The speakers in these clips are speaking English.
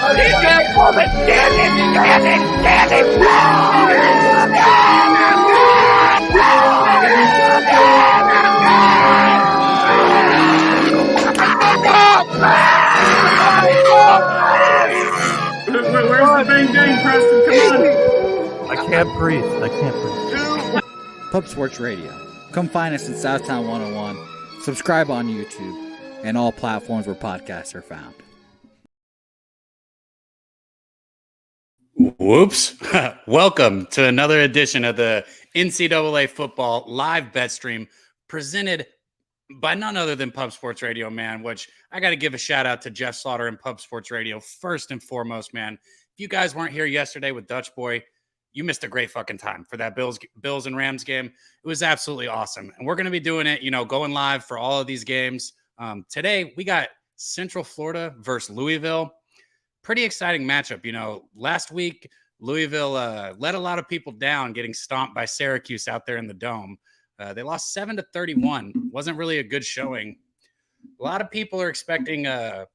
Where's the bang bang, Preston? Come on. I can't breathe. Pub Sports Radio. Come find us in Southtown 101. Subscribe on YouTube and all platforms where podcasts are found. Whoops. Welcome to another edition of the NCAA Football live bet stream presented by none other than Pub Sports Radio, man, which I got to give a shout out to Jeff Slaughter and Pub Sports Radio first and foremost, man. If you guys weren't here yesterday with Dutch Boy, you missed a great fucking time for that Bills and Rams game. It was absolutely awesome. And we're going to be doing it, going live for all of these games. Today, we got Central Florida versus Louisville. Pretty exciting matchup. Last week, Louisville let a lot of people down getting stomped by Syracuse out there in the Dome. They lost 7-31. Wasn't really a good showing. A lot of people are expecting the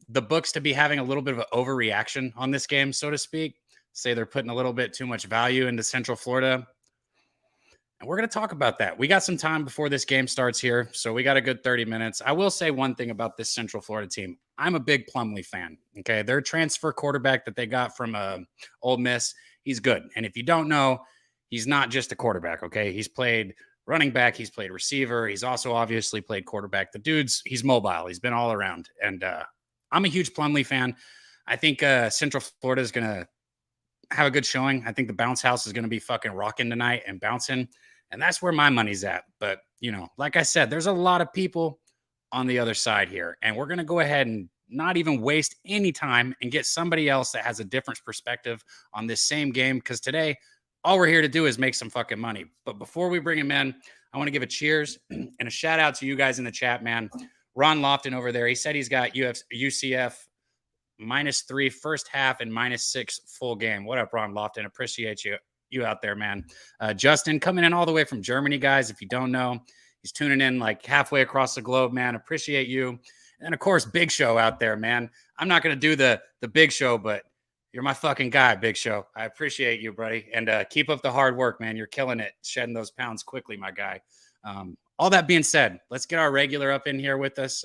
books to be having a little bit of an overreaction on this game, so to speak. Say they're putting a little bit too much value into Central Florida. And we're going to talk about that. We got some time before this game starts here, so we got a good 30 minutes. I will say one thing about this Central Florida team. I'm a big Plumlee fan, okay? Their transfer quarterback that they got from Ole Miss, he's good. And if you don't know, he's not just a quarterback, okay? He's played running back. He's played receiver. He's also obviously played quarterback. He's mobile. He's been all around. And I'm a huge Plumlee fan. I think Central Florida is going to have a good showing. I think the bounce house is going to be fucking rocking tonight and bouncing. And that's where my money's at. But, like I said, there's a lot of people on the other side here. And we're going to go ahead and not even waste any time and get somebody else that has a different perspective on this same game. Because today, all we're here to do is make some fucking money. But before we bring him in, I want to give a cheers and a shout out to you guys in the chat, man. Ron Lofton over there, he said he's got UCF -3 first half and -6 full game. What up, Ron Lofton? Appreciate you out there, man. Justin coming in all the way from Germany, guys. If you don't know, he's tuning in like halfway across the globe, man. Appreciate you. And of course, Big Show out there, man. I'm not going to do the Big Show, but you're my fucking guy, Big Show. I appreciate you, buddy. And keep up the hard work, man. You're killing it, shedding those pounds quickly, my guy. All that being said, let's get our regular up in here with us.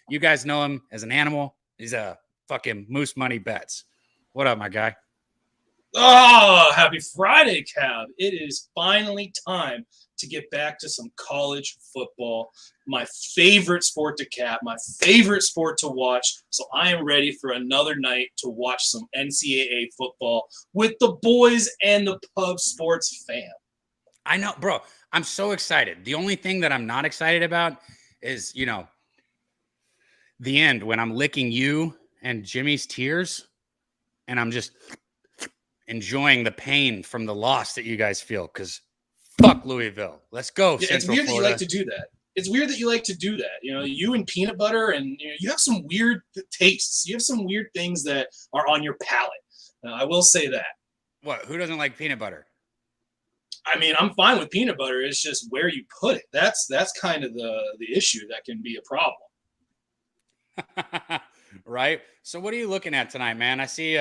You guys know him as an animal. He's a fucking Moose Money Bets. What up, my guy? Oh, happy Friday, Cab. It is finally time to get back to some college football. My favorite sport to cap, my favorite sport to watch. So I am ready for another night to watch some NCAA football with the boys and the Pub Sports fam. I know, bro. I'm so excited. The only thing that I'm not excited about is, the end when I'm licking you and Jimmy's tears and I'm just enjoying the pain from the loss that you guys feel because fuck Louisville. Let's go. Yeah, it's weird that you like to do that. It's weird that you like to do that. You and peanut butter and you have some weird tastes. You have some weird things that are on your palate. I will say that. What? Who doesn't like peanut butter? I mean, I'm fine with peanut butter. It's just where you put it. That's kind of the issue that can be a problem. Right? So what are you looking at tonight, man? I see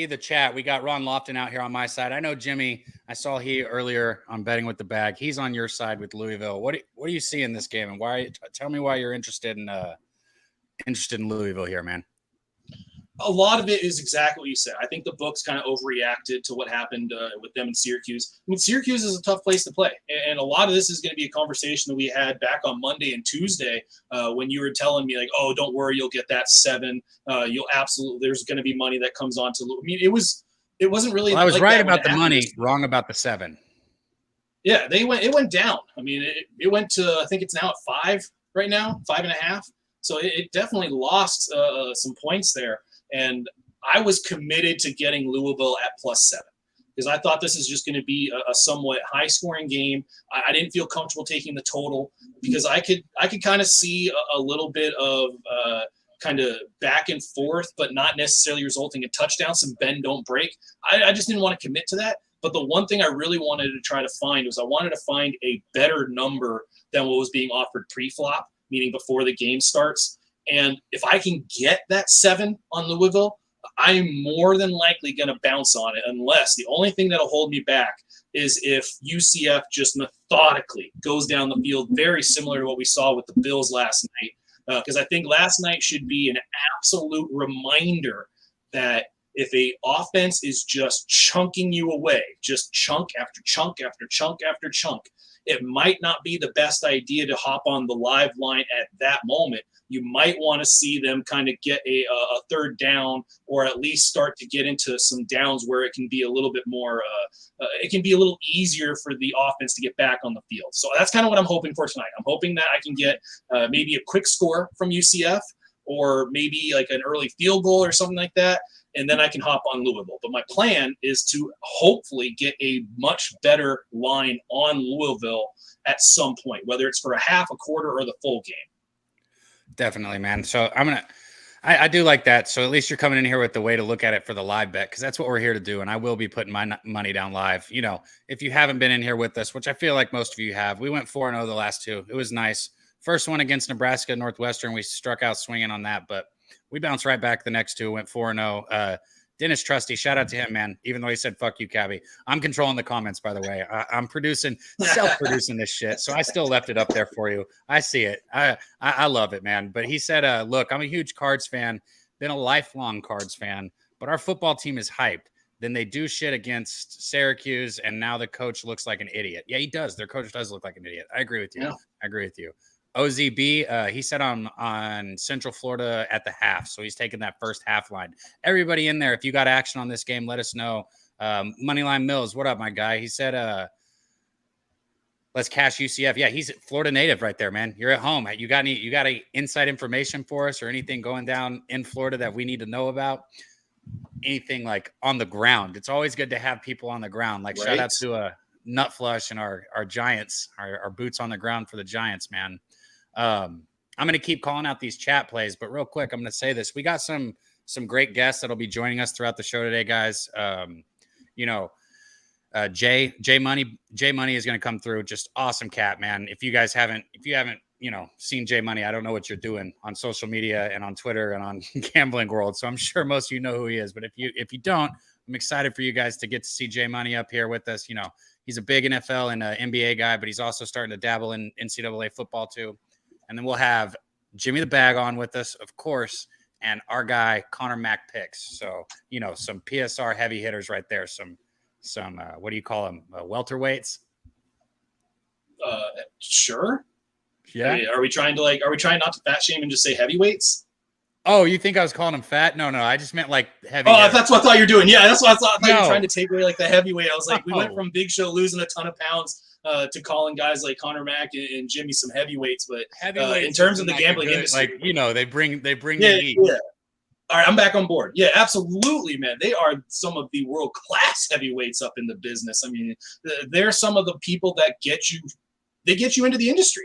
the chat. We got Ron Lofton out here on my side. I know Jimmy, I saw he earlier on Betting with the Bag. He's on your side with Louisville. What do you see in this game and why tell me why you're interested in Louisville here, man? A lot of it is exactly what you said. I think the books kind of overreacted to what happened with them in Syracuse. I mean, Syracuse is a tough place to play. And a lot of this is going to be a conversation that we had back on Monday and Tuesday when you were telling me, like, oh, don't worry, you'll get that 7. There's going to be money that comes on to – I mean, it wasn't really – Well, I was right about the money, wrong about the 7. Yeah, it went down. I mean, it went to – I think it's now at 5 right now, 5.5. So it definitely lost some points there. And I was committed to getting Louisville at +7 because I thought this is just going to be a somewhat high-scoring game. I didn't feel comfortable taking the total because I could kind of see a little bit of kind of back and forth, but not necessarily resulting in touchdowns, some bend, don't break. I just didn't want to commit to that. But the one thing I really wanted to try to find was I wanted to find a better number than what was being offered pre-flop, meaning before the game starts. And if I can get that 7 on Louisville, I'm more than likely going to bounce on it, unless the only thing that'll hold me back is if UCF just methodically goes down the field, very similar to what we saw with the Bills last night. Because I think last night should be an absolute reminder that if a offense is just chunking you away, just chunk after chunk after chunk after chunk, it might not be the best idea to hop on the live line at that moment. You might want to see them kind of get a third down, or at least start to get into some downs where it can be a little bit more, it can be a little easier for the offense to get back on the field. So that's kind of what I'm hoping for tonight. I'm hoping that I can get maybe a quick score from UCF, or maybe like an early field goal or something like that, and then I can hop on Louisville. But my plan is to hopefully get a much better line on Louisville at some point, whether it's for a half, a quarter, or the full game. Definitely, man. So I do like that. So at least you're coming in here with the way to look at it for the live bet, because that's what we're here to do. And I will be putting my money down live. You know, if you haven't been in here with us, which I feel like most of you have, we went 4-0 the last 2. It was nice. First one against Nebraska Northwestern, we struck out swinging on that, but we bounced right back the next 2, went 4-0. Dennis Trusty, shout out to him, man. Even though he said, fuck you, Cabby. I'm controlling the comments, by the way. I'm self-producing this shit. So I still left it up there for you. I see it. I love it, man. But he said, look, I'm a huge Cards fan, been a lifelong Cards fan, but our football team is hyped. Then they do shit against Syracuse, and now the coach looks like an idiot. Yeah, he does. Their coach does look like an idiot. I agree with you. Yeah. I agree with you. OZB, he said on Central Florida at the half, so he's taking that first half line. Everybody in there, if you got action on this game, let us know. Moneyline Mills, what up, my guy? He said, let's cash UCF. Yeah, he's a Florida native right there, man. You're at home. You got any inside information for us, or anything going down in Florida that we need to know about? Anything like on the ground? It's always good to have people on the ground. Like right. Shout out to Nut Flush and our Giants, our boots on the ground for the Giants, man. I'm going to keep calling out these chat plays, but real quick, I'm going to say this. We got some great guests that'll be joining us throughout the show today, guys. Jay Money is going to come through. Just awesome cat, man. If you haven't, seen Jay Money, I don't know what you're doing on social media and on Twitter and on Gambling World. So I'm sure most of you know who he is, but if you don't, I'm excited for you guys to get to see Jay Money up here with us. You know, he's a big NFL and NBA guy, but he's also starting to dabble in NCAA football too. And then we'll have Jimmy the Bag on with us, of course, and our guy Connor Mack Picks. So, some PSR heavy hitters right there. Some what do you call them? Welterweights? Sure. Yeah. Hey, are we trying not to fat shame and just say heavyweights? Oh, you think I was calling him fat? No, I just meant like heavy. Oh, that's what I thought you were doing. Yeah, that's what I thought. I thought you were trying to take away like the heavyweight. I was like, we went from Big Show losing a ton of pounds to calling guys like Connor Mack and Jimmy some heavyweights. But in terms of the gambling industry, they bring the heat. Yeah. All right, I'm back on board. Yeah, absolutely, man. They are some of the world-class heavyweights up in the business. I mean, they're some of the people that get you into the industry.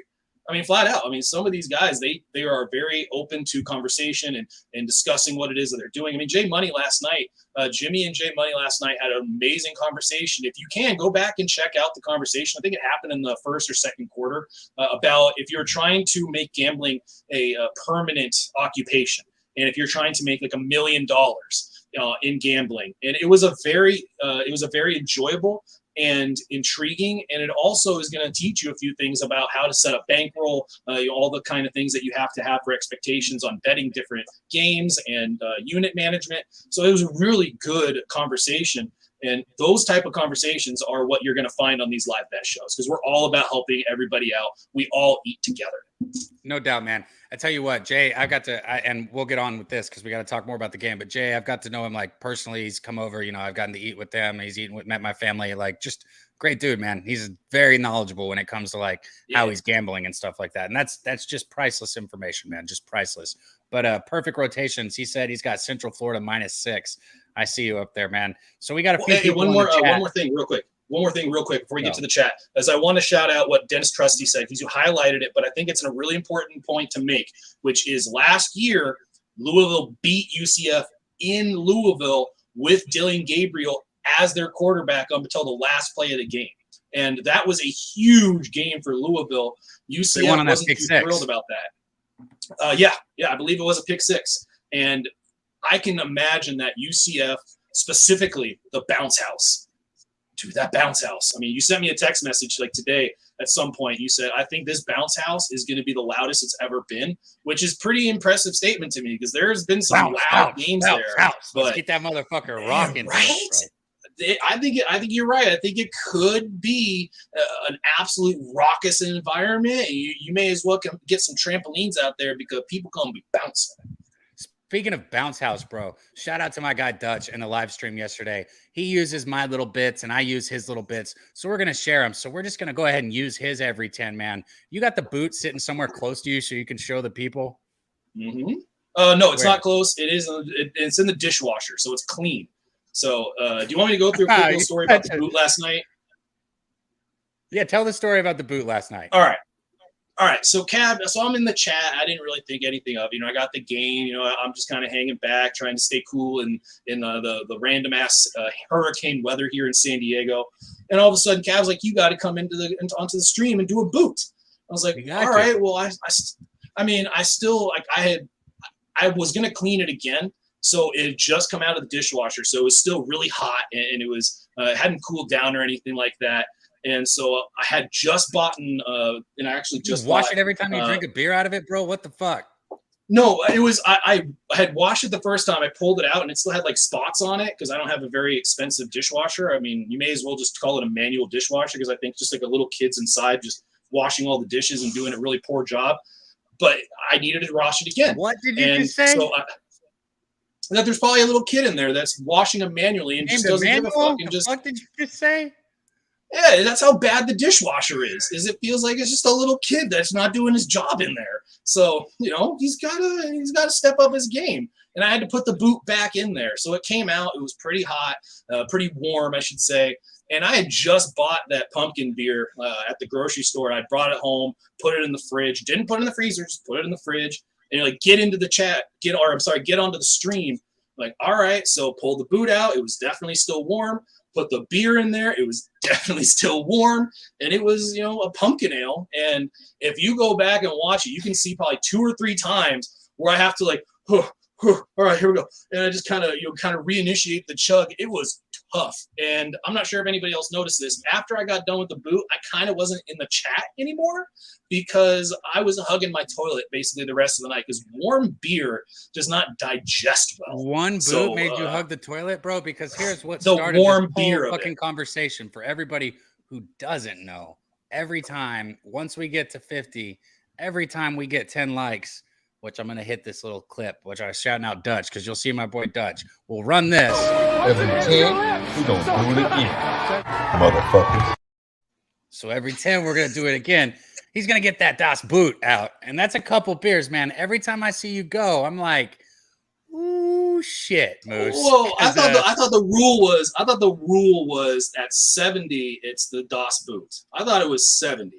I mean, flat out. I mean, some of these guys, they are very open to conversation and discussing what it is that they're doing. I mean, Jay Money last night, Jimmy and Jay Money last night had an amazing conversation. If you can, go back and check out the conversation. I think it happened in the first or second quarter about if you're trying to make gambling a permanent occupation, and if you're trying to make like $1 million in gambling. And it was a very enjoyable and intriguing, and it also is going to teach you a few things about how to set up bankroll, all the kind of things that you have to have for expectations on betting different games and unit management. So it was a really good conversation, and those type of conversations are what you're going to find on these live bet shows, because we're all about helping everybody out. We all eat together. No doubt, man. I tell you what, Jay, and we'll get on with this because we got to talk more about the game. But Jay, I've got to know him like personally. He's come over, I've gotten to eat with them. He's met my family, like just great dude, man. He's very knowledgeable when it comes to like how he's gambling and stuff like that. And that's just priceless information, man. Just priceless. But perfect rotations. He said he's got Central Florida -6. I see you up there, man. So we got a few people. One more thing real quick before we get to the chat, as I want to shout out what Dennis Trusty said, because you highlighted it, but I think it's a really important point to make, which is last year, Louisville beat UCF in Louisville with Dylan Gabriel as their quarterback up until the last play of the game. And that was a huge game for Louisville. UCF wasn't too thrilled about that. Yeah, I believe it was a pick six. And I can imagine that UCF, specifically the bounce house. Dude, that bounce house. I mean, you sent me a text message like today at some point. You said, I think this bounce house is going to be the loudest it's ever been, which is pretty impressive statement to me because there's been some loud games there. But let's get that motherfucker rocking. Right? I think you're right. I think it could be an absolute raucous environment. You may as well get some trampolines out there because people going to be bouncing. Speaking of bounce house, bro, shout out to my guy Dutch in the live stream yesterday. He uses my little bits and I use his little bits. So we're going to share them. So we're just going to go ahead and use his every 10, man. You got the boot sitting somewhere close to you so you can show the people? Mm-hmm. No, it's not close. It's in the dishwasher, so it's clean. So do you want me to go through a quick little story about the boot last night? Yeah, tell the story about the boot last night. All right, so I'm in the chat. I didn't really think anything of, I got the game. I'm just kind of hanging back, trying to stay cool in the random ass hurricane weather here in San Diego. And all of a sudden, Cav's like, "You got to come onto the stream and do a boot." I was like, "All right, well, I was gonna clean it again, so it had just come out of the dishwasher, so it was still really hot, and it was it hadn't cooled down or anything like that." And so I had just bought, and I actually just wash it every time you drink a beer out of it, bro. What the fuck? No, it was I had washed it the first time. I pulled it out, and it still had like spots on it because I don't have a very expensive dishwasher. I mean, you may as well just call it a manual dishwasher because I think just like a little kid's inside just washing all the dishes and doing a really poor job. But I needed to wash it again. What did you just say? So that there's probably a little kid in there that's washing them manually and just doesn't give a fuck. And just what did you just say? Yeah, that's how bad the dishwasher is it feels like it's just a little kid that's not doing his job in there. So, he's gotta step up his game. And I had to put the boot back in there. So it came out, it was pretty hot, pretty warm, I should say. And I had just bought that pumpkin beer at the grocery store. I brought it home, put it in the fridge, didn't put it in the freezer, just put it in the fridge. And you're like, get into the chat, get onto the stream. I'm like, all right, so pull the boot out. It was definitely still warm. Put the beer in there. It was definitely still warm. And it was, a pumpkin ale. And if you go back and watch it, you can see probably 2 or 3 times where I have to all right, here we go. And I just kind of reinitiate the chug. It was tough. And I'm not sure if anybody else noticed this. After I got done with the boot, I kind of wasn't in the chat anymore because I was hugging my toilet basically the rest of the night because warm beer does not digest well. One boot made you hug the toilet, bro? Because here's what the started warm this beer whole fucking conversation for everybody who doesn't know. Every time, once we get to 50, every time we get 10 likes, which I'm going to hit this little clip, which I was shouting out Dutch because you'll see my boy Dutch. We'll run this. Every 10, we going to do it again, motherfuckers. So every 10, we're going to do it again. He's going to get that Das Boot out. And that's a couple beers, man. Every time I see you go, I'm like, ooh, shit, Moose. Whoa, I thought the rule was at 70, it's the Das Boot. I thought it was 70.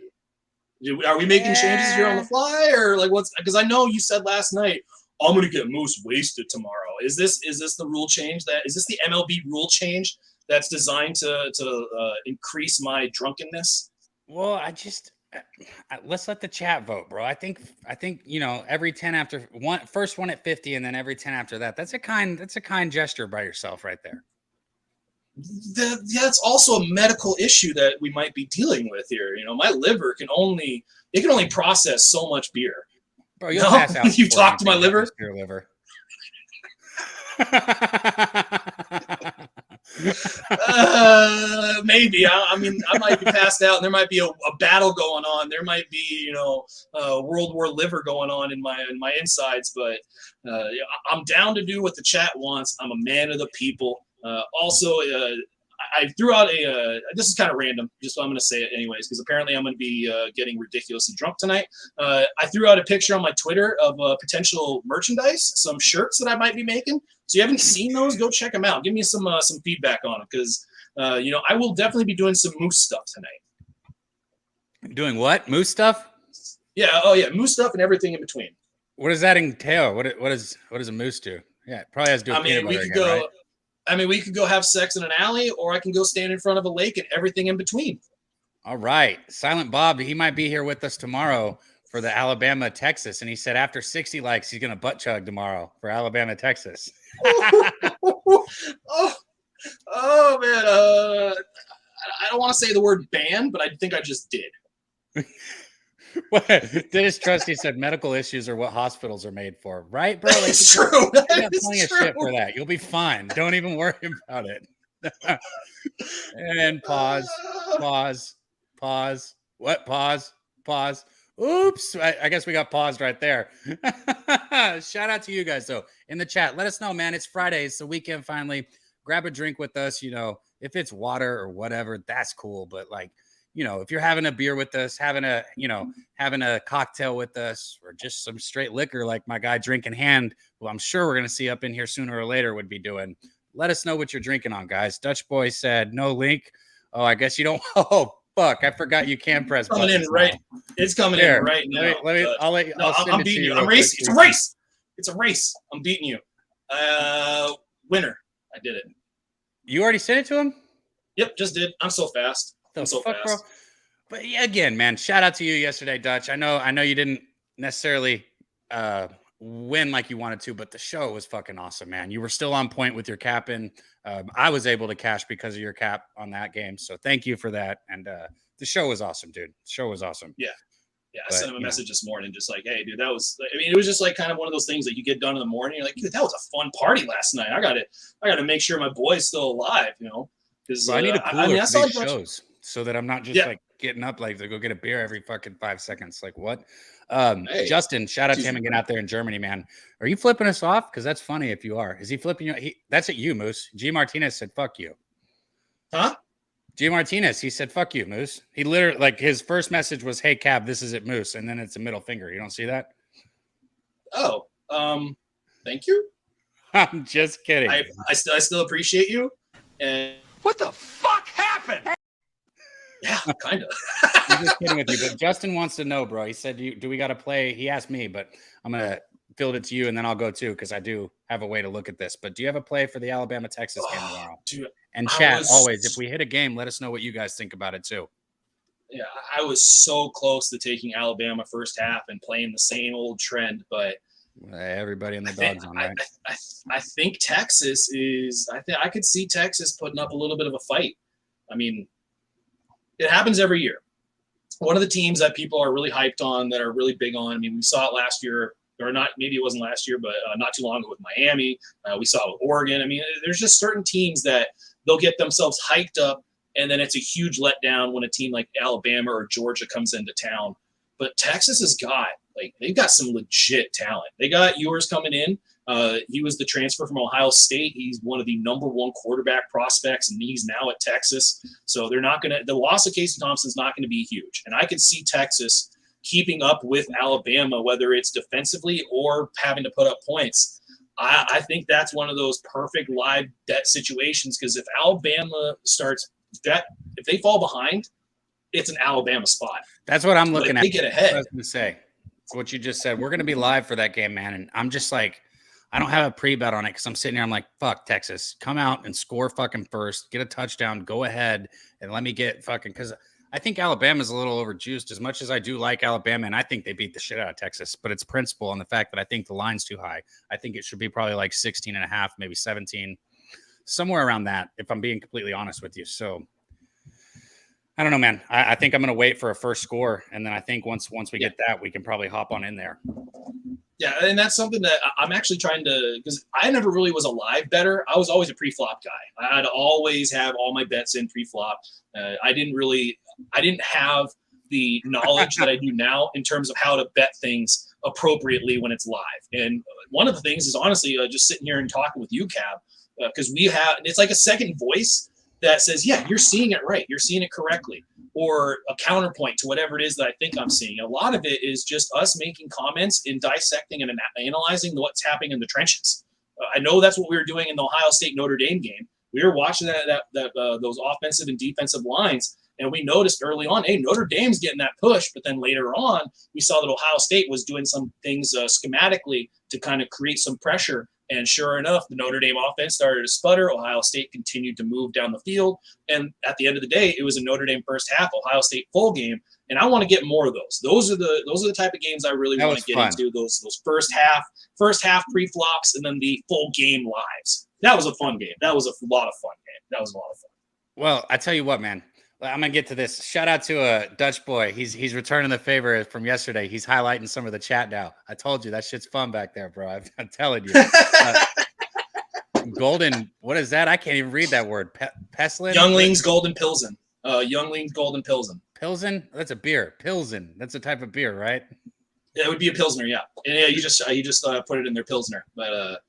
Are we making changes here on the fly, or like what's? Because I know you said last night I'm going to get Moose wasted tomorrow. Is this the rule change? Is this the MLB rule change that's designed to increase my drunkenness? Well, let's let the chat vote, bro. I think every 10 after one, first one at 50, and then every 10 after that. That's a kind gesture by yourself right there. That's also a medical issue that we might be dealing with here. My liver can only process so much beer. Bro, you'll pass out. You talk to my liver? Your liver. Maybe. I mean, I might be passed out, and there might be a battle going on. There might be, World War liver going on in my insides. But I'm down to do what the chat wants. I'm a man of the people. Also, I threw out this is kind of random, just so I'm going to say it anyways, because apparently I'm going to be getting ridiculously drunk tonight. I threw out a picture on my Twitter of potential merchandise, some shirts that I might be making. So you haven't seen those? Go check them out. Give me some feedback on them, because I will definitely be doing some Moose stuff tonight. Doing what? Moose stuff? Yeah. Oh yeah, Moose stuff and everything in between. What does that entail? What does a moose do? Yeah, it probably has to do with peanut butter again, right? We could go have sex in an alley, or I can go stand in front of a lake and everything in between. All right. Silent Bob, he might be here with us tomorrow for the Alabama Texas, and he said after 60 likes, he's gonna butt chug tomorrow for Alabama Texas. Oh man, I don't want to say the word ban, but I think I just did. Dennis Trusty said medical issues are what hospitals are made for, right, bro? Like, It's true. You got That is plenty of true. shit for that. You'll be fine. Don't even worry about it. And pause. What? Pause. Oops. I guess we got paused right there. Shout out to you guys, though, in the chat. Let us know, man. It's Friday. It's the weekend finally. Grab a drink with us. You know, if it's water or whatever, that's cool. But like, you know, if you're having a beer with us, having a cocktail with us, or just some straight liquor like my guy Drink in Hand, who I'm sure we're going to see up in here sooner or later, would be doing. Let us know what you're drinking on, guys. Dutch Boy said no link. Oh, I guess you don't. Oh, fuck. I forgot you can press Coming in right. It's coming in right now. I'll let you. No, I'm beating you. I'm racing. It's a race. It's a race. I'm beating you. Winner. I did it. You already sent it to him? Yep, just did. I'm so fast. I'm so fast. Bro. But yeah, again, man, shout out to you yesterday, Dutch. I know you didn't necessarily win like you wanted to, but the show was fucking awesome, man. You were still on point with your capping. I was able to cash because of your cap on that game, so thank you for that. And the show was awesome, dude. The show was awesome. Yeah. I sent him a message this morning, just like, hey, dude, that was. I mean, it was just like kind of one of those things that you get done in the morning. You're like, dude, that was a fun party last night. I got to make sure my boy's still alive, you know. Because I need a cooler for these shows so that I'm not just like getting up like to go get a beer every fucking 5 seconds. Like what? Hey, Justin, shout out to him again out there in Germany, man. Are you flipping us off? Because that's funny if you are. Is he flipping you? That's at you, Moose. G Martinez said, "Fuck you." Huh? G Martinez, he said, "Fuck you, Moose." He literally, like, his first message was, "Hey, Cab, this is it, Moose," and then it's a middle finger. You don't see that? Oh, thank you. I'm just kidding. I still appreciate you. And What the fuck happened? yeah, kind of. I'm just kidding with you, but Justin wants to know, bro. He said, "Do we got to play?" He asked me, but I'm gonna field it to you, and then I'll go too because I do have a way to look at this. But do you have a play for the Alabama Texas game tomorrow? Dude, and chat always. If we hit a game, let us know what you guys think about it too. Yeah, I was so close to taking Alabama first half and playing the same old trend, but everybody in the dog zone, right? I think Texas is. I could see Texas putting up a little bit of a fight. I mean, it happens every year. One of the teams that people are really hyped on, that are really big on. I mean, we saw it last year, or not. Maybe it wasn't last year, but not too long ago with Miami. We saw it with Oregon. I mean, there's just certain teams that they'll get themselves hyped up, and then it's a huge letdown when a team like Alabama or Georgia comes into town. But Texas has got, like, they've got some legit talent. They got Ewers coming in. He was the transfer from Ohio State. He's one of the number one quarterback prospects, and he's now at Texas. So they're not going to – the loss of Casey Thompson is not going to be huge. And I could see Texas keeping up with Alabama, whether it's defensively or having to put up points. I think that's one of those perfect live bet situations, because if Alabama starts – if they fall behind, it's an Alabama spot. That's what I'm looking at. They get ahead. I was going to say what you just said. We're going to be live for that game, man. And I'm just like, I don't have a pre-bet on it because I'm sitting here. I'm like, fuck, Texas, come out and score fucking first, get a touchdown, go ahead, and let me get fucking, because I think Alabama's a little overjuiced as much as I do like Alabama, and I think they beat the shit out of Texas, but it's principle on the fact that I think the line's too high. I think it should be probably like 16.5, maybe 17, somewhere around that, if I'm being completely honest with you. So I don't know, man. I think I'm going to wait for a first score, and then I think once we get that, we can probably hop on in there. Yeah, and that's something that I'm actually trying to, because I never really was a live bettor. I was always a pre-flop guy. I'd always have all my bets in pre-flop. I didn't have the knowledge that I do now in terms of how to bet things appropriately when it's live. And one of the things is honestly just sitting here and talking with you, Cab, because it's like a second voice that says, yeah, you're seeing it right. You're seeing it correctly. Or a counterpoint to whatever it is that I think I'm seeing. A lot of it is just us making comments and dissecting and analyzing what's happening in the trenches. I know that's what we were doing in the Ohio State Notre Dame game. We were watching those offensive and defensive lines, and we noticed early on, hey, Notre Dame's getting that push. But then later on, we saw that Ohio State was doing some things schematically to kind of create some pressure. And sure enough, the Notre Dame offense started to sputter. Ohio State continued to move down the field. And at the end of the day, it was a Notre Dame first half, Ohio State full game. And I want to get more of those. Those are the type of games I really want to get into. Those first half pre-flops, and then the full game lives. That was a fun game. That was a lot of fun game. That was a lot of fun. Well, I tell you what, man. I'm gonna get to this. Shout out to a Dutch boy. He's returning the favor from yesterday. He's highlighting some of the chat now. I told you that shit's fun back there, bro. I'm telling you. Golden, what is that? I can't even read that word. Peslin? Younglings Golden Pilsen. Younglings Golden Pilsen. Pilsen? That's a beer. Pilsen. That's a type of beer, right? Yeah, it would be a Pilsner, yeah. And yeah, you just put it in their Pilsner. But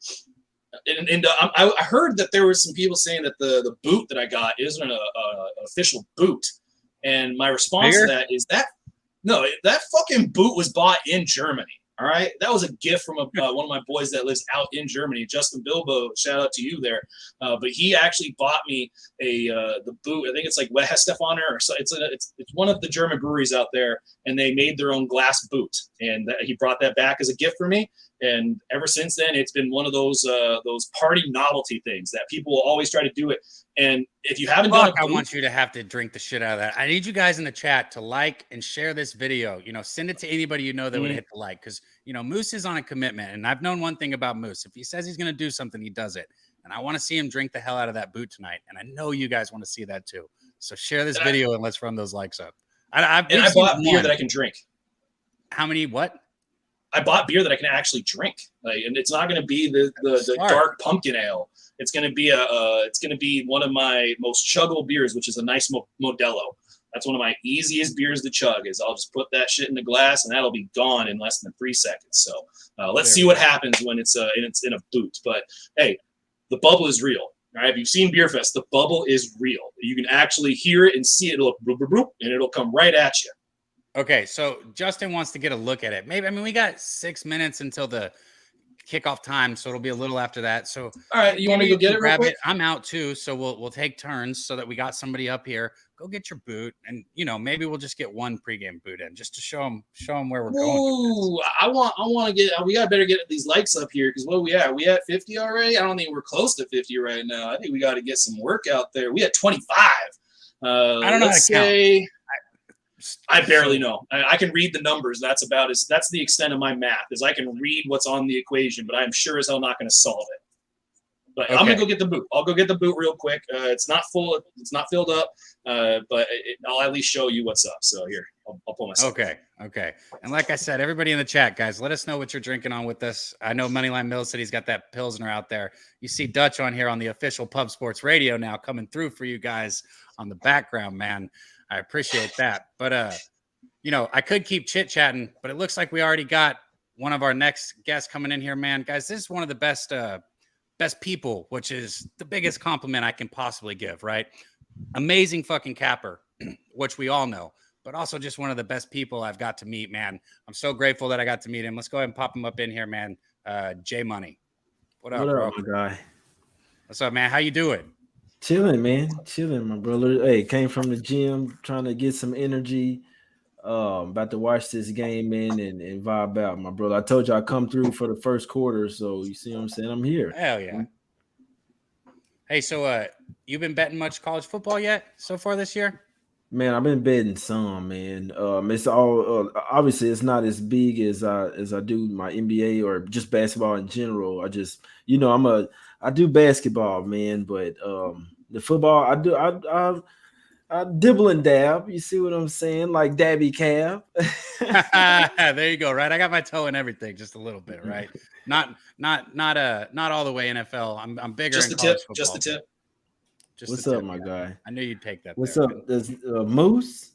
I heard that there were some people saying that the boot that I got isn't an official boot. And my response to that is that fucking boot was bought in Germany. All right, that was a gift from one of my boys that lives out in Germany, Justin Bilbo. Shout out to you there. But he actually bought me the boot. I think it's like Wehestefaner, or so. It's one of the German breweries out there, and they made their own glass boot. And he brought that back as a gift for me. And ever since then, it's been one of those party novelty things that people will always try to do it. And if you haven't done it, I want you to have to drink the shit out of that. I need you guys in the chat to like and share this video. Send it to anybody you know that would hit the like, because Moose is on a commitment, and I've known one thing about Moose: if he says he's going to do something, he does it. And I want to see him drink the hell out of that boot tonight, and I know you guys want to see that too. So share this video and let's run those likes up. I bought beer that I can drink. How many? What? I bought beer that I can actually drink, and it's not going to be the dark pumpkin ale. It's going to be one of my most chuggable beers, which is a nice Modelo. That's one of my easiest beers to chug. Is I'll just put that shit in the glass, and that'll be gone in less than 3 seconds. So let's see what happens when it's in a boot. But hey, the bubble is real. All right, if you've seen Beer Fest, the bubble is real. You can actually hear it and see it. It'll bloop, bloop, bloop, and it'll come right at you. Okay, so Justin wants to get a look at it. We got 6 minutes until the kickoff time, so it'll be a little after that. So, all right, you want me to go get it? Grab it. I'm out too, so we'll take turns so that we got somebody up here. Go get your boot, and maybe we'll just get one pregame boot in just to show them where we're going. Ooh, I want to get. We got better get these likes up here, because what are we at? Are we at 50 already? I don't think we're close to 50 right now. I think we got to get some work out there. We at 25. I don't know how to count. I barely know. I can read the numbers. That's the extent of my math, is I can read what's on the equation, but I'm sure as hell not going to solve it. But okay. I'm going to go get the boot. I'll go get the boot real quick. It's not full. It's not filled up, but I'll at least show you what's up. So here, I'll pull myself. Okay. And like I said, everybody in the chat, guys, let us know what you're drinking on with us. I know Moneyline Mills said he's got that Pilsner out there. You see Dutch on here on the official Pub Sports Radio now coming through for you guys on the background, man. I appreciate that. But, I could keep chit-chatting, but it looks like we already got one of our next guests coming in here, man. Guys, this is one of the best people, which is the biggest compliment I can possibly give, right? Amazing fucking capper, which we all know, but also just one of the best people I've got to meet, man. I'm so grateful that I got to meet him. Let's go ahead and pop him up in here, man. J Money. What up, bro? My guy? What's up, man? How you doing? Chilling, man. Chilling, my brother. Hey, came from the gym trying to get some energy. About to watch this game, man, and vibe out, my brother. I told you I come through for the first quarter, so you see what I'm saying? I'm here. Hell yeah. Hey, so you been betting much college football yet so far this year? Man, I've been betting some, man. It's all obviously it's not as big as I do my NBA or just basketball in general. I just I do basketball, man, but the football I dibble and dab. You see what I'm saying? Like Dabby Cab. There you go. Right. I got my toe in everything just a little bit. Right. Not all the way NFL. I'm bigger. Just in the tip. Football. Just What's up, my guy? I knew you'd take that. What's up? There's Moose.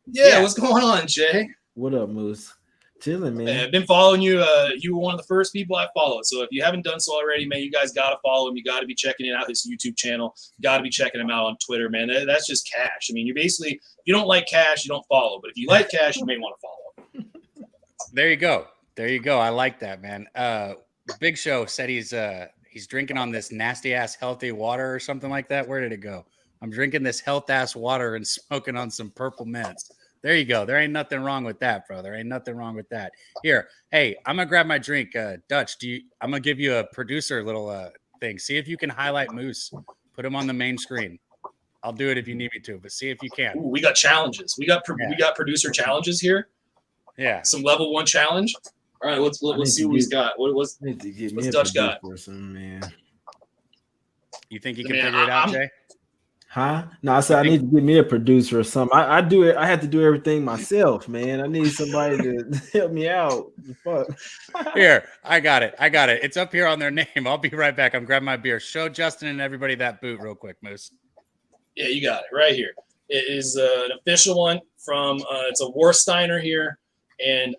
Yeah. What's going on, Jay? What up, Moose? Chilling, man. I've been following you. You were one of the first people I followed. So if you haven't done so already, man, you guys got to follow him. You got to be checking out his YouTube channel. You got to be checking him out on Twitter, man. That's just cash. I mean, if you don't like cash, you don't follow. But if you like cash, you may want to follow. There you go. I like that, man. Big Show said he's drinking on this nasty ass healthy water or something like that. Where did it go? I'm drinking this health ass water and smoking on some purple mints. There you go. There ain't nothing wrong with that, bro. There ain't nothing wrong with that. Here, hey, I'm gonna grab my drink. Dutch, I'm gonna give you a producer little thing. See if you can highlight Moose. Put him on the main screen. I'll do it if you need me to, but see if you can. Ooh, we got challenges. We got producer challenges here. Yeah. Some level 1 challenge. All right, let's see what he's got. What's Dutch got? Man. You think you can figure it out, Jay? Huh? No, I said I need to get me a producer or something. I do it. I have to do everything myself, man. I need somebody to help me out. Fuck. Here, I got it. It's up here on their name. I'll be right back. I'm grabbing my beer. Show Justin and everybody that boot real quick, Moose. Yeah, you got it right here. It is an official one from it's a Warsteiner here, and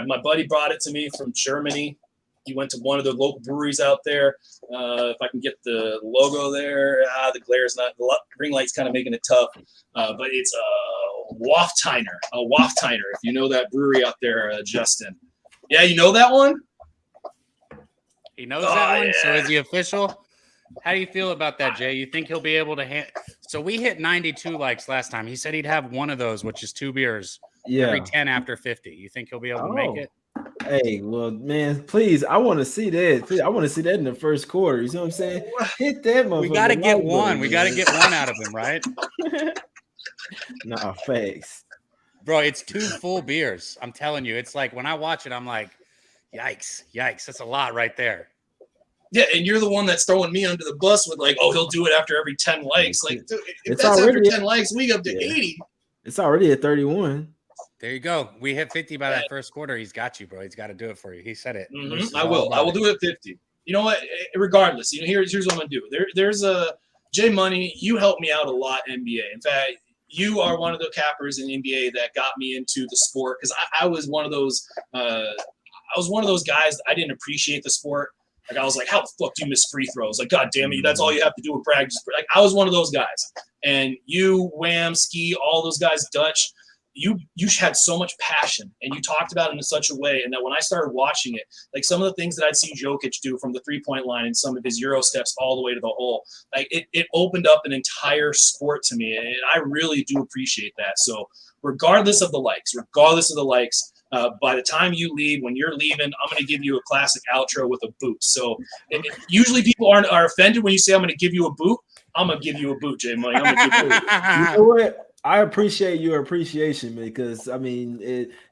my buddy brought it to me from Germany. He went to one of the local breweries out there. If I can get the logo there, the glare's not. The ring light's kind of making it tough, but it's a Wafteiner. If you know that brewery out there, Justin. Yeah, you know that one. He knows that one. Yeah. So is he official? How do you feel about that, Jay? You think he'll be able to So we hit 92 likes last time. He said he'd have one of those, which is 2 beers every 10 after 50. You think he'll be able to make it? Hey, well, man, please, I want to see that. Please, I want to see that in the first quarter. You see what I'm saying? Hit that motherfucker. We got to get one. We got to get one out of him, right? Nah, facts. Bro, it's 2 full beers. I'm telling you. It's like when I watch it, I'm like, yikes. That's a lot right there. Yeah, and you're the one that's throwing me under the bus with like, oh, he'll do it after every 10 likes. Like, dude, if that's after 10 likes, we up to 80. It's already at 31. There you go. We hit 50 by that first quarter. He's got you, bro. He's got to do it for you. He said it. Mm-hmm. I will do it at 50. You know what? Regardless, here's what I'm gonna do. There's a Jay Money. You helped me out a lot, NBA. In fact, you are one of the cappers in NBA that got me into the sport because I was one of those. I was one of those guys that I didn't appreciate the sport. Like I was like, how the fuck do you miss free throws? Like, God damn it, that's all you have to do in practice. Like I was one of those guys. And you, Wham, Ski, all those guys, Dutch, you had so much passion and you talked about it in such a way. And that when I started watching it, like some of the things that I'd see Jokic do from the 3-point line and some of his Euro steps all the way to the hole, like it opened up an entire sport to me. And I really do appreciate that. So regardless of the likes, by the time you leave, when you're leaving, I'm going to give you a classic outro with a boot. So usually people are offended when you say I'm going to give you a boot. I'm going to give you a boot, Jay Money. I'm going to give you a boot. You know what? I appreciate your appreciation because, I mean,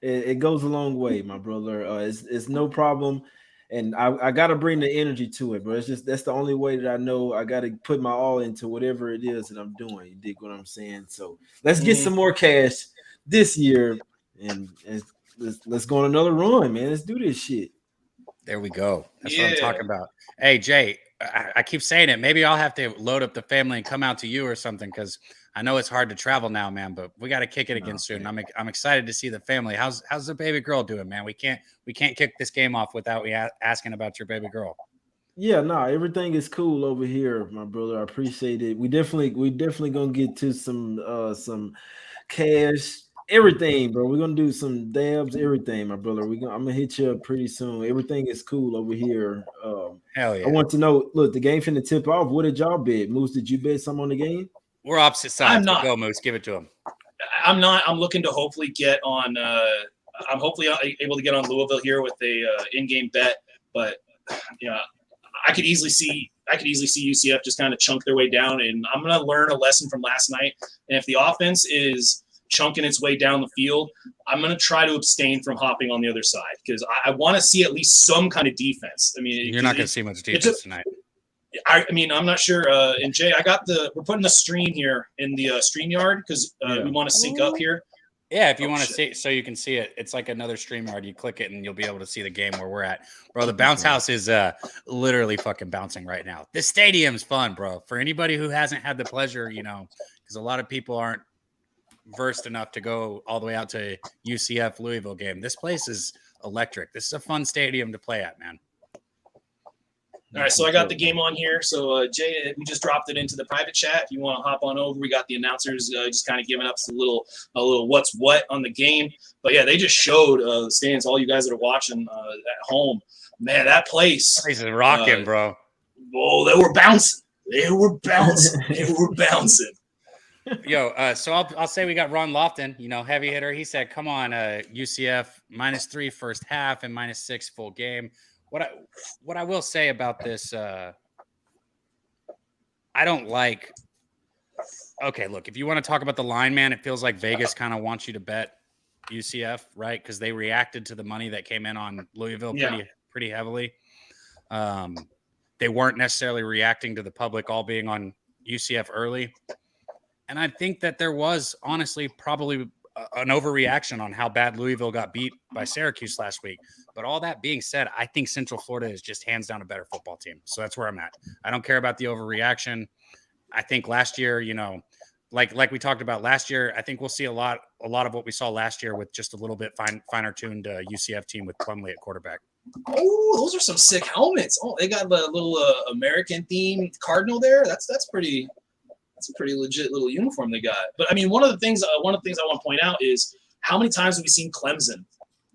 it goes a long way, my brother. It's no problem. And I got to bring the energy to it, bro. It's just that's the only way that I know I got to put my all into whatever it is that I'm doing. You dig what I'm saying? So let's get some more cash this year and let's go on another run, man. Let's do this shit. There we go. That's what I'm talking about. Hey, Jay, I keep saying it. Maybe I'll have to load up the family and come out to you or something because I know it's hard to travel now, man. But we got to kick it again soon. I'm excited to see the family. How's the baby girl doing, man? We can't kick this game off without asking about your baby girl. Yeah, everything is cool over here, my brother. I appreciate it. We definitely gonna get to some cash. Everything, bro. We're gonna do some dabs, everything, my brother. I'm gonna hit you up pretty soon. Everything is cool over here. Hell yeah. I want to know. Look, the game finna tip off. What did y'all bet? Moose, did you bet something on the game? We're opposite sides. I'm not. Go, Moose. Give it to him. I'm not. I'm looking to hopefully get on. I'm hopefully able to get on Louisville here with a in-game bet. But yeah, I could easily see UCF just kind of chunk their way down, and I'm gonna learn a lesson from last night. And if the offense is chunking its way down the field, I'm going to try to abstain from hopping on the other side because I want to see at least some kind of defense. I mean, you're not going to see much defense tonight. I mean, I'm not sure. And Jay, we're putting the stream here in the StreamYard because we want to sync up here. Yeah, if you want to see, so you can see it. It's like another StreamYard. You click it and you'll be able to see the game where we're at. Bro, the bounce house is literally fucking bouncing right now. This stadium's fun, bro. For anybody who hasn't had the pleasure, because a lot of people aren't versed enough to go all the way out to UCF Louisville game. This place is electric. This is a fun stadium to play at, man. All right, so I got the game on here. So Jay, we just dropped it into the private chat. If you want to hop on over, we got the announcers just kind of giving up a little what's what on the game. But yeah, they just showed the stands. All you guys that are watching at home, man, that place is rocking, bro. Whoa, they were bouncing. So I'll say we got Ron Lofton, heavy hitter. He said, come on, UCF -3 first half and -6 full game. What I will say about this, I don't like. Okay, look, if you want to talk about the line, man, it feels like Vegas kind of wants you to bet UCF, right? Because they reacted to the money that came in on Louisville pretty heavily. They weren't necessarily reacting to the public all being on UCF early. And I think that there was honestly probably an overreaction on how bad Louisville got beat by Syracuse last week. But all that being said, I think Central Florida is just hands down a better football team. So that's where I'm at. I don't care about the overreaction. I think last year, like we talked about last year, I think we'll see a lot of what we saw last year with just a little bit finer tuned UCF team with Plumlee at quarterback. Oh, those are some sick helmets. Oh, they got the little American themed cardinal there. That's a pretty legit little uniform they got. But I mean, one of the things I want to point out is how many times have we seen Clemson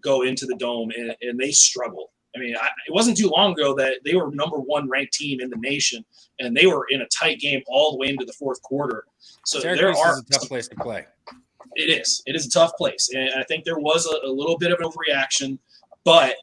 go into the dome and they struggle. I mean, it wasn't too long ago that they were number 1 ranked team in the nation, and they were in a tight game all the way into the fourth quarter. So Syracuse is a tough place to play. It is. It is a tough place, and I think there was a little bit of an overreaction, but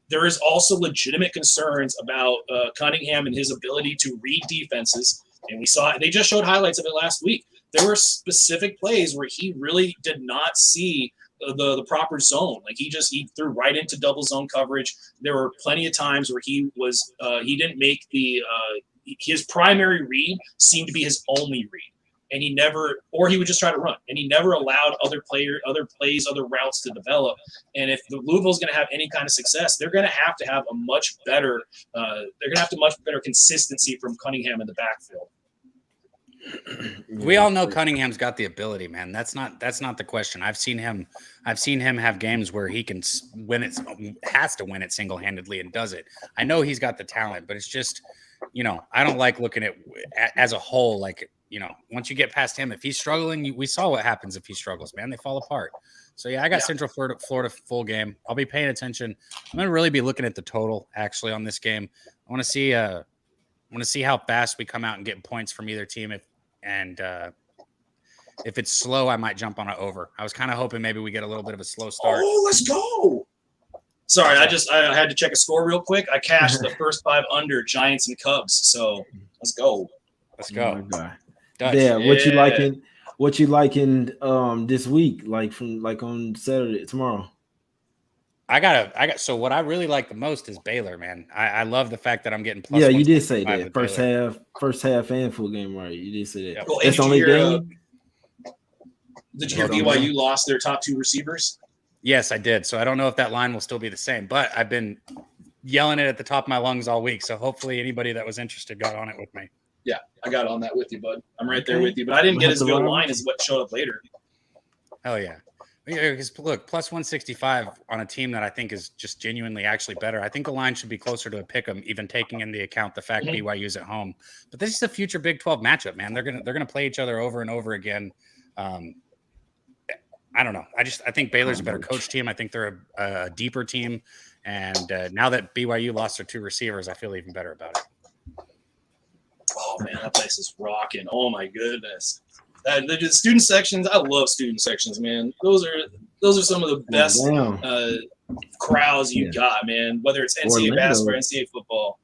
there is also legitimate concerns about Cunningham and his ability to read defenses. And we saw they just showed highlights of it last week. There were specific plays where he really did not see the proper zone. Like he threw right into double zone coverage. There were plenty of times where he didn't make his primary read seemed to be his only read. And he would just try to run. And he never allowed other plays, other routes to develop. And if the Louisville's going to have any kind of success, they're going to have to have much better consistency from Cunningham in the backfield. We all know Cunningham's got the ability, man. That's not the question. I've seen him have games where he can has to win it single-handedly and does it. I know he's got the talent, but it's just, I don't like looking at as a whole. Like, once you get past him, if he's struggling, we saw what happens if he struggles, man. They fall apart. So I got Central Florida full game. I'll be paying attention. I'm going to really be looking at the total actually on this game. I want to see how fast we come out and get points from either team. If it's slow, I might jump on it over. I was kind of hoping maybe we get a little bit of a slow start. Oh, let's go. Sorry, I had to check a score real quick. I cashed the first 5 under Giants and Cubs. So let's go. Let's go. Oh, yeah, what you liking this week, like on Saturday tomorrow? So what I really like the most is Baylor, man. I love the fact that I'm getting plus. Yeah, you did say that first half and full game, right? You did say that. Yep. Well, that's the only game. Did you hear BYU lost their top 2 receivers? Yes, I did. So I don't know if that line will still be the same, but I've been yelling it at the top of my lungs all week. So hopefully anybody that was interested got on it with me. Yeah, I got on that with you, bud. I'm right there with you, but I didn't get as good a line as what showed up later. Hell yeah. Because look, plus 165 on a team that I think is just genuinely actually better. I think the line should be closer to a pick 'em, even taking into account the fact BYU's at home. But this is a future Big 12 matchup, man. They're gonna play each other over and over again. I don't know. I think Baylor's a better coach team. I think they're a deeper team. And now that BYU lost their 2 receivers, I feel even better about it. Oh man, that place is rocking. Oh my goodness. The student sections, I love student sections, man. Those are some of the best crowds you got, man. Whether it's NCAA basketball or NCAA football.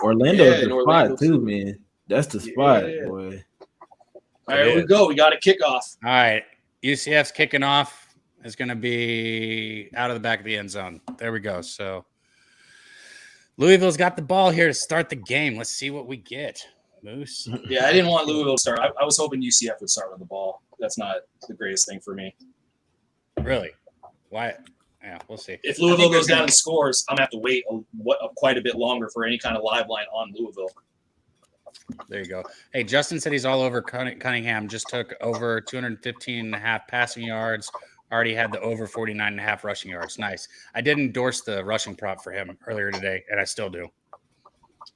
Orlando's the spot too, man. That's the spot, boy. All right, here we go. We got a kickoff. All right, UCF's kicking off is going to be out of the back of the end zone. There we go. So Louisville's got the ball here to start the game. Let's see what we get. Moose. Yeah, I didn't want Louisville to start. I was hoping UCF would start with the ball. That's not the greatest thing for me. Really? Why? Yeah, we'll see. If Louisville goes down and scores, I'm going to have to wait quite a bit longer for any kind of live line on Louisville. There you go. Hey, Justin said he's all over Cunningham. Just took over 215.5 passing yards. Already had the over 49.5 rushing yards. Nice. I did endorse the rushing prop for him earlier today, and I still do.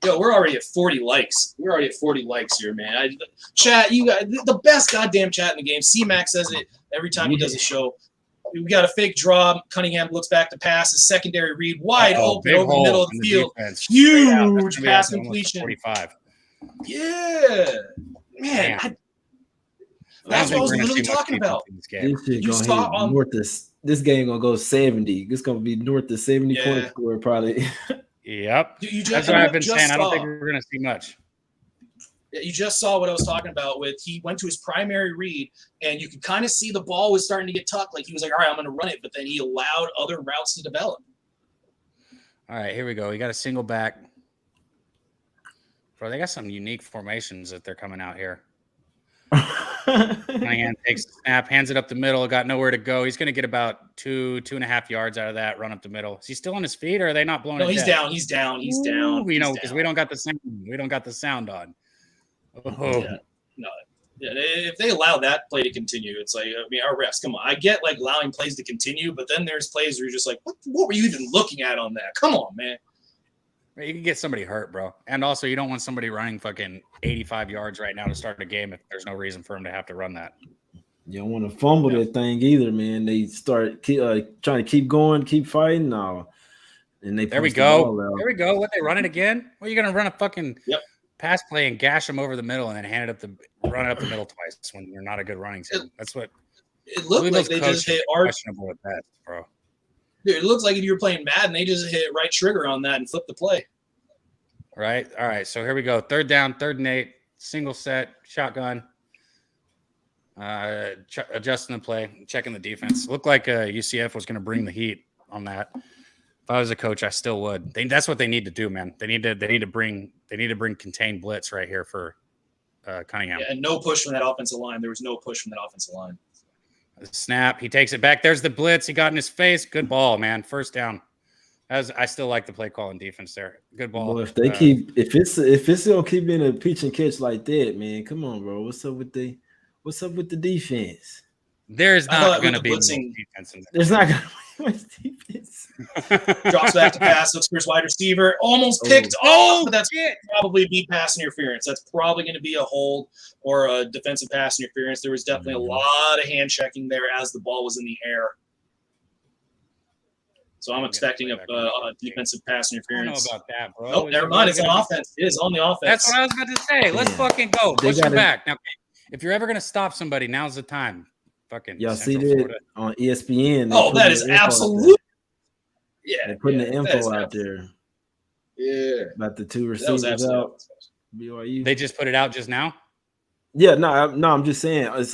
Yo, we're already at 40 likes. We're already at 40 likes here, man. Chat, you got the best goddamn chat in the game. C-Mac says it every time he does a show. We got a fake draw. Cunningham looks back to pass. His secondary read wide open over the middle of the field. Huge pass completion. 45. Yeah. Man. That's what I was literally talking about. This shit gonna hit north of this game gonna go 70. This gonna be north of 70 point score probably. Yep. That's what I've been saying. I don't think we're gonna see much. You just saw what I was talking about with he went to his primary read and you could kind of see the ball was starting to get tucked. Like he was like, all right, I'm going to run it. But then he allowed other routes to develop. All right, here we go. We got a single back. Bro, they got some unique formations that they're coming out here. Cunningham takes the snap, hands it up the middle, got nowhere to go. He's going to get about 2.5 yards out of that, run up the middle. Is he still on his feet or are they not blowing it? No, he's down. He's down. You know, because we don't got the sound. We don't got the sound on. Oh. Yeah. No. Yeah, if they allow that play to continue, it's like, I mean, our refs, come on. I get like allowing plays to continue, but then there's plays where you're just like, what were you even looking at on that? Come on, man. You can get somebody hurt, bro. And also, you don't want somebody running fucking 85 yards right now to start a game if there's no reason for him to have to run that. You don't want to fumble that thing either, man. They start trying to keep going, keep fighting now. And there we go. There we go. What, they run it again? Well, you're going to run a fucking pass play and gash them over the middle and then run it up the middle twice when you're not a good running team. That's what it looked like. They just hit questionable at best, bro. Dude, it looks like if you were playing Madden, they just hit right trigger on that and flip the play. Right. All right. So here we go. 3rd down, 3rd and 8, single set, shotgun. Adjusting the play, checking the defense. Looked like UCF was going to bring the heat on that. If I was a coach, I still would. That's what they need to do, man. They need to bring contained blitz right here for Cunningham. Yeah, and no push from that offensive line. There was no push from that offensive line. Snap. He takes it back. There's the blitz. He got in his face. Good ball, man. 1st down. I still like the play call and defense there. Good ball. Well, if it's gonna keep being a pitch and catch like that, man, come on, bro. What's up with the defense? There's not going to be defense in there. There's not going to be much defense. Drops back to pass, looks for his wide receiver, almost picked off, but that's probably be pass interference. That's probably going to be a hold or a defensive pass interference. There was definitely a lot of hand checking there as the ball was in the air. So I'm expecting a defensive pass interference. I don't know about that, bro. Oh, never mind. It's on offense. It is on the offense. That's what I was about to say. Let's fucking go. Push him back. Now, if you're ever going to stop somebody, now's the time. Fucking y'all see that on ESPN? Oh, that is absolute. Yeah, they're putting the info out there. Yeah, about the 2 receivers out. BYU. They just put it out just now. Yeah, no, I'm just saying it's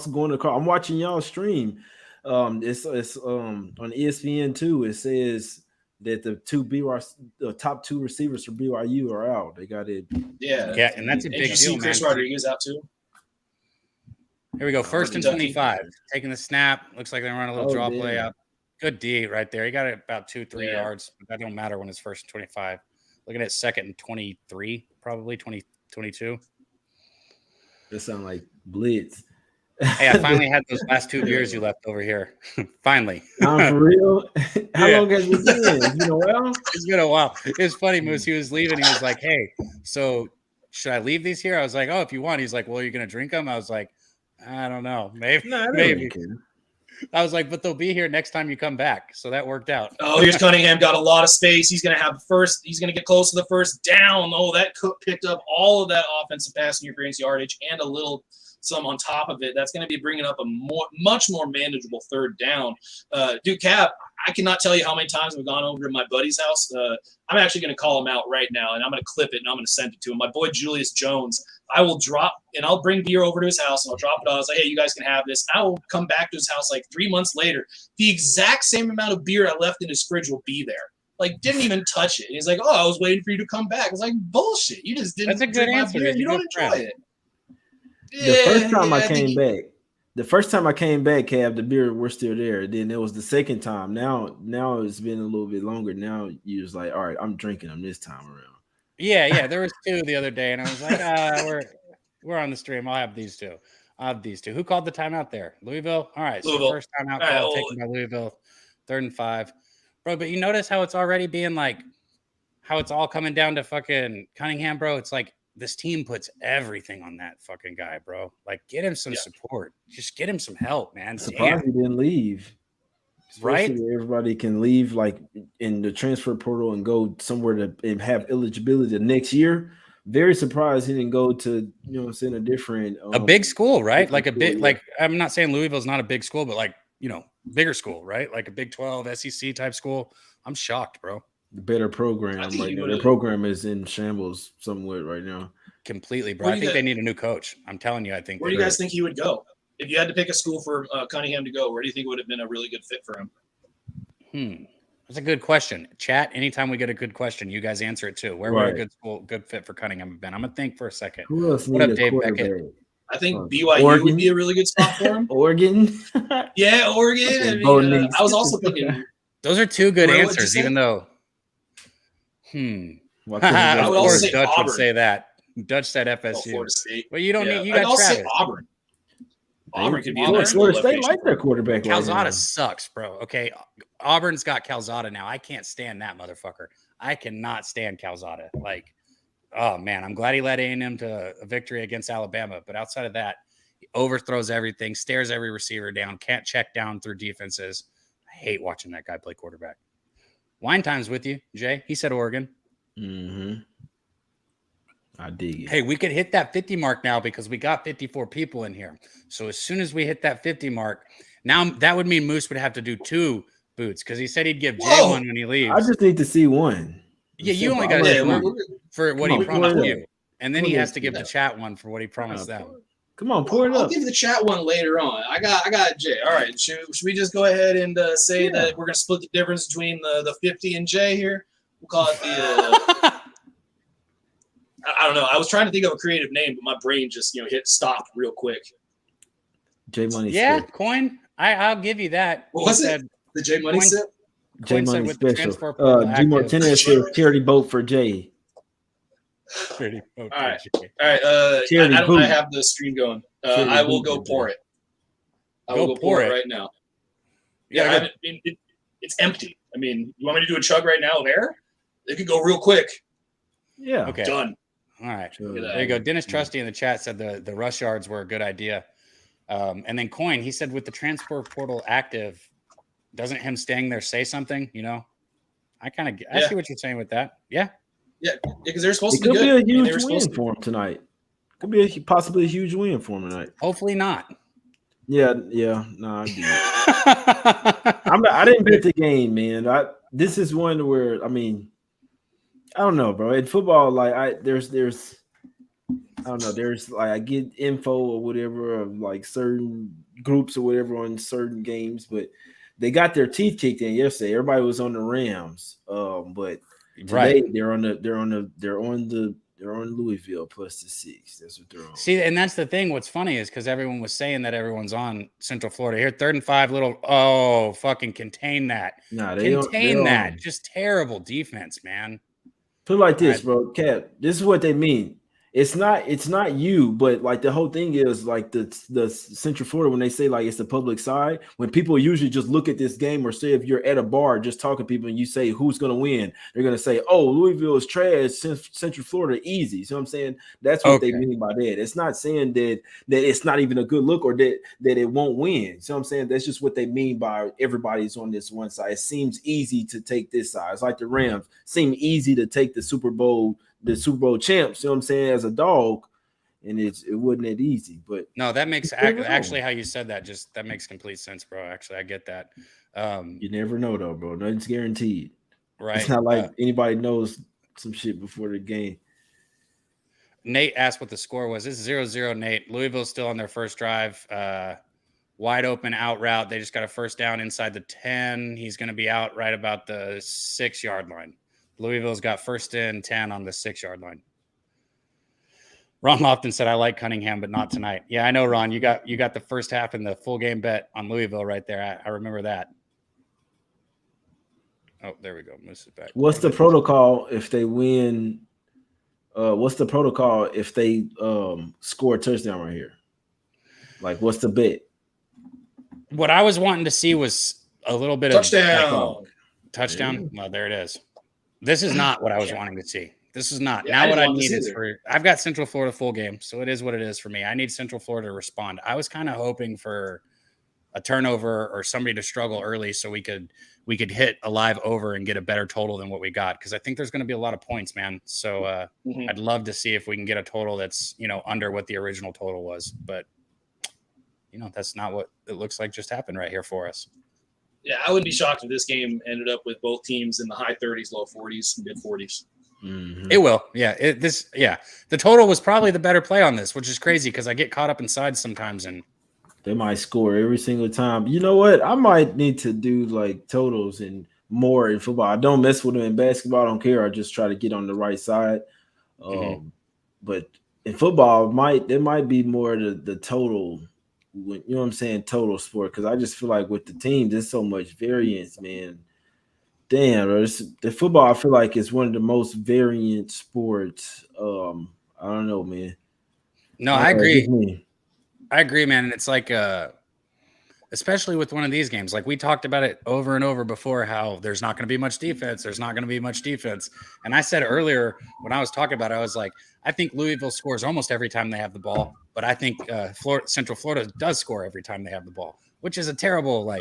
going across. I'm watching y'all stream. It's on ESPN too. It says that the top 2 receivers for BYU are out. They got it. Yeah, and that's a big deal, man. Chris Rodriguez out too. Here we go. 1st and 25. Taking the snap. Looks like they run a little draw play out. Good D right there. He got it about 2-3 yards. But that don't matter when it's 1st and 25. Looking at 2nd and 23, probably 22. That sound like blitz. Hey, I finally had those last 2 beers you left over here. Finally. For real? How long has it been? It's been a while? It's been a while. It was funny, Moose. He was leaving. He was like, hey, so should I leave these here? I was like, oh, if you want. He's like, well, you're going to drink them? I was like, I don't know. Maybe. I was like, but they'll be here next time you come back. So that worked out. Oh, here's Cunningham. Got a lot of space. He's going to have He's going to get close to the 1st down. Oh, that picked up all of that offensive passing interference yardage and a little some on top of it. That's going to be bringing up a much more manageable 3rd down. Dude, Cap, I cannot tell you how many times I've gone over to my buddy's house. I'm actually going to call him out right now, and I'm going to clip it, and I'm going to send it to him. My boy Julius Jones. I will drop, and I'll bring beer over to his house, and I'll drop it off. I was like, hey, you guys can have this. I will come back to his house like 3 months later. The exact same amount of beer I left in his fridge will be there. Like, didn't even touch it. And he's like, oh, I was waiting for you to come back. I was like, bullshit. You just didn't. That's a good answer. You don't enjoy it. The first time I came back, Cab, the beer were still there. Then it was the second time. Now it's been a little bit longer. Now you're just like, all right, I'm drinking them this time around. Yeah. There was 2 the other day, and I was like, we're on the stream. I'll have these 2. Who called the timeout there? Louisville? All right. Louisville. So first timeout call taken by Louisville. 3rd and 5. Bro, but you notice how it's already being like, how it's all coming down to fucking Cunningham, bro. It's like this team puts everything on that fucking guy, bro. Like, get him some support. Just get him some help, man. Surprised he didn't leave. Right? Everybody can leave like in the transfer portal and go somewhere and have eligibility the next year. very surprised he didn't go to, a different a big school, right? Like a school, big, yeah. like I'm not saying Louisville's not a big school, but like, bigger school, right? Like a Big 12 SEC type school. I'm shocked, bro. The better program I think right he now. would've- Their program is in shambles somewhat right now. Completely, bro. Where I do think you they guys- need a new coach. I'm telling you, I think. Where do you guys think he would go? If you had to pick a school for Cunningham to go, where do you think would have been a really good fit for him? That's a good question. Chat, anytime we get a good question, you guys answer it too. Where would a good school, good fit for Cunningham have been? I'm going to think for a second. Who else What up, need a Dave quarterback? Beckett? I think BYU Oregon? would be a really good spot for him. Oregon? Yeah, Oregon. I mean, Bo Nix. I was also thinking. Those are two good Where would you answers, say? even though. Why couldn't I you Of would go- also course, say Dutch would Auburn. say that. Dutch said Oh, FSU. Florida State. Well, you don't need. You I'd got also say Travis. Auburn. Auburn could be a Auburn. nice Florida little State location like their quarterback right Calzada now. sucks, bro. Okay, Auburn's got Calzada now. I can't stand that motherfucker. I cannot stand Calzada. Like, oh man, I'm glad he led A&M to a victory against Alabama. But outside of that, he overthrows everything, stares every receiver down, can't check down through defenses. I hate watching that guy play quarterback. Wine time's with you, Jay. He said Oregon. Mm-hmm. I dig it. Hey, we could hit that 50 mark now because we got 54 people in here. So as soon as we hit that 50 mark, now that would mean Moose would have to do 2 boots because he said he'd give Jay Whoa! one when he leaves. I just need to see one. Yeah, you only got to Simple. do I'm one ready. for what Come he on, promised pour it you. And then Pour he it has up. to give the chat one for what he promised them. Come on, pour it I'll up. give the chat one later on. I got Jay. All right, should we just go ahead and say that we're gonna split the difference between the 50 and Jay here? We'll call it the. I don't know. I was trying to think of a creative name, but my brain just hit stop real quick. J Money. Yeah, Special. Coin. I'll give you that. What He was said, it? The J Money Coin- sip? J Coin said Money with the special. transfer portal G active- Martinez says charity boat for Jay. Pretty All right. okay. All right. Charity boot. I have the stream going. Charity I will boot go for pour Jay. it. I will Go go pour pour it. it right now. Yeah, Yeah, I haven't, it's empty. I mean, you want me to do a chug right now of air? It could go real quick. Yeah. Okay. Done. All right. Sure. There you go. Dennis Trusty in the chat said the rush yards were a good idea. And then Coin, he said with the transfer portal active, doesn't him staying there say something? I see what you're saying with that. Yeah. Yeah, because they're supposed It to be could good. be a I mean, they huge were supposed win for him tonight. Could be possibly a huge win for him tonight. Hopefully not. Yeah. No, I get it. I didn't bet the game, man. This is one where I don't know, bro. In football, like there's I don't know. There's like I get info or whatever of like certain groups or whatever on certain games, but they got their teeth kicked in yesterday. Everybody was on the Rams, but today they're on Louisville plus the 6. That's what they're on. See, and that's the thing. What's funny is because everyone was saying that everyone's on Central Florida here. 3rd and 5, fucking contain that. Nah, Contain they're that. on. Just terrible defense, man. Put it like this, bro. Cap, this is what they mean. It's not you, but like the whole thing is like the Central Florida when they say like it's the public side. When people usually just look at this game or say if you're at a bar just talking to people and you say who's gonna win, they're gonna say, "Oh, Louisville is trash. Central Florida easy." So I'm saying that's what they mean by that. It's not saying that it's not even a good look or that it won't win. So I'm saying that's just what they mean by everybody's on this one side. It seems easy to take this side. It's like the Rams seem easy to take the Super Bowl champs, you know what I'm saying, as a dog, and it wasn't that easy. But no, that makes actually how you said that that makes complete sense, bro. Actually, I get that. You never know though, bro. Nothing's guaranteed. Right. It's not like anybody knows some shit before the game. Nate asked what the score was. It's 0-0, Nate. Louisville's still on their first drive. Wide open out route. They just got a first down inside the 10. He's going to be out right about the 6-yard line. Louisville's got 1st and 10 on the 6-yard line. Ron Lofton said, "I like Cunningham, but not tonight." Yeah, I know, Ron. You got the first half and the full game bet on Louisville right there. I remember that. Oh, there we go. Moose is back. What's the protocol if they win? What's the protocol if they score a touchdown right here? Like, what's the bet? What I was wanting to see was a little bit Touchdown. of touchdown. Well, there it is. This is not what I was wanting to see. This is not. Yeah, I now what didn't I want need this is either. I've got Central Florida full game, so it is what it is for me. I need Central Florida to respond. I was kind of hoping for a turnover or somebody to struggle early so we could hit a live over and get a better total than what we got. Cause I think there's going to be a lot of points, man. So I'd love to see if we can get a total that's, under what the original total was, but that's not what it looks like just happened right here for us. Yeah. I wouldn't be shocked if this game ended up with both teams in the high 30s, low 40s, mid 40s. Mm-hmm. It will. Yeah. The total was probably the better play on this, which is crazy because I get caught up inside sometimes and they might score every single time. You know what? I might need to do like totals and more in football. I don't mess with them in basketball. I don't care. I just try to get on the right side. But in football, there might be more the total. You know what I'm saying? Total sport, because I just feel like with the team, there's so much variance, man. Damn, the football I feel like is one of the most variant sports. I don't know, man. No, I agree. I agree, man. And it's like, especially with one of these games, like we talked about it over and over before, how there's not going to be much defense. There's not going to be much defense. And I said earlier when I was talking about it, I was like, I think Louisville scores almost every time they have the ball, but I think Central Florida does score every time they have the ball, which is a terrible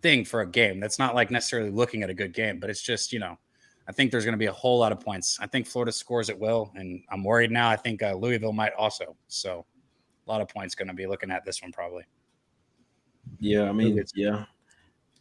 thing for a game. That's not necessarily looking at a good game, but it's just, I think there's going to be a whole lot of points. I think Florida scores at will, and I'm worried now. I think Louisville might also. So a lot of points going to be looking at this one probably. Yeah, I mean,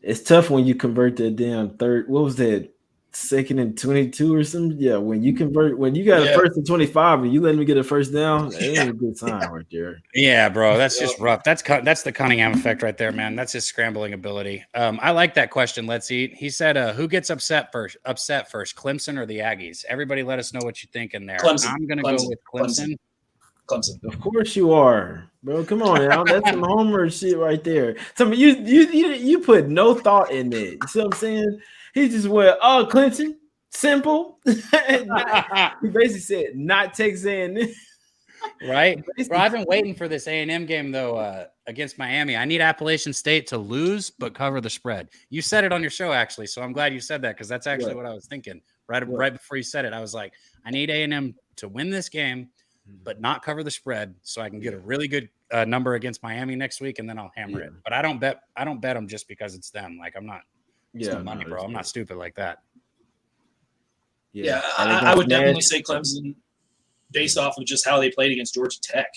it's tough when you convert that damn third. What was that? 2nd and 22 or something? Yeah, when you got a 1st and 25 and you let me get a first down, it ain't a good sign right there. Yeah, bro, that's just rough. That's the Cunningham effect right there, man. That's his scrambling ability. I like that question. Let's eat. He said, "Who gets upset first? Clemson or the Aggies?" Everybody, let us know what you think in there. Clemson. I'm gonna go with Clemson. Clemson. Of course you are, bro. Come on now. That's some homer shit right there. So you put no thought in it. You see what I'm saying? He just went, oh, Clemson, simple. He basically said, not Texas A&M. Right? Bro, I've been waiting for this A&M game, though, against Miami. I need Appalachian State to lose but cover the spread. You said it on your show, actually, so I'm glad you said that because that's actually what I was thinking. Right before you said it, I was like, I need A&M to win this game but not cover the spread so I can get a really good number against Miami next week, and then I'll hammer it. But I don't bet them just because it's them. I'm not money, bro. I'm not stupid like that. Yeah, I would definitely say Clemson based off of just how they played against Georgia Tech.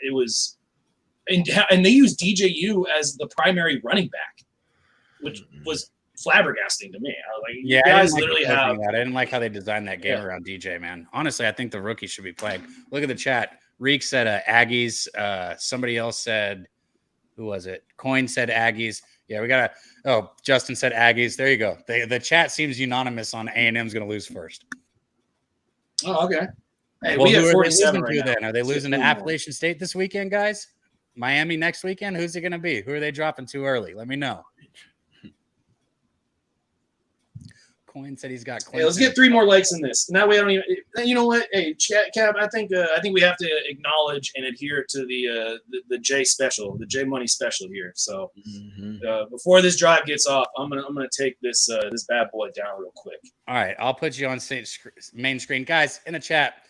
It was and they used DJU as the primary running back, which was flabbergasting to me. I was like, you guys literally have. I didn't like how they designed that game around DJ, man. Honestly, I think the rookie should be playing. Look at the chat. Reek said Aggies. Somebody else said, who was it? Coin said Aggies. Yeah, we got Justin said Aggies. There you go. The chat seems unanimous on A&M's going to lose first. Oh, okay. Hey, well, we have 47 right now. Then? Are they losing to Appalachian State this weekend, guys? Miami next weekend? Who's it going to be? Who are they dropping too early? Let me know. Coin said he's got. Hey, let's get 3 more likes in this. And that way, I don't even. You know what? Hey, Cap. I think we have to acknowledge and adhere to the J special, the J Money special here. So before this drive gets off, I'm gonna take this bad boy down real quick. All right, I'll put you on main screen, guys. In the chat,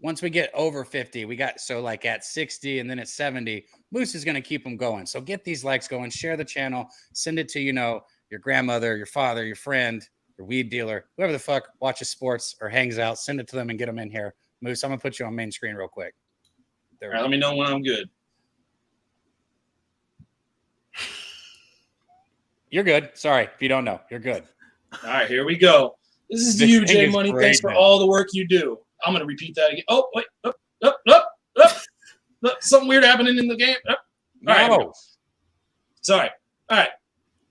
once we get over 50, we got at 60 and then at 70. Moose is gonna keep them going. So get these likes going. Share the channel. Send it to your grandmother, your father, your friend, your weed dealer, whoever the fuck watches sports or hangs out. Send it to them and get them in here. Moose, I'm gonna put you on main screen real quick. All right, let me know when I'm good. You're good. Sorry if you don't know. You're good. All right, here we go. This is to you, J Money. Thanks for all the work you do. I'm gonna repeat that again. Oh, wait, something weird happening in the game. All right. Sorry. All right.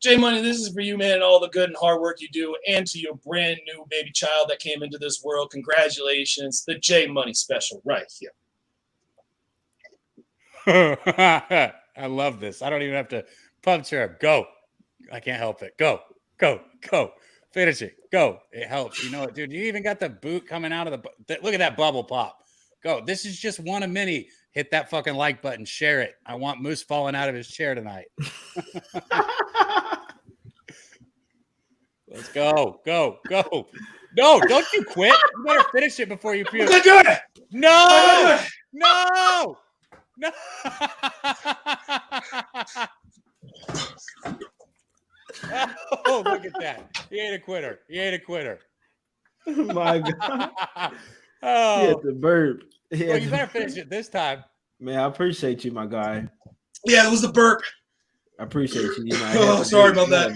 J Money, this is for you, man, and all the good and hard work you do, and to your brand new baby child that came into this world. Congratulations. The J Money special right here. I love this. I don't even have to pump her. Go. I can't help it. Go. Finish it. Go. It helps. You know it, dude. You even got the boot coming out of the look at that bubble pop. Go. This is just one of many. Hit that fucking like button. Share it. I want Moose falling out of his chair tonight. Let's go. No, don't you quit. You better finish it before you puke. No. Oh, look at that. He ain't a quitter. My God. Oh, He had the burp. well, you better finish it this time. Man, I appreciate you, my guy. Yeah, it was the burp. I appreciate you. Oh, sorry about that.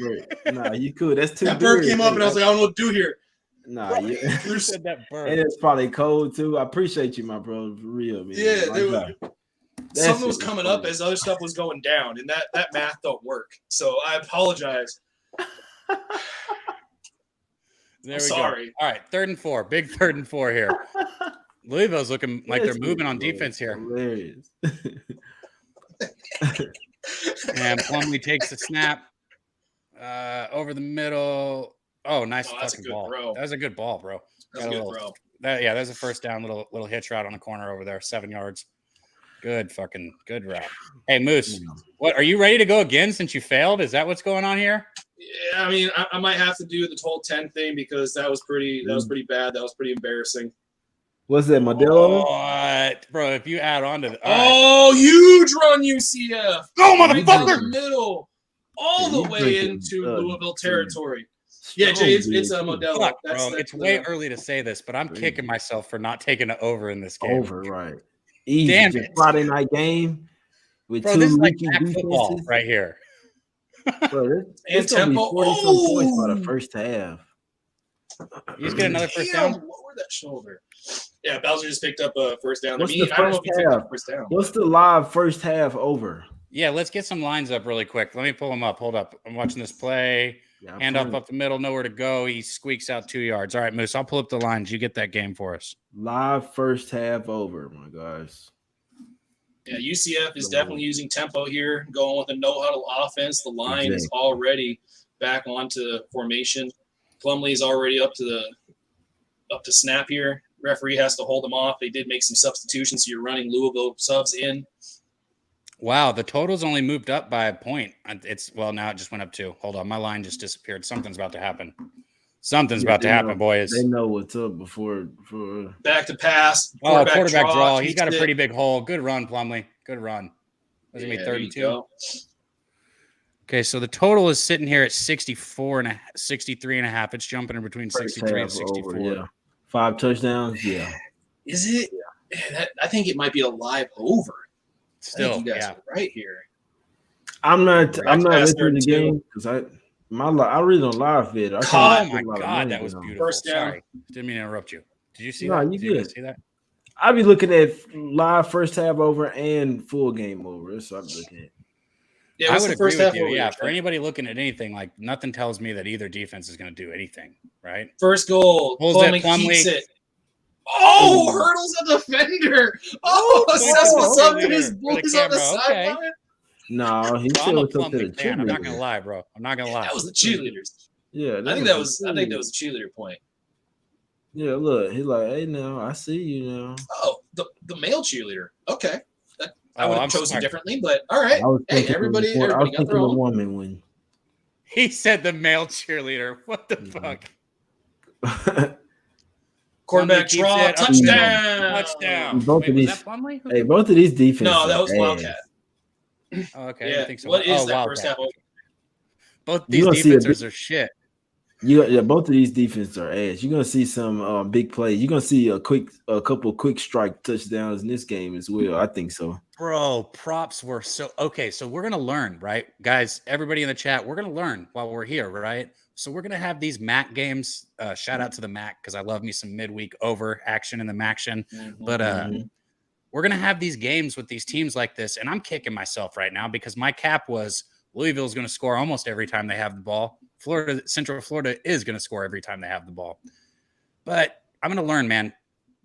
Nah, you cool. That's too That burp good. came up, and I was like, I don't know what to do here. Nah, yeah. You said that burp. And it's probably cold too. I appreciate you, my bro. For real, man. Yeah, My something was coming up as other stuff was going down, and that math don't work. So I apologize. Sorry. Go. All right, 3rd and 4. Big 3rd and 4 here. Louisville's looking like they're moving on defense here. Hilarious. And Plumlee takes the snap over the middle. Oh, nice fucking ball. Throw. That was a good ball, bro. That's a good throw. Yeah, there's a first down, little hitch route on the corner over there, 7 yards. Good route. Hey, Moose, what are you ready to go again since you failed? Is that what's going on here? Yeah, I mean, I might have to do the whole 10 thing because that was pretty bad. That was pretty embarrassing. What's that, Modelo? What, bro? If you add on to the huge run, UCF. Go, motherfucker! Middle, all the way into Louisville territory. Yeah, Jay, it's a Modelo. Fuck, bro. It's way early to say this, but I'm kicking myself for not taking it over in this game. Over, right? Easy. Damn it. Friday night game with bro, two this is like defenses football right here. Bro, it's gonna be 40-some points by the first half. You just get another first down. Lower that shoulder. Yeah, Bowser just picked up a first down. What's I don't know if he picked up first down. What's the live first half over? Yeah, let's get some lines up really quick. Let me pull them up. Hold up. I'm watching this play. Hand up the middle, nowhere to go. He squeaks out 2 yards. All right, Moose, I'll pull up the lines. You get that game for us. Live first half over, my guys. Yeah, UCF is definitely using tempo here, going with a no-huddle offense. The line is already back onto formation. Plumlee is already up to snap here. Referee has to hold them off. They did make some substitutions, so you're running Louisville subs in. Wow, the total's only moved up by a point. Now it just went up 2. Hold on, my line just disappeared. Something's about to happen. Something's about to happen, boys. They know what's up before. Back to pass. Quarterback draw. He's got a pretty big hole. Good run, Plumlee. Good run. Was it 32? Okay, so the total is sitting here at 63 and a half. It's jumping in between 63 and 64. Over, yeah. 5 touchdowns. Yeah. Is it? Yeah, I think it might be a live over. Still, I think you guys are right here. I'm not listening to the game because I read on live vid. Oh my god, that was beautiful. First down. Sorry, didn't mean to interrupt you. Did you see that? Did you see that? I'll be looking at live first half over and full game over. That's what I'm looking at. Yeah, I would agree with you. Yeah, for anybody looking at anything, like nothing tells me that either defense is going to do anything, right? First goal, Plumlee keeps it. Oh, hurdles a defender. Oh, Seth was up in his boots on the sideline. No, he said it was up to the cheerleaders. I'm not gonna lie, bro. I'm not gonna lie. That was the cheerleaders. Yeah, I think that was a cheerleader point. Yeah, look, he's like, hey, now I see you now. Oh, the male cheerleader. Okay, I would have chosen differently, but all right. Hey, everybody got their own. Woman when he said the male cheerleader. What the fuck? Quarterback draw, touchdown. Both of these, both of these defenses. No, that was Wildcat. Oh, okay. Yeah. I think so. What is that first half? Both these defenses are shit. Both of these defenses are ass. You're gonna see some big plays. You're gonna see a couple quick strike touchdowns in this game as well. I think so. Bro, props were so okay. So we're gonna learn, right, guys? Everybody in the chat, we're gonna learn while we're here, right? So we're gonna have these MAC games. Shout out to the MAC because I love me some midweek over action in the MACtion. Mm-hmm. But we're gonna have these games with these teams like this, and I'm kicking myself right now because my cap was Louisville's gonna score almost every time they have the ball. Central Florida is going to score every time they have the ball. But I'm going to learn, man,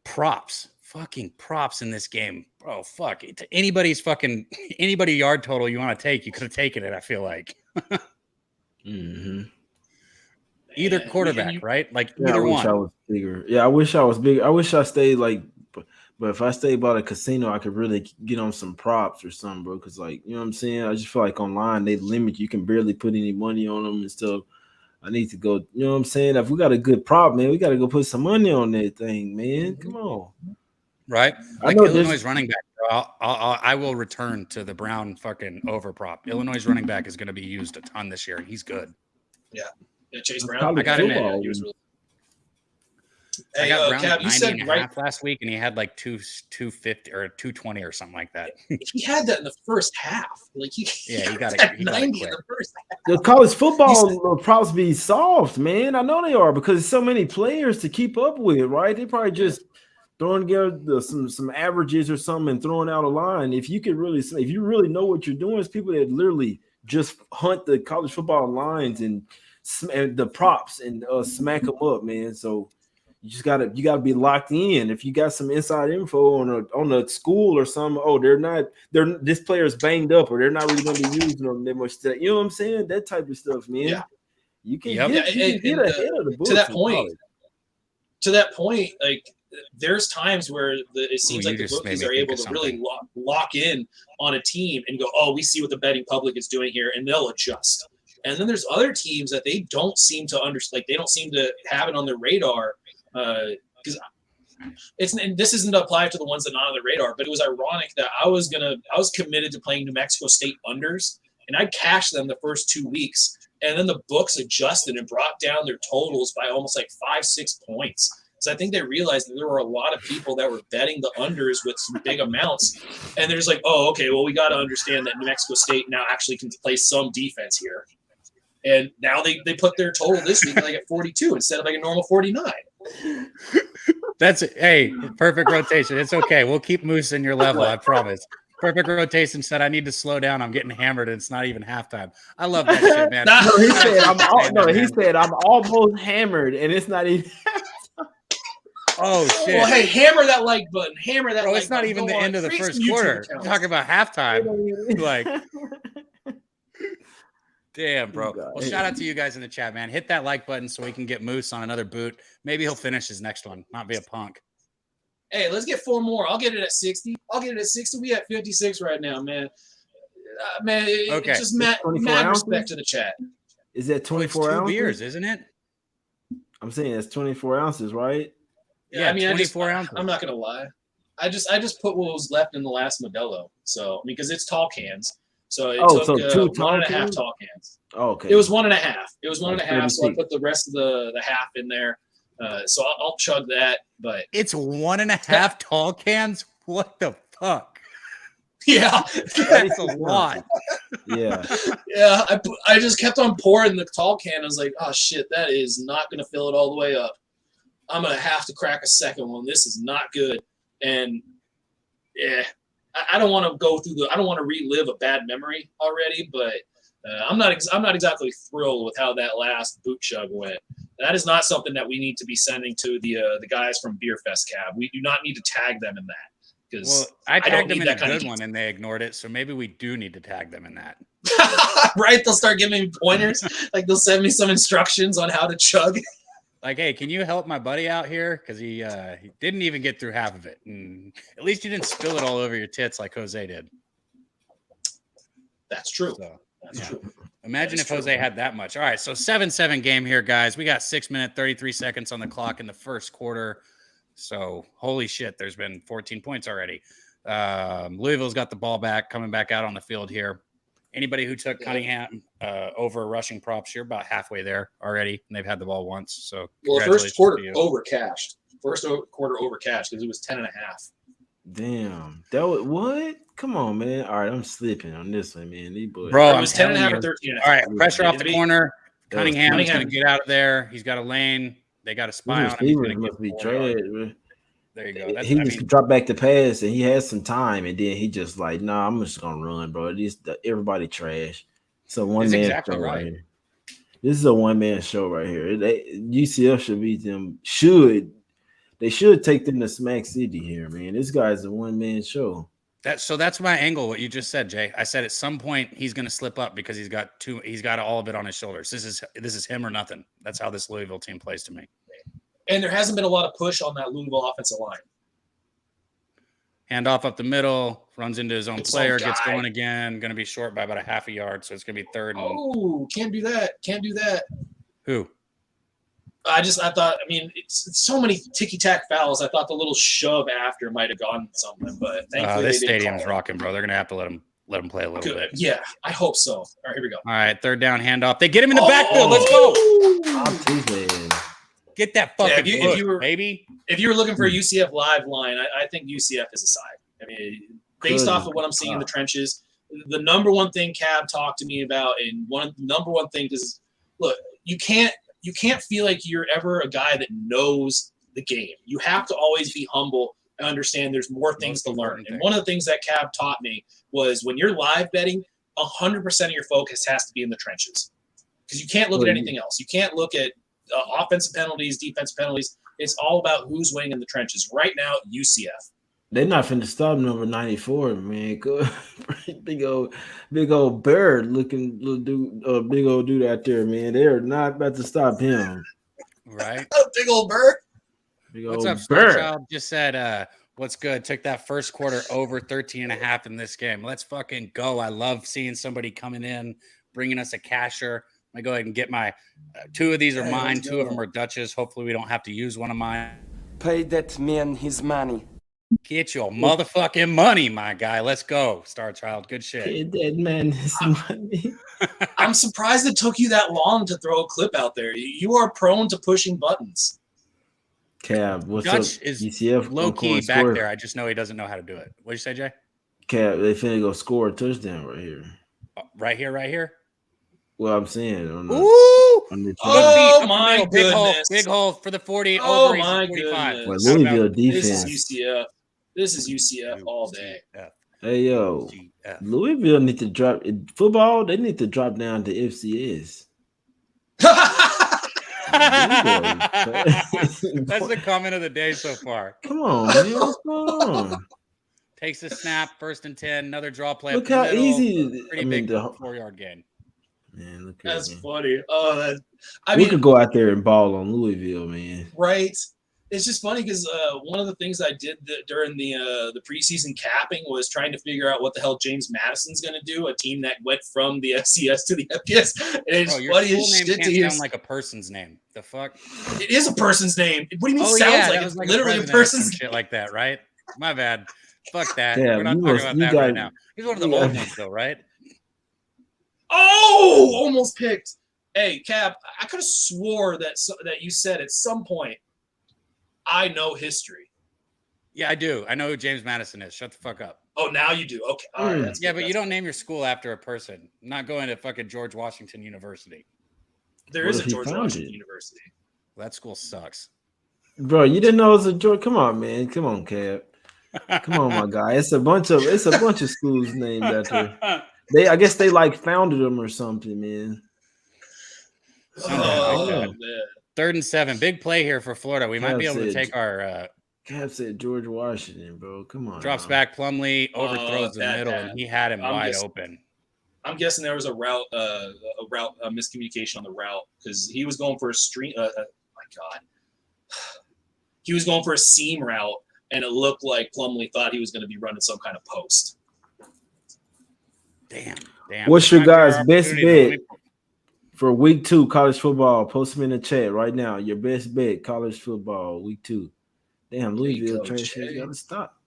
fucking props in this game. Bro, fuck. To anybody yard total you want to take, you could have taken it, I feel like. Either quarterback, right? Like either one. I was bigger. Yeah, I wish I was bigger. I wish I stayed but if I stay by the casino, I could really get on some props or something, bro. Because, you know what I'm saying? I just feel like online, they limit you. You can barely put any money on them and stuff. I need to go, you know what I'm saying? If we got a good prop, man, we got to go put some money on that thing, man. Come on. Right? Like Illinois running back, I will return to the Brown fucking over prop. Illinois' running back is going to be used a ton this year. He's good. Yeah, Chase Brown. I got him in. He was really. I got Brown Cab, at you 90 said and a half last week, and he had like 250 or 220 or something like that. He had that in the first half. Like he got it. He 90 got in the first half. The college football will probably be soft, man. I know they are because there's so many players to keep up with, right? They probably just throwing together some averages or something and throwing out a line. If you really know what you're doing, it's people that literally just hunt the college football lines and the props and smack them up, man. So you gotta be locked in. If you got some inside info on a school or something, this player's banged up or they're not really gonna be using them that much. You know what I'm saying? That type of stuff, man. Yeah. You can get ahead of the book. To that point, like there's times where it seems like the bookies are able to really lock in on a team and go, oh, we see what the betting public is doing here, and they'll adjust. And then there's other teams that they don't seem to understand, like they don't seem to have it on their radar. Because this isn't applied to the ones that are not on the radar, but it was ironic that I was committed to playing New Mexico State unders, and I cashed them the first 2 weeks, and then the books adjusted and brought down their totals by almost like 5-6 points. So I think they realized that there were a lot of people that were betting the unders with some big amounts, and they're just like, oh, okay, well we got to understand that New Mexico State now actually can play some defense here, and now they put their total this week like at 42 instead of like a normal 49. Perfect rotation. It's okay. We'll keep Moose in your level. I promise. Perfect rotation said I need to slow down. I'm getting hammered, and it's not even halftime. I love that shit, man. He said I'm almost hammered, and it's not even. Oh shit! Well, hey, hammer that like button. Hammer that. Bro, it's not even the end of the first quarter. I'm talking about halftime. Like. Damn, bro. Well, shout out to you guys in the chat, man. Hit that like button so we can get Moose on another boot. Maybe he'll finish his next one, not be a punk. Hey, let's get 4 more. I'll get it at 60. We at 56 right now, man. Okay. Just mad respect to the chat. Is that 24 ounces? 2 beers, isn't it? I'm saying it's 24 ounces, right? Yeah, I mean, 24 ounces. I'm not gonna lie. I just put what was left in the last Modelo. So because it's tall cans. So it took 1.5 tall cans. Oh, okay. It was 1.5. It was 1.5. So I put the rest of the half in there. So I'll chug that. But it's 1.5 tall cans. What the fuck? Yeah, that's a lot. Yeah. Yeah. I just kept on pouring the tall can. I was like, oh shit, that is not gonna fill it all the way up. I'm gonna have to crack a second one. This is not good. And yeah. I don't want to go through I don't want to relive a bad memory already, but I'm not exactly thrilled with how that last boot chug went. That is not something that we need to be sending to the guys from Beer Fest Cab. We do not need to tag them in that because I tagged them in a good one and they ignored it. So maybe we do need to tag them in that. Right? They'll start giving me pointers. Like they'll send me some instructions on how to chug. Like, hey, can you help my buddy out here? Because he didn't even get through half of it. And at least you didn't spill it all over your tits like Jose did. That's true. So, that's true. Imagine if Jose had that much. All right, so 7-7 game here, guys. We got 6 minutes, 33 seconds on the clock in the first quarter. So, holy shit, there's been 14 points already. Louisville's got the ball back, coming back out on the field here. Anybody who took Cunningham over rushing props, you're about halfway there already, and they've had the ball once. So, first quarter overcashed. First quarter overcashed because it was 10.5. Damn, that was what? Come on, man. All right, I'm slipping on this one, man. Bro, it was 10.5 or 13.5. All right, pressure off the corner. Cunningham's going to get out of there. He's got a lane. They got a spy on him. He's going to must be trash, man. There you go. He just dropped back the pass, and he had some time, and then he just like, nah, I'm just gonna run, bro. Everybody trash. So one man exactly show right here. This is a one man show right here. UCF should beat them. They should take them to Smack City here, man. This guy's a one man show. That's my angle. What you just said, Jay. I said at some point he's going to slip up because he's got all of it on his shoulders. This is him or nothing. That's how this Louisville team plays to me. And there hasn't been a lot of push on that Louisville offensive line. Hand off up the middle, runs into his own player, gets going again, going to be short by about a half a yard, so it's going to be third. Oh, can't do that. Can't do that. Who? I thought, I mean, it's so many ticky-tack fouls. I thought the little shove after might have gone something, but thankfully this they didn't stadium's call it. rocking, bro. They're gonna have to let them play a little Good. bit. Yeah, I hope so. All right, here we go. All right, third down handoff. They get him in the backfield. Let's go. Get that fucking if you were, baby. If you were looking for a UCF live line, I think UCF is a side. I mean, based off of what I'm seeing in the trenches, the number one thing Cab talked to me about, and number one thing is, look, you can't feel like you're ever a guy that knows the game. You have to always be humble and understand there's more things to learn. And one of the things that Cab taught me was when you're live betting, 100% of your focus has to be in the trenches, because you can't look at anything else. You can't look at offensive penalties, defensive penalties. It's all about who's winning in the trenches. Right now, UCF. They're not finna stop number 94, man. big old bird looking little dude, big old dude out there, man. They're not about to stop him. Right. Big old bird. What's up, Starchild? Just said, what's good? Took that first quarter over 13.5 in this game. Let's fucking go. I love seeing somebody coming in, bringing us a casher. I go ahead and get my 2 of these are mine. 2 of them are Dutch's. Hopefully we don't have to use one of mine. Pay that man his money. Get your motherfucking money, my guy. Let's go, Starchild. Good shit. Pay that man his money. I'm surprised it took you that long to throw a clip out there. You are prone to pushing buttons. Cab, what's Dutch up? is UCF low-key back there. I just know he doesn't know how to do it. What'd you say, Jay? Cab, they finna go score a touchdown right here. Right here? Well, I'm saying. Oh, my goodness. Big hole for the 40. Oh, over my 45. goodness. Well, Louisville defense. This is UCF all day. Hey, yo. Louisville need to drop football. They need to drop down to FCS. That's the comment of the day so far. Come on, man. What's going on? Takes a snap, 1st and 10, another draw play. Look how easy. Pretty big 4-yard gain. Man, look at That's me. funny. Oh, we could go out there and ball on Louisville, man. Right. It's just funny because one of the things I did during the preseason capping was trying to figure out what the hell James Madison's going to do, a team that went from the FCS to the FBS. And it's funny as shit to hear. Sound like a person's name. The fuck? It is a person's name. What do you mean sounds like? It's like literally a person's shit like that, right? My bad. Fuck that. Yeah, we're not talking about that right now. He's one of the old ones, though, right? Oh, almost picked. Hey, Cap, I could have swore that you said at some point, I know history. Yeah, I do. I know who James Madison is. Shut the fuck up. Oh, now you do. Okay. All right. Yeah, but you don't name your school after a person. I'm not going to fucking George Washington University. There is a George Washington University. Well, that school sucks. Bro, you didn't know it was a George. Come on, man. Come on, Cap. Come on, my guy. It's a bunch of schools named after. I guess they like founded them or something, man. Oh, man. 3rd and 7. Big play here for Florida. We might be able to take our Cap said George Washington, bro. Come on. Drops back. Plumlee overthrows the middle, and he had him wide open. I'm guessing there was a miscommunication on the route because he was going for a stream. My God. He was going for a seam route, and it looked like Plumlee thought he was going to be running some kind of post. Damn. What's your guys' best bet for week 2 college football? Post them in the chat right now. Your best bet college football week 2. Damn, Louisville trash has got to stop.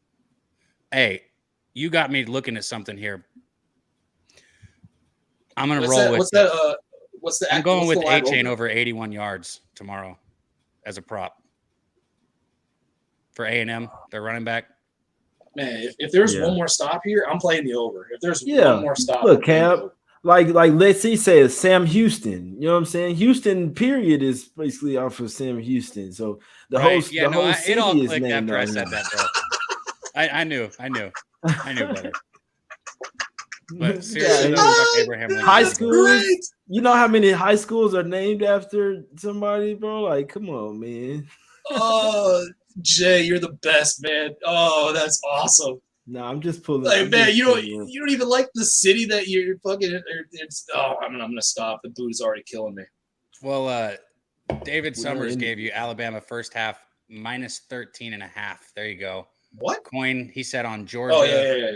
Hey, you got me looking at something here. I'm gonna roll with. What's the? I'm going with A-Chain over 81 yards tomorrow as a prop for A&M. Their running back. Man, if there's one more stop here, I'm playing the over. If there's one more stop, look, Cap. Like let's see, says Sam Houston. You know what I'm saying? Houston, period, is basically off of Sam Houston. So the whole city it all is clicked named after I said that, bro. I knew better. But seriously, Abraham Lincoln. High schools. You know how many high schools are named after somebody, bro? Like, come on, man. Oh, Jay, you're the best, man. Oh, that's awesome. No, I'm just pulling. Like, man, you don't even like the city that you're fucking. I'm gonna stop. The boot is already killing me. Well, David Summers gave you Alabama first half -13.5. There you go. What coin? He said on Georgia. Oh yeah.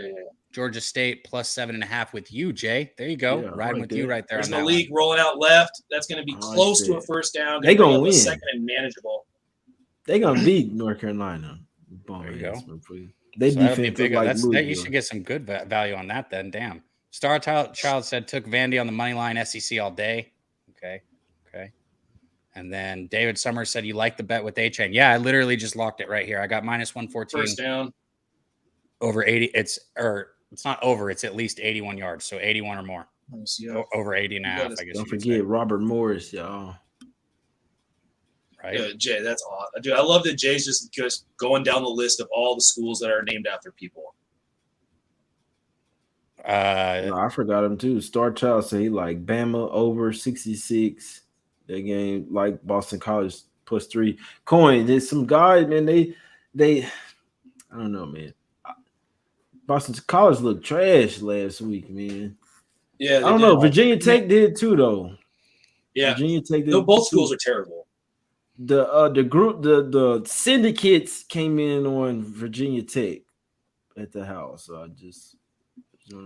Georgia State plus 7.5 with you, Jay. There you go. Yeah, Riding right with there. you right there. There's on that Malik one. rolling out left. That's going to be I close like to a that. first down. They gonna bring up a win. second and manageable. They gonna beat North Carolina. There you go. They So that'll be defense big. look like You Louisville. should get some good value on that then. Damn. Star Child said took Vandy on the money line SEC all day. Okay. And then David Summers said you like the bet with A-Chain. Yeah, I literally just locked it right here. I got minus 114 First down. over 80. It's not over. It's at least 81 yards. So 81 or more. Over 80 and a half, I guess. Don't forget Robert Morris, y'all. Right. Yeah, Jay, that's awesome. Dude, I love that Jay's just going down the list of all the schools that are named after people. No, I forgot him too. Star Child say he like Bama over 66. That game like Boston College plus 3. Coin. There's some guys, man. They I don't know, man. Boston College looked trash last week, man. Yeah, I don't know. Virginia Tech did too, though. Yeah, Virginia Tech did. both schools are terrible. The group, the syndicates came in on Virginia Tech at the house. So I just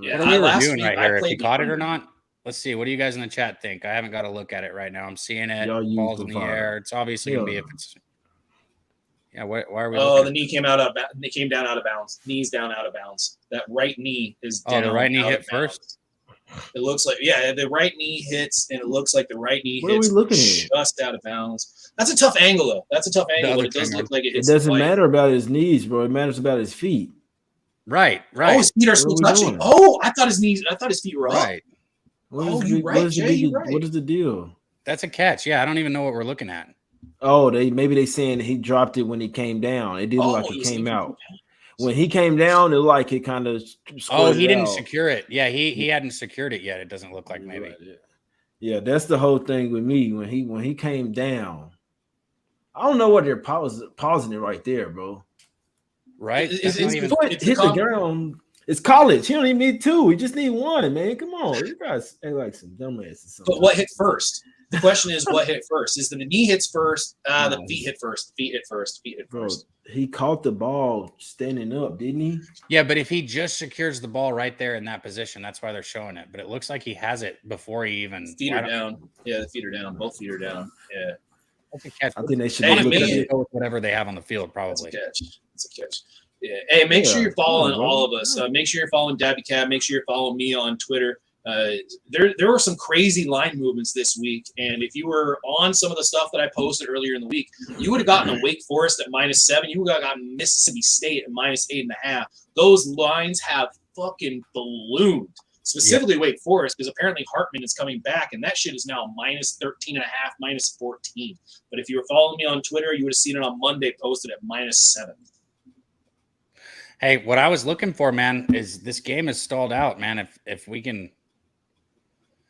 Yeah, what are we last doing week right I here? If played you caught it or under. not? Let's see. What do you guys in the chat think? I haven't got to look at it right now. I'm seeing it. Y'all use Balls the in the fire. air. It's obviously gonna be if it's. Yeah. Why are we? Oh, looking the knee came down out of bounds. Knee's down out of bounds. That right knee is down. Oh, the right knee out hit of bounds. first? It looks like the right knee hits, and it looks like the right knee What are hits we looking at? just out of bounds. That's a tough angle, though. That's a tough angle, other but it does finger. look like it It hits. doesn't the light. matter about his knees, bro. It matters about his feet. Right. Oh, his feet are What still are we touching. doing? Oh, I thought his feet were up. Right. You're right, Jay, you're right. What is the deal? That's a catch. Yeah. I don't even know what we're looking at. Oh, maybe they saying he dropped it when he came down. It didn't look like it came out. When he came down, it like it kind of. Oh, he didn't secure it. Yeah, he hadn't secured it yet. It doesn't look like maybe. Right, yeah, that's the whole thing with me. When he came down, I don't know what they're pausing it right there, bro. Right? His Foot hit the ground. It's college. He don't even need 2. He just need 1, man. Come on, you guys act like some dumbasses. But what hit first? The question is, what hit first? Is the knee hits first? The feet hit first. Feet hit first. Feet hit Bro, first. he caught the ball standing up, didn't he? Yeah, but if he just secures the ball right there in that position, that's why they're showing it. But it looks like he has it before he even. Feet are down. Yeah, the feet are down. Both feet are down. Yeah. That's a catch. I think they should Hey, look at man. it. Go with whatever they have on the field, That's a probably. catch. That's a catch. Yeah. Hey, make sure Yeah. you're following Come on, all bro. of us. Make sure you're following Dabby Cab. Make sure you're following me on Twitter. There were some crazy line movements this week, and if you were on some of the stuff that I posted earlier in the week, you would have gotten a Wake Forest at -7. You would have gotten Mississippi State at -8.5. Those lines have fucking ballooned. Specifically Wake Forest, because apparently Hartman is coming back, and that shit is now -13.5, -14. But if you were following me on Twitter, you would have seen it on Monday posted at -7. Hey, what I was looking for, man, is this game is stalled out, man. If we can.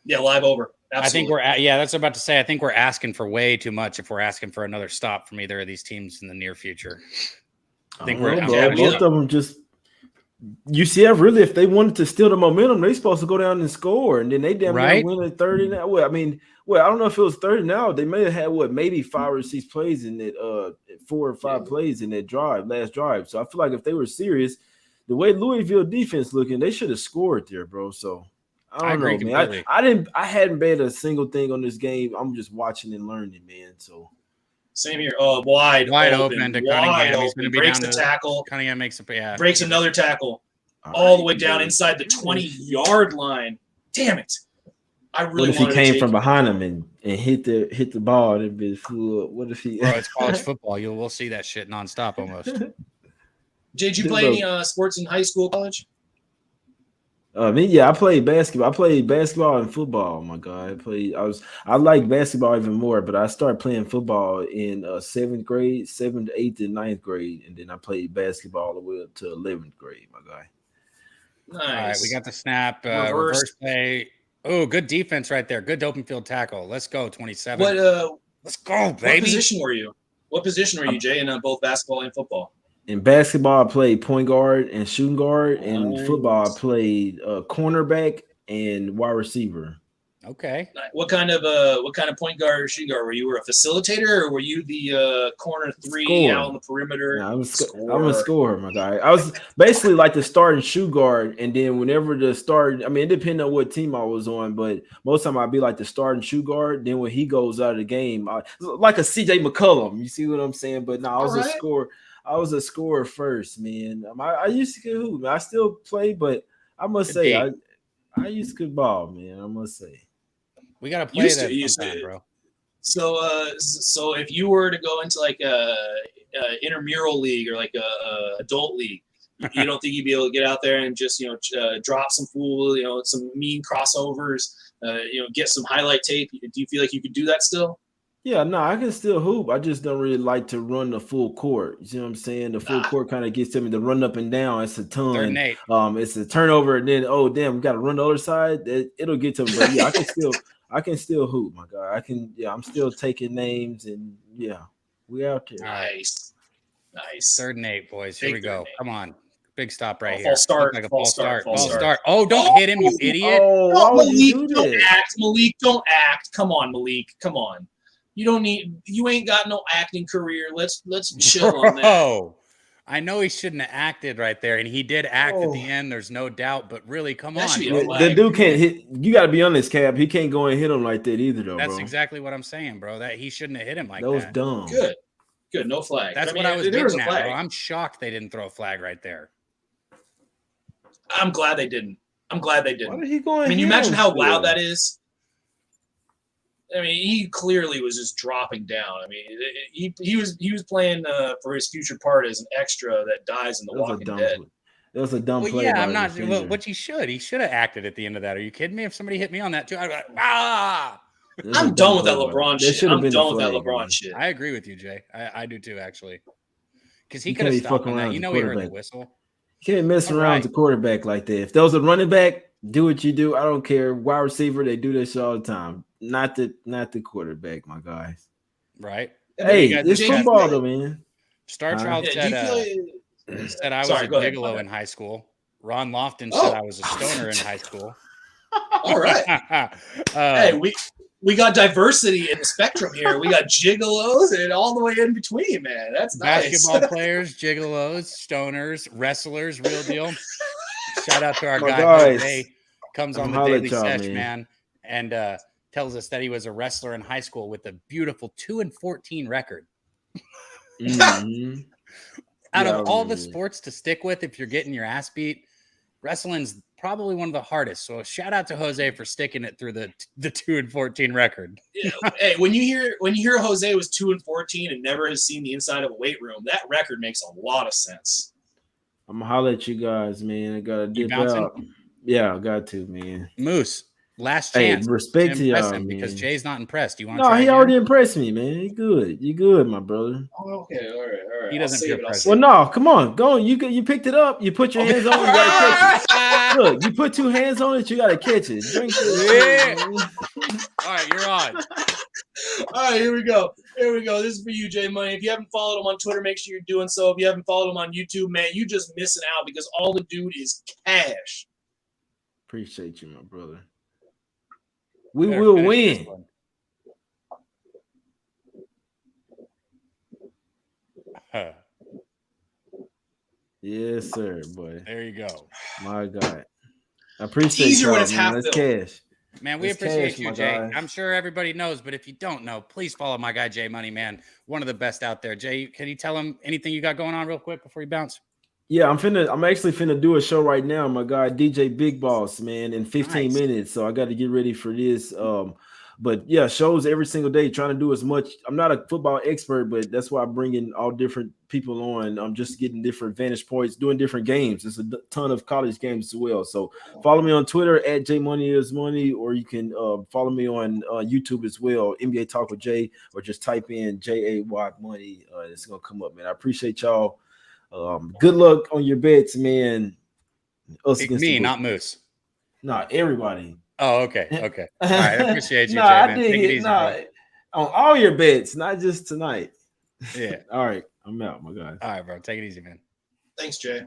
Yeah, live over. Absolutely. I think that's what I'm about to say. I think we're asking for way too much if we're asking for another stop from either of these teams in the near future. I think we're Both of them just UCF really, if they wanted to steal the momentum, they supposed to go down and score, and then they damn near win at 30 now. Well, I mean, I don't know if it was 30 now. They may have had maybe 5 or 6 plays in it, 4 or 5 plays in that last drive. So I feel like if they were serious, the way Louisville defense looking, they should have scored there, bro. So I don't know, man. I hadn't bet a single thing on this game. I'm just watching and learning, man. So same here. Oh, wide open to Cunningham. He's going to be breaks down the to tackle. Cunningham makes a breaks another tackle all the way down inside the 20-yard line. Damn it! I really. What if he came from behind him and hit the ball? It'd be full. What if he? Bro, it's college football. We'll see that shit nonstop almost. Jay, did you play any sports in high school, college? I played basketball. I played basketball and football. Oh my God, I like basketball even more, but I started playing football in 7th grade, 7th, 8th, and 9th grade, and then I played basketball all the way up to 11th grade. My guy. Nice. All right, we got the snap. Reverse play. Oh, good defense right there. Good open field tackle. Let's go, 27. Let's go, baby. What position were you? Jay, in both basketball and football? In basketball, I played point guard and shooting guard. And football, I played cornerback and wide receiver. Okay. What kind of point guard or shooting guard were you? Were a facilitator, or were you the corner three out on the perimeter? No, I'm a scorer, my guy. I was basically like the starting shoe guard, and then whenever the start, I mean, it depended on what team I was on, but most time I'd be like the starting shoe guard. Then when he goes out of the game, like a CJ McCollum, you see what I'm saying? But no, I was a scorer. I was a scorer first, man. I used to get hoop. I still play, but I must say I used to ball, man. I must say. We gotta play that sometime, bro. So if you were to go into like a intramural league or like a adult league, you don't think you'd be able to get out there and just drop some some mean crossovers, get some highlight tape? Do you feel like you could do that still? Yeah, no, I can still hoop. I just don't really like to run the full court. You see what I'm saying? The full court kind of gets to me. The run up and down, it's a ton. It's a turnover, and then we got to run the other side. It'll get to me. But yeah, I can still hoop, my God. I'm still taking names, and yeah, we out there. Nice. 3rd and 8, boys. Here we go. Come on. Big stop right here. False start. Like a false start. Oh, don't hit him, you idiot. Malik, don't act. Come on, Malik. Come on. You ain't got no acting career. Let's chill on that. Oh, I know he shouldn't have acted right there, and he did act at the end. There's no doubt, but really, come on. The dude can't hit. You got to be honest, Cap. He can't go and hit him like that either, though. That's exactly what I'm saying, bro. That he shouldn't have hit him like that. That was dumb. Good. No flag. That's what I was getting at, bro. I'm shocked they didn't throw a flag right there. I'm glad they didn't. Why did he go? You imagine how loud that is. I mean, he clearly was just dropping down. I mean, he was playing for his future part as an extra that dies in The Walking Dead. That was a dumb play. Yeah, I'm not. What he should have acted at the end of that. Are you kidding me? If somebody hit me on that too, I'd be like, I'm done with that LeBron shit. I'm done with that LeBron shit. I agree with you, Jay. I do too, actually. Because he could have stopped on that. You know, he heard the whistle. You can't mess around with the quarterback like that. If there was a running back, do what you do. I don't care. Wide receiver, they do this all the time. Not the quarterback, my guys. Right. Hey, it's football, though, man. Star Child said I was a gigolo in high school. Ron Lofton said I was a stoner in high school. All right. Hey, we got diversity in the spectrum here. We got gigolos and all the way in between, man. That's basketball nice. players, gigolos, stoners, wrestlers, real deal. Shout out to our guy Jose. Comes on the Daily Sesh, man, and tells us that he was a wrestler in high school with a beautiful 2-14 record. Mm-hmm. Out of all the sports to stick with, if you're getting your ass beat, wrestling's probably one of the hardest. So shout out to Jose for sticking it through the 2-14 record. Yeah. Hey, when you hear Jose was 2-14 and never has seen the inside of a weight room, that record makes a lot of sense. I'm gonna holler at you guys, man. I gotta dip out. Yeah, I got to, man. Moose, last chance. Hey, respect to y'all, man. Because Jay's not impressed. You want? No, he already impressed me, man. You good? You good, my brother? Oh, okay, all right. He doesn't feel pressed. Well, no, come on, go on. You picked it up. You put your hands on it. You gotta catch it. Look, you put 2 hands on it. You gotta catch it. Drink it. Yeah. All right, you're on. All right, here we go. This is for you, Jay Money. If you haven't followed him on Twitter, make sure you're doing so. If you haven't followed him on YouTube, man, you just missing out because all the dude is cash. Appreciate you, my brother. We will win. Yes, sir, boy. There you go. My God. I appreciate easier when y'all, it's man. half That's the cash. Man, we That's appreciate cash, you, my Jay. guy. I'm sure everybody knows, but if you don't know, please follow my guy, Jay Money, man. One of the best out there. Jay, can you tell him anything you got going on real quick before you bounce? Yeah, I'm actually finna do a show right now. My guy DJ Big Boss, man, in 15 minutes. So I got to get ready for this. But yeah, shows every single day, trying to do as much. I'm not a football expert, but that's why I bring in all different people on. I'm just getting different vantage points, doing different games. There's a ton of college games as well. So follow me on Twitter at JMoneyIsMoney, or you can follow me on YouTube as well, NBA Talk with Jay, or just type in JAY Money. It's gonna come up, man. I appreciate y'all. Good luck on your bets, man. Me, not Moose. Nah, everybody. Oh, okay. All right, I appreciate you, Jay, I man. did Take it easy, bro. on all your bets, not just tonight. Yeah. All right, I'm out, my guys. All right, bro. Take it easy, man. Thanks, Jay.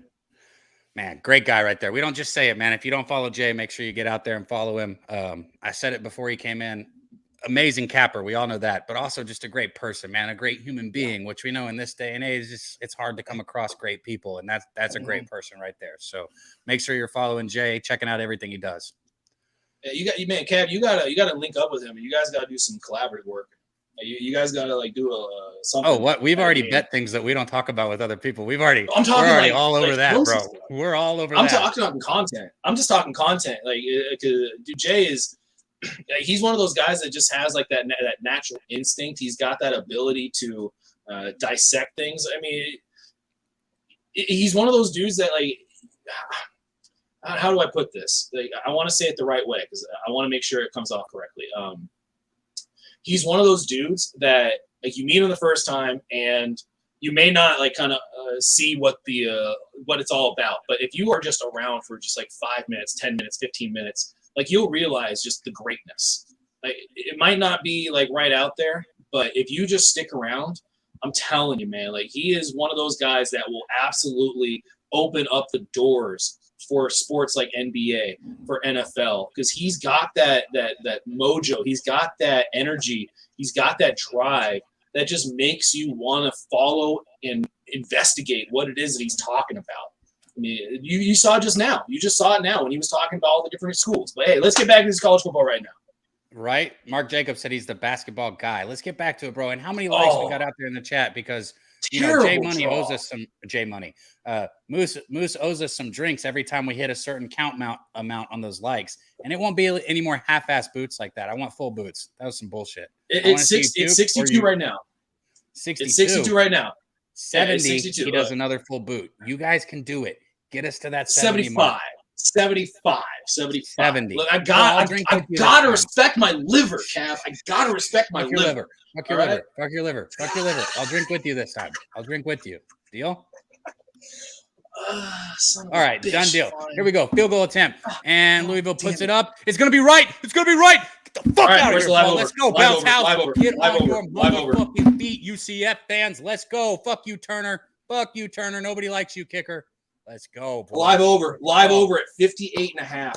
Man, great guy right there. We don't just say it, man. If you don't follow Jay, make sure you get out there and follow him. I said it before he came in. Amazing capper. We all know that, but also just a great person, man, a great human being, which we know in this day and age, it's hard to come across great people. And that's a great person right there. So make sure you're following Jay, checking out everything he does. Yeah, man, Cav, you gotta link up with him, and you guys gotta do some collaborative work. You guys gotta like do something. Oh, what? We've already bet things that we don't talk about with other people. We're already all over that, bro. We're all over that. I'm talking content. I'm just talking content. Like, dude, Jay is, he's one of those guys that just has like that natural instinct. He's got that ability to dissect things. I mean, he's one of those dudes that like, how do I put this? Like, I want to say it the right way because I want to make sure it comes off correctly. He's one of those dudes that like you meet him the first time and you may not like kind of see what it's all about. But if you are just around for just like 5 minutes, 10 minutes, 15 minutes, like you'll realize just the greatness. Like it might not be like right out there, but if you just stick around, I'm telling you, man, like he is one of those guys that will absolutely open up the doors for sports like NBA, for NFL, because he's got that mojo, he's got that energy, he's got that drive that just makes you want to follow and investigate what it is that he's talking about. I mean, you saw it just now. You just saw it now when he was talking about all the different schools. But hey, let's get back to this college football right now. Right? Mark Jacobs said he's the basketball guy. Let's get back to it, bro. And how many likes we got out there in the chat? Because Jay Money owes us some Jay Money. Moose owes us some drinks every time we hit a certain amount on those likes. And it won't be any more half-ass boots like that. I want full boots. That was some bullshit. It's 62 right now. 62. It's 62 right now. 70. He does another full boot. You guys can do it. Get us to that 75. mark. 75. 70. Look, I gotta respect my liver, Cav. I gotta respect my liver. Fuck your liver. Fuck your liver. Fuck your liver. I'll drink with you this time. I'll drink with you. Deal? All right, done deal. Fine. Here we go. Field goal attempt. And Louisville puts it up. It's going to be right. It's going to be right. Get the fuck out of here, bro. Let's go. Bounce house. Get on your motherfucking feet, UCF fans. Let's go. Fuck you, Turner. Fuck you, Turner. Nobody likes you, kicker. Let's go, boys. Live over at 58.5.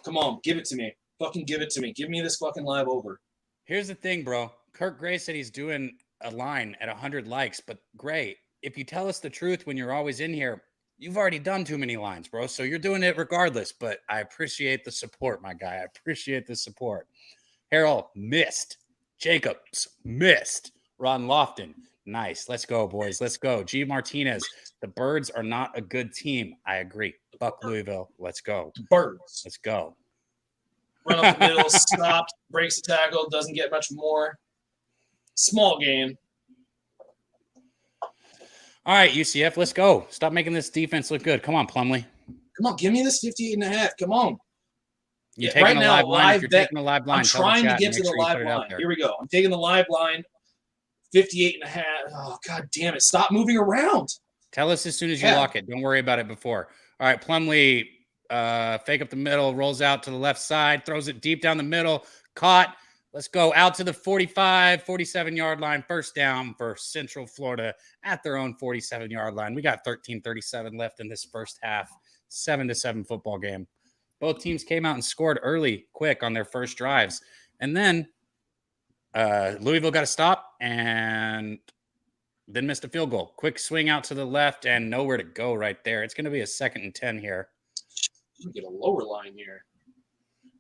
Come on, give it to me. Fucking give it to me. Give me this fucking live over. Here's the thing, bro. Kirk Gray said he's doing a line at 100 likes, but Gray, if you tell us the truth when you're always in here, you've already done too many lines, bro. So you're doing it regardless, but I appreciate the support, my guy. I appreciate the support. Harold missed. Jacobs missed. Ron Lofton. Nice. Let's go, boys. Let's go. G. Martinez. The Birds are not a good team. I agree. Fuck Louisville. Let's go. Birds. Let's go. Run up the middle, stopped, breaks the tackle, doesn't get much more. Small game. All right, UCF, let's go. Stop making this defense look good. Come on, Plumlee. Come on, give me this 58.5. Come on. You're taking a live line. If you're taking a live line, I'm trying to get to the live line. Here we go. I'm taking the live line. 58.5. Oh, God damn it. Stop moving around. Tell us as soon as you lock it. Don't worry about it before. All right, Plumlee, fake up the middle, rolls out to the left side, throws it deep down the middle, caught. Let's go out to the 45, 47-yard line, first down for Central Florida at their own 47-yard line. We got 13:37 left in this first half, 7-7 football game. Both teams came out and scored early, quick on their first drives. And then Louisville got a stop and then missed a field goal. Quick swing out to the left and nowhere to go right there. It's going to be a 2nd and 10 here. You get a lower line here.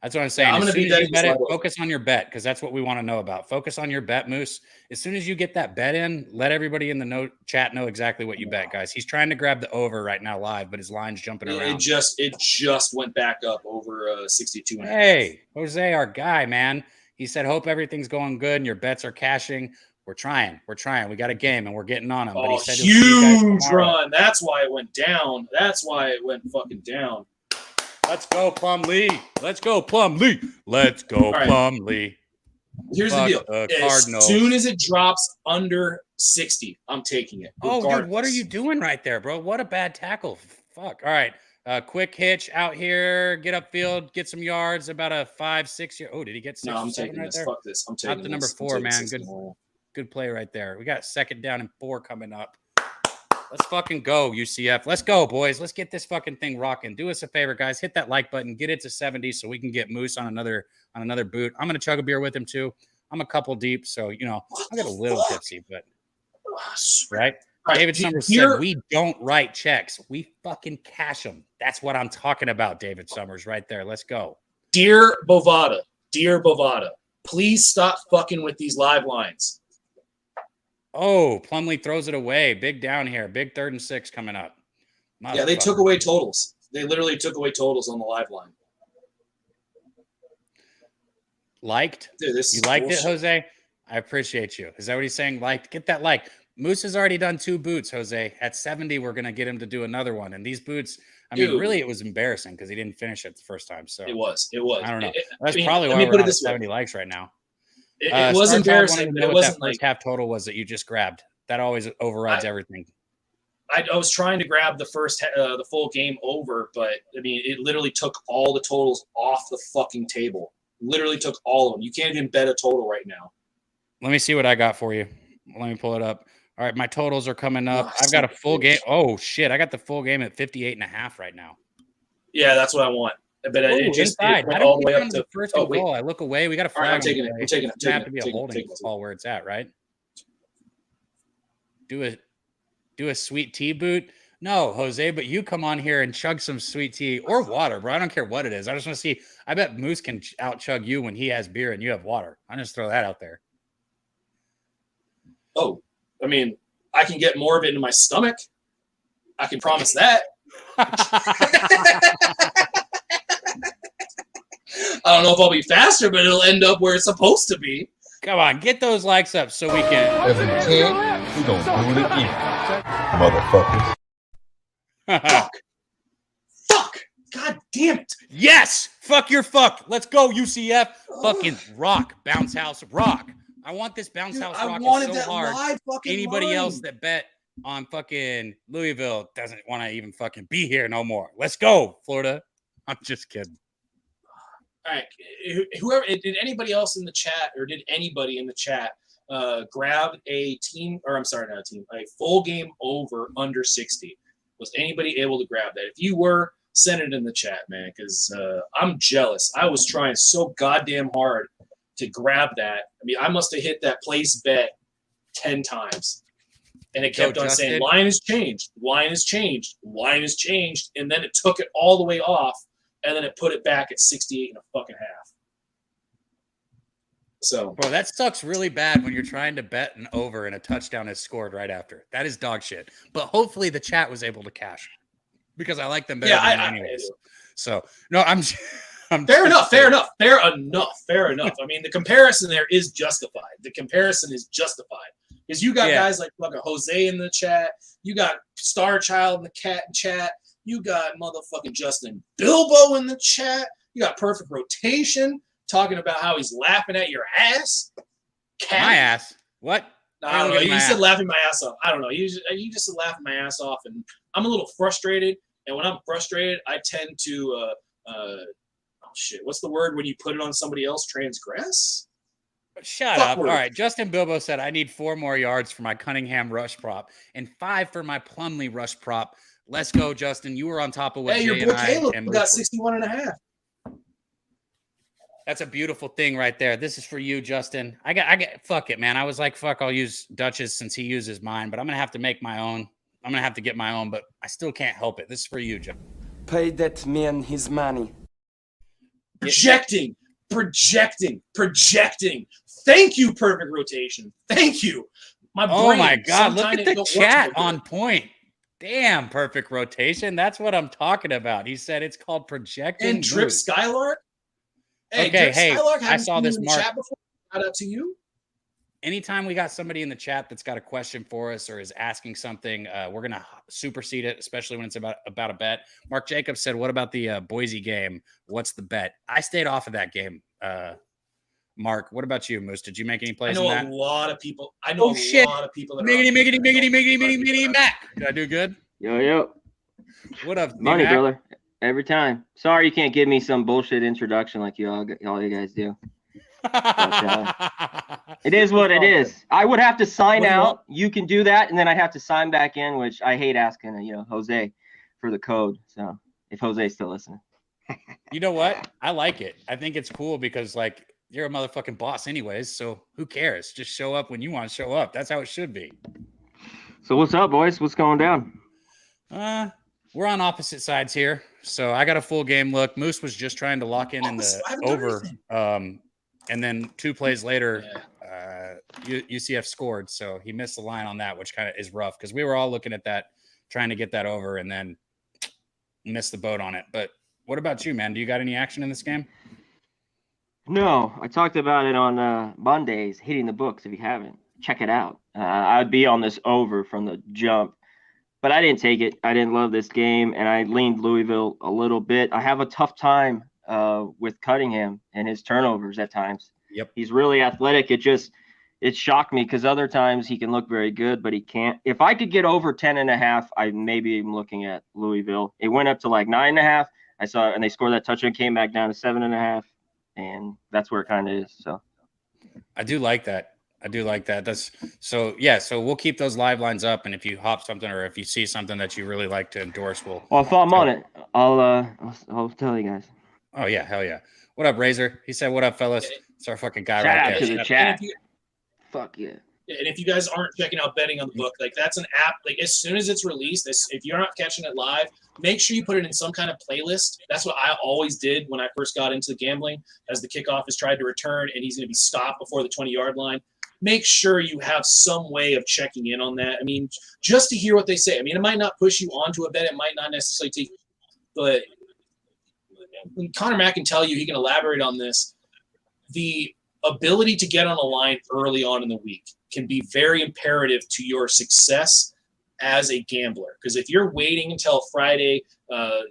That's what I'm saying. As soon as you bet it, focus on your bet because that's what we want to know about. Focus on your bet, Moose. As soon as you get that bet in, let everybody in the chat know exactly what you bet, guys. He's trying to grab the over right now live, but his line's jumping around. It just went back up over 62. Hey, Jose, our guy, man. He said, hope everything's going good and your bets are cashing. We're trying. We got a game and we're getting on him. Oh, but he said huge run. That's why it went down. That's why it went fucking down. Let's go, Plumlee. Let's go, Plumlee. Let's go, right. Plumlee. Here's the deal. As soon as it drops under 60, I'm taking it. Regardless. Oh, dude, what are you doing right there, bro? What a bad tackle. Fuck. All right. Quick hitch out here. Get upfield. Get some yards. About a 5-6 year. Oh, did he get 6? No, I'm taking this. There? Fuck this. I'm taking out the number 4, man. Good play right there. We got 2nd down and 4 coming up. Let's fucking go, UCF. Let's go, boys. Let's get this fucking thing rocking. Do us a favor, guys. Hit that like button. Get it to 70 so we can get Moose on another boot. I'm gonna chug a beer with him too. I'm a couple deep, so I got a little tipsy, but right. David Summers said we don't write checks. We fucking cash them. That's what I'm talking about, David Summers, right there. Let's go. Dear Bovada, please stop fucking with these live lines. Oh, Plumlee throws it away. Big down here. Big 3rd and 6 coming up. Yeah, they took away totals. They literally took away totals on the live line. Liked? Dude, you liked bullshit. It, Jose? I appreciate you. Is that what he's saying? Liked? Get that like. Moose has already done 2 boots, Jose. At 70, we're going to get him to do another one. And these boots, mean, really, it was embarrassing because he didn't finish it the first time. So It was. I don't know. That's probably why we're not at 70 likes right now. It was embarrassing, but it wasn't like half total was that you just grabbed. That always overrides everything. I was trying to grab the full game over, but it literally took all the totals off the fucking table. Literally took all of them. You can't even bet a total right now. Let me see what I got for you. Let me pull it up. All right, my totals are coming up. I've got a full game. Oh shit, I got the full game at 58.5 right now. Yeah, that's what I want. But it went all the way up to first goal. I look away. We got a flag. Right, I'm taking it. It have to be a holding call where it's at, right? Do a sweet tea boot. No, Jose, but you come on here and chug some sweet tea or water, bro. I don't care what it is. I just want to see. I bet Moose can out chug you when he has beer and you have water. I'll just throw that out there. Oh, I can get more of it into my stomach. I can promise that. I don't know if I'll be faster, but it'll end up where it's supposed to be. Come on, get those likes up so we can. Every 10, we gonna do it again, motherfuckers. Fuck! God damn it! Yes! Fuck your fuck! Let's go, UCF! Fucking rock, bounce house, rock. I want this bounce house rock so hard. Anybody else that bet on fucking Louisville doesn't want to even fucking be here no more. Let's go, Florida. I'm just kidding. All right. Whoever did anybody else in the chat, or did anybody in the chat grab a full game over under 60? Was anybody able to grab that? If you were, send it in the chat, man, because I'm jealous. I was trying so goddamn hard to grab that. I must have hit that place bet 10 times. And it kept on saying, line has changed, line has changed, line has changed. And then it took it all the way off. And then it put it back at 68 and a fucking half. So, bro, that sucks really bad when you're trying to bet an over and a touchdown is scored right after. That is dog shit. But hopefully the chat was able to cash because I like them better than anyways. So, no, I'm fair enough. The comparison there is justified. The comparison is justified because you got guys like fucking Jose in the chat. You got Star Child in the chat. You got motherfucking Justin Bilbo in the chat. You got Perfect Rotation talking about how he's laughing at your ass. My ass? What? I don't know. You said laughing my ass off. I don't know. You just said laughing my ass off, and I'm a little frustrated. And when I'm frustrated, I tend to what's the word when you put it on somebody else? Transgress? Shut up. All right. Justin Bilbo said, I need 4 more yards for my Cunningham rush prop and 5 for my Plumlee rush prop. Let's go, Justin. You were on top of what your boy Caleb got 61.5. That's a beautiful thing right there. This is for you, Justin. I got fuck it, man. I was like, fuck, I'll use Dutch's since he uses mine, but I'm gonna have to make my own. I'm gonna have to get my own, but I still can't help it. This is for you, Justin. Pay that man his money. Projecting. Thank you, Perfect Rotation. Thank you. Oh my God, look at the chat on point. Damn, Perfect Rotation. That's what I'm talking about. He said it's called projecting. And Drip Skylark. Skylark, I saw this mark. Chat before. Shout out to you. Anytime we got somebody in the chat that's got a question for us or is asking something, we're gonna supersede it, especially when it's about a bet. Mark Jacobs said, "What about the Boise game? What's the bet?" I stayed off of that game. Mark, what about you, Moose? Did you make any plays? I know in that? a lot of people. I know a lot of people. Miggity, Mac. Did I do good? Yo. What up, money, Mac? brother? Every time. Sorry you can't give me some bullshit introduction like all you guys do. It is what it is. I would have to sign What do you out. You can do that, and then I have to sign back in, which I hate asking, Jose for the code. So if Jose's still listening. You know what? I like it. I think it's cool because, like, you're a motherfucking boss anyways, so who cares? Just show up when you want to show up. That's how it should be. So what's up, boys? What's going down? We're on opposite sides here. So I got a full game look. Moose was just trying to lock in the over. And then 2 plays later, UCF scored. So he missed the line on that, which kind of is rough because we were all looking at that, trying to get that over, and then missed the boat on it. But what about you, man? Do you got any action in this game? No, I talked about it on Mondays, hitting the books. If you haven't, check it out. I'd be on this over from the jump, but I didn't take it. I didn't love this game, and I leaned Louisville a little bit. I have a tough time with Cunningham and his turnovers at times. Yep. He's really athletic. It shocked me because other times he can look very good, but he can't. If I could get over 10.5, I maybe am looking at Louisville. It went up to like 9.5. I saw it, and they scored that touchdown, came back down to 7.5, and that's where it kind of is. So I do like that. That's so, yeah. So we'll keep those live lines up, and if you hop something or if you see something that you really like to endorse, well, if I'm on it, I'll tell you guys. Oh yeah, hell yeah. What up, Razor? He said, "What up, fellas?" It's our fucking guy Shout right out there. to the chat. Fuck yeah. And if you guys aren't checking out Betting on the Book, like that's an app. Like as soon as it's released, if you're not catching it live, make sure you put it in some kind of playlist. That's what I always did when I first got into gambling. As the kickoff is tried to return and he's going to be stopped before the 20-yard line, make sure you have some way of checking in on that. I mean, just to hear what they say. I mean, it might not push you onto a bet. It might not necessarily take, but Connor Mack can tell you, he can elaborate on this. The ability to get on a line early on in the week can be very imperative to your success as a gambler. Because if you're waiting until Friday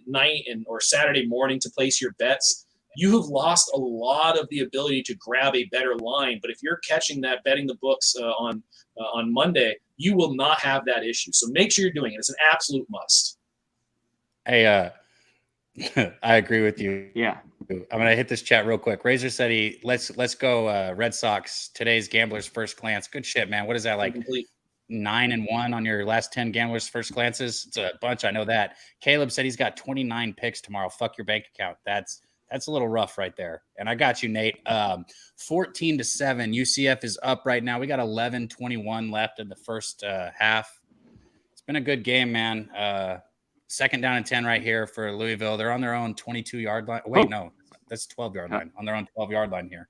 night or Saturday morning to place your bets, you have lost a lot of the ability to grab a better line. But if you're catching that Betting the Books on Monday, you will not have that issue. So make sure you're doing it. It's an absolute must. Hey, I agree with you. Yeah. I'm gonna hit this chat real quick. Razor said let's go Red Sox. Today's Gambler's First Glance. Good shit, man. What is that, like 9-1 on your last 10 Gambler's First Glances? It's a bunch. I know that. Caleb said he's got 29 picks tomorrow. Fuck your bank account. That's a little rough right there. And I got you, Nate. 14-7. UCF is up right now. We got 11:21 left in the first half. It's been a good game, man. Second down and 10 right here for Louisville. They're on their own 22-yard line. Wait, no, that's 12-yard line. On their own 12-yard line here.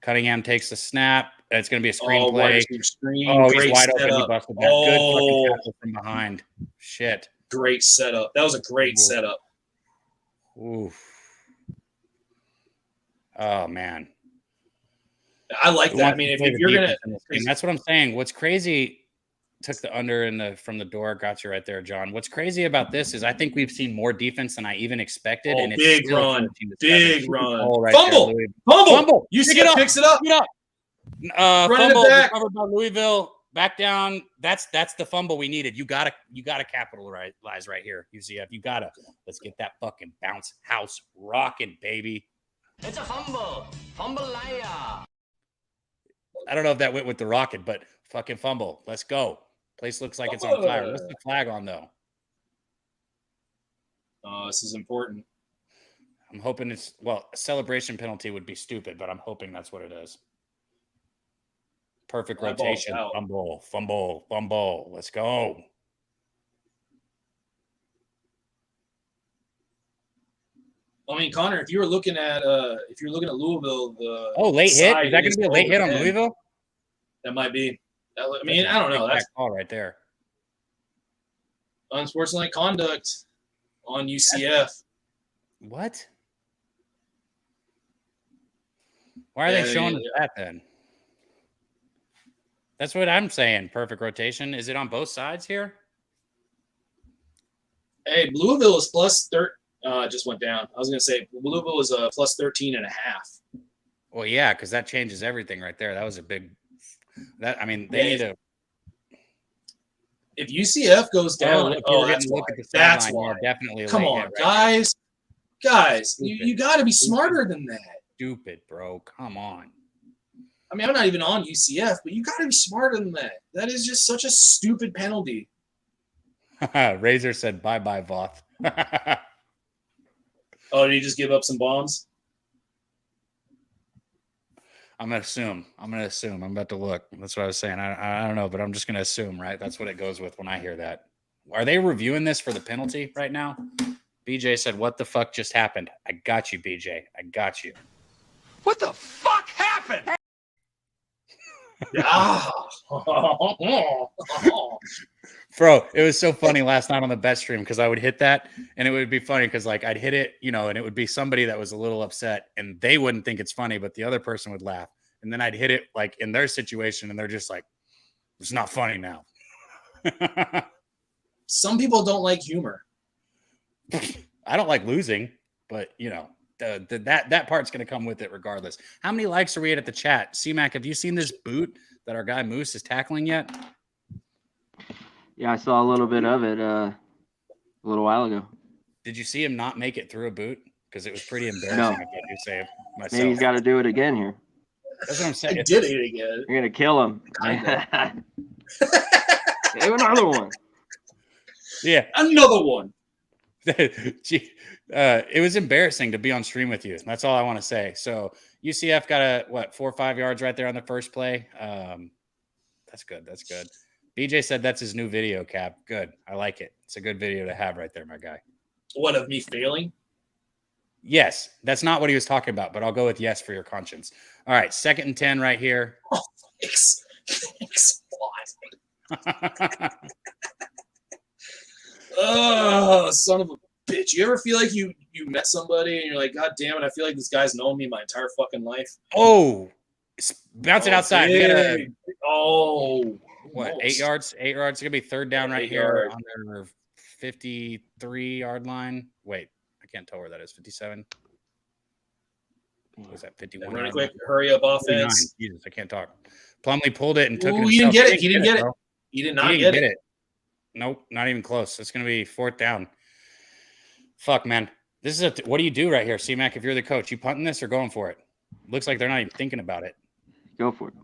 Cunningham takes the snap. It's going to be a screen play. He's wide open. He busted that. Good fucking tackle from behind. Shit. Great setup. That was a great setup. Oof. Oh, man. I like that. I mean, if you're going to – that's what I'm saying. What's crazy – took the under from the door. Got you right there, John. What's crazy about this is I think we've seen more defense than I even expected. And it's big run. Right Fumble. There, Fumble. UCF picks it up. Fumble recovered by Louisville. Back down. That's the fumble we needed. You gotta capitalize right here, UCF. Let's get that fucking bounce house rocking, baby. It's a fumble. Fumble liar. I don't know if that went with the rocket, but fucking fumble. Let's go. Place looks like it's on fire. What's the flag on, though? This is important. I'm hoping a celebration penalty would be stupid, but I'm hoping that's what it is. Perfect rotation. Fumble. Let's go. I mean, Connor, if you're looking at Louisville, late hit. Is that going to be a late hit on Louisville? That might be. I mean, I don't know. That's call right there. Unsportsmanlike conduct on UCF. What? Why are they showing us that then? That's what I'm saying. Perfect rotation. Is it on both sides here? Hey, Louisville is plus 13. It just went down. I was going to say Louisville is plus 13.5. Well, yeah, because that changes everything right there. That was a big. They need to. If UCF goes down, that's why. Definitely. Come on, guys. You got to be smarter than that. stupid, bro. Come on. I mean, I'm not even on UCF, but you got to be smarter than that. That is just such a stupid penalty. Razor said bye-bye, Voth. Oh, did he just give up some bombs? I'm going to assume. I'm about to look. That's what I was saying. I don't know, but I'm just going to assume, right? That's what it goes with when I hear that. Are they reviewing this for the penalty right now? BJ said, what the fuck just happened? I got you, BJ. I got you. What the fuck happened? Yeah. Bro, it was so funny last night on the bet stream because I would hit that and it would be funny because like I'd hit it, and it would be somebody that was a little upset and they wouldn't think it's funny, but the other person would laugh. And then I'd hit it like in their situation and they're just like, it's not funny now. Some people don't like humor. I don't like losing, but that part's going to come with it regardless. How many likes are we at the chat? C-Mac, have you seen this boot that our guy Moose is tackling yet? Yeah, I saw a little bit of it a little while ago. Did you see him not make it through a boot? Because it was pretty embarrassing. No. I do say myself. Maybe he's got to do it again here. That's what I'm saying. I did it again. You're gonna kill him. Give another one. Yeah, another one. Gee, it was embarrassing to be on stream with you. That's all I want to say. So UCF got 4 or 5 yards right there on the first play. That's good. That's good. BJ said that's his new video, Cap. Good. I like it. It's a good video to have right there, my guy. What, of me failing? Yes. That's not what he was talking about, but I'll go with yes for your conscience. All right. 2nd and 10 right here. Oh, thanks. Thanks a lot. Oh, son of a bitch. You ever feel like you met somebody and you're like, God damn it, I feel like this guy's known me my entire fucking life? Oh, bounce it outside. What, almost. 8 yards? 8 yards. It's going to be 3rd down right 8 here yards. on their 53-yard line. Wait, I can't tell where that is. 57? What was that, 51? Run it quick. Hurry up offense. 49. Jesus, I can't talk. Plumlee pulled it and took it. Ooh, he didn't himself. get it. He didn't get it. Bro. He did not He get didn't it. get it. Nope, not even close. It's going to be 4th down. Fuck, man. This is what do you do right here, C-Mac, if you're the coach? You punting this or going for it? Looks like they're not even thinking about it. Go for it.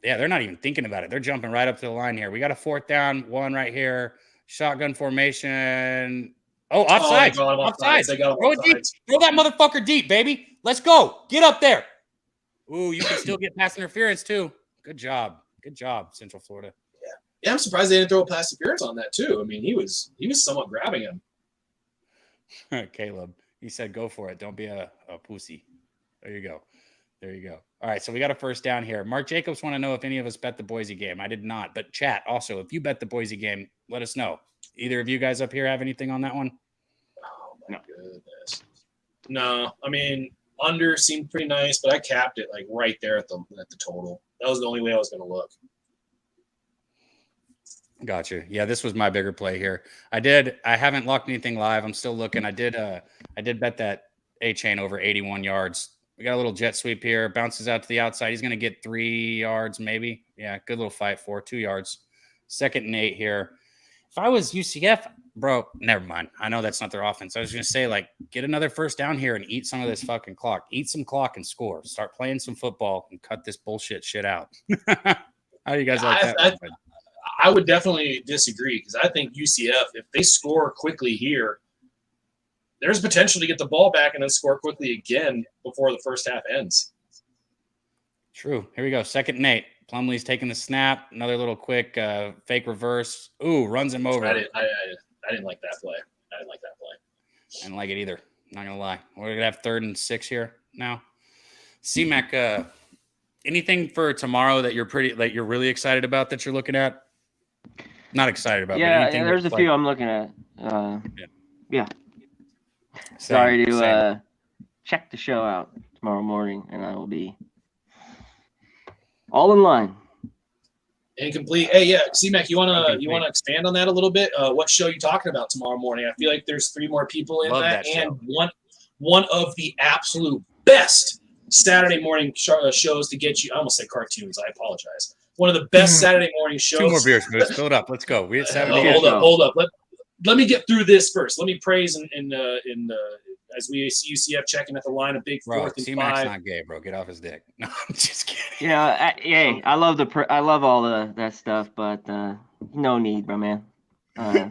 Yeah, they're not even thinking about it. They're jumping right up to the line here. We got a 4th down, 1 right here. Shotgun formation. Oh, offside. Offside. Throw it deep. Throw that motherfucker deep, baby. Let's go. Get up there. Ooh, you can still get pass interference too. Good job. Good job, Central Florida. Yeah, I'm surprised they didn't throw a pass interference on that too. I mean, he was somewhat grabbing him. Caleb, he said, go for it. Don't be a pussy. There you go. There you go. All right, so we got a 1st down here. Mark Jacobs want to know if any of us bet the Boise game. I did not, but chat also, if you bet the Boise game, let us know. Either of you guys up here have anything on that one? Oh my goodness. No, I mean, under seemed pretty nice, but I capped it like right there at the total. That was the only way I was going to look. Gotcha. Yeah, this was my bigger play here. I haven't locked anything live. I'm still looking. I did bet that A-chain over 81 yards. We got a little jet sweep here. Bounces out to the outside. He's going to get 3 yards maybe. Yeah, good little fight for 2 yards. 2nd and 8 here. If I was UCF, bro, never mind. I know that's not their offense. I was going to say, like, get another 1st down here and eat some of this fucking clock. Eat some clock and score. Start playing some football and cut this bullshit shit out. How do you guys like that? I would definitely disagree because I think UCF, if they score quickly here, there's potential to get the ball back and then score quickly again before the first half ends. True. Here we go. 2nd and 8. Plumlee's taking the snap. Another little quick fake reverse. Ooh, runs him over. I didn't like that play. I didn't like it either. Not going to lie. We're going to have 3rd and 6 here now. C-Mac, anything for tomorrow that you're really excited about that you're looking at? Not excited about. Yeah, there's a few I'm looking at. Yeah. Sorry to check the show out tomorrow morning, and I will be all in line. Incomplete. Hey, yeah, C-Mac, you wanna expand on that a little bit? What show you talking about tomorrow morning? I feel like there's 3 more people in that and one of the absolute best Saturday morning shows to get you. I almost said cartoons. I apologize. One of the best Saturday morning shows. 2 more beers, Moose. Fill it up. Let's go. We at 70. Hold up. Let me get through this first. Let me praise and as we see UCF checking at the line, a big Bro, 4th and C-Mac's 5. not gay, bro. Get off his dick. No, I'm just kidding. You know, I love all that stuff, but no need, bro, man. No,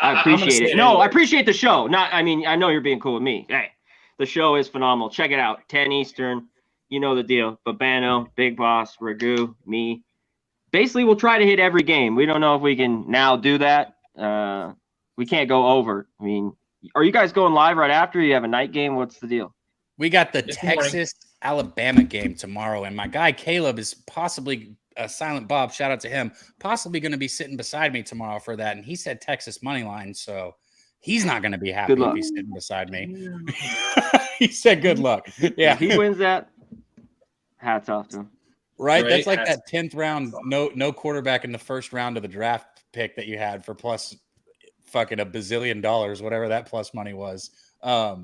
I appreciate it. No, I appreciate the show. I know you're being cool with me. Hey, the show is phenomenal. Check it out. 10 Eastern. You know the deal. Babano, Big Boss, Ragu, me. Basically, we'll try to hit every game. We don't know if we can now do that. We can't go over. I mean, are you guys going live right after? You have a night game? What's the deal? We got the Texas-Alabama game tomorrow, and my guy Caleb is possibly Silent Bob. Shout out to him. Possibly going to be sitting beside me tomorrow for that, and he said Texas money line, so he's not going to be happy if he's sitting beside me. He said good luck. Yeah, if he wins that, hats off to him. Right? That's like that 10th round, no quarterback in the first round of the draft pick that you had for plus fucking $1 bazillion, whatever that plus money was. But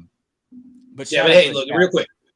hey, look,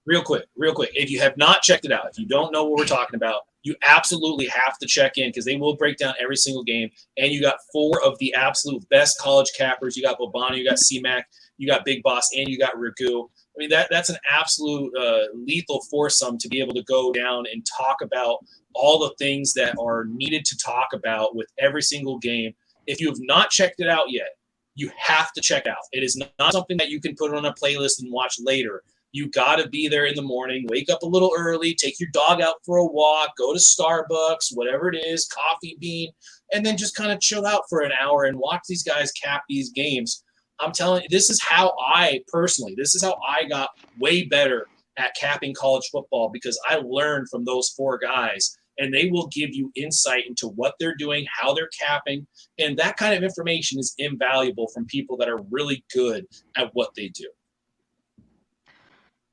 real quick. If you have not checked it out, if you don't know what we're talking about, you absolutely have to check in because they will break down every single game. And you got 4 of the absolute best college cappers. You got Bobano, you got C-Mac, you got Big Boss, and you got Ragu. I mean, that's an absolute lethal foursome to be able to go down and talk about all the things that are needed to talk about with every single game. If you have not checked it out yet, you have to check it out. It is not something that you can put on a playlist and watch later. You got to be there in the morning, wake up a little early, take your dog out for a walk, go to Starbucks, whatever it is, coffee bean, and then just kind of chill out for an hour and watch these guys cap these games. I'm telling you, this is how I got way better at capping college football because I learned from those 4 guys, and they will give you insight into what they're doing, how they're capping, and that kind of information is invaluable from people that are really good at what they do.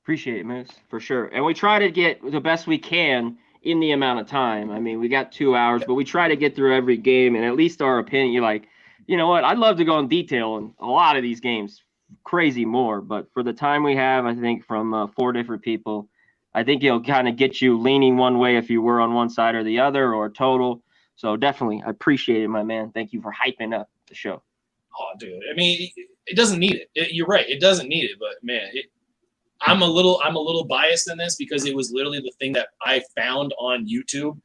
Appreciate it, Moose, for sure. And we try to get the best we can in the amount of time. I mean, we got 2 hours, but we try to get through every game and at least our opinion. You're like, you know what? I'd love to go in detail on a lot of these games, crazy more. But for the time we have, I think from 4 different people, I think it'll kind of get you leaning one way if you were on one side or the other or total. So definitely, I appreciate it, my man. Thank you for hyping up the show. Oh, dude. I mean, it doesn't need it. You're right. It doesn't need it. But, man, I'm a little biased in this because it was literally the thing that I found on YouTube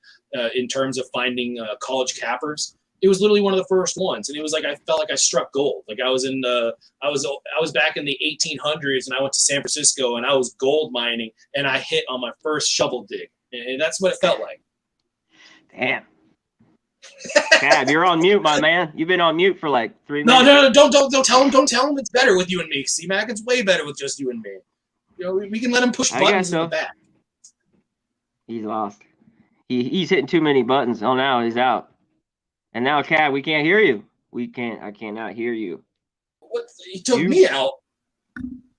in terms of finding college cappers. It was literally one of the first ones, and it was like I felt like I struck gold. Like I was back in the 1800s, and I went to San Francisco, and I was gold mining, and I hit on my first shovel dig, and that's what it felt like. Damn. Cab, you're on mute, my man. You've been on mute for like 3 minutes. No, don't tell him. Don't tell him it's better with you and me. C-Mac, it's way better with just you and me. You know, we can let him push buttons in the back. He's lost. He's hitting too many buttons. Oh, now he's out. And now, Cab, we can't hear you. I cannot hear you. What? He took me out.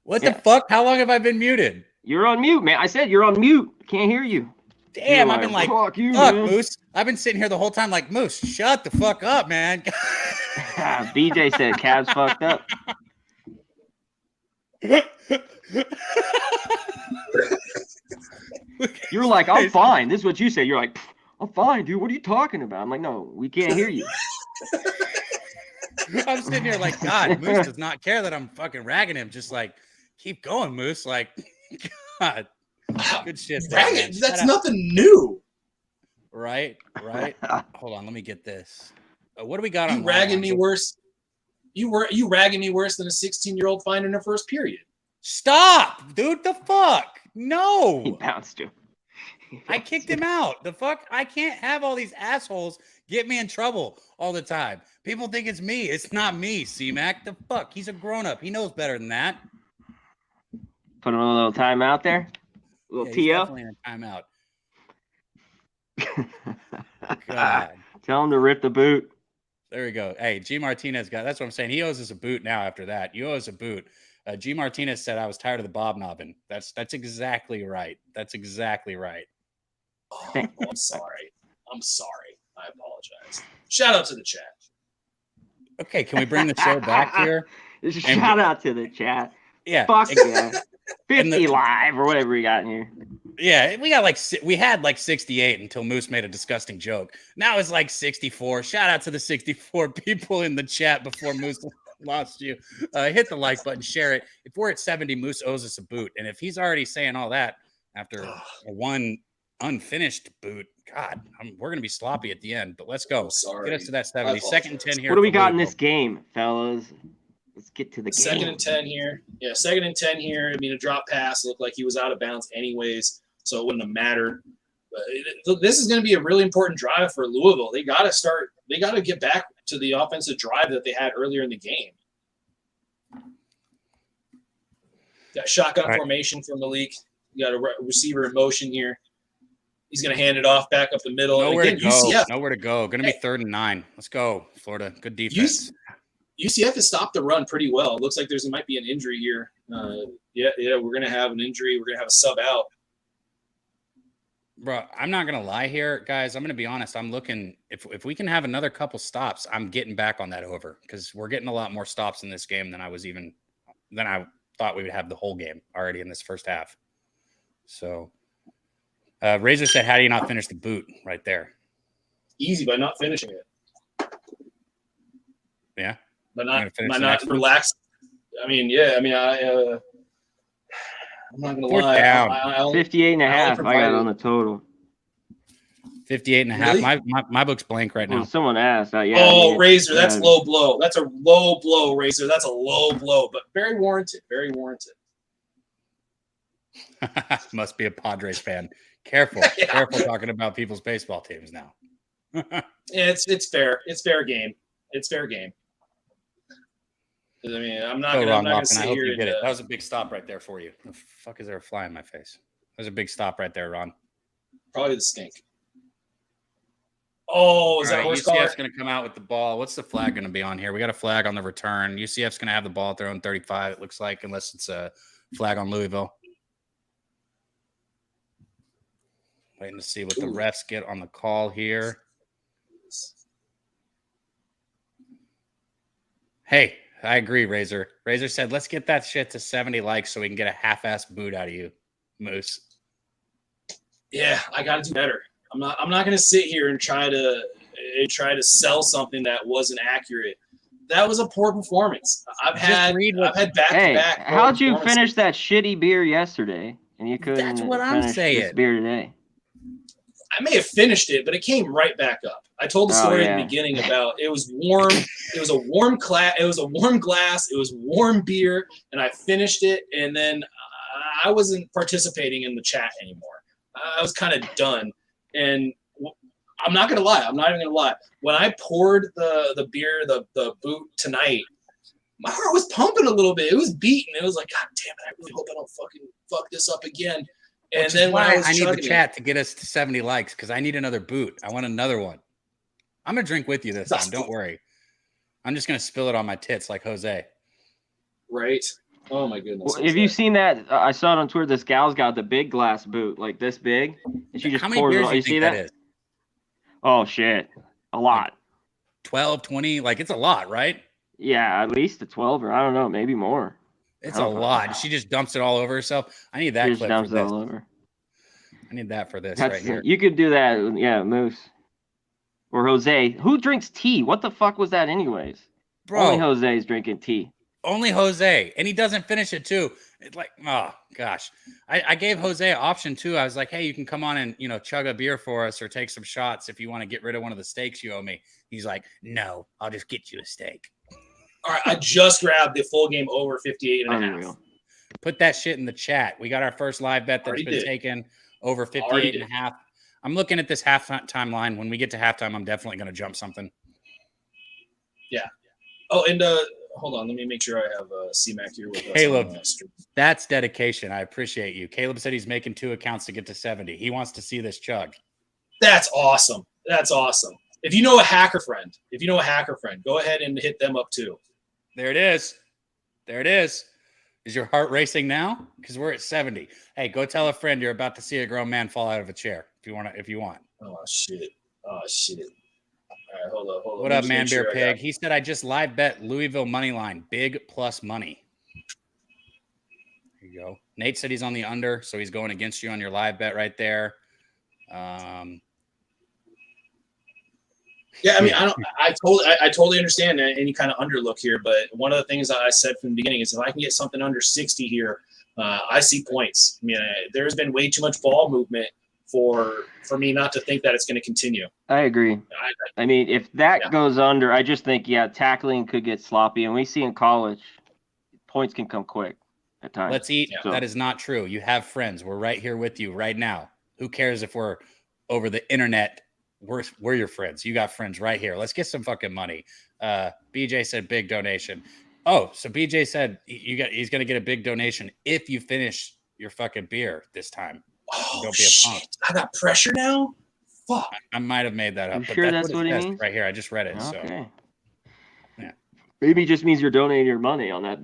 What the fuck? How long have I been muted? You're on mute, man. I said you're on mute. Can't hear you. Damn, I've been like, fuck Moose. I've been sitting here the whole time like, Moose, shut the fuck up, man. BJ said Cab's fucked up. You're like, I'm fine. This is what you say. You're like, I'm fine, dude. What are you talking about? I'm like, no, we can't hear you. I'm sitting here like, God, Moose does not care that I'm fucking ragging him. Just like, keep going, Moose. Like, God, good shit. That's nothing new. Right. Hold on, let me get this. What do we got on? You ragging me worse? You ragging me worse than a 16-year-old finding her first period. Stop, dude. The fuck? No. He bounced you. I kicked him out. The fuck? I can't have all these assholes get me in trouble all the time. People think it's me. It's not me, C-Mac. The fuck? He's a grown-up. He knows better than that. Put him a little time out there. A little TL. Definitely in a timeout. God. Tell him to rip the boot. There we go. Hey, G Martinez got. That's what I'm saying. He owes us a boot now. After that, you owe us a boot. G Martinez said I was tired of the bob knobbing. That's exactly right. That's exactly right. Oh, I'm sorry. I apologize. Shout out to the chat. Okay, can we bring the show back here? Shout out to the chat. Yeah. Fuck yeah. 50 live or whatever we got in here. Yeah, we had like 68 until Moose made a disgusting joke. Now it's like 64. Shout out to the 64 people in the chat before Moose. lost you. Hit the like button, share it. If we're at 70, Moose owes us a boot. And if he's already saying all that after a one unfinished boot, God, we're going to be sloppy at the end. But let's go. Get us to that 70. Second and 10 here. What do we got in this game, fellas? Let's get to the game. Second and 10 here. Yeah, second and 10 here. I mean, a drop pass looked like he was out of bounds anyways, so it wouldn't have mattered. But this is going to be a really important drive for Louisville. They got to start. They got to get back to the offensive drive that they had earlier in the game. Got shotgun formation from Malik. You got a receiver in motion here. He's going to hand it off back up the middle. Nowhere again, to go. UCF. Nowhere to go. Going to be 3rd and 9. Let's go, Florida. Good defense. UCF has stopped the run pretty well. It looks like might be an injury here. Yeah, we're going to have an injury. We're going to have a sub out. Bro, I'm not going to lie here, guys. I'm going to be honest. I'm looking – if we can have another couple stops, I'm getting back on that over because we're getting a lot more stops in this game than I thought we would have the whole game already in this first half. So, Razor said, how do you not finish the boot right there? Easy by not finishing it. Yeah? By not relaxed. I mean, yeah. I mean, I'm not gonna lie. Down. 58 and a half. I got on the total. 58 and a half. My book's blank right now. Well, someone asked. Yeah. Oh, Razor, that's low blow. That's a low blow, Razor. That's a low blow, but very warranted. Very warranted. Must be a Padres fan. Careful, careful talking about people's baseball teams now. It's fair. It's fair game. It's fair game. I mean, I'm not going to sit here. You did it. That was a big stop right there for you. The fuck is there a fly in my face? That was a big stop right there, Ron. Probably the stink. Oh, is that horse collar? UCF's going to come out with the ball. What's the flag going to be on here? We got a flag on the return. UCF's going to have the ball at their own 35, it looks like, unless it's a flag on Louisville. Waiting to see what the refs get on the call here. Hey, I agree, Razor. Razor said, let's get that shit to 70 likes so we can get a half-ass boot out of you, Moose. Yeah, I got to do better. I'm not going to sit here and try to sell something that wasn't accurate. That was a poor performance. I've had back-to-back. Hey, how'd you finish that shitty beer yesterday and you couldn't? That's what I'm saying. This beer today. I may have finished it, but it came right back up. I told the story at the beginning about it was warm. It was a warm glass. It was a warm glass. It was warm beer, and I finished it. And then I wasn't participating in the chat anymore. I was kind of done. And I'm not gonna lie. I'm not even gonna lie. When I poured the beer, the boot tonight, my heart was pumping a little bit. It was beating. It was like, God damn it! I really hope I don't fucking fuck this up again. And then when I need the chat to get us to 70 likes because I need another boot. I want another one. I'm going to drink with you this time. Don't worry. I'm just going to spill it on my tits like Jose. Right. Oh, my goodness. Well, have you seen that? I saw it on Twitter. This gal's got the big glass boot, like this big. And she just pours it on. You see that? Is? Oh, shit. A lot. 12, 20. Like, it's a lot, right? Yeah, at least a 12 or I don't know, maybe more. It's a lot. She just dumps it all over herself. I need that clip for this. All over. I need that for this right here. You could do that, Moose. Or Jose. Who drinks tea? What the fuck was that anyways? Bro, only Jose's drinking tea. Only Jose. And he doesn't finish it too. It's like, oh, gosh. I gave Jose an option too. I was like, hey, you can come on and, chug a beer for us or take some shots if you want to get rid of one of the steaks you owe me. He's like, no, I'll just get you a steak. All right, I just grabbed the full game over 58 and a half. Put that shit in the chat. We got our first live bet that's been taken over 58 and a half. I'm looking at this halftime line. When we get to halftime, I'm definitely going to jump something. Yeah. Oh, and hold on. Let me make sure I have C-Mac here with us. Caleb, that's dedication. I appreciate you. Caleb said he's making 2 accounts to get to 70. He wants to see this chug. That's awesome. That's awesome. If you know a hacker friend, go ahead and hit them up too. There it is. There it is. Is your heart racing now? Because we're at 70. Hey, go tell a friend you're about to see a grown man fall out of a chair if you want. Oh shit. All right, hold up. What up, Man Bear Pig? He said I just live bet Louisville money line, big plus money. There you go. Nate said he's on the under, so he's going against you on your live bet right there. Yeah, I mean, I totally understand any kind of underlook here, but one of the things that I said from the beginning is if I can get something under 60 here, I see points. I mean, there's been way too much ball movement for me not to think that it's going to continue. I agree. I mean, if that goes under, I just think, tackling could get sloppy. And we see in college, points can come quick at times. Let's eat. Yeah. That is not true. You have friends. We're right here with you right now. Who cares if we're over the internet? We're your friends. You got friends right here. Let's get some fucking money. BJ said big donation. Oh, so BJ said he's going to get a big donation if you finish your fucking beer this time. Oh, don't be a punk. I got pressure now? Fuck. I might have made that up. But sure that's what it means? Right here. I just read it. Okay. So, yeah. Maybe it just means you're donating your money on that.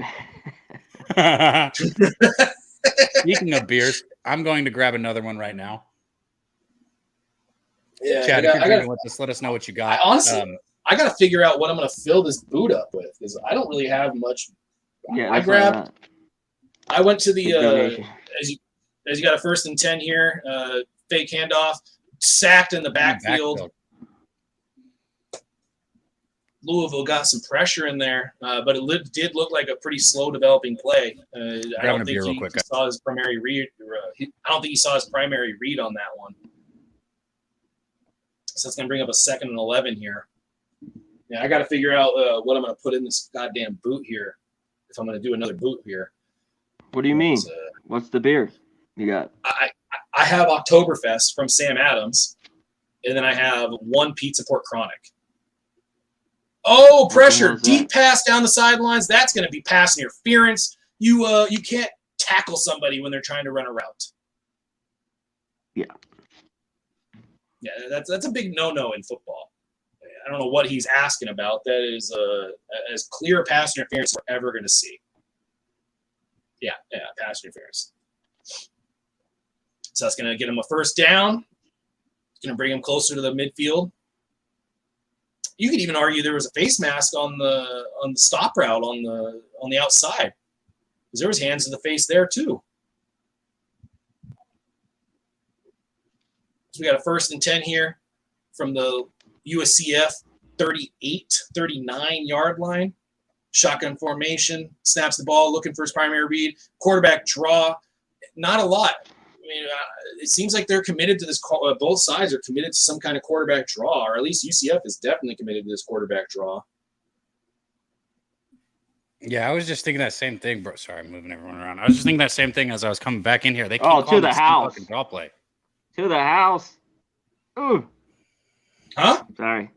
Speaking of beers, I'm going to grab another one right now. Yeah, Chad, if you're drinking with us, let us know what you got. Honestly, I got to figure out what I'm going to fill this boot up with because I don't really have much. Yeah, I went to the as you got a 1st and 10 here, fake handoff, sacked in the backfield. Louisville got some pressure in there, but it did look like a pretty slow developing play. I don't think he saw his primary read. I don't think he saw his primary read on that one. So it's going to bring up a 2nd and 11 here. Yeah, I got to figure out what I'm going to put in this goddamn boot here if I'm going to do another boot here. What do you mean? What's the beer you got? I have Oktoberfest from Sam Adams, and then I have one Pizza Port Chronic. Oh, pressure. Deep pass down the sidelines. That's going to be pass interference. You can't tackle somebody when they're trying to run a route. Yeah. Yeah, that's a big no-no in football. I don't know what he's asking about. That is as clear pass interference we're ever going to see. Yeah, pass interference. So that's going to get him a 1st down. It's going to bring him closer to the midfield. You could even argue there was a face mask on the stop route on the outside because there was hands to the face there too. So we got a 1st and 10 here from the USCF 39 yard line. Shotgun formation, snaps the ball, looking for his primary read. Quarterback draw, not a lot. I mean, it seems like they're committed to this. Both sides are committed to some kind of quarterback draw, or at least UCF is definitely committed to this quarterback draw. Yeah, I was just thinking that same thing, bro. Sorry, I'm moving everyone around. I was just thinking that same thing as I was coming back in here. They keep to the house. Draw play. To the house. Ooh. Huh? Sorry.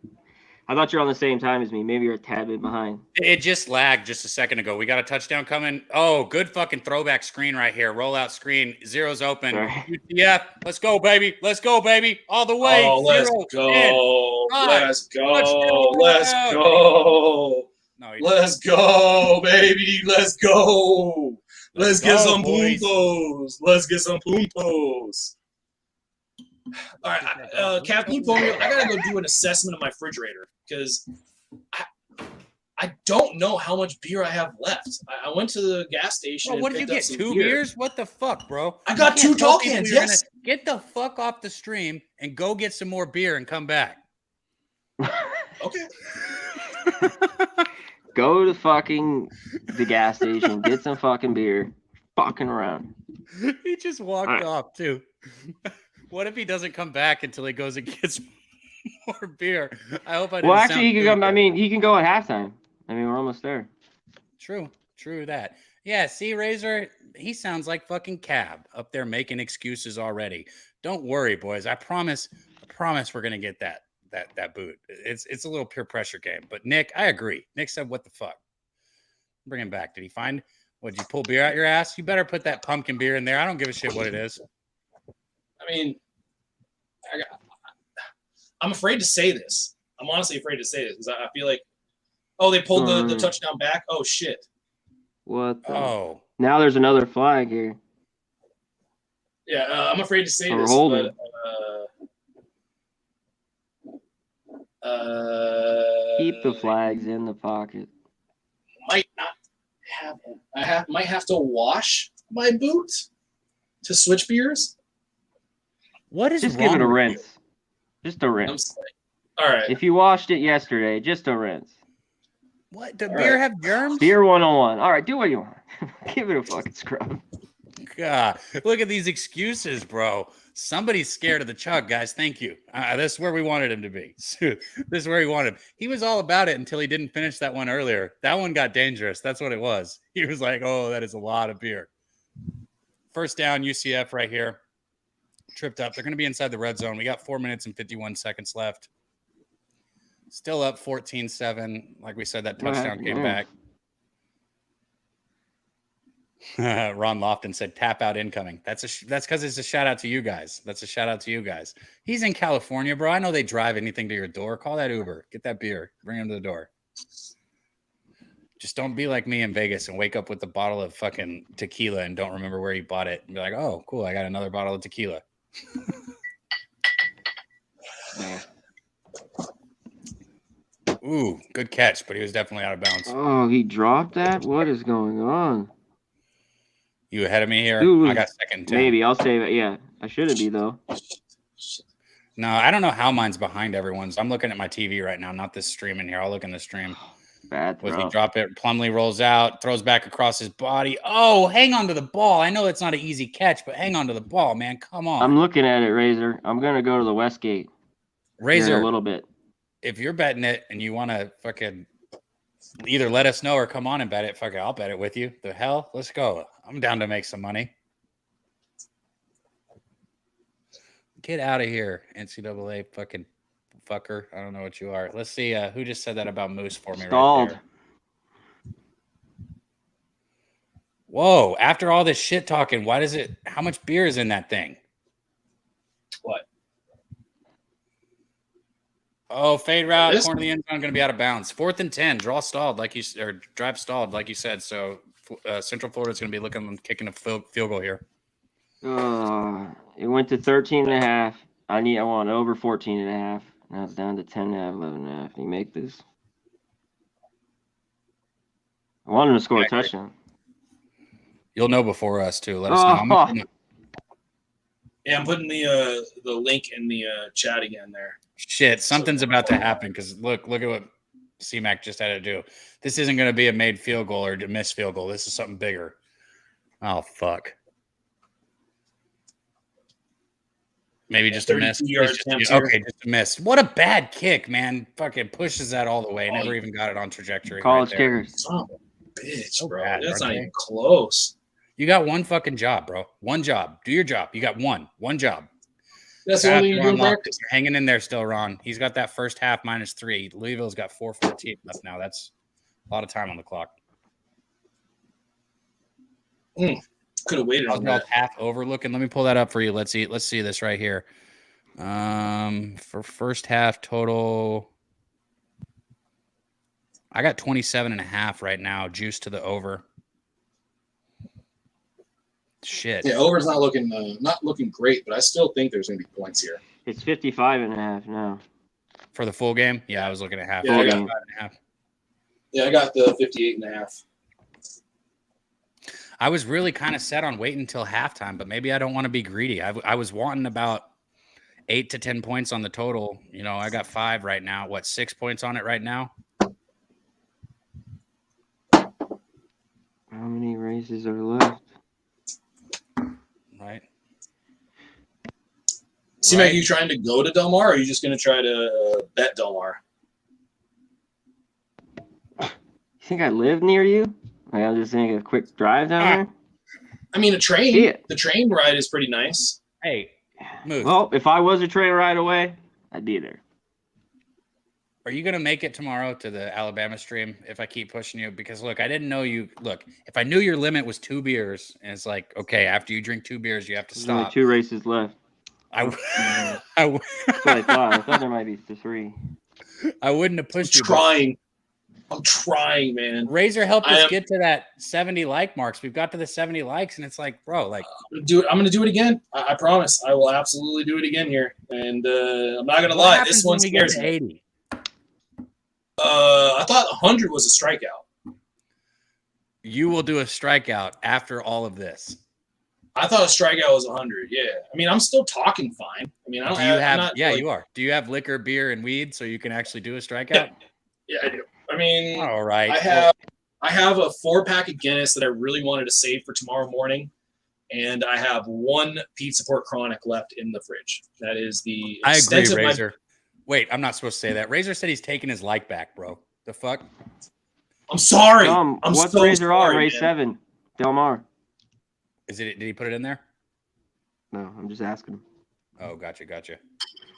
I thought you're on the same time as me. Maybe you're a tad bit behind. It just lagged just a second ago. We got a touchdown coming. Oh, good fucking throwback screen right here. Rollout screen. Zero's open. UCF. Let's go, baby. Let's go, baby. All the way. Oh, let's go. Let's go. Let's go. No, let's go, baby. Let's go. Let's get some puntos. Let's get some puntos. All right, Captain, you phone me. I gotta go do an assessment of my refrigerator because I don't know how much beer I have left. I went to the gas station. What did you get? 2 beers? What the fuck, bro? I got 2 tall cans. Yes. Get the fuck off the stream and go get some more beer and come back. Okay. Go to the gas station, get some fucking beer, fucking around. He just walked off too. What if he doesn't come back until he goes and gets more beer? I hope I didn't. Well, actually, he can come. I mean, he can go at halftime. I mean, we're almost there. True that. Yeah, see, Razor, he sounds like fucking Cab up there making excuses already. Don't worry, boys. I promise we're gonna get that boot. It's a little peer pressure game. But Nick, I agree. Nick said, "What the fuck?" Bring him back. Did he find? Did you pull beer out your ass? You better put that pumpkin beer in there. I don't give a shit what it is. I mean, I'm afraid to say this. I'm honestly afraid to say this because I feel like, they pulled the touchdown back. Oh, shit. What? Now there's another flag here. Yeah, I'm afraid to say this. Holding. But, keep the flags in the pocket. Might not have it. Might have to wash my boot to switch beers. What is just wrong give it a with rinse? You? Just a rinse. All All right. If you washed it yesterday, just a rinse. What? Does beer have germs? Beer 101. All right, do what you want. Give it a fucking scrub. God, look at these excuses, bro. Somebody's scared of the chug, guys. Thank you. This is where we wanted him to be. This is where he wanted him. He was all about it until he didn't finish that one earlier. That one got dangerous. That's what it was. He was like, oh, that is a lot of beer. First down, UCF right here. Tripped up. They're going to be inside the red zone. We got 4 minutes and 51 seconds left. Still up 14-7. Like we said, that touchdown came back. Ron Lofton said tap out incoming. That's because it's a shout out to you guys. That's a shout out to you guys. He's in California, bro. I know they drive anything to your door. Call that Uber. Get that beer. Bring him to the door. Just don't be like me in Vegas and wake up with a bottle of fucking tequila and don't remember where you bought it. And be like, oh, cool. I got another bottle of tequila. Ooh, good catch, but he was definitely out of bounds. Oh, he dropped that? What is going on? You ahead of me here? Dude, I got second. Maybe. I'll save it. Yeah, I shouldn't be, though. No, I don't know how mine's behind everyone's. I'm looking at my TV right now, not this stream in here. I'll look in the stream. Bad throw. Was he drop it? Plumlee rolls out, throws back across his body. Oh, hang on to the ball. I know it's not an easy catch, but hang on to the ball, man. Come on. I'm looking at it, Razor. I'm going to go to the Westgate. Razor, a little bit. If you're betting it and you want to fucking either let us know or come on and bet it, fuck it, I'll bet it with you. The hell? Let's go. I'm down to make some money. Get out of here, NCAA fucking fucker. I don't know what you are. Let's see who just said that about Moose for me Stalled. right there. Whoa, after all this shit talking, how much beer is in that thing? What? Oh, fade route, corner of the end zone, going to be out of bounds. 4th and 10, drive stalled, like you said. So Central Florida is going to be kicking a field goal here. It went to 13.5. I want over 14.5. Now it's down to 10.5, 11.5. Can you make this? I want him to score a touchdown. You'll know before us too. Let us know. Yeah, I'm putting the link in the chat again there. Shit, something's about to happen because look at what C-Mac just had to do. This isn't going to be a made field goal or a missed field goal. This is something bigger. Oh, fuck. Maybe just a miss. Okay, just a miss. What a bad kick, man. Fucking pushes that all the way. Never even got it on trajectory. College kickers. Son of a bitch, So bro. bad, That's aren't not they? even close. You got one fucking job, bro. One job. Do your job. You got one job. That's the only thing you're doing practice. You're hanging in there still, Ron. He's got that first half -3. Louisville's got 4:14 left now. That's a lot of time on the clock. Could have waited on that. Half overlooking. Let me pull that up for you. Let's see this right here. For first half total, I got 27.5 right now. Juice to the over. Shit. Yeah, over's not looking great, but I still think there's going to be points here. It's 55.5 now. For the full game? Yeah, I was looking at half. Yeah, I got 5.5. Yeah, I got the 58.5. I was really kind of set on waiting until halftime, but maybe I don't want to be greedy. I was wanting about 8 to 10 points on the total. You know, I got 5 right now. 6 points on it right now? How many races are left? Right. C-Mac, are you trying to go to Del Mar, or are you just going to try to bet Del Mar? You think I live near you? Like, I'm just taking a quick drive down there? I mean, Yeah. the train ride is pretty nice. Hey, move. Well, if I was a train ride away, I'd be there. Are you going to make it tomorrow to the Alabama stream if I keep pushing you? Because, look, I didn't know you. Look, if I knew your limit was 2 beers, and it's like, okay, after you drink 2 beers, you have to There's stop. only 2 races left. That's what I thought. I thought there might be 3. I wouldn't have pushed you. I'm trying, man. Razor helped us get to that 70 like marks. We've got to the 70 likes, and it's like, bro, like, I'm going to do it again. I promise. I will absolutely do it again here. And I'm not going to lie. This one scares me. 80? I thought 100 was a strikeout. You will do a strikeout after all of this. I thought a strikeout was 100. Yeah. I mean, I'm still talking fine. I mean, I don't have. You are. Do you have liquor, beer, and weed so you can actually do a strikeout? Yeah, I do. I mean, all right. I have a 4-pack of Guinness that I really wanted to save for tomorrow morning, and I have 1 Pizza Port Chronic left in the fridge. That is the. I agree, Razor. Wait, I'm not supposed to say that. Razor said he's taking his like back, bro. The fuck? I'm sorry. What's Razor on? Race 7. Del Mar. Did he put it in there? No, I'm just asking him. Oh, gotcha. So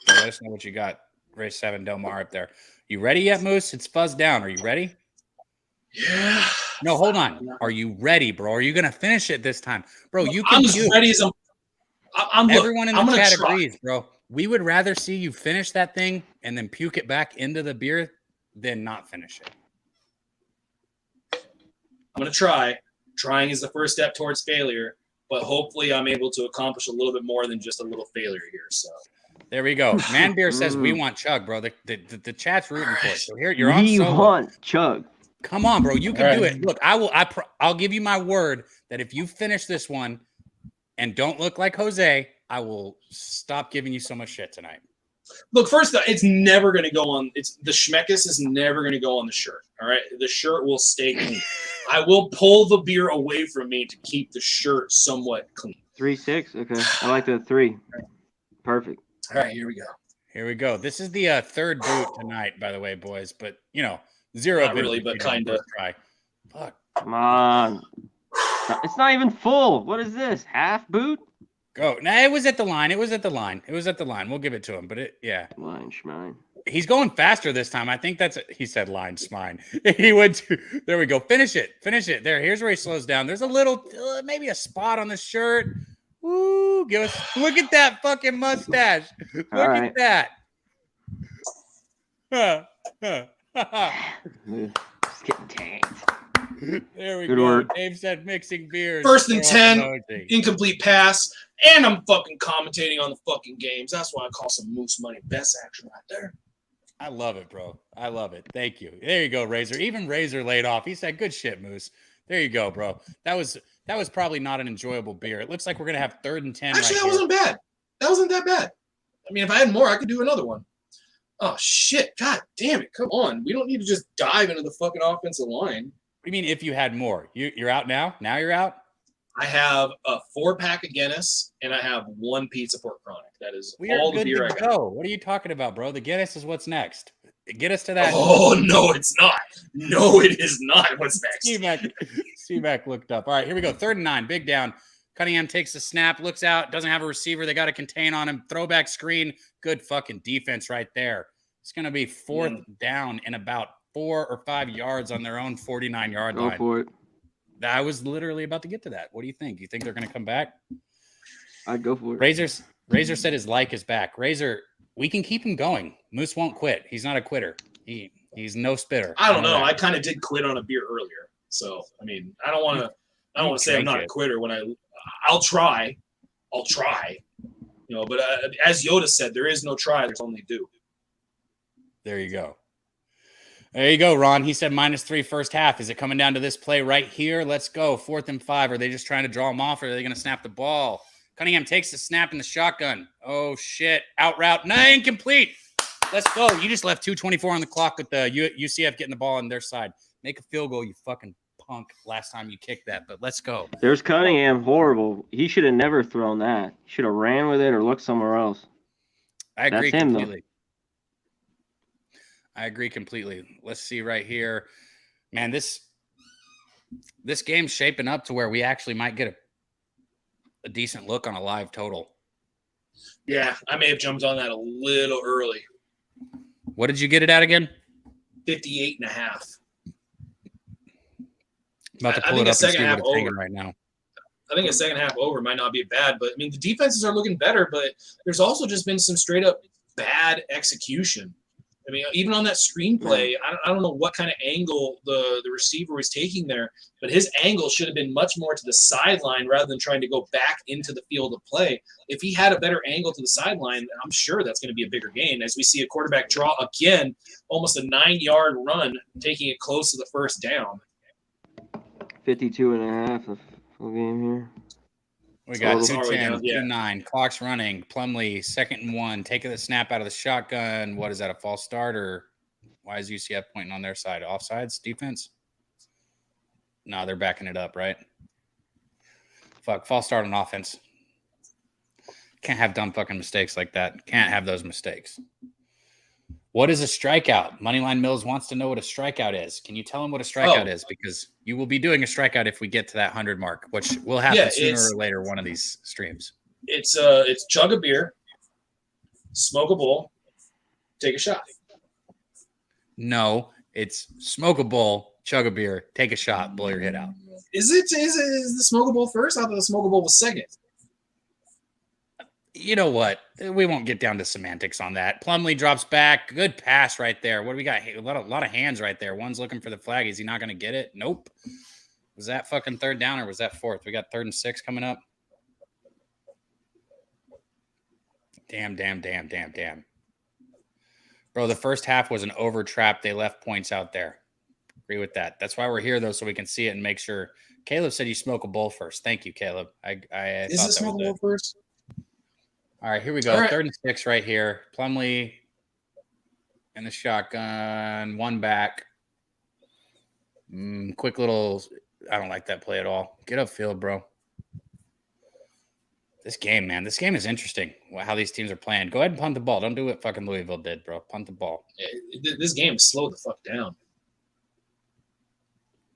let us know what you got. Race 7, Del Mar up there. You ready yet, Moose? It's fuzzed down. Are you ready? Yeah. No, hold on. Are you ready, bro? Are you gonna finish it this time, bro? You can. I'm as ready as I'm. Everyone in the chat agrees, bro. We would rather see you finish that thing and then puke it back into the beer than not finish it. I'm gonna try. Trying is the first step towards failure, but hopefully I'm able to accomplish a little bit more than just a little failure here. So there we go. Man Beer says we want Chug, bro. The chat's rooting for it. So here you're on solo. We want Chug. Come on, bro. You can do it. Look, I'll give you my word that if you finish this one and don't look like Jose, I will stop giving you so much shit tonight. Look, first, it's never going to go on. The Schmeckis is never going to go on the shirt. All right, the shirt will stay clean. I will pull the beer away from me to keep the shirt somewhat clean. 3-6. Okay, I like the 3. Perfect. All right, here we go. Here we go. This is the third boot tonight, by the way, boys. But 0. Not really, but kind of. Try. Fuck. Come on. It's not even full. What is this? Half boot? Go. Nah, it was at the line. We'll give it to him. But Line schmine. He's going faster this time. I think he said line schmine. He went to, there we go. Finish it. There. Here's where he slows down. There's a little, maybe a spot on the shirt. Woo, look at that fucking mustache. Look at that. Just getting tanked. There we Good go. work. Dave said mixing beers. 1st and 10, incomplete pass, and I'm fucking commentating on the fucking games. That's why I call some Moose Money best action right there. I love it, bro. I love it. Thank you. There you go, Razor. Even Razor laid off. He said, good shit, Moose. There you go, bro. That was probably not an enjoyable beer. It looks like we're going to have 3rd and 10. Actually, that wasn't bad. That wasn't that bad. I mean, if I had more, I could do another one. Oh, shit. God damn it. Come on. We don't need to just dive into the fucking offensive line. What do you mean if you had more? You're out now? Now you're out? I have a 4-pack of Guinness, and I have 1 Pizza Port Chronic. That is all the beer I got. Go. What are you talking about, bro? The Guinness is what's next. Get us to that. Oh, no, it's not. No, it is not what's next. C-Mac looked up. All right, here we go. 3rd and 9. Big down. Cunningham takes the snap, looks out, doesn't have a receiver. They got to contain on him. Throwback screen. Good fucking defense right there. It's going to be 4th down in about 4 or 5 yards on their own 49-yard line. Go for it. I was literally about to get to that. What do you think? You think they're going to come back? I'd go for it. Razor said his like is back. Razor, we can keep him going. Moose won't quit. He's not a quitter. He's no spitter. I don't know. I kind of did quit on a beer earlier. So, I mean, I don't want to say I'm not a quitter when I'll try. But as Yoda said, there is no try. There's only do. There you go. There you go, Ron. He said -3 first half. Is it coming down to this play right here? Let's go. 4th and 5. Are they just trying to draw him off, or are they going to snap the ball? Cunningham takes the snap in the shotgun. Oh, shit. Out route. No, incomplete. Let's go. You just left 2:24 on the clock with the UCF getting the ball on their side. Make a field goal, you fucking punk, last time you kicked that, but let's go. There's Cunningham. Horrible. He should have never thrown that. He should have ran with it or looked somewhere else. I agree That's him, completely. I agree completely. Let's see right here. Man, this game's shaping up to where we actually might get a decent look on a live total. Yeah, I may have jumped on that a little early. What did you get it at again? 58.5. About to pull it up and see what it's hanging right now. I think a second half over might not be bad, but I mean, the defenses are looking better, but there's also just been some straight up bad execution. I mean, even on that screenplay, I don't know what kind of angle the receiver was taking there, but his angle should have been much more to the sideline rather than trying to go back into the field of play. If he had a better angle to the sideline, I'm sure that's going to be a bigger gain as we see a quarterback draw again, almost a 9-yard run, taking it close to the first down. 52.5 full game here. We got Total's already 2:10, down, yeah. 2:09. Clock's running. Plumlee, 2nd and 1. Taking the snap out of the shotgun. What is that, a false start? Or why is UCF pointing on their side? Offsides? Defense? No, they're backing it up, right? Fuck, false start on offense. Can't have dumb fucking mistakes like that. Can't have those mistakes. What is a strikeout? Moneyline Mills wants to know what a strikeout is. Can you tell him what a strikeout is? Because you will be doing a strikeout if we get to that 100 mark, which will happen sooner or later one of these streams. It's chug a beer, smoke a bowl, take a shot. No, it's smoke a bowl, chug a beer, take a shot, blow your head out. Is the smoke a bowl first? I thought the smoke a bowl was second. You know what? We won't get down to semantics on that. Plumlee drops back. Good pass right there. What do we got? A lot of hands right there. One's looking for the flag. Is he not going to get it? Nope. Was that fucking 3rd down or was that 4th? We got 3rd and 6 coming up. Damn. Bro, the first half was an over trap. They left points out there. Agree with that. That's why we're here, though, so we can see it and make sure. Caleb said you smoke a bowl first. Thank you, Caleb. Is it smoke a bowl first? All right, here we go. Right. 3rd and 6 right here. Plumlee in the shotgun. One back. Quick little – I don't like that play at all. Get upfield, bro. This game, man. This game is interesting, how these teams are playing. Go ahead and punt the ball. Don't do what fucking Louisville did, bro. Punt the ball. This game slowed the fuck down.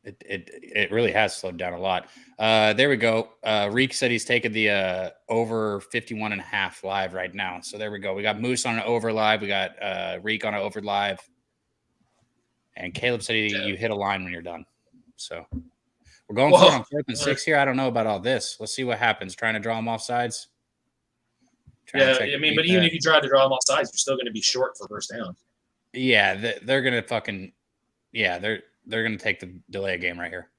It really has slowed down a lot. There we go. Reek said he's taking the over 51.5 live right now. So there we go. We got Moose on an over live. We got Reek on an over live. And Caleb said you hit a line when you're done. So we're going for it on 4th and 6 here. I don't know about all this. Let's see what happens. Trying to draw them off sides. But even if you try to draw them off sides, you're still going to be short for first down. Yeah, they're going to fucking – they're going to take the delay a game right here.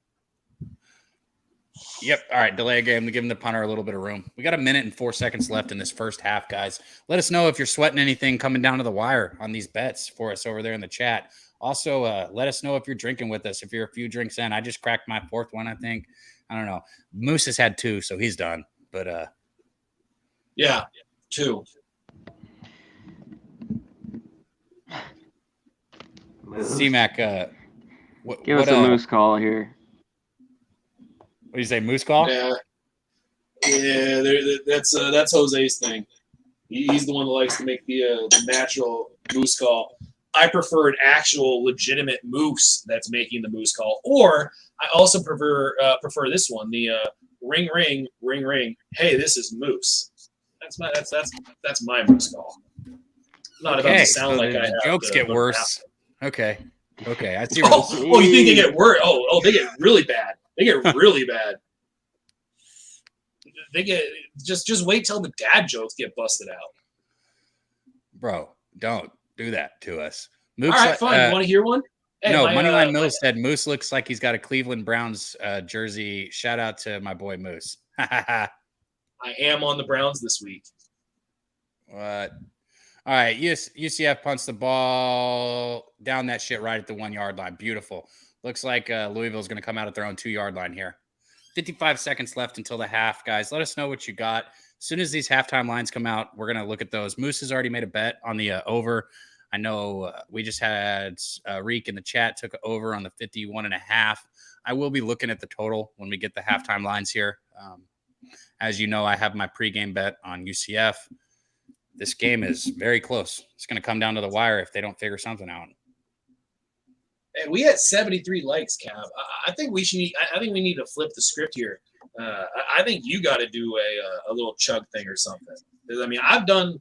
Yep. All right. Delay a game to give them the punter a little bit of room. We got 1 minute and 4 seconds left in this first half, guys. Let us know if you're sweating anything coming down to the wire on these bets for us over there in the chat. Also, let us know if you're drinking with us. If you're a few drinks in, I just cracked my 4th one, I think. I don't know. Moose has had 2, so he's done. But yeah, 2. C-Mac, give us a moose call here. What do you say, moose call? Yeah, that's Jose's thing. He's the one that likes to make the natural moose call. I prefer an actual legitimate moose that's making the moose call, or I also prefer this one, the ring ring ring ring. Hey, this is Moose. That's my moose call. Not about to sound like I have jokes get worse. Okay. I see. Oh, you think they get worse? Oh, they get really bad. They get really bad. They get just wait till the dad jokes get busted out. Bro, don't do that to us. Moose, all right, fine. You want to hear one? Hey, no, Moneyline Mills said Moose looks like he's got a Cleveland Browns jersey. Shout out to my boy Moose. I am on the Browns this week. What? All right, UCF punts the ball down that shit right at the 1 yard line. Beautiful. Looks like Louisville's going to come out at their own 2 yard line here. 55 seconds left until the half, guys. Let us know what you got. As soon as these halftime lines come out, we're going to look at those. Moose has already made a bet on the over. I know we just had Reek in the chat took over on the 51.5. I will be looking at the total when we get the halftime lines here. As you know, I have my pregame bet on UCF. This game is very close. It's going to come down to the wire if they don't figure something out. And we had 73 likes, Cav. I think we need to flip the script here. I think you got to do a little chug thing or something. Because, I mean, I've done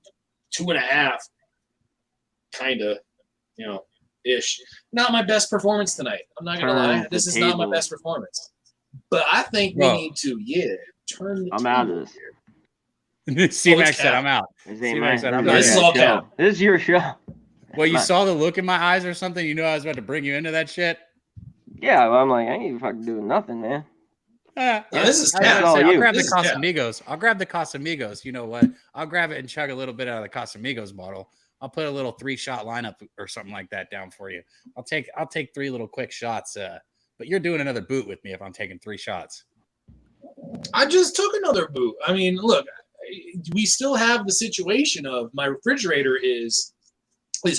2.5, kind of, ish. Not my best performance tonight. I'm not going to lie. This is not my best performance. But I think we need to, turn the I'm out of this. C-Mac said I'm out. C-Mac said I'm out. This is all Cav. This is your show. Well, you saw the look in my eyes or something? You know I was about to bring you into that shit? Yeah, well, I'm like, I ain't fucking doing nothing, man. This is I'll grab the Casamigos. I'll grab the Casamigos. You know what? I'll grab it and chug a little bit out of the Casamigos bottle. I'll put a little 3-shot lineup or something like that down for you. I'll take 3 little quick shots. But you're doing another boot with me if I'm taking 3 shots. I just took another boot. I mean, look, we still have the situation of my refrigerator is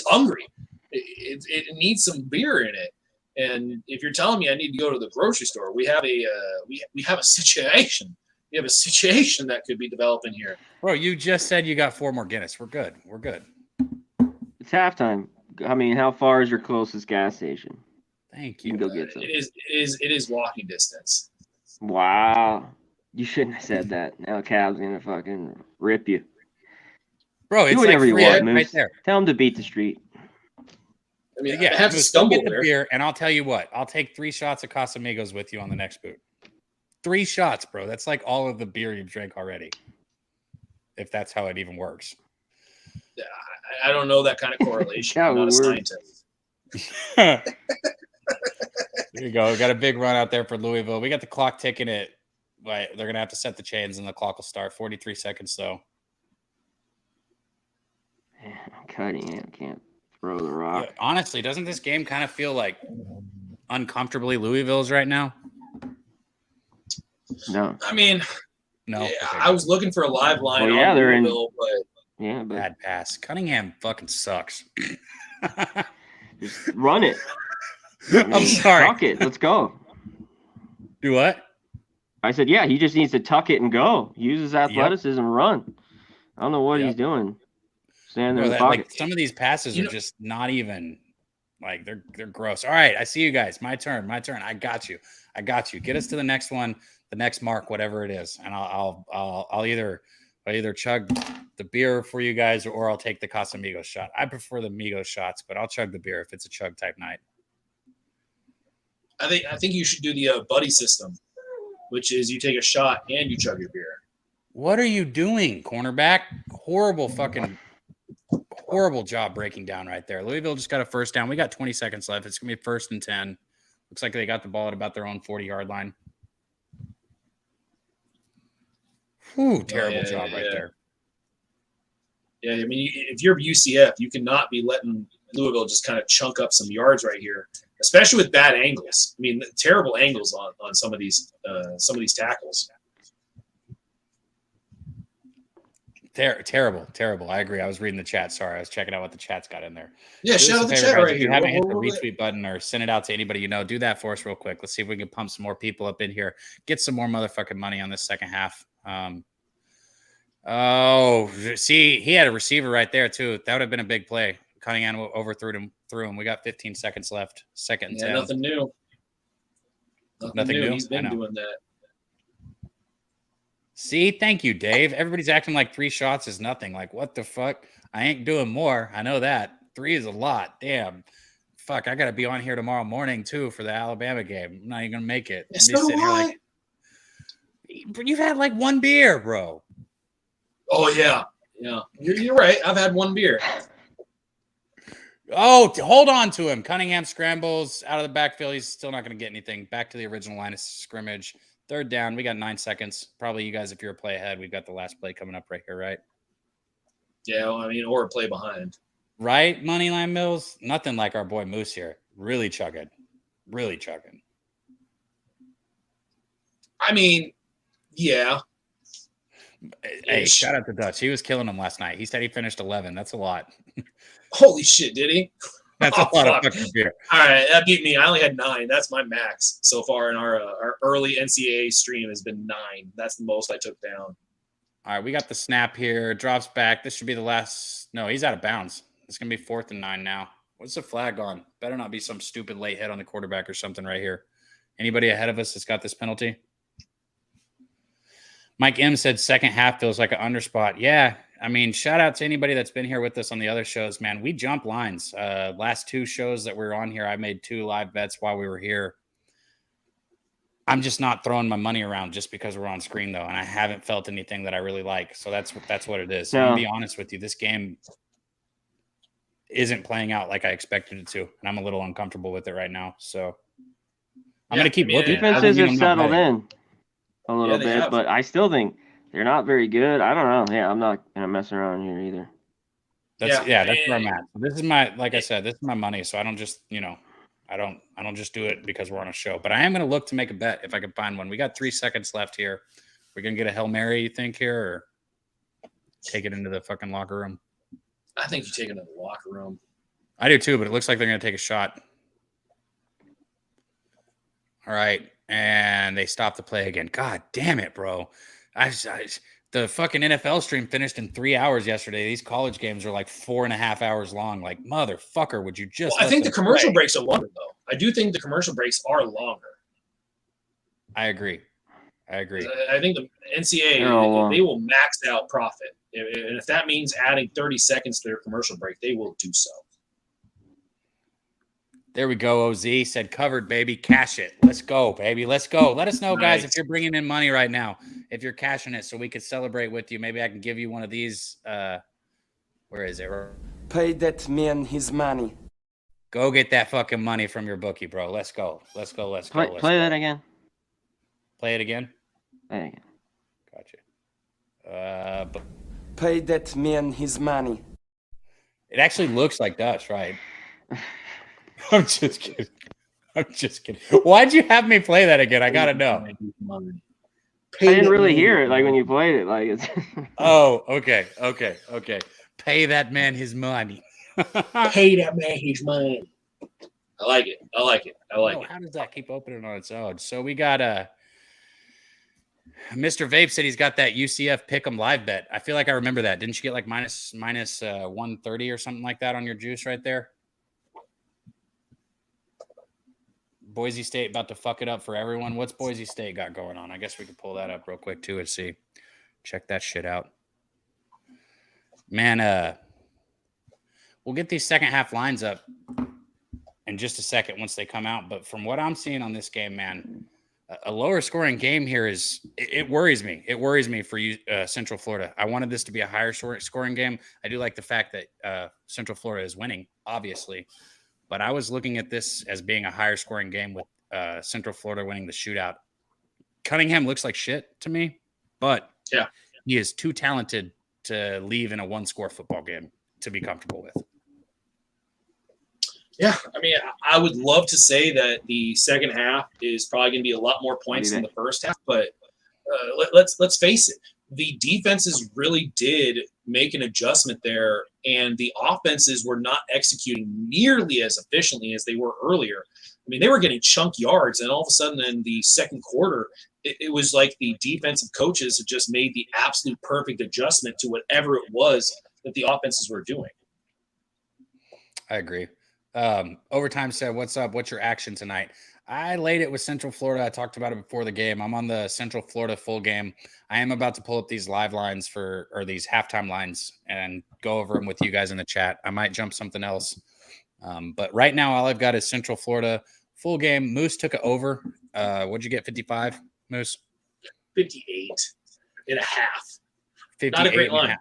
hungry. It needs some beer in it. And if you're telling me I need to go to the grocery store, we have a we have a situation. We have a situation that could be developing here. Bro, you just said you got 4 more Guinness. We're good. We're good. It's halftime. I mean, how far is your closest gas station? Thank you. You can go get some. It is walking distance. Wow. You shouldn't have said that. Now Cav's going to fucking rip you. Bro, it's do whatever like you want, right Moose. there. Tell him to beat the street. I mean, Yeah, I have to Moose, stumble get the there. beer, and I'll tell you what. I'll take 3 shots of Casamigos with you on the next boot. 3 shots, bro. That's like all of the beer you've drank already. If that's how it even works. I don't know that kind of correlation. Yeah, I'm not a we're- scientist. There you go. We got a big run out there for Louisville. We got the clock ticking it. Right, they're going to have to set the chains, and the clock will start. 43 seconds, though. I'm cutting it. I can't throw the rock. Yeah, honestly, doesn't this game kind of feel like uncomfortably Louisville's right now? No. I mean, No. yeah, Okay. I was looking for a live line. Well, yeah, on they're in- Louisville, but Yeah, but Bad pass. Cunningham fucking sucks. just run it. I'm sorry. Tuck it. Let's go. Do what? I said, yeah, he just needs to tuck it and go. Use his athleticism and run. I don't know what he's doing. Stand there Bro, in the pocket. like some of these passes are just not even like they're gross. All right, I see you guys. My turn. I got you. Get us to the next one, the next mark, whatever it is, and I'll either chug the beer for you guys or I'll take the Casamigos shot. I prefer the Migos shots, but I'll chug the beer if it's a chug type night. I think you should do the buddy system, which is you take a shot and you chug your beer. What are you doing, cornerback? Horrible job breaking down right there. Louisville just got a first down. We got 20 seconds left. It's going to be 1st and 10. Looks like they got the ball at about their own 40-yard line. Whew, terrible job right there. Yeah, I mean, if you're UCF, you cannot be letting Louisville just kind of chunk up some yards right here, especially with bad angles. I mean, terrible angles on some of these tackles. Terrible. I agree. I was reading the chat. Sorry, I was checking out what the chat's got in there. Yeah, Do us shout a out the favor, chat guys. right If you here. haven't hit the retweet button or send it out to anybody you know, do that for us real quick. Let's see if we can pump some more people up in here. Get some more motherfucking money on this second half. See, he had a receiver right there too. That would have been a big play. Cunningham overthrew him. We got 15 seconds left. 2nd and 10. Nothing new. Nothing new? He's been doing that. See, thank you, Dave. Everybody's acting like 3 shots is nothing. Like, what the fuck? I ain't doing more. I know that. 3 is a lot. Damn. Fuck, I got to be on here tomorrow morning, too, for the Alabama game. I'm not even going to make it. Yes, so do I. You've had like 1 beer, bro. Oh, yeah. Yeah. You're right. I've had 1 beer. Oh, hold on to him. Cunningham scrambles out of the backfield. He's still not going to get anything. Back to the original line of scrimmage. 3rd down. We got 9 seconds. Probably you guys, if you're a play ahead, we've got the last play coming up right here, right? Yeah, well, I mean, or a play behind. Right, Moneyline Mills? Nothing like our boy Moose here. Really chugging. I mean, yeah. Hey, shout out to Dutch. He was killing him last night. He said he finished 11. That's a lot. Holy shit, did he? That's a lot of fucking beer. All right, that beat me. I only had 9. That's my max so far in our early NCAA stream has been 9. That's the most I took down. All right, we got the snap here. Drops back. This should be the last. No, he's out of bounds. It's going to be 4th and 9 now. What's the flag on? Better not be some stupid late hit on the quarterback or something right here. Anybody ahead of us that's got this penalty? Mike M said second half feels like an underspot. Yeah, I mean, shout out to anybody that's been here with us on the other shows, man. We jump lines. Last 2 shows that we were on here, I made 2 live bets while we were here. I'm just not throwing my money around just because we're on screen, though, and I haven't felt anything that I really like. So that's what it is. Yeah. I'm going to be honest with you. This game isn't playing out like I expected it to, and I'm a little uncomfortable with it right now. So I'm going to keep looking. Defenses have settled in a little they bit, have. but I still think they're not very good. I don't know. Yeah, I'm not going to mess around here either. That's where I'm at. This is my, like I said, this is my money. So I don't just, I don't just do it because we're on a show, but I am going to look to make a bet if I can find one. We got 3 seconds left here. We're going to get a Hail Mary, you think, here, or take it into the fucking locker room? I think you take it to the locker room. I do too, but it looks like they're going to take a shot. All right. And they stopped the play again. God damn it, bro. The fucking NFL stream finished in 3 hours yesterday. These college games are like 4.5 hours long. Like, motherfucker, would you just I think the commercial breaks are longer, though. I do think the commercial breaks are longer. I agree. I think the NCAA, they will max out profit. And if that means adding 30 seconds to their commercial break, they will do so. There we go. OZ said covered, baby. Cash it. Let's go, baby. Let's go. Let us know, guys, if you're bringing in money right now, if you're cashing it so we could celebrate with you. Maybe I can give you one of these. Where is it? Pay that man his money. Go get that fucking money from your bookie, bro. Let's go. Let's go. Let's go. Play that again. Play it again? Play it again. Gotcha. Pay that man his money. It actually looks like Dutch, right? I'm just kidding. Why'd you have me play that again? I gotta know. I didn't really hear it like when you played it. Like it's Oh, okay. Pay that man his money. Pay that man his money. I like it. How does that keep opening on its own? So we got Mr. Vape said he's got that UCF Pick'em live bet. I feel like I remember that. Didn't you get like minus 130 or something like that on your juice right there? Boise State about to fuck it up for everyone. What's Boise State got going on? I guess we could pull that up real quick too and see. Check that shit out. Man, we'll get these second half lines up in just a second once they come out. But from what I'm seeing on this game, man, a lower scoring game here it worries me. It worries me for you, Central Florida. I wanted this to be a higher scoring game. I do like the fact that Central Florida is winning, obviously. But I was looking at this as being a higher scoring game with Central Florida winning the shootout. Cunningham looks like shit to me, but yeah, he is too talented to leave in a one-score football game to be comfortable with. Yeah, I mean, I would love to say that the second half is probably going to be a lot more points than the first half, but let's face it. The defenses really did make an adjustment there, and the offenses were not executing nearly as efficiently as they were earlier. I mean, they were getting chunk yards, and all of a sudden in the second quarter, it was like the defensive coaches had just made the absolute perfect adjustment to whatever it was that the offenses were doing. I agree. Overtime said, what's up? What's your action tonight? I laid it with Central Florida. I talked about it before the game. I'm on the Central Florida full game. I am about to pull up these live lines or these halftime lines and go over them with you guys in the chat. I might jump something else. But right now, all I've got is Central Florida full game. Moose took it over. What'd you get? 55, Moose? 58.5. 58 Not a great line.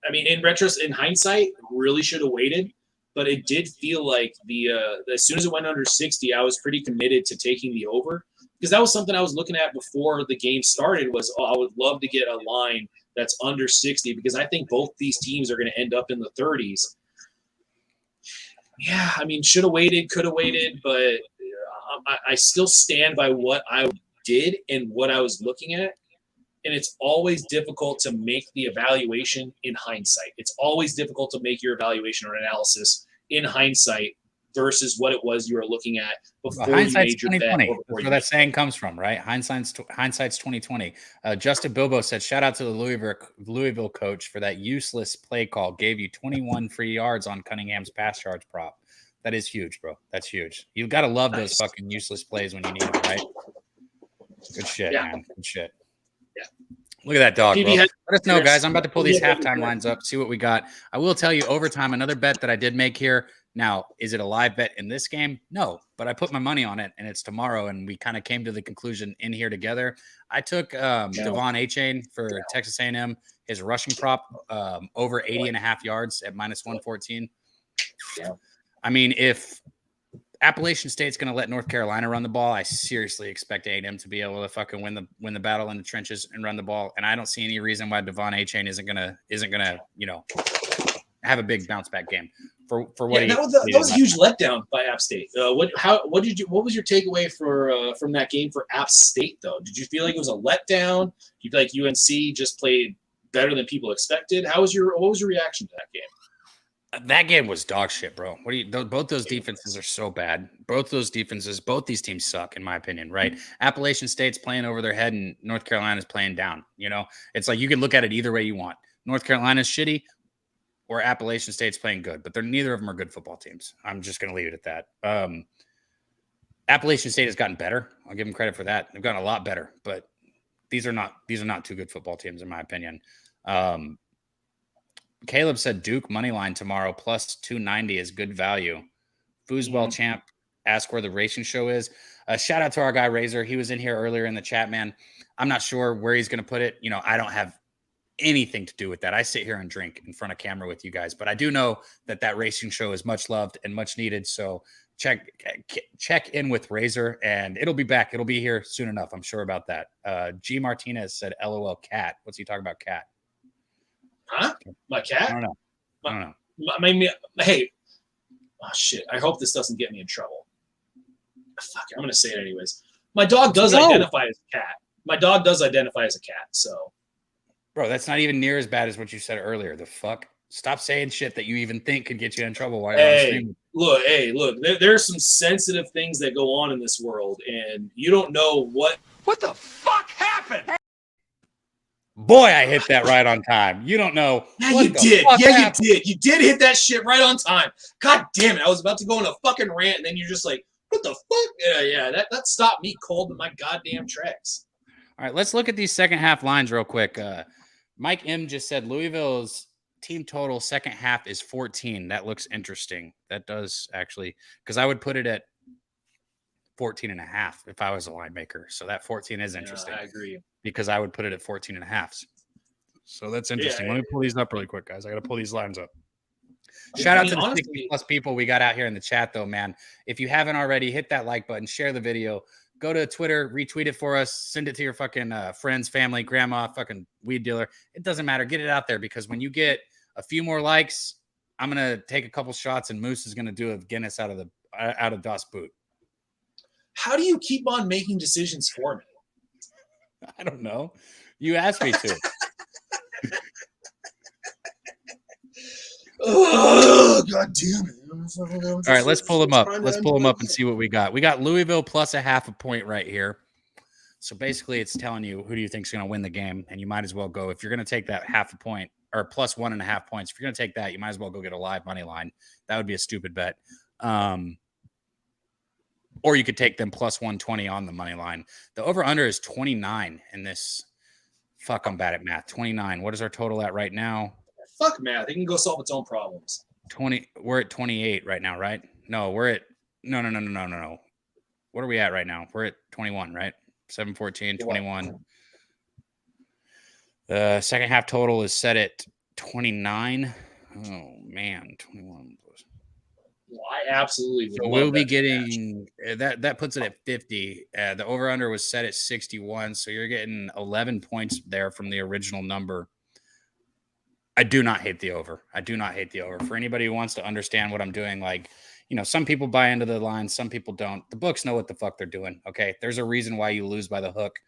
I mean, in hindsight, really should have waited. But it did feel like as soon as it went under 60, I was pretty committed to taking the over, because that was something I was looking at before the game started. I would love to get a line that's under 60, because I think both these teams are going to end up in the 30s. Yeah, I mean, should have waited, could have waited, but I still stand by what I did and what I was looking at. And it's always difficult to make the evaluation in hindsight. It's always difficult to make your evaluation or analysis in hindsight versus what it was you were looking at before you made your bet. That's where that saying comes from, right? Hindsight's 2020. Justin Bilbo said, shout out to the Louisville coach for that useless play call. Gave you 21 free yards on Cunningham's pass yards prop. That is huge, bro. That's huge. You've got to love those fucking useless plays when you need them, right? Good shit, man. Good shit. Yeah. Look at that dog, bro. Let us know, guys. I'm about to pull these halftime lines up, see what we got. I will tell you, overtime, another bet that I did make here. Now, is it a live bet in this game? No, but I put my money on it, and it's tomorrow, and we kind of came to the conclusion in here together. I took Devon Achane for Texas A&M, his rushing prop, over 80.5 yards at minus 114. Yeah. I mean, if Appalachian State's going to let North Carolina run the ball, I seriously expect A&M to be able to fucking win the battle in the trenches and run the ball. And I don't see any reason why Devon Achane isn't gonna have a big bounce back game for what that was a huge letdown by App State. What was your takeaway from that game for App State though? Did you feel like it was a letdown? Do you feel like UNC just played better than people expected? What was your reaction to that game? That game was dog shit, bro. Both those defenses are so bad. Both these teams suck, in my opinion, right? Appalachian State's playing over their head and North Carolina's playing down. You know, it's like you can look at it either way you want. North Carolina's shitty or Appalachian State's playing good, but neither of them are good football teams. I'm just going to leave it at that. Appalachian State has gotten better. I'll give them credit for that. They've gotten a lot better, but these are not two good football teams, in my opinion. Caleb said Duke money line tomorrow plus 290 is good value. Foosball champ asked where the racing show is. Shout out to our guy Razor. He was in here earlier in the chat, man. I'm not sure where he's going to put it. You know, I don't have anything to do with that. I sit here and drink in front of camera with you guys, but I do know that racing show is much loved and much needed. So check in with Razor and it'll be back. It'll be here soon enough. I'm sure about that. G Martinez said, LOL cat. What's he talking about? Cat. Huh? My cat? I don't know. Hey, oh shit! I hope this doesn't get me in trouble. Fuck it, I'm gonna say it anyways. My dog does identify as a cat. My dog does identify as a cat. So, bro, that's not even near as bad as what you said earlier. The fuck? Stop saying shit that you even think could get you in trouble while you're on stream. Look. There's some sensitive things that go on in this world, and you don't know what the fuck happened. Boy, I hit that right on time. You don't know. Yeah, you did. You did. You did hit that shit right on time. God damn it. I was about to go on a fucking rant, and then you're just like, what the fuck? Yeah, that stopped me cold in my goddamn tracks. All right, let's look at these second half lines real quick. Mike M just said Louisville's team total second half is 14. That looks interesting. That does actually, because I would put it at 14.5 if I was a line maker. So that 14 is interesting. I agree. Because I would put it at 14.5. So that's interesting. Let me pull these up really quick, guys. I got to pull these lines up. Shout out to the 60 plus people we got out here in the chat, though, man. If you haven't already, hit that like button, share the video, go to Twitter, retweet it for us, send it to your fucking friends, family, grandma, fucking weed dealer. It doesn't matter. Get it out there because when you get a few more likes, I'm going to take a couple shots and Moose is going to do a Guinness out of Das Boot. How do you keep on making decisions for me? I don't know. You asked me to. Oh, God damn it. All right, let's pull them up. Let's pull them up and see what we got. We got Louisville plus a half a point right here. So basically it's telling you who do you think is going to win the game, and you might as well go. If you're going to take that half a point or plus 1.5 points, if you're going to take that, you might as well go get a live money line. That would be a stupid bet. Or you could take them plus 120 on the money line. The over-under is 29 in this. Fuck, I'm bad at math. 29. What is our total at right now? Fuck math. It can go solve its own problems. 20. We're at 28 right now, right? No, we're at no. What are we at right now? We're at 21, right? 7-14, 21. The second half total is set at 29. Oh man, 21. Well, I absolutely would. So we'll be getting that puts it at 50. The over-under was set at 61. So you're getting 11 points there from the original number. I do not hate the over. For anybody who wants to understand what I'm doing, like, you know, some people buy into the line, some people don't. The books know what the fuck they're doing. Okay. There's a reason why you lose by the hook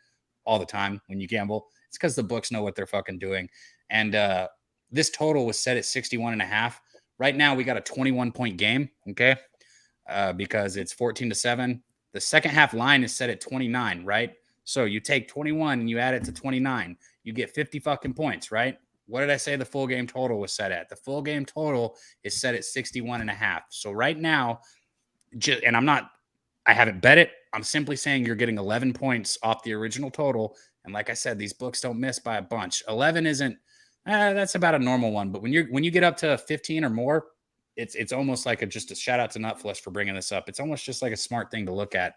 all the time when you gamble. It's because the books know what they're fucking doing. And this total was set at 61.5. Right now, we got a 21-point game, okay, because it's 14-7. The second half line is set at 29, right? So you take 21 and you add it to 29. You get 50 fucking points, right? What did I say the full game total was set at? The full game total is set at 61.5. So right now, and I haven't bet it. I'm simply saying you're getting 11 points off the original total. And like I said, these books don't miss by a bunch. 11 isn't. That's about a normal one, but when you get up to 15 or more, it's almost like just a shout out to Nutflesh for bringing this up. It's almost just like a smart thing to look at.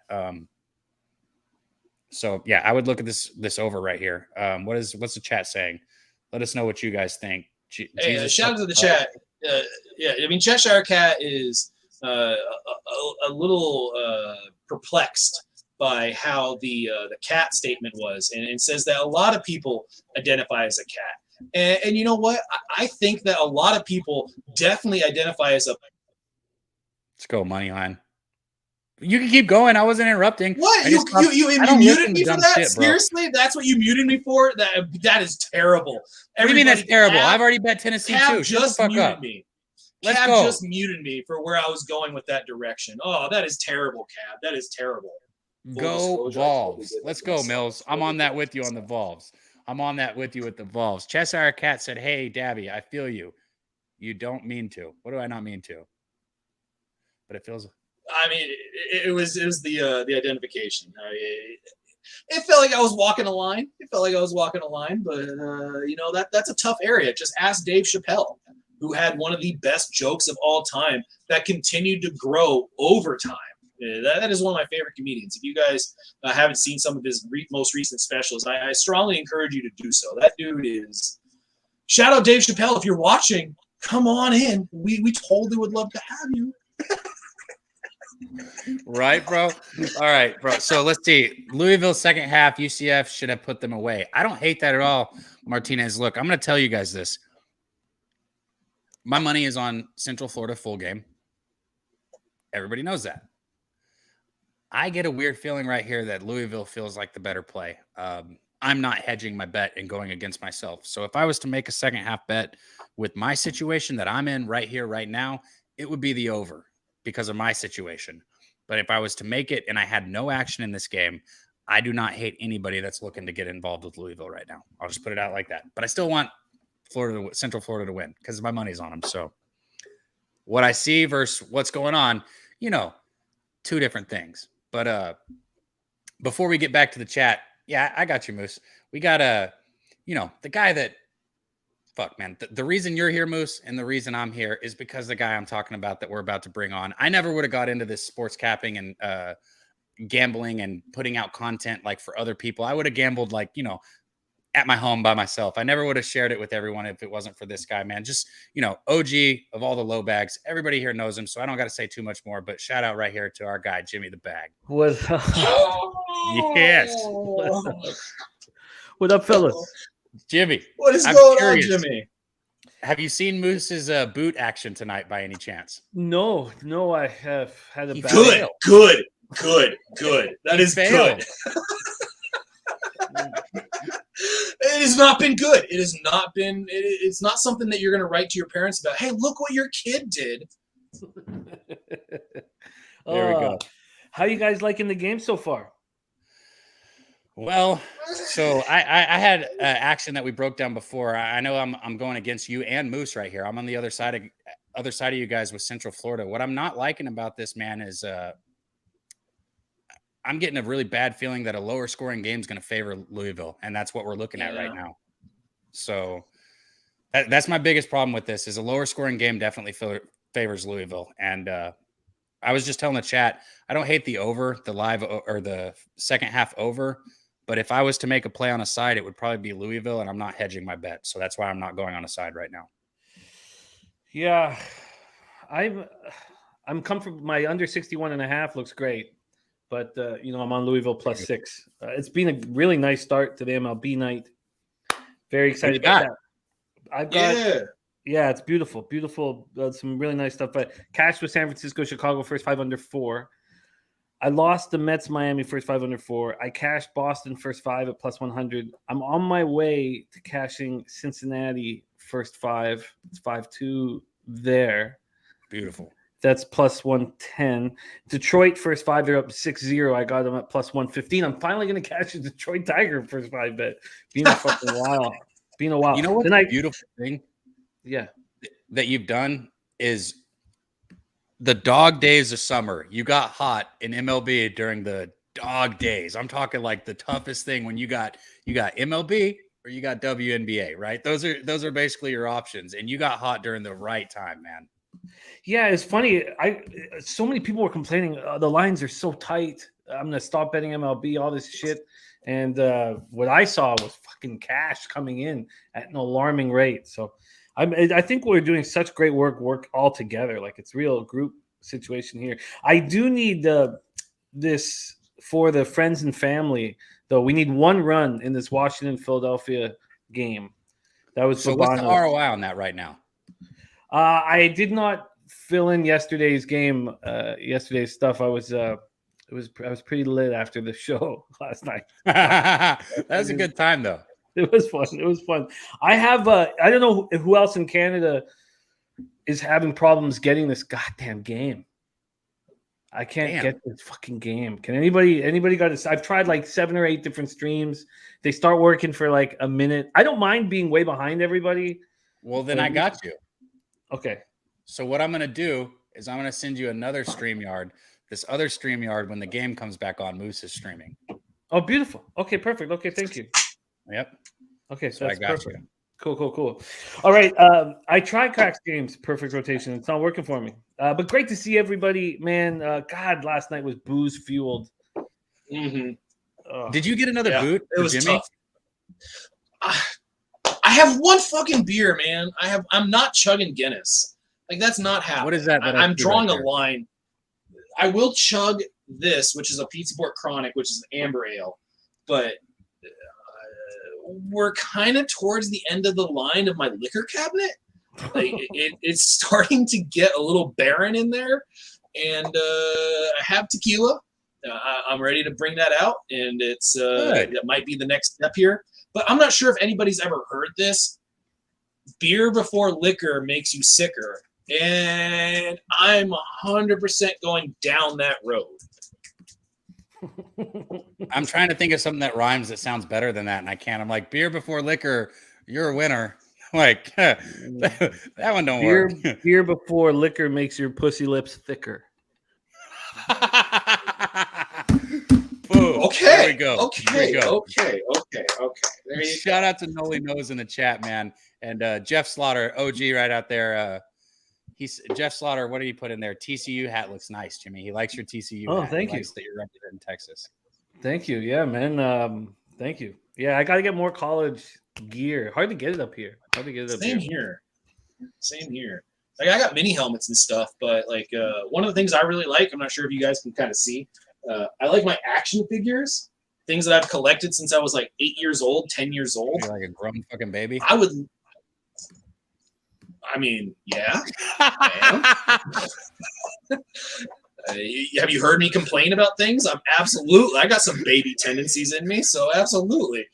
So yeah, I would look at this over right here. What's the chat saying? Let us know what you guys think. Hey, shout out to the chat. Yeah, I mean Cheshire Cat is a little perplexed by how the cat statement was, and it says that a lot of people identify as a cat. And you know what? I think that a lot of people definitely identify as a. Let's go money line. You can keep going. I wasn't interrupting. What? You muted me for that? Seriously? That's what you muted me for? That is terrible. What do you mean that's terrible? I've already bet Tennessee too. Shut the fuck up. Cab just muted me for where I was going with that direction. Oh, that is terrible, Cab. That is terrible. Go Vols. Let's go, Mills. I'm on that with you on the Vols. I'm on that with you with the Vols. Cheshire Cat said, "Hey, Dabby, I feel you. You don't mean to. What do I not mean to? But it feels." I mean, it was the identification. It felt like I was walking a line. But that's a tough area. Just ask Dave Chappelle, who had one of the best jokes of all time that continued to grow over time. That is one of my favorite comedians. If you guys haven't seen some of his most recent specials, I strongly encourage you to do so. That dude is. Shout out Dave Chappelle if you're watching. Come on in. We totally would love to have you. Right, bro. All right, bro. So let's see. Louisville second half, UCF should have put them away. I don't hate that at all, Martinez. Look, I'm going to tell you guys this. My money is on Central Florida full game. Everybody knows that. I get a weird feeling right here that Louisville feels like the better play. I'm not hedging my bet and going against myself. So if I was to make a second half bet with my situation that I'm in right here, right now, it would be the over because of my situation. But if I was to make it and I had no action in this game, I do not hate anybody that's looking to get involved with Louisville right now. I'll just put it out like that. But I still want Central Florida to win because my money's on them. So what I see versus what's going on, two different things. But before we get back to the chat, yeah, I got you, Moose. We got the guy that fuck, man. The reason you're here, Moose, and the reason I'm here is because the guy I'm talking about that we're about to bring on. I never would have got into this sports capping and gambling and putting out content like for other people. I would have gambled at my home by myself. I never would have shared it with everyone if it wasn't for this guy, man. Just, OG of all the low bags. Everybody here knows him, so I don't got to say too much more, but shout out right here to our guy, Jimmy the Bag. What's up? Yes. What up, fellas? Jimmy. What is going on, Jimmy? Have you seen Moose's boot action tonight by any chance? No, I have had a bad Good. That is good. It has not been good. It has not been. It's not something that you're going to write to your parents about. Hey, look what your kid did. There we go. How you guys liking the game so far? Well, so I had action that we broke down before. I know I'm going against you and Moose right here. I'm on the other side of you guys with Central Florida. What I'm not liking about this, man, is I'm getting a really bad feeling that a lower scoring game is going to favor Louisville, and that's what we're looking at right now. So that's my biggest problem with this is a lower scoring game definitely favors Louisville. And I was just telling the chat, I don't hate the over, the live or the second half over. But if I was to make a play on a side, it would probably be Louisville, and I'm not hedging my bet. So that's why I'm not going on a side right now. Yeah, I'm comfortable. My under 61.5 looks great, but I'm on Louisville +6. It's been a really nice start to the MLB night. Very excited about that. I've got yeah, it's beautiful. Some really nice stuff. But cash with San Francisco, Chicago first 5 under 4. I lost the Mets, Miami first 5 under 4. I cashed Boston first 5 at +100. I'm on my way to cashing Cincinnati first 5. It's 5-2 there. Beautiful. That's +110. Detroit first 5. They're up 6-0. I got them at +115. I'm finally going to cash a Detroit Tiger first 5 bet. Been a fucking while. Been a while. You know what's a beautiful thing? Yeah. That you've done is the dog days of summer. You got hot in MLB during the dog days. I'm talking like the toughest thing when you got MLB or you got WNBA, right? Those are basically your options, and you got hot during the right time, man. Yeah, it's funny. So many people were complaining the lines are so tight. I'm gonna stop betting MLB, all this shit. And what I saw was fucking cash coming in at an alarming rate. So I think we're doing such great work all together. Like it's real group situation here. I do need this for the friends and family, though. We need one run in this Washington-Philadelphia game. That was so. for What's the Bono. ROI on that right now? I did not fill in yesterday's game, yesterday's stuff. I was pretty lit after the show last night. That was a good time though. It was fun. I have I don't know who else in Canada is having problems getting this goddamn game. I can't get this fucking game. Can anybody got this? I've tried like 7 or 8 different streams. They start working for like a minute. I don't mind being way behind everybody. Well, then I got you. Okay. So what I'm going to do is I'm going to send you another StreamYard. This other StreamYard, when the game comes back on, Moose is streaming. Oh, beautiful. Okay, perfect. Okay, thank you. Yep. Okay, so that's I got perfect. you. Cool. All right. I tried Cracks Games, perfect rotation. It's not working for me. But great to see everybody, man. God, last night was booze fueled. Mm-hmm. Did you get another boot? It was Jimmy? tough. I have one fucking beer, man. I'm not chugging Guinness. Like, that's not happening. What is that? I'm drawing a line. I will chug this, which is a Pizza Port Chronic, which is an amber ale, but we're kind of towards the end of the line of my liquor cabinet. Like, it's starting to get a little barren in there, and I have tequila. I'm ready to bring that out, and that might be the next step here. But I'm not sure if anybody's ever heard this. Beer before liquor makes you sicker, and I'm 100% going down that road. I'm trying to think of something that rhymes that sounds better than that, and I can't. I'm like, beer before liquor, you're a winner. Like, that one don't work. Beer before liquor makes your pussy lips thicker. Okay. There we go. Okay. Shout out to Noli Nose in the chat, man. And Jeff Slaughter, OG right out there. Jeff Slaughter, what did he put in there? TCU hat looks nice, Jimmy. He likes your TCU hat. Thank you. Likes that you're representing Texas. Thank you. Yeah, man. Thank you. Yeah, I got to get more college gear. Hard to get it up here. Same here. Like, I got mini helmets and stuff, but like one of the things I really like, I'm not sure if you guys can kind of see, I like my action figures, things that I've collected since I was like 8 years old, 10 years old. You're like a grown fucking baby. Yeah. Have you heard me complain about things? I got some baby tendencies in me, so absolutely.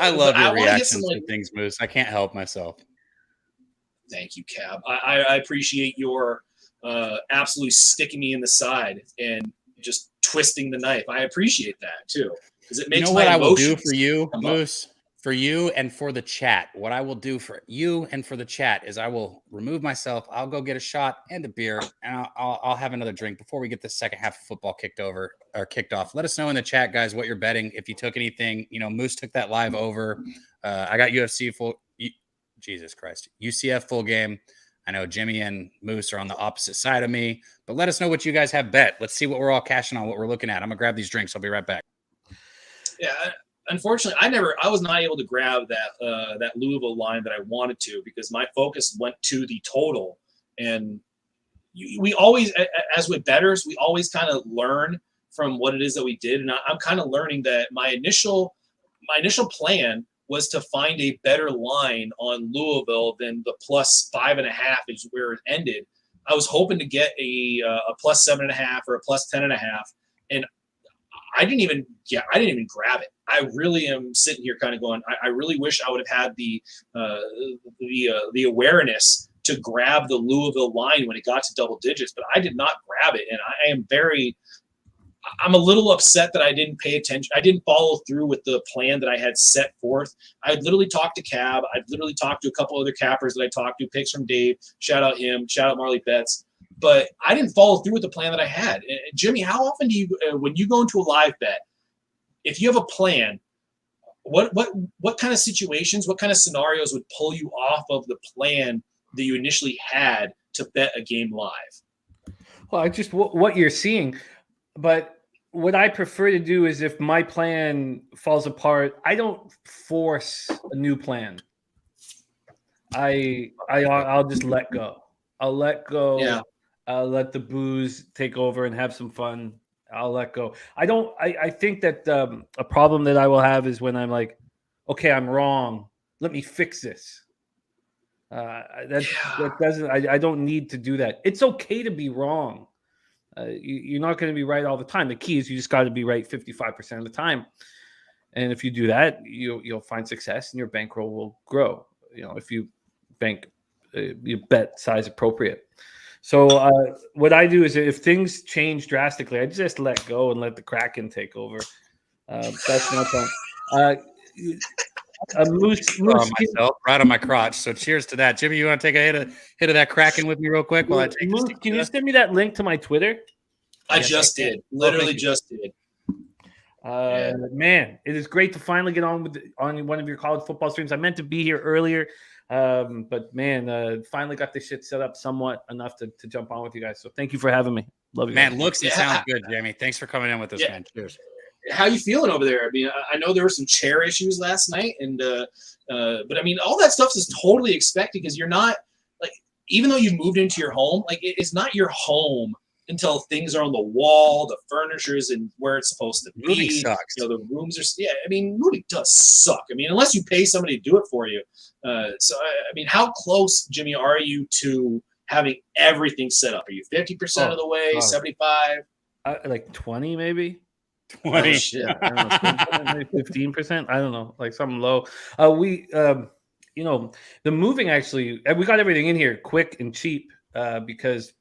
I love your reactions to things, Moose. I can't help myself. Thank you, Cab. I appreciate your absolutely sticking me in the side and just twisting the knife. I appreciate that too, because it makes what I will do for you, Moose, for you and for the chat. What I will do for you and for the chat is I will remove myself. I'll go get a shot and a beer, and I'll have another drink before we get the second half of football kicked off. Let us know in the chat, guys, what you're betting. If you took anything, Moose took that live over. I got UFC full. Jesus Christ, UCF full game. I know Jimmy and Moose are on the opposite side of me, but let us know what you guys have bet. Let's see what we're all cashing on, what we're looking at. I'm gonna grab these drinks. I'll be right back. Yeah, unfortunately, I was not able to grab that Louisville line that I wanted to, because my focus went to the total. And we always, as with bettors, we always kind of learn from what it is that we did. And I'm kind of learning that my initial plan was to find a better line on Louisville than the plus 5.5 is where it ended. I was hoping to get a plus 7.5 or a plus 10.5, and I didn't even grab it. I really am sitting here kind of going, I really wish I would have had the awareness to grab the Louisville line when it got to double digits, but I did not grab it, and I'm a little upset that I didn't pay attention. I didn't follow through with the plan that I had set forth. I'd literally talked to Cab. I'd literally talked to a couple other cappers that I talked to, picks from Dave. Shout out him. Shout out Marley Betts. But I didn't follow through with the plan that I had. And Jimmy, how often do you, when you go into a live bet, if you have a plan, what kind of situations, what kind of scenarios would pull you off of the plan that you initially had to bet a game live? Well, I just what you're seeing. But what I prefer to do is, if my plan falls apart, I don't force a new plan. I'll just let go. I'll let go. Yeah. I'll let the booze take over and have some fun. I'll let go. I think that a problem that I will have is when I'm like, okay, I'm wrong. Let me fix this. That doesn't. I don't need to do that. It's okay to be wrong. You're not going to be right all the time. The key is you just got to be right 55% of the time. And if you do that, you'll find success, and your bankroll will grow. If you you bet size appropriate. So what I do is, if things change drastically, I just let go and let the Kraken take over. That's not fun. Moose myself right on my crotch. So cheers to that, Jimmy. You want to take a hit of that Kraken with me real quick while I take Moose, can you send me that link to my Twitter? I just did. Literally just did. Man, it is great to finally get on one of your college football streams. I meant to be here earlier, but man, finally got this shit set up somewhat enough to jump on with you guys. So thank you for having me. Love you, man. Guys. Looks and sounds good, Jamie. Thanks for coming in with us, man. Cheers. How you feeling over there? I mean, I know there were some chair issues last night, and but I mean, all that stuff is totally expected because you're not like, even though you moved into your home, like it's not your home until things are on the wall, the furniture is in where it's supposed to be. Moving sucks. The rooms are. Yeah, I mean, moving does suck. I mean, unless you pay somebody to do it for you. So I mean, how close, Jimmy, are you to having everything set up? Are you 50% of the way? 75? Like 20, maybe. 20. Oh, shit. 15%. I don't know, like something low. The moving actually, we got everything in here quick and cheap because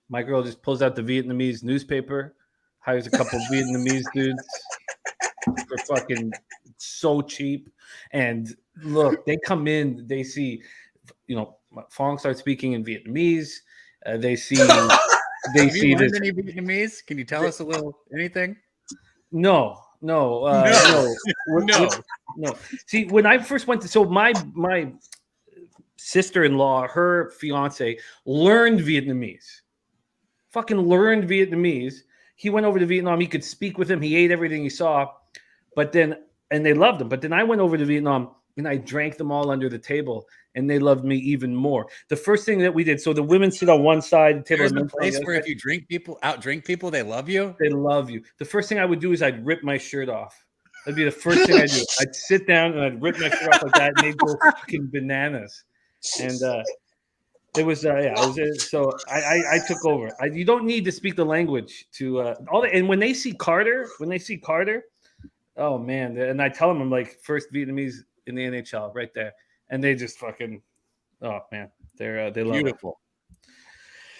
my girl just pulls out the Vietnamese newspaper, hires a couple Vietnamese dudes for fucking so cheap. And look, they come in, they see, Phong starts speaking in Vietnamese. They see, Have you learned any Vietnamese? Can you tell us anything? No. See, when I first went to, my sister-in-law, her fiance learned Vietnamese. Fucking learned Vietnamese. He went over to Vietnam. He could speak with him. He ate everything he saw, and they loved him. But then I went over to Vietnam and I drank them all under the table, and they loved me even more. The first thing that we did, so the women sit on one side, the table. There's a place where if you outdrink people, they love you. They love you. The first thing I would do is I'd rip my shirt off. That'd be the first thing I do. I'd sit down and I'd rip my shirt off like that, and they'd go fucking bananas. And it was so I took over. You don't need to speak the language to and when they see Carter, oh man, and I tell them I'm like first Vietnamese in the NHL right there, and they just fucking, oh man, they love Beautiful.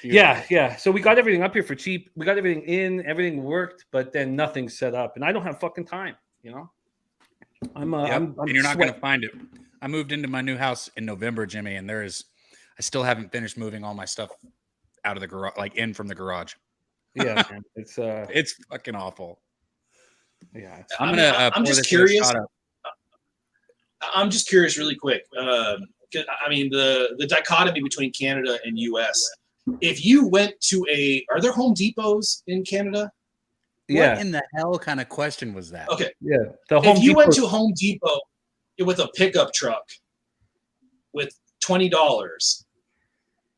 it. Yeah. So we got everything up here for cheap. We got everything in, everything worked, but then nothing set up, and I don't have fucking time. I'm and you're not going to find it. I moved into my new house in November, Jimmy, and I still haven't finished moving all my stuff out of the garage, like in from the garage. Yeah, man, it's fucking awful. Yeah, I'm just curious. I'm just curious, really quick. I mean, the dichotomy between Canada and U.S. If you went to are there Home Depots in Canada? Yeah. What in the hell kind of question was that? Okay. Yeah. If you went to Home Depot with a pickup truck with $20,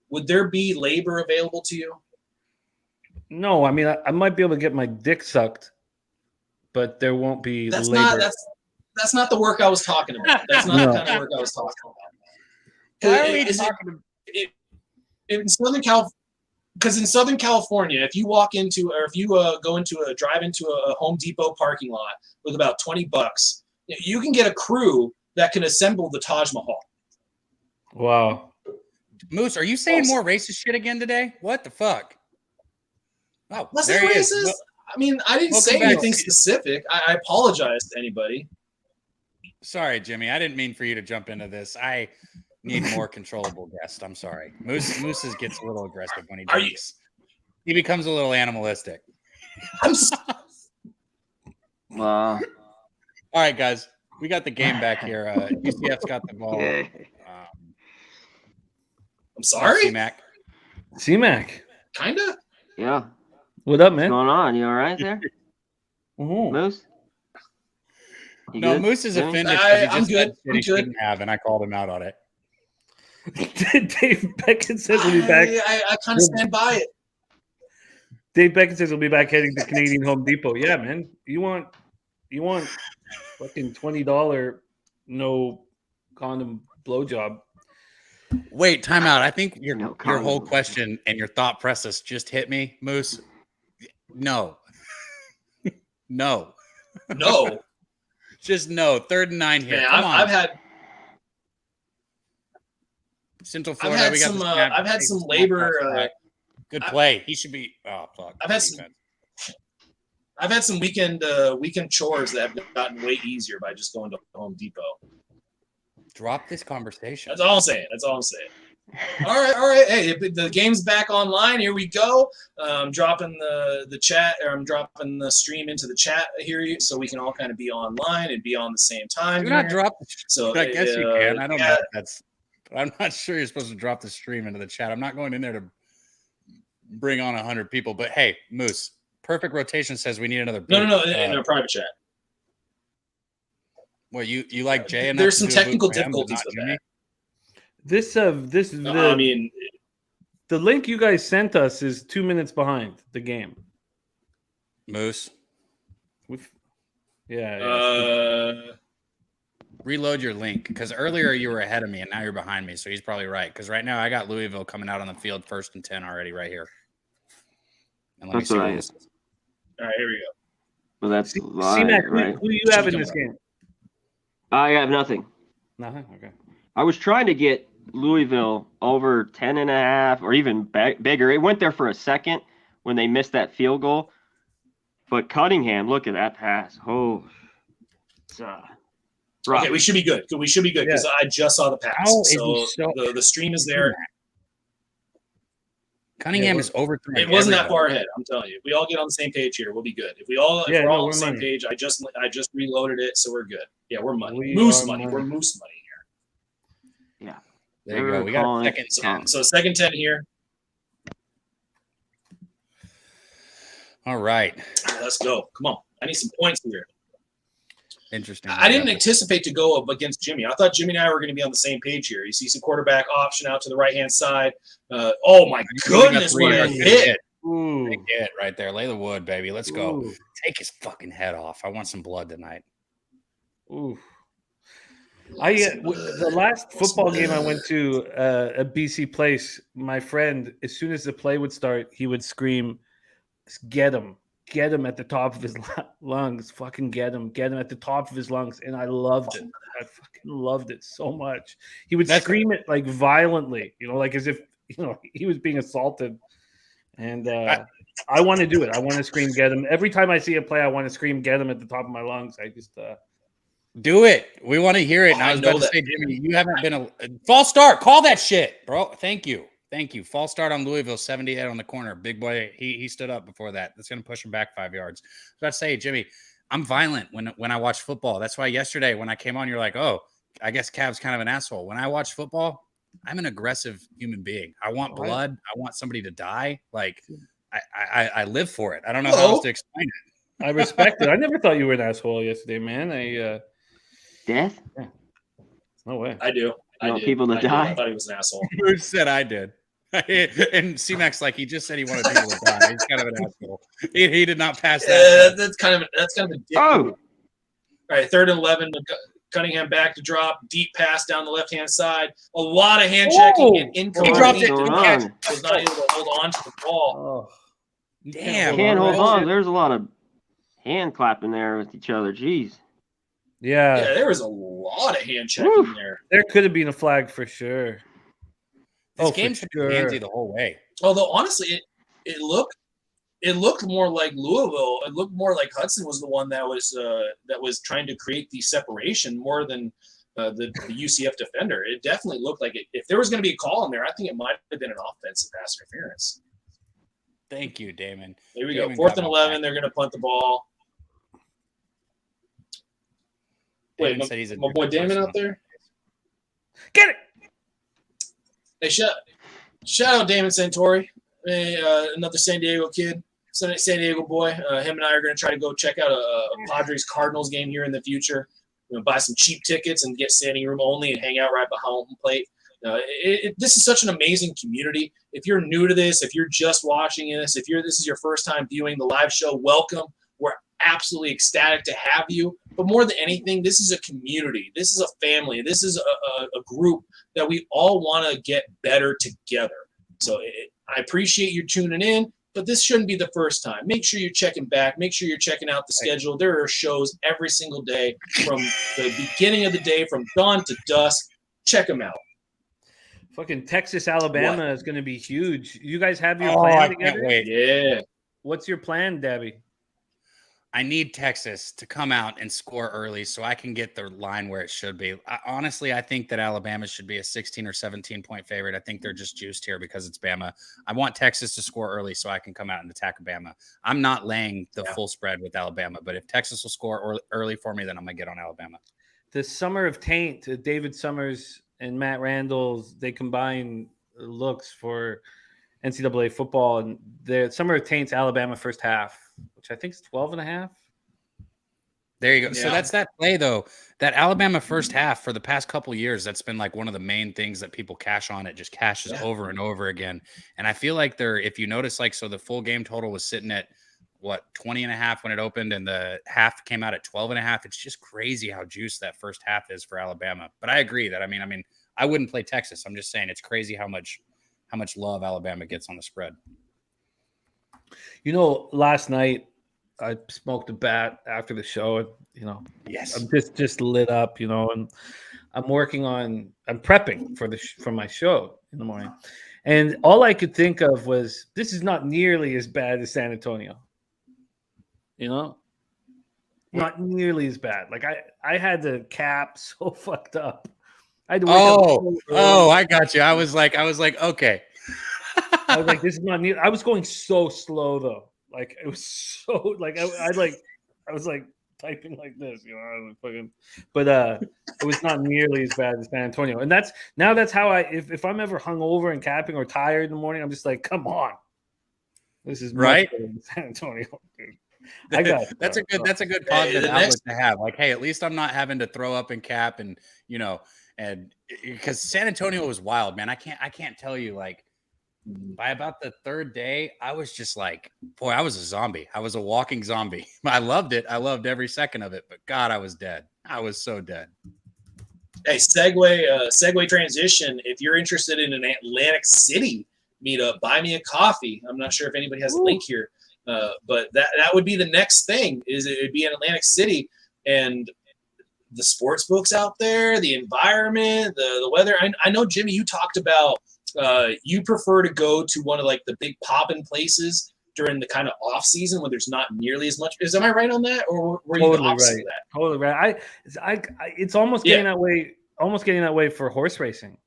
would there be labor available to you? No, I mean I might be able to get my dick sucked, but there won't be labor. That's not the work I was talking about. That's not the kind of work I was talking about. Why are we talking in Southern California? Because in Southern California, if you walk into, or if you drive into a Home Depot parking lot with about $20, you can get a crew that can assemble the Taj Mahal. Wow. Moose, are you saying more racist shit again today? What the fuck? Oh, was there it he racist? is. I mean, I didn't say anything specific. I apologize to anybody. Sorry, Jimmy. I didn't mean for you to jump into this. I need more controllable guests. I'm sorry. Moose gets a little aggressive when he drinks. He becomes a little animalistic. Wow. All right, guys. We got the game back here. UCF's got the ball. I'm sorry? C-Mac. Kinda? Yeah. What up, man? What's going on? You all right there? Moose? You no, good? Moose is offended because I'm good. He shouldn't have, and I called him out on it. Dave Beckett says he'll be back. I kind of stand by it. Dave Beckett says he'll be back heading to Canadian Home Depot. Yeah, man. You want fucking $20 no condom blowjob. Wait, time out. I think your No whole comment. question and your thought process just hit me, Moose. No. No. No. Just no. 3rd and 9 here. Man, Come on. I've had Central I've Florida. had we got some the snap. I've had Take some the snap labor. outside. Good play. He should be. Oh fuck. I've had some weekend chores that have gotten way easier by just going to Home Depot. Drop this conversation. That's all I'm saying. All right. Hey, the game's back online. Here we go. I'm dropping the chat, or I'm dropping the stream into the chat here, so we can all kind of be online and be on the same time. Do not drop. So I guess you can. I don't know. I'm not sure you're supposed to drop the stream into the chat. I'm not going in there to bring on 100 people. But hey, Moose, Perfect Rotation says we need another. No, in a private chat. Well, you like Jay enough? There's some to do a technical boot for him, difficulties but with not that. This I mean, the link you guys sent us is 2 minutes behind the game. Moose. Reload your link, because earlier you were ahead of me and now you're behind me. So he's probably right. Because right now I got Louisville coming out on the field 1st and 10 already right here. And let me see what this is. All right, here we go. Well, that's C-Mac, right? Who do you have in this game? I have nothing. Nothing. Okay. I was trying to get Louisville over 10.5 or even bigger. It went there for a second when they missed that field goal. But Cunningham, look at that pass. Oh, it's rough. Okay, we should be good. We should be good because I just saw the pass. The stream is there. Cunningham is overthrowing. It wasn't that far ahead. I'm telling you. We all get on the same page here. We'll be good. If we're all on the same page, I just reloaded it, so we're good. Yeah, we're money. Moose money. We're moose money here. Yeah. There you go. We got a second 10. So second 10 here. All right. Let's go. Come on. I need some points here. Interesting. I didn't anticipate to go up against Jimmy. I thought Jimmy and I were going to be on the same page here. You see some quarterback option out to the right-hand side. Oh, my goodness, what a hit. Big hit right there. Lay the wood, baby. Let's go. Take his fucking head off. I want some blood tonight. Ooh. The last football game I went to at BC Place, my friend, as soon as the play would start, he would scream, "Get him. Get him at the top of his lungs. Fucking get him at the top of his lungs." And I loved it. I fucking loved it so much. He would scream it like violently, like as if, he was being assaulted. And I want to do it. I want to scream, "Get him." Every time I see a play, I want to scream, "Get him" at the top of my lungs. I just do it. We want to hear it. And I was about to say, Jimmy, you haven't been a false start. Call that shit, bro. Thank you. False start on Louisville, 78 on the corner. Big boy, he stood up before that. That's going to push him back 5 yards. I was about to say, Jimmy, I'm violent when I watch football. That's why yesterday when I came on, you're like, oh, I guess Cav's kind of an asshole. When I watch football, I'm an aggressive human being. I want blood. I want somebody to die. Like, I live for it. I don't know how else to explain it. I respect it. I never thought you were an asshole yesterday, man. Death? Yeah. No way. I do. I want people to die. I thought he was an asshole. Who said I did? And C-Mac's like, he just said he wanted people to die. He's kind of an asshole. He did not pass that. That's kind of a dick. All right, 3rd and 11. Cunningham back to drop. Deep pass down the left-hand side. A lot of hand checking and incomplete. He dropped it. Was not able to hold on to the ball. Oh. Damn. Can't hold on. There's a lot of hand clapping there with each other. Jeez. Yeah, there was a lot of hand checking there. There could have been a flag for sure. This game should be handsy the whole way. Although honestly, it looked more like Louisville. It looked more like Hudson was the one that was trying to create the separation more than the UCF defender. It definitely looked like it. If there was going to be a call in there, I think it might have been an offensive pass interference. Thank you, Damon. There we go. 4th and 11. They're going to punt the ball. Wait, my boy Damon out there? Get it! Hey, shout out Damon Santori, another San Diego kid, San Diego boy. Him and I are going to try to go check out a Padres Cardinals game here in the future. Buy some cheap tickets and get standing room only and hang out right behind home plate. This is such an amazing community. If you're new to this, if you're just watching this, this is your first time viewing the live show, welcome. We're absolutely ecstatic to have you. But more than anything, this is a community. This is a family. This is a group that we all want to get better together. So I appreciate you tuning in, but this shouldn't be the first time. Make sure you're checking back. Make sure you're checking out the schedule. There are shows every single day from the beginning of the day, from dawn to dusk. Check them out. Fucking Texas, Alabama is going to be huge. You guys have your I plan can't together? wait. Yeah. What's your plan, Debbie? I need Texas to come out and score early so I can get the line where it should be. Honestly, I think that Alabama should be a 16 or 17-point favorite. I think they're just juiced here because it's Bama. I want Texas to score early so I can come out and attack Bama. I'm not laying the full spread with Alabama, but if Texas will score early for me, then I'm going to get on Alabama. The Summer of Taint, David Summers and Matt Randall's, they combine looks for NCAA football, and the Summer of Taint's Alabama first half, which I think is 12.5. There you go. Yeah. So that's that play, though. That Alabama first half for the past couple years, that's been like one of the main things that people cash on. It just cashes over and over again. And I feel like if you notice, like, so the full game total was sitting at 20.5 when it opened, and the half came out at 12.5. It's just crazy how juiced that first half is for Alabama. But I agree that, I mean, I wouldn't play Texas. I'm just saying it's crazy how much love Alabama gets on the spread. You know, last night I smoked a bat after the show, and yes, I'm just lit up, and I'm prepping for my show in the morning, and all I could think of was, this is not nearly as bad as San Antonio. Not nearly as bad. Like I had the cap so fucked up. I had to wake up so early. I got you. I was like, okay. I was like, this is not near. I was going so slow though. Like it was so like I was like typing like this, I was fucking, but it was not nearly as bad as San Antonio. And that's how if I'm ever hungover and capping or tired in the morning, I'm just like, come on. This is right. Much better than San Antonio, dude. That's a good positive outlook to have. Like, hey, at least I'm not having to throw up and cap, and and because San Antonio was wild, man. I can't tell you, like, by about the third day, I was just like, boy, I was a zombie. I was a walking zombie. I loved it. I loved every second of it, but God, I was dead. I was so dead. Hey, segue transition. If you're interested in an Atlantic City meetup, buy me a coffee. I'm not sure if anybody has a link here. But that would be the next thing. Is it would be in Atlantic City, and the sports books out there, the environment, the weather. I know, Jimmy, you talked about you prefer to go to one of like the big poppin' places during the kind of off season when there's not nearly as much. Am I right on that, or were you the opposite of that? Totally right. It's almost getting that way. Almost getting that way for horse racing.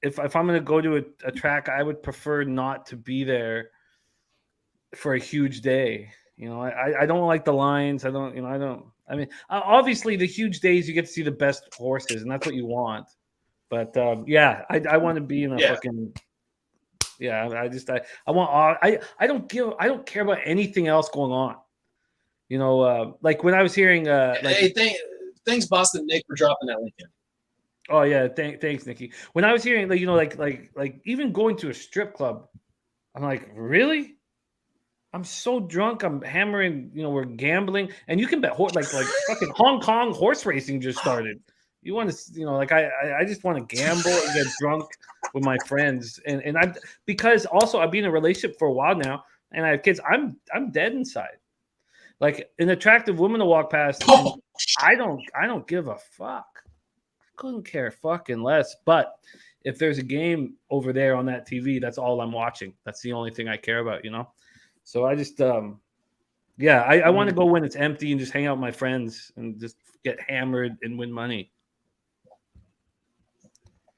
If I'm going to go to a track, I would prefer not to be there for a huge day. I don't like the lines. I mean, obviously the huge days you get to see the best horses, and that's what you want. But I want to be in a fucking I don't care about anything else going on. Like when I was hearing thanks Boston Nick for dropping that link in. Oh yeah, thanks Nikki. When I was hearing like even going to a strip club, I'm like, really? I'm so drunk. I'm hammering. We're gambling, and you can bet like fucking Hong Kong horse racing just started. You want to, I just want to gamble and get drunk with my friends, and because also I've been in a relationship for a while now, and I have kids. I'm dead inside. Like an attractive woman to walk past, I don't give a fuck. I couldn't care fucking less. But if there's a game over there on that TV, that's all I'm watching. That's the only thing I care about. So I just, I want to go when it's empty and just hang out with my friends and just get hammered and win money.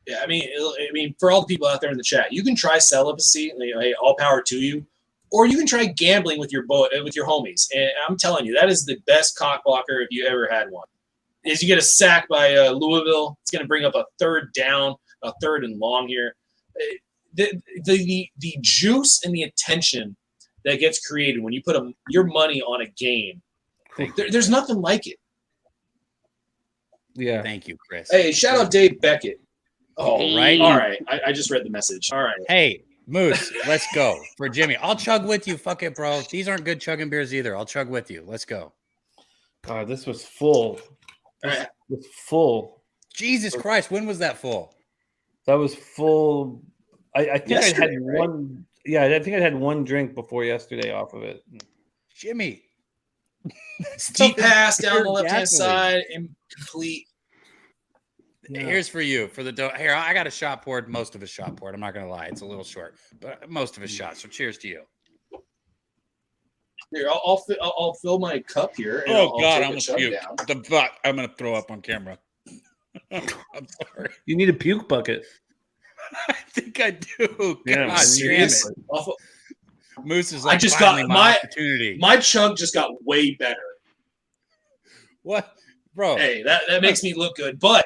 Yeah, I mean, for all the people out there in the chat, you can try celibacy. Hey, all power to you, or you can try gambling with your homies. And I'm telling you, that is the best cock blocker if you ever had one. Is you get a sack by Louisville, it's going to bring up a third down, a third and long here. The juice and the attention that gets created when you put your money on a game, there's nothing like it. Yeah. Thank you, Chris. Hey, shout out Dave Beckett. Oh, right. All right. I just read the message. All right. Hey, Moose, let's go. For Jimmy, I'll chug with you. Fuck it, bro. These aren't good chugging beers either. I'll chug with you. Let's go. God, this was full. This was full. Jesus Christ, when was that full? That was full. I think I had right? one. Yeah, I think I had one drink before yesterday off of it. Jimmy. Deep pass down the pure left-hand gasoline. side, incomplete. Here's for you for the here. I got a shot poured, most of a shot poured. I'm not gonna lie, it's a little short, but most of a shot. So cheers to you. Here, I'll fill my cup here. And Oh I'll God, take I a almost chug puked. down. The fuck, I'm gonna throw up on camera. I'm sorry. You need a puke bucket. I think I do. Yeah, God serious? damn it. Off of- Moose is like I just finally got my opportunity. My chug just got way better. What, bro? Hey, that makes me look good. But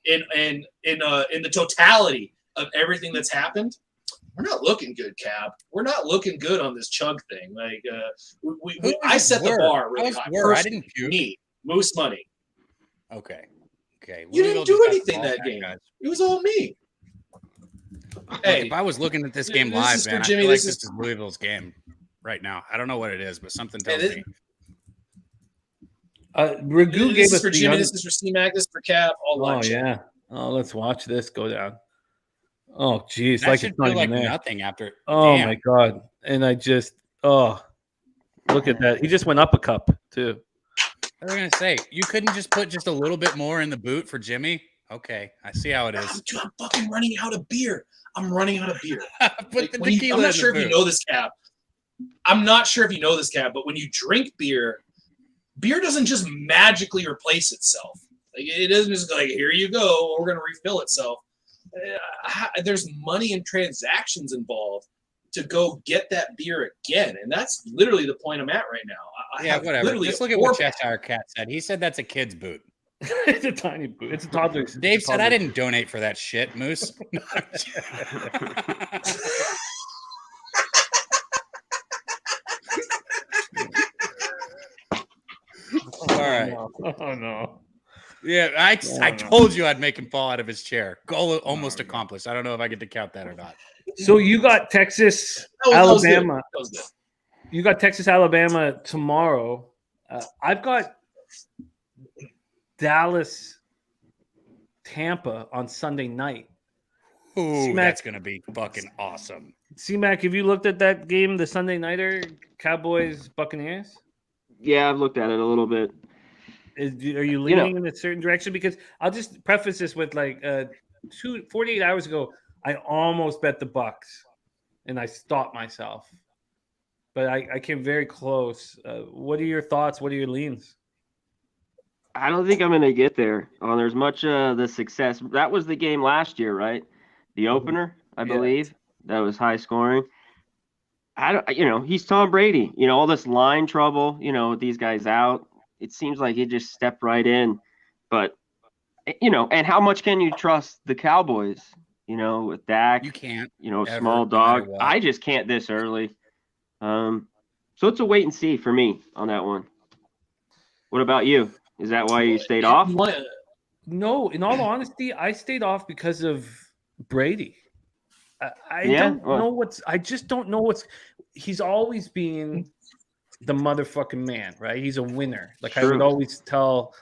in the totality of everything that's happened, we're not looking good, Cab. We're not looking good on this chug thing. Like I set the bar really high. I didn't puke. Me, Moose Money. Okay. You Louisville didn't do just got anything the ball that back, game. guys. It was all me. Look, Hey, if I was looking at this game this live, is for man, Jimmy, I feel like this this is- is Louisville's game right now. I don't know what it is, but something tells this- me. Ragu gave this us is for the Jimmy. un- This is for C-Mac. This is for Cab. All Oh watch it. yeah. Oh, let's watch this go down. Oh geez, That like should it's not feel even like there. nothing after. Oh Damn. my God! And I just look at that. He just went up a cup too. I was gonna say you couldn't just put just a little bit more in the boot for Jimmy. Okay, I see how it is. Dude, I'm fucking running out of beer. I'm running out of beer. Put the When you- tequila I'm in not sure the if you boot. know this, Cab. I'm not sure if you know this, Cab, but when you drink beer doesn't just magically replace itself. Like, it isn't just like, here you go, we're going to refill itself. There's money and transactions involved to go get that beer again, and that's literally the point I'm at right now. I Yeah, have whatever. literally Just a look at what 4-pack. Cheshire Cat said. He said that's a kid's boot. It's a tiny boot. It's a toddler's. Dave said I didn't donate for that shit, Moose. All right. Oh no. Yeah, I told you I'd make him fall out of his chair. Goal almost accomplished. I don't know if I get to count that or not. So you got Texas, That was good. Alabama. That was good. You got Texas, Alabama tomorrow. I've got Dallas, Tampa on Sunday night. Ooh, C-Mac. that's gonna be fucking awesome. C-Mac, have you looked at that game, the Sunday nighter, Cowboys, Buccaneers? Yeah, I've looked at it a little bit. Are you leaning in a certain direction? Because I'll just preface this with 48 hours ago, I almost bet the Bucks, and I stopped myself. But I came very close. What are your thoughts? What are your leans? I don't think I'm going to get there. There's much the success. That was the game last year, right? The opener, I believe. That was high scoring. He's Tom Brady. All this line trouble, with these guys out. It seems like he just stepped right in. But, and how much can you trust the Cowboys, with Dak? You can't. Small no matter dog. what. I just can't this early. So it's a wait and see for me on that one. What about you? Is that why you stayed off? No, in all honesty, I stayed off because of Brady. I just don't know what's. He's always been the motherfucking man, right? He's a winner. Like I would always tell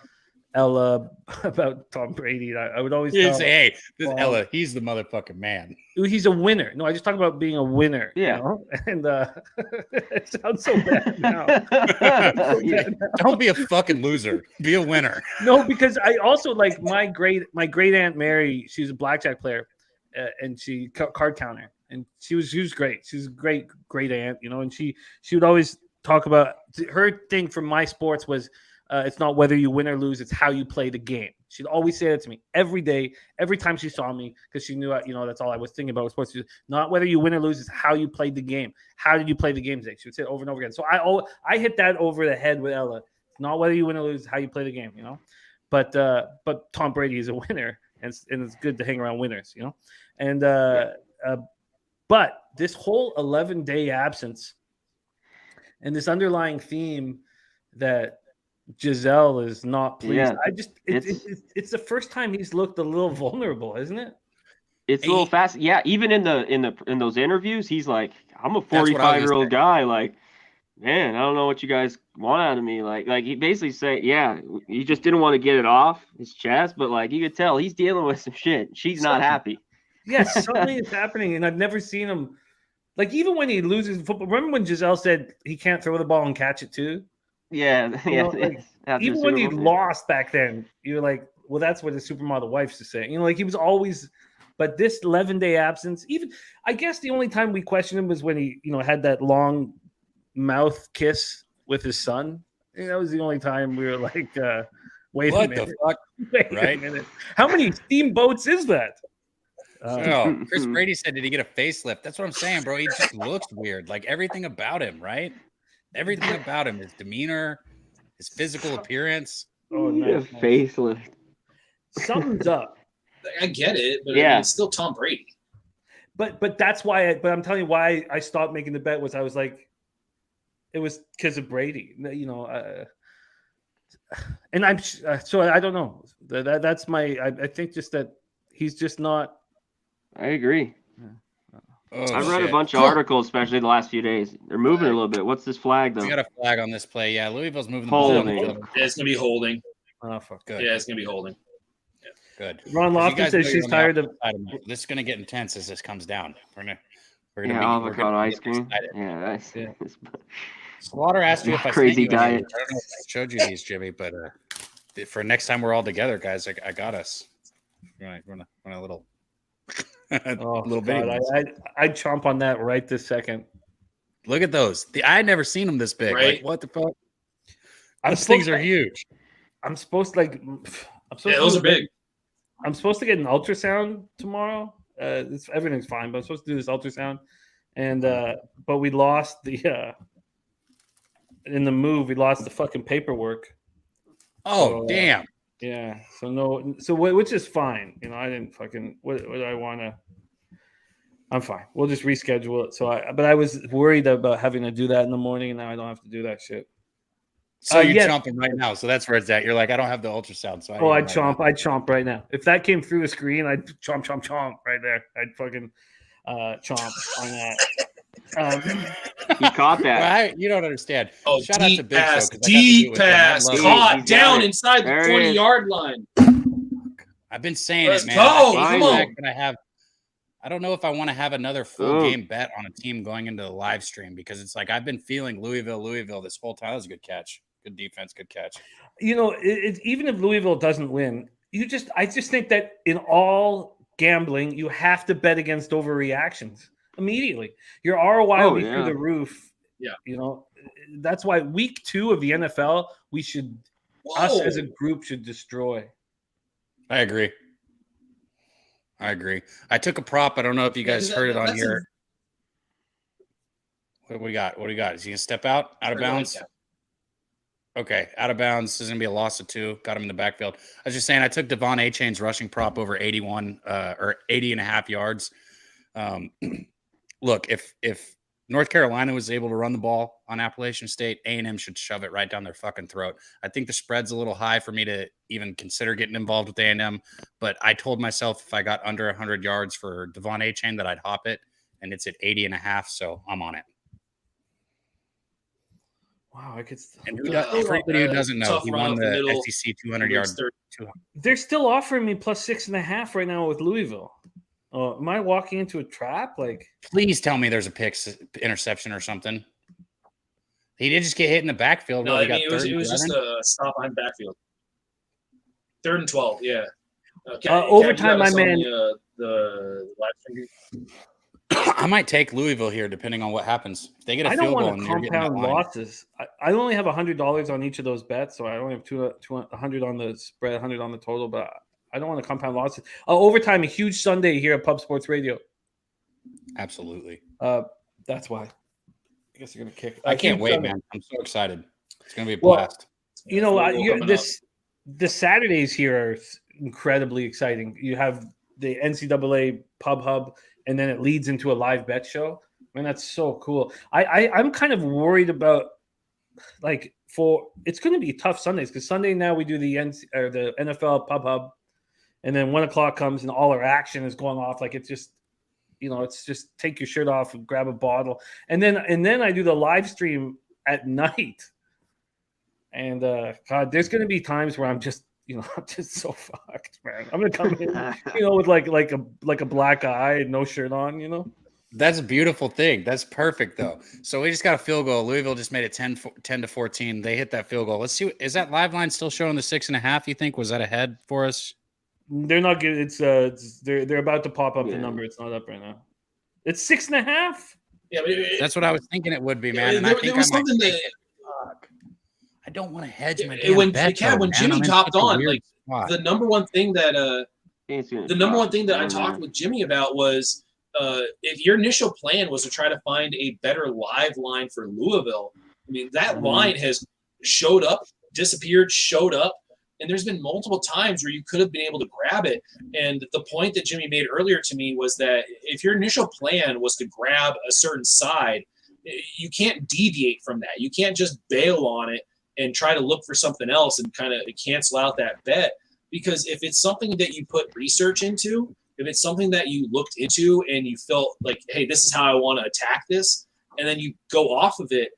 Ella about Tom Brady. I would always You tell, say, hey, this Ella, he's the motherfucking man. He's a winner. No, I just talk about being a winner. Yeah. And it sounds so bad now. Don't be a fucking loser. Be a winner. No, because I also like my great aunt Mary. She's a blackjack player, and she card counter, and she was great. She was a great aunt, and she would always talk about her thing from my sports was it's not whether you win or lose, it's how you play the game. She'd always say that to me every day, every time she saw me, because she knew that's all I was thinking about with sports. Not whether you win or lose, it's how you played the game. How did you play the game today? She would say it over and over again. So I hit that over the head with Ella. It's not whether you win or lose, it's how you play the game. But Tom Brady is a winner, and it's good to hang around winners. And but this whole 11-day absence and this underlying theme that Giselle is not pleased. Yeah, it's the first time he's looked a little vulnerable, isn't it? It's a little fast. Yeah, even in those interviews, he's like, I'm a That's what I was 45-year-old gonna say. guy. Like, man, I don't know what you guys want out of me. Like he basically said, yeah, he just didn't want to get it off his chest, but like you could tell he's dealing with some shit. She's not happy. Yes, something is happening, and I've never seen him. Like even when he loses football, remember when Giselle said he can't throw the ball and catch it too? Yeah, You know, like, even when he lost back then, you're like, well, that's what the supermodel wife's to say. You know, like he was always, but this 11-day absence, even I guess the only time we questioned him was when he, had that long mouth kiss with his son. And that was the only time we were like, wait a minute. What the fuck? Wait a minute. How many steamboats is that? Chris Brady said, did he get a facelift? That's what I'm saying, bro. He just looks weird. Like everything about him, right? Everything about him, his demeanor, his physical appearance. Oh, nice. Facelift. Something's up. I get it, but it's still Tom Brady. But that's why. But I'm telling you why I stopped making the bet was I was like, it was because of Brady, and I'm so I don't know. That's my. I think just that he's just not. I agree. Oh, I've read a bunch of articles, especially the last few days. They're moving a little bit. What's this flag, though? We got a flag on this play. Yeah, Louisville's moving the ball. Yeah, it's going to be holding. Oh, fuck. Good. Yeah, it's going to be holding. Yeah. Good. Ron Lofton says she's tired of. This is going to get intense as this comes down. We're gonna be avocado ice cream. Yeah, that's Slaughter asked you if I crazy diet. I don't know if I showed you these, Jimmy, but for next time we're all together, guys, I got us. Right, we're on a little. Little video. I'd chomp on that right this second. Look at those. I had never seen them this big. Right? Like, what the fuck? Those things are huge. I'm supposed to those are big. I'm supposed to get an ultrasound tomorrow. Everything's fine, but I'm supposed to do this ultrasound, and but we lost the in the move. We lost the fucking paperwork. Oh, damn. Yeah, which is fine. I didn't fucking what do I want to? I'm fine. We'll just reschedule it. But I was worried about having to do that in the morning, and now I don't have to do that shit. So you're chomping right now. So that's where it's at. You're like, I don't have the ultrasound. So I'd chomp right now. If that came through the screen, I'd chomp right there. I'd fucking chomp on that. He caught that. Well, you don't understand. Oh, shout out to Big pass, Show, deep pass, caught down inside the 20-yard line. I've been saying Let's it, man. go. Come on. I don't know if I want to have another full game bet on a team going into the live stream because it's like I've been feeling Louisville this whole time. That was a good catch. Good defense, good catch. Even if Louisville doesn't win, I just think that in all gambling, you have to bet against overreactions immediately. Your ROI will be through the roof. Yeah. That's why week 2 of the NFL, us as a group should destroy. I agree. I took a prop. I don't know if you guys heard it on here. What do we got? Is he going to step out of bounds? Okay, out of bounds. This is going to be a loss of 2. Got him in the backfield. I was just saying I took Devon Achane's rushing prop over 81 or 80 and a half yards. Look, if North Carolina was able to run the ball on Appalachian State, A&M should shove it right down their fucking throat. I think the spread's a little high for me to even consider getting involved with A&M, but I told myself if I got under 100 yards for Devon Achane that I'd hop it, and it's at 80 and a half, so I'm on it. Wow, I could. And for anybody who doesn't know, he won the SEC 200-yard. They're still offering me plus 6.5 right now with Louisville. Am I walking into a trap? Like, please tell me there's a interception or something. He did just get hit in the backfield. No, it was just a stop on backfield. 3rd and 12. Yeah. Overtime, my man. The live stream. I might take Louisville here, depending on what happens. If they get a field goal, and you're getting compound losses. I only have $100 on each of those bets, so I only have 200 on the spread, 100 on the total, but I don't want to compound losses. Overtime, a huge Sunday here at Pub Sports Radio. Absolutely. That's why. I guess they're going to kick. I can't wait, man. I'm so excited. It's going to be a blast. The Saturdays here are incredibly exciting. You have the NCAA Pub Hub, and then it leads into a live bet show. Man, that's so cool. I'm kind of worried about, it's going to be tough Sundays because Sunday now we do the NFL Pub Hub. And then 1 o'clock comes and all our action is going off. Like it's just take your shirt off and grab a bottle. And then I do the live stream at night. And God, there's going to be times where I'm just, I'm just so fucked, man. I'm going to come in, with like a black eye and no shirt on. That's a beautiful thing. That's perfect, though. So we just got a field goal. Louisville just made it 10-14. They hit that field goal. Let's see. Is that live line still showing the 6.5? You think was that ahead for us? They're not good. It's they're about to pop up the number. It's not up right now. It's 6.5. Yeah, that's what I was thinking it would be, man. And there was something that I don't want to hedge my when bet, when Jimmy hopped on, like the number one thing that I talked with Jimmy about was if your initial plan was to try to find a better live line for Louisville. I mean, that line has showed up, disappeared, showed up. And there's been multiple times where you could have been able to grab it. And the point that Jimmy made earlier to me was that if your initial plan was to grab a certain side, you can't deviate from that. You can't just bail on it and try to look for something else and kind of cancel out that bet. Because if it's something that you put research into, if it's something that you looked into and you felt like, hey, this is how I want to attack this, and then you go off of it,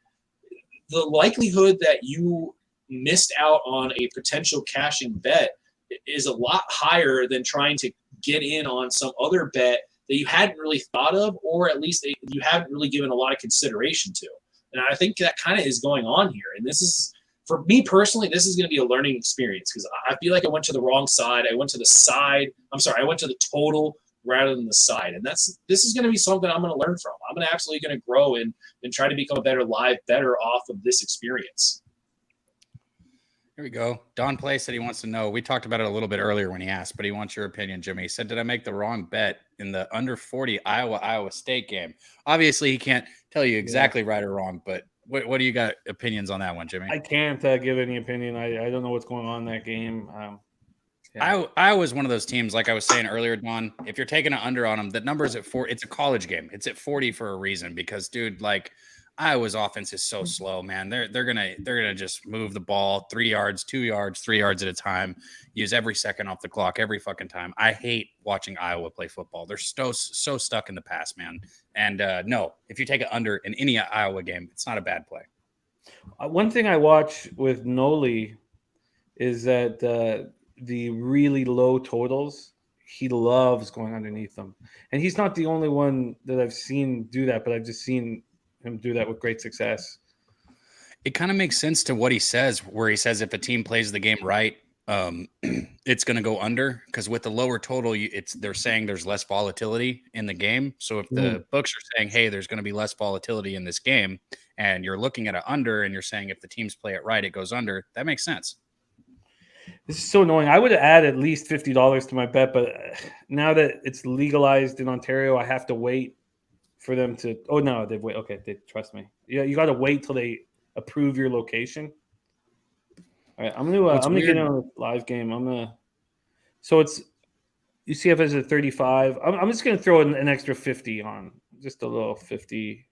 the likelihood that you missed out on a potential cashing bet is a lot higher than trying to get in on some other bet that you hadn't really thought of, or at least you haven't really given a lot of consideration to. And I think that kind of is going on here. And this is, for me personally, this is going to be a learning experience because I feel like I went to the wrong side. I went to the total rather than the side. And this is going to be something I'm going to learn from. I'm absolutely going to grow and try to become a better live bettor off of this experience. Here we go. Don Play said he wants to know. We talked about it a little bit earlier when he asked, but he wants your opinion, Jimmy. He said, did I make the wrong bet in the under 40 Iowa State game? Obviously, he can't tell you exactly right or wrong, but what do you got opinions on that one, Jimmy? I can't give any opinion. I don't know what's going on in that game. I was one of those teams, like I was saying earlier, Don, if you're taking an under on them, the number is at 4. It's a college game. It's at 40 for a reason because, dude, like – Iowa's offense is so slow, man. They're gonna just move the ball 3 yards, 2 yards, 3 yards at a time. Use every second off the clock every fucking time. I hate watching Iowa play football. They're so stuck in the past, man. And no, if you take it under in any Iowa game, it's not a bad play. One thing I watch with Noli is that the really low totals, he loves going underneath them, and he's not the only one that I've seen do that. But I've just seen him do that with great success. It kind of makes sense to what he says, where he says if a team plays the game right, it's going to go under because with the lower total, they're saying there's less volatility in the game. So if the books are saying, hey, there's going to be less volatility in this game, and you're looking at an under, and you're saying if the teams play it right, it goes under. That makes sense. This is so annoying. I would add at least $50 to my bet, but now that it's legalized in Ontario, I have to wait for them to. Oh no, they've wait. Okay, they trust me. Yeah, you got to wait till they approve your location. All right, I'm gonna get on a live game. So it's UCF is at 35. I'm just gonna throw an extra 50 on, just a little 50.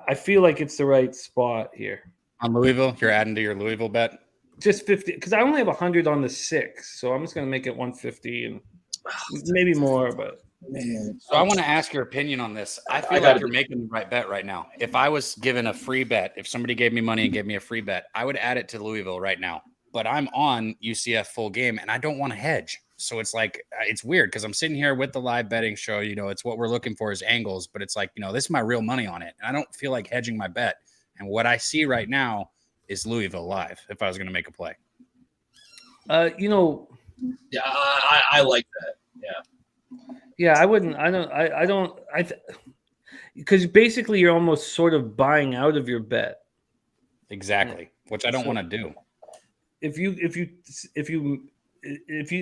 I feel like it's the right spot here. On Louisville, you're adding to your Louisville bet. Just 50 because I only have 100 on the 6, so I'm just gonna make it 150 and maybe more, but. Man. So I want to ask your opinion on this. I feel like you're making the right bet right now. If I was given a free bet, if somebody gave me money and gave me a free bet, I would add it to Louisville right now. But I'm on UCF full game, and I don't want to hedge. So it's like it's weird because I'm sitting here with the live betting show. It's what we're looking for is angles, but it's like this is my real money on it, and I don't feel like hedging my bet. And what I see right now is Louisville live. If I was going to make a play, Yeah, I like that. Yeah. Yeah, I wouldn't. Because basically you're almost sort of buying out of your bet. Exactly, which I don't want to do. If you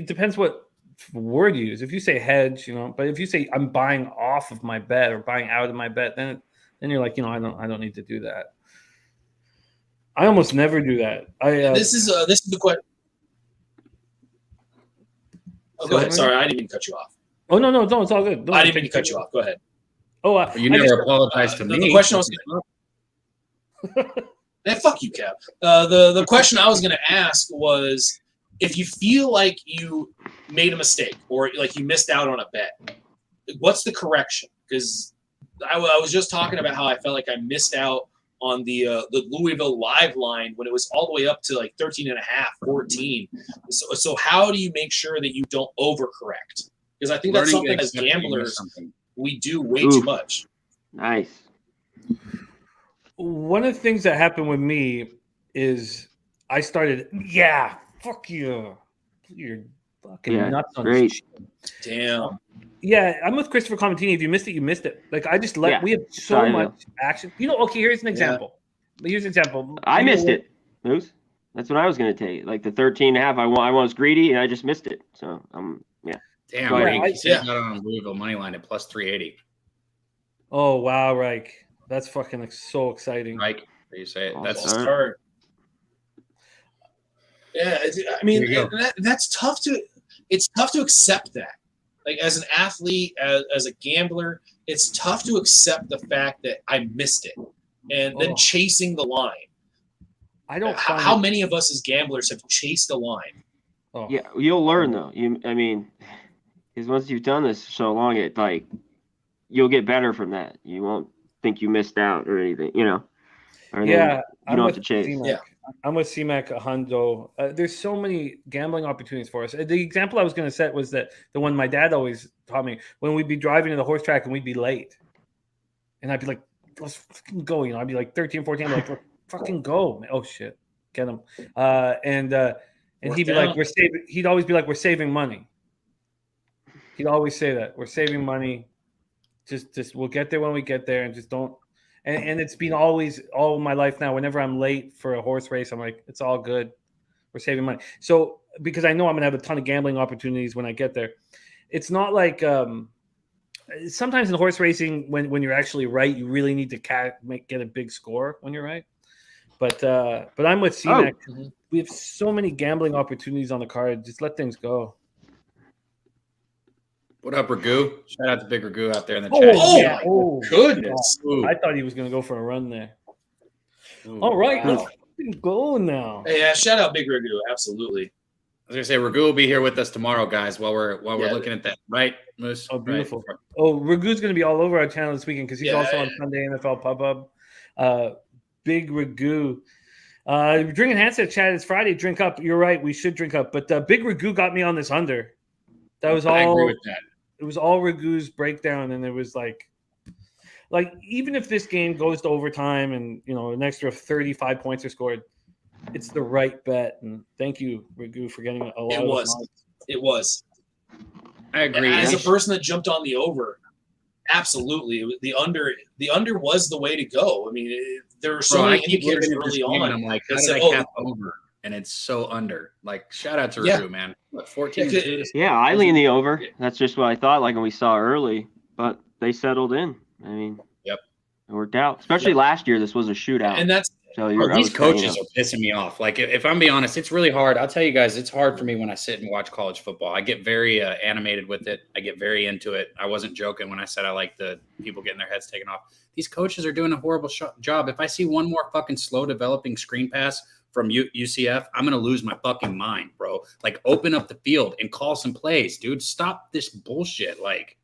depends what word you use. If you say hedge, but if you say I'm buying off of my bet or buying out of my bet, then you're like, I don't need to do that. I almost never do that. This is the question. Oh, go ahead. Sorry, I didn't even cut you off. Oh no, it's all good. I didn't mean to cut you off. Go ahead. Oh, you never apologized to me. The question I was going to fuck you, Cap. The question I was going to ask was if you feel like you made a mistake or like you missed out on a bet, what's the correction? Because I was just talking about how I felt like I missed out on the Louisville live line when it was all the way up to like 13.5, 14. So how do you make sure that you don't overcorrect? Because I think that's something as gamblers we do way too much. Nice. One of the things that happened with me is I started, fuck you. You're fucking nuts on this shit. Damn. Yeah, I'm with Christopher Comentini. If you missed it, you missed it. Like, I just we have so much action. You know, okay, here's an example. Here's an example. I missed it, Moose. That's what I was going to take. Like the 13.5, I was greedy, and I just missed it. So, yeah. Damn, Reich, you got on Louisville money line at plus 380. Oh, wow, Reich. That's fucking like so exciting. Reich, you say it. That's start. Yeah, I mean, that's tough it's tough to accept that. Like, as an athlete, as a gambler, it's tough to accept the fact that I missed it and then chasing the line. I don't. How many of us as gamblers have chased a line? Oh. Yeah, you'll learn though. Because once you've done this so long, you'll get better from that. You won't think you missed out or anything, you know. You don't have to chase. C-Mac. Yeah. I'm with C-Mac Hundo. There's so many gambling opportunities for us. The example I was going to set was that the one my dad always taught me when we'd be driving to the horse track and we'd be late. And I'd be like, let's fucking go. You know, I'd be like 13, 14. I'm like, let's fucking go. Man. Oh, shit. Get him. And he'd be like, he'd always be like, we're saving money. He'd always say that. We're saving money. Just we'll get there when we get there and just don't. And it's been always all my life now. Whenever I'm late for a horse race, I'm like, it's all good. We're saving money. So because I know I'm gonna have a ton of gambling opportunities when I get there. It's not like sometimes in horse racing, when you're actually right, you really need to get a big score when you're right. But I'm with C-Mac. We have so many gambling opportunities on the card. Just let things go. What up, Ragu? Shout out to Big Ragu out there in the chat. Oh, goodness. I thought he was going to go for a run there. All right, let's go now. Hey, shout out Big Ragu. Absolutely. I was going to say, Ragu will be here with us tomorrow, guys, while we're looking at that. Right, Moose? Oh, beautiful. Right. Oh, Ragu's going to be all over our channel this weekend because he's also on Sunday NFL Pub. Big Ragu. Drinking Handset chat. It's Friday. Drink up. You're right. We should drink up. But Big Ragu got me on this under. That was all. I agree with that. It was all Ragu's breakdown, and it was like even if this game goes to overtime and an extra 35 points are scored, it's the right bet. And thank you, Ragu, for getting a lot. It was. I agree. And as a person that jumped on the over, absolutely, the under was the way to go. I mean, there were so many indicators early on. I'm like, how did I cap over? And it's so under. Like, shout out to Ragu, man. What, 14-2? Yeah, I lean the over. That's just what I thought. Like when we saw early, but they settled in. I mean, it worked out. Especially last year, this was a shootout. And that's these coaches are pissing me off. Like, if I'm being honest, it's really hard. I'll tell you guys, it's hard for me when I sit and watch college football. I get very animated with it. I get very into it. I wasn't joking when I said I like the people getting their heads taken off. These coaches are doing a horrible job. If I see one more fucking slow developing screen pass from UCF, I'm going to lose my fucking mind, bro. Like, open up the field and call some plays, dude. Stop this bullshit. Like,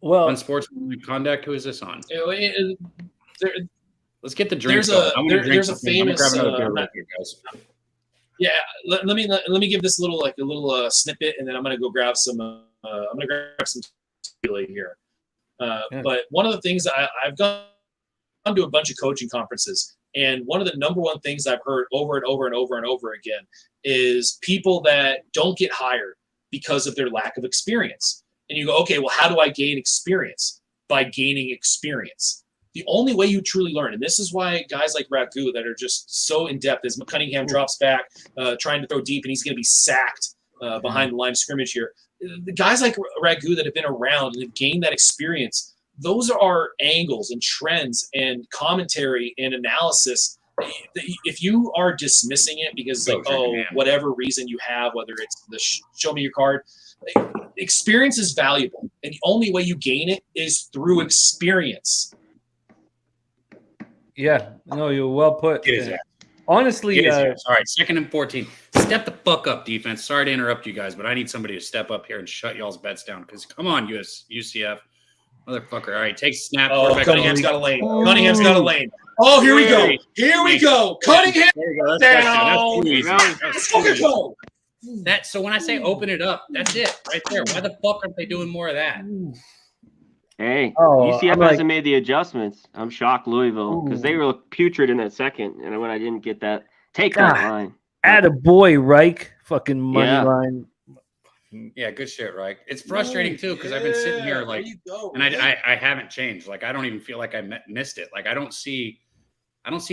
unsportsmanlike conduct. Who is this on? Let's get the drinks. There's a famous. Yeah, let me give this a little snippet, and then I'm gonna go grab some. I'm gonna grab some tequila here. But one of the things I've gone to a bunch of coaching conferences. And one of the number one things I've heard over and over and over and over again is people that don't get hired because of their lack of experience. And you go, okay, well, how do I gain experience? By gaining experience. The only way you truly learn, and this is why guys like Ragu that are just so in-depth, as Cunningham drops back, trying to throw deep, and he's going to be sacked behind the line of scrimmage here. The guys like Ragu that have been around and have gained that experience, those are angles and trends and commentary and analysis. If you are dismissing it because whatever reason you have, whether it's the show me your card, experience is valuable. And the only way you gain it is through experience. Yeah, no, you're well put. Honestly, all right, 2nd and 14. Step the fuck up, defense. Sorry to interrupt you guys, but I need somebody to step up here and shut y'all's bets down. Because come on, UCF. Motherfucker. All right, take snap. Oh, quarterback. Cunningham's got a lane. Cunningham's got a lane. Oh, here we go. Here we go. Cunningham There you go. down. That's Let's fucking go. so when I say open it up, that's it right there. Why the fuck aren't they doing more of that? Hey, Oh, UCF I'm hasn't like- made the adjustments. I'm shocked, Louisville, because they were putrid in that second, and when I didn't get that, take that God. line. Atta boy, Reich. Fucking money Yeah. line. Yeah, good shit, right? It's frustrating too because I've been sitting here like, There you go, and I haven't changed. Like I don't even feel like I missed it. Like I don't see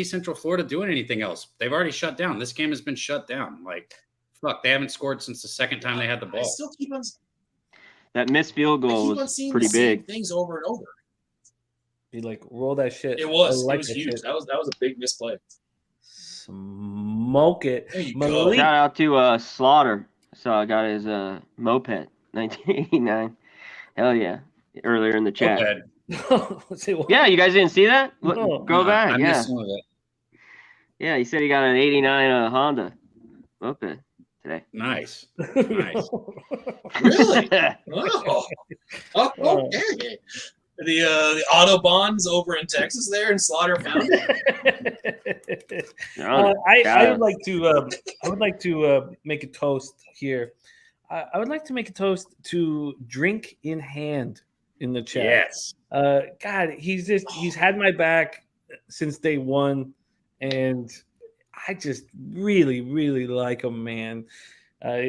Central Florida doing anything else. They've already shut down. This game has been shut down. Like fuck, they haven't scored since the second time they had the I ball. still keep on. That missed field I goal keep on was seeing pretty the same big. things over and over. You like roll that shit. It was. I like It was that huge. shit. That was a big misplay. Smoke it. There you Malik. Shout out to Slaughter. So I got his moped, 1989. Hell yeah! Earlier in the chat. Say what? Yeah, you guys didn't see that? Look, No. go back. I Yeah, missed some of it. yeah. He said he got an '89 Honda moped today. Nice. Nice. Really? Oh, okay. The Autobahns over in Texas there in Slaughter found it. I would like to make a toast here. I would like to make a toast to drink in hand in the chat. Yes. God, he's had my back since day one, and I just really, really like him, man.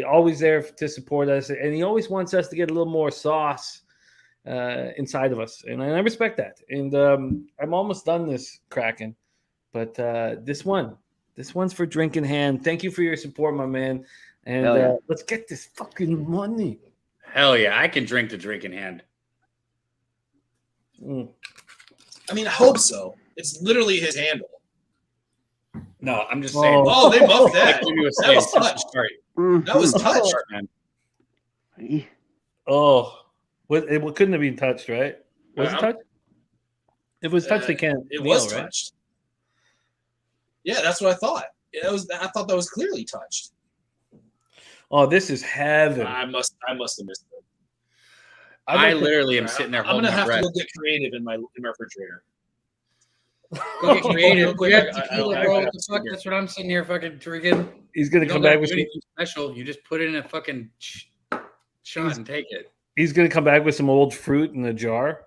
Always there to support us, and he always wants us to get a little more sauce inside of us, and I respect that. And I'm almost done this Kraken, but this one's for drink in hand. Thank you for your support, my man, and yeah. let's get this fucking money. Hell yeah, I can drink the drink in hand. I mean, I hope so. It's literally his handle. No, I'm just saying. Oh, they muffed that. Like you were That was saying, touched. sorry. That was touched. Man. Oh, it couldn't have been touched, right? Was it touched? If it was touched, they can't. It kneel, was right? touched. Yeah, that's what I thought. I thought that was clearly touched. Oh, this is heaven. I must have missed it. I literally am sitting there I'm holding gonna my have breath. to go get creative in my refrigerator. Go get creative. Real quick, You have I- tequila, I- bro. I- What the fuck? That's what I'm sitting here fucking drinking. He's gonna You come don't back gotta with do some, anything special. You just put it in a fucking shot and take it. he's gonna come back with some old fruit in a jar.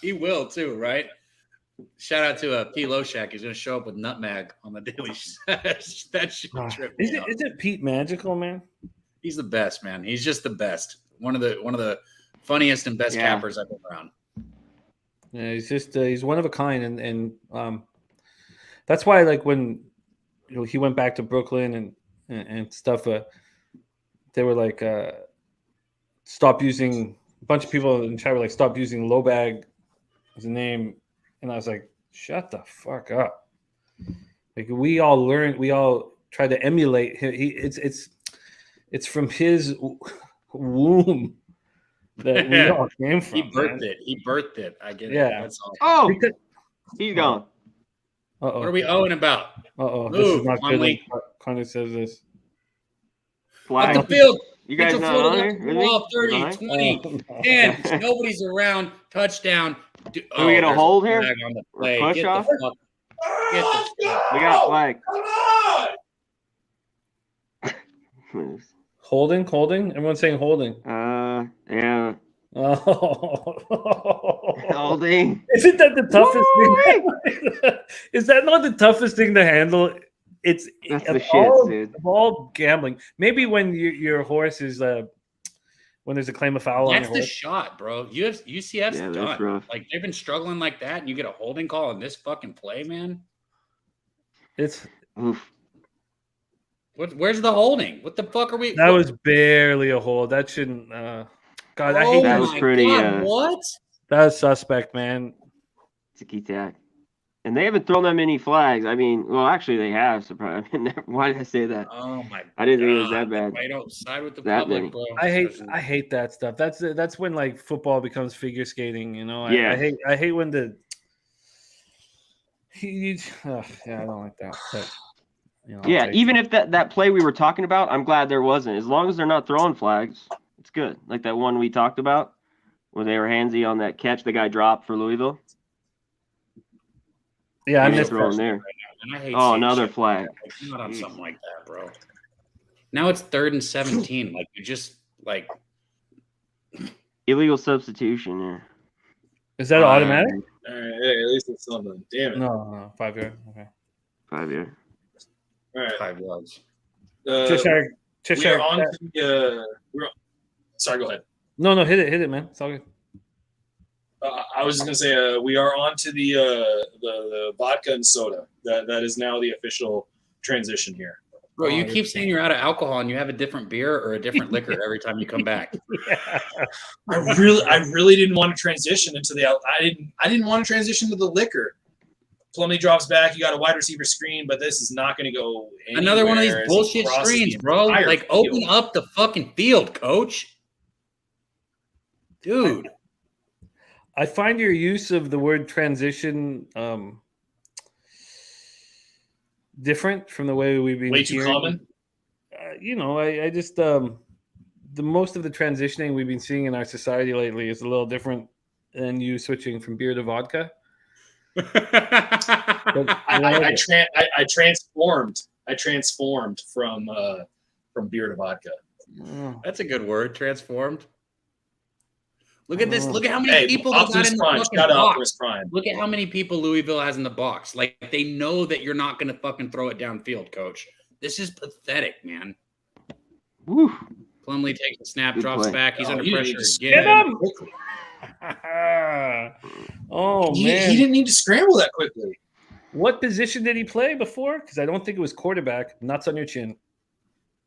He will too, right? Shout out to P. Loshak. He's gonna show up with nutmeg on the daily. That shit trip me out. Is it Pete Magical, man? He's the best, man. He's just the best. One of the funniest and best cappers I've been around. Yeah, he's one of a kind, and that's why, like, when he went back to Brooklyn and stuff, they were like, stop using. A bunch of people in chat were like, stop using Lobag as a name, and I was like, shut the fuck up. Like, we all try to emulate him. It's from his womb that we all came from. He birthed it. He birthed it. I get it. Yeah. That's all. Oh, he's gone. Uh-oh. What are we owing about? Uh-oh. This Move, is not good. Conley. Conley says this. Flag. Up the field. You guys Central not on Florida, here? Really? 30, Behind? 20, 10. Nobody's around. Touchdown. Do we get a there's hold here? flag on the Or play. push Get off? the fuck. Get the We got flag. Holding? Everyone's saying holding. Yeah. Oh. Holding. Isn't that the toughest thing? Is that not the toughest thing to handle? It's That's of the shit, all, dude. of all gambling. Maybe when your horse is when there's a claim of foul on That's your the horse. shot, bro. UCF's Yeah, that's done. rough. Like they've been struggling like that, and you get a holding call in this fucking play, man. It's Oof. Where's the holding? What the fuck are we? that was barely a hold. That shouldn't. God, I hate That that. was pretty. What? That was suspect, man. Ticky tack. And they haven't thrown that many flags. I mean, well, actually, they have. Surprise! I mean, why did I say that? Oh my! I didn't think it was God. that bad. I don't side with the That public, many. bro. I hate that stuff. That's when like football becomes figure skating. You know. Yeah. I hate when the. Yeah, I don't like that. But, you know, I'll Yeah, take even it. if that play we were talking about, I'm glad there wasn't. As long as they're not throwing flags, it's good. Like that one we talked about. when they were handsy on that catch the guy dropped for Louisville. Yeah, I He missed throw him that. there. And I hate Oh, seeing another shit flag. like that. Not on something like that, bro. Now it's 3rd and 17. Like you just like Illegal substitution there. Is that automatic? All right, hey, at least it's something. Damn it. No, 5 yard. Okay. 5 yard. All right. 5 yards. Cheshire. We're on to the. Sorry, go ahead. No, hit it, man. It's all good. I was just gonna say we are on to the vodka and soda. That is now the official transition here. Bro, you keep saying you're out of alcohol and you have a different beer or a different liquor every time you come back. Yeah. I really didn't want to transition into the. I didn't want to transition to the liquor. Plumlee drops back. You got a wide receiver screen, but this is not going to go anywhere. Another one of these bullshit screens, bro. Like, open up the fucking field, coach. Dude. I find your use of the word transition different from the way we've been way too common. I just the most of the transitioning we've been seeing in our society lately is a little different than you switching from beer to vodka. I transformed. I transformed from beer to vodka. That's a good word. Transformed. Look at this. Look at how many people got in the fucking box. Look at how many people Louisville has in the box. Like, they know that you're not going to fucking throw it downfield, coach. This is pathetic, man. Woo. Plumlee takes a snap, Good drops play. back. He's under pressure Get again. him! Oh, He man. didn't need to scramble that quickly. What position did he play before? Because I don't think it was quarterback. Nuts on your chin.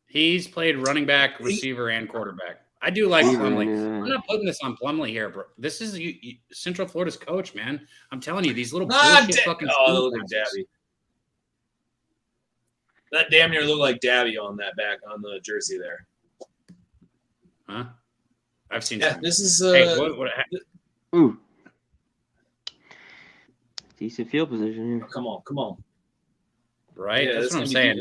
He's played running back, receiver, and quarterback. I do like Plumlee. Yeah. I'm not putting this on Plumlee here, bro. This is Central Florida's coach, man. I'm telling you, these little bullshit fucking look at Dabby. That damn near looked like Dabby on that back on the jersey there. Huh? I've seen. Yeah, some. this is. Hey, Ooh. Decent field position here. Come on. Right, Yeah, that's what I'm saying.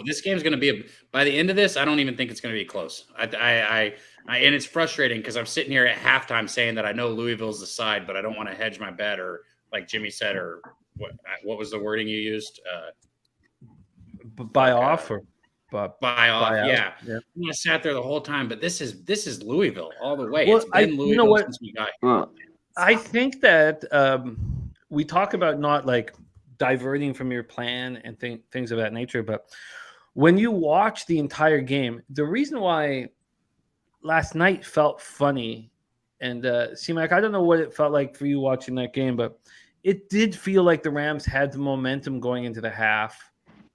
This game's going to be by the end of this. I don't even think it's going to be close. I and it's frustrating because I'm sitting here at halftime saying that I know Louisville's the side, but I don't want to hedge my bet or like Jimmy said or what was the wording you used? Buy off or buy off? buy out. Yeah. Yeah. I sat there the whole time, but this is Louisville all the way. Well, It's been Louisville you know what? since we got here. Well, I think that we talk about not like diverting from your plan and things of that nature, but when you watch the entire game, the reason why last night felt funny and C-Mac, I don't know what it felt like for you watching that game, but it did feel like the Rams had the momentum going into the half.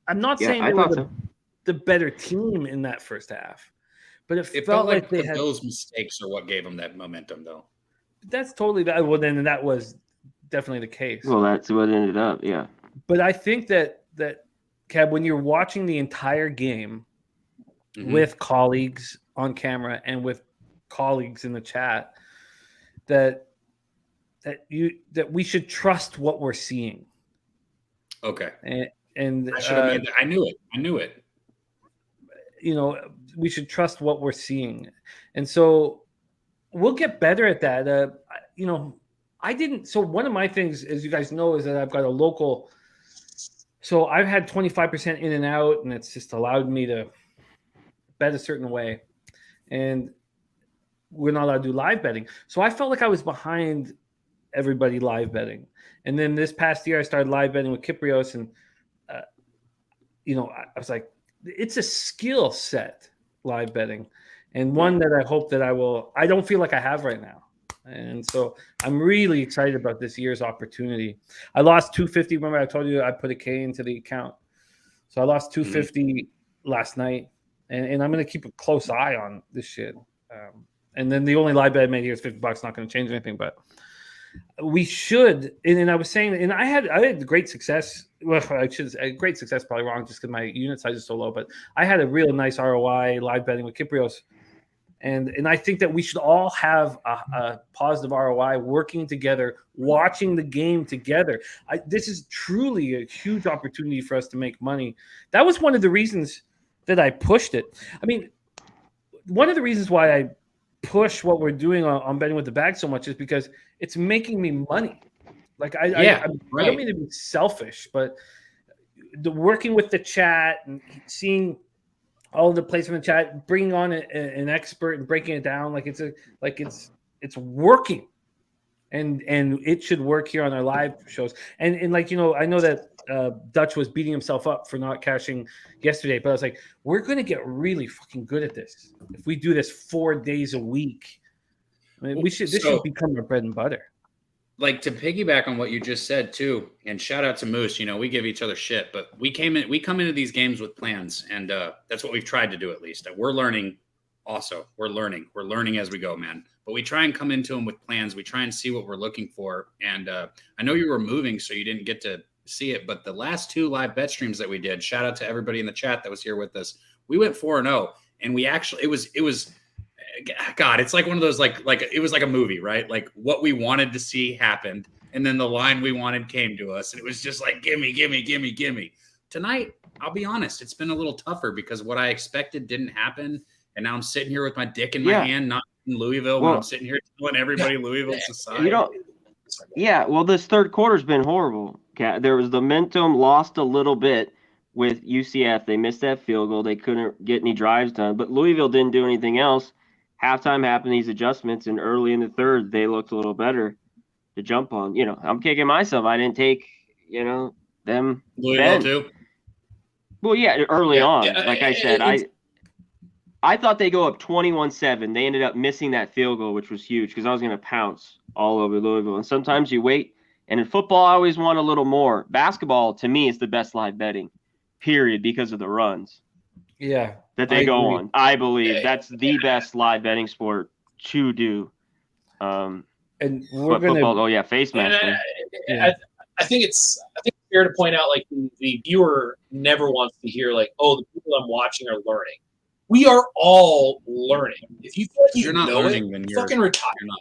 I'm not saying they were the better team in that first half, but it felt like they had those mistakes are what gave them that momentum, though. That's totally that. Well, then that was definitely the case. Well, that's what ended up, yeah. But I think that Cab, when you're watching the entire game with colleagues on camera and with colleagues in the chat, that we should trust what we're seeing. Okay. And I should have made that. I knew it. You know, we should trust what we're seeing, and so we'll get better at that. I didn't. So one of my things, as you guys know, is that I've got a local. So I've had 25% in and out, and it's just allowed me to bet a certain way. And we're not allowed to do live betting. So I felt like I was behind everybody live betting. And then this past year, I started live betting with Kyprios. And, I was like, it's a skill set, live betting. And one that I hope that I don't feel like I have right now. And so I'm really excited about this year's opportunity. I lost $250. Remember, I told you I put a K into the account. So I lost $250 last night. And I'm going to keep a close eye on this shit. And then the only live bet I made here is $50. Not going to change anything. But we should. And I was saying, and I had great success. Well, I should say great success, probably wrong just because my unit size is so low. But I had a real nice ROI live betting with Kyprios. And I think that we should all have a positive ROI working together, watching the game together. This is truly a huge opportunity for us to make money. That was one of the reasons that I pushed it. I mean, one of the reasons why push what we're doing on betting with the bag so much is because it's making me money. Like I don't mean to be selfish, but the working with the chat and seeing all the plays from the chat, bringing on an expert and breaking it down, it's working, and it should work here on our live shows. And like, you know, I know that Dutch was beating himself up for not cashing yesterday, but I was like, we're going to get really fucking good at this if we do this 4 days a week. I mean, this should become our bread and butter. Like, to piggyback on what you just said too, and shout out to Moose. You know, we give each other shit, but we come into these games with plans, and that's what we've tried to do at least. We're learning. Also, we're learning as we go, man. But we try and come into them with plans. We try and see what we're looking for. And I know you were moving, so you didn't get to see it, but the last 2 live bet streams that we did, shout out to everybody in the chat that was here with us. We went 4-0, and we actually it was. God, it's like one of those like it was like a movie, right? Like what we wanted to see happened, and then the line we wanted came to us, and it was just like gimme. Tonight, I'll be honest, it's been a little tougher because what I expected didn't happen, and now I'm sitting here with my dick in my hand, not in Louisville, when I'm sitting here telling everybody Louisville's aside. Well, this third quarter's been horrible. There was the momentum lost a little bit with UCF. They missed that field goal. They couldn't get any drives done, but Louisville didn't do anything else. Halftime happened, these adjustments, and early in the third, they looked a little better to jump on. You know, I'm kicking myself. I didn't take, you know, them. Louisville too? Well, yeah, early on. Like I said, I thought they go up 21-7. They ended up missing that field goal, which was huge because I was going to pounce all over Louisville. And sometimes you wait. And in football, I always want a little more. Basketball, to me, is the best live betting, period, because of the runs. Yeah. That they go on. I believe that's the best live betting sport to do. And we're going to face mask. I think it's fair to point out, like, the viewer never wants to hear, like, oh, the people I'm watching are learning. We are all learning. If you feel like you're not learning, then you're fucking retire. You're not.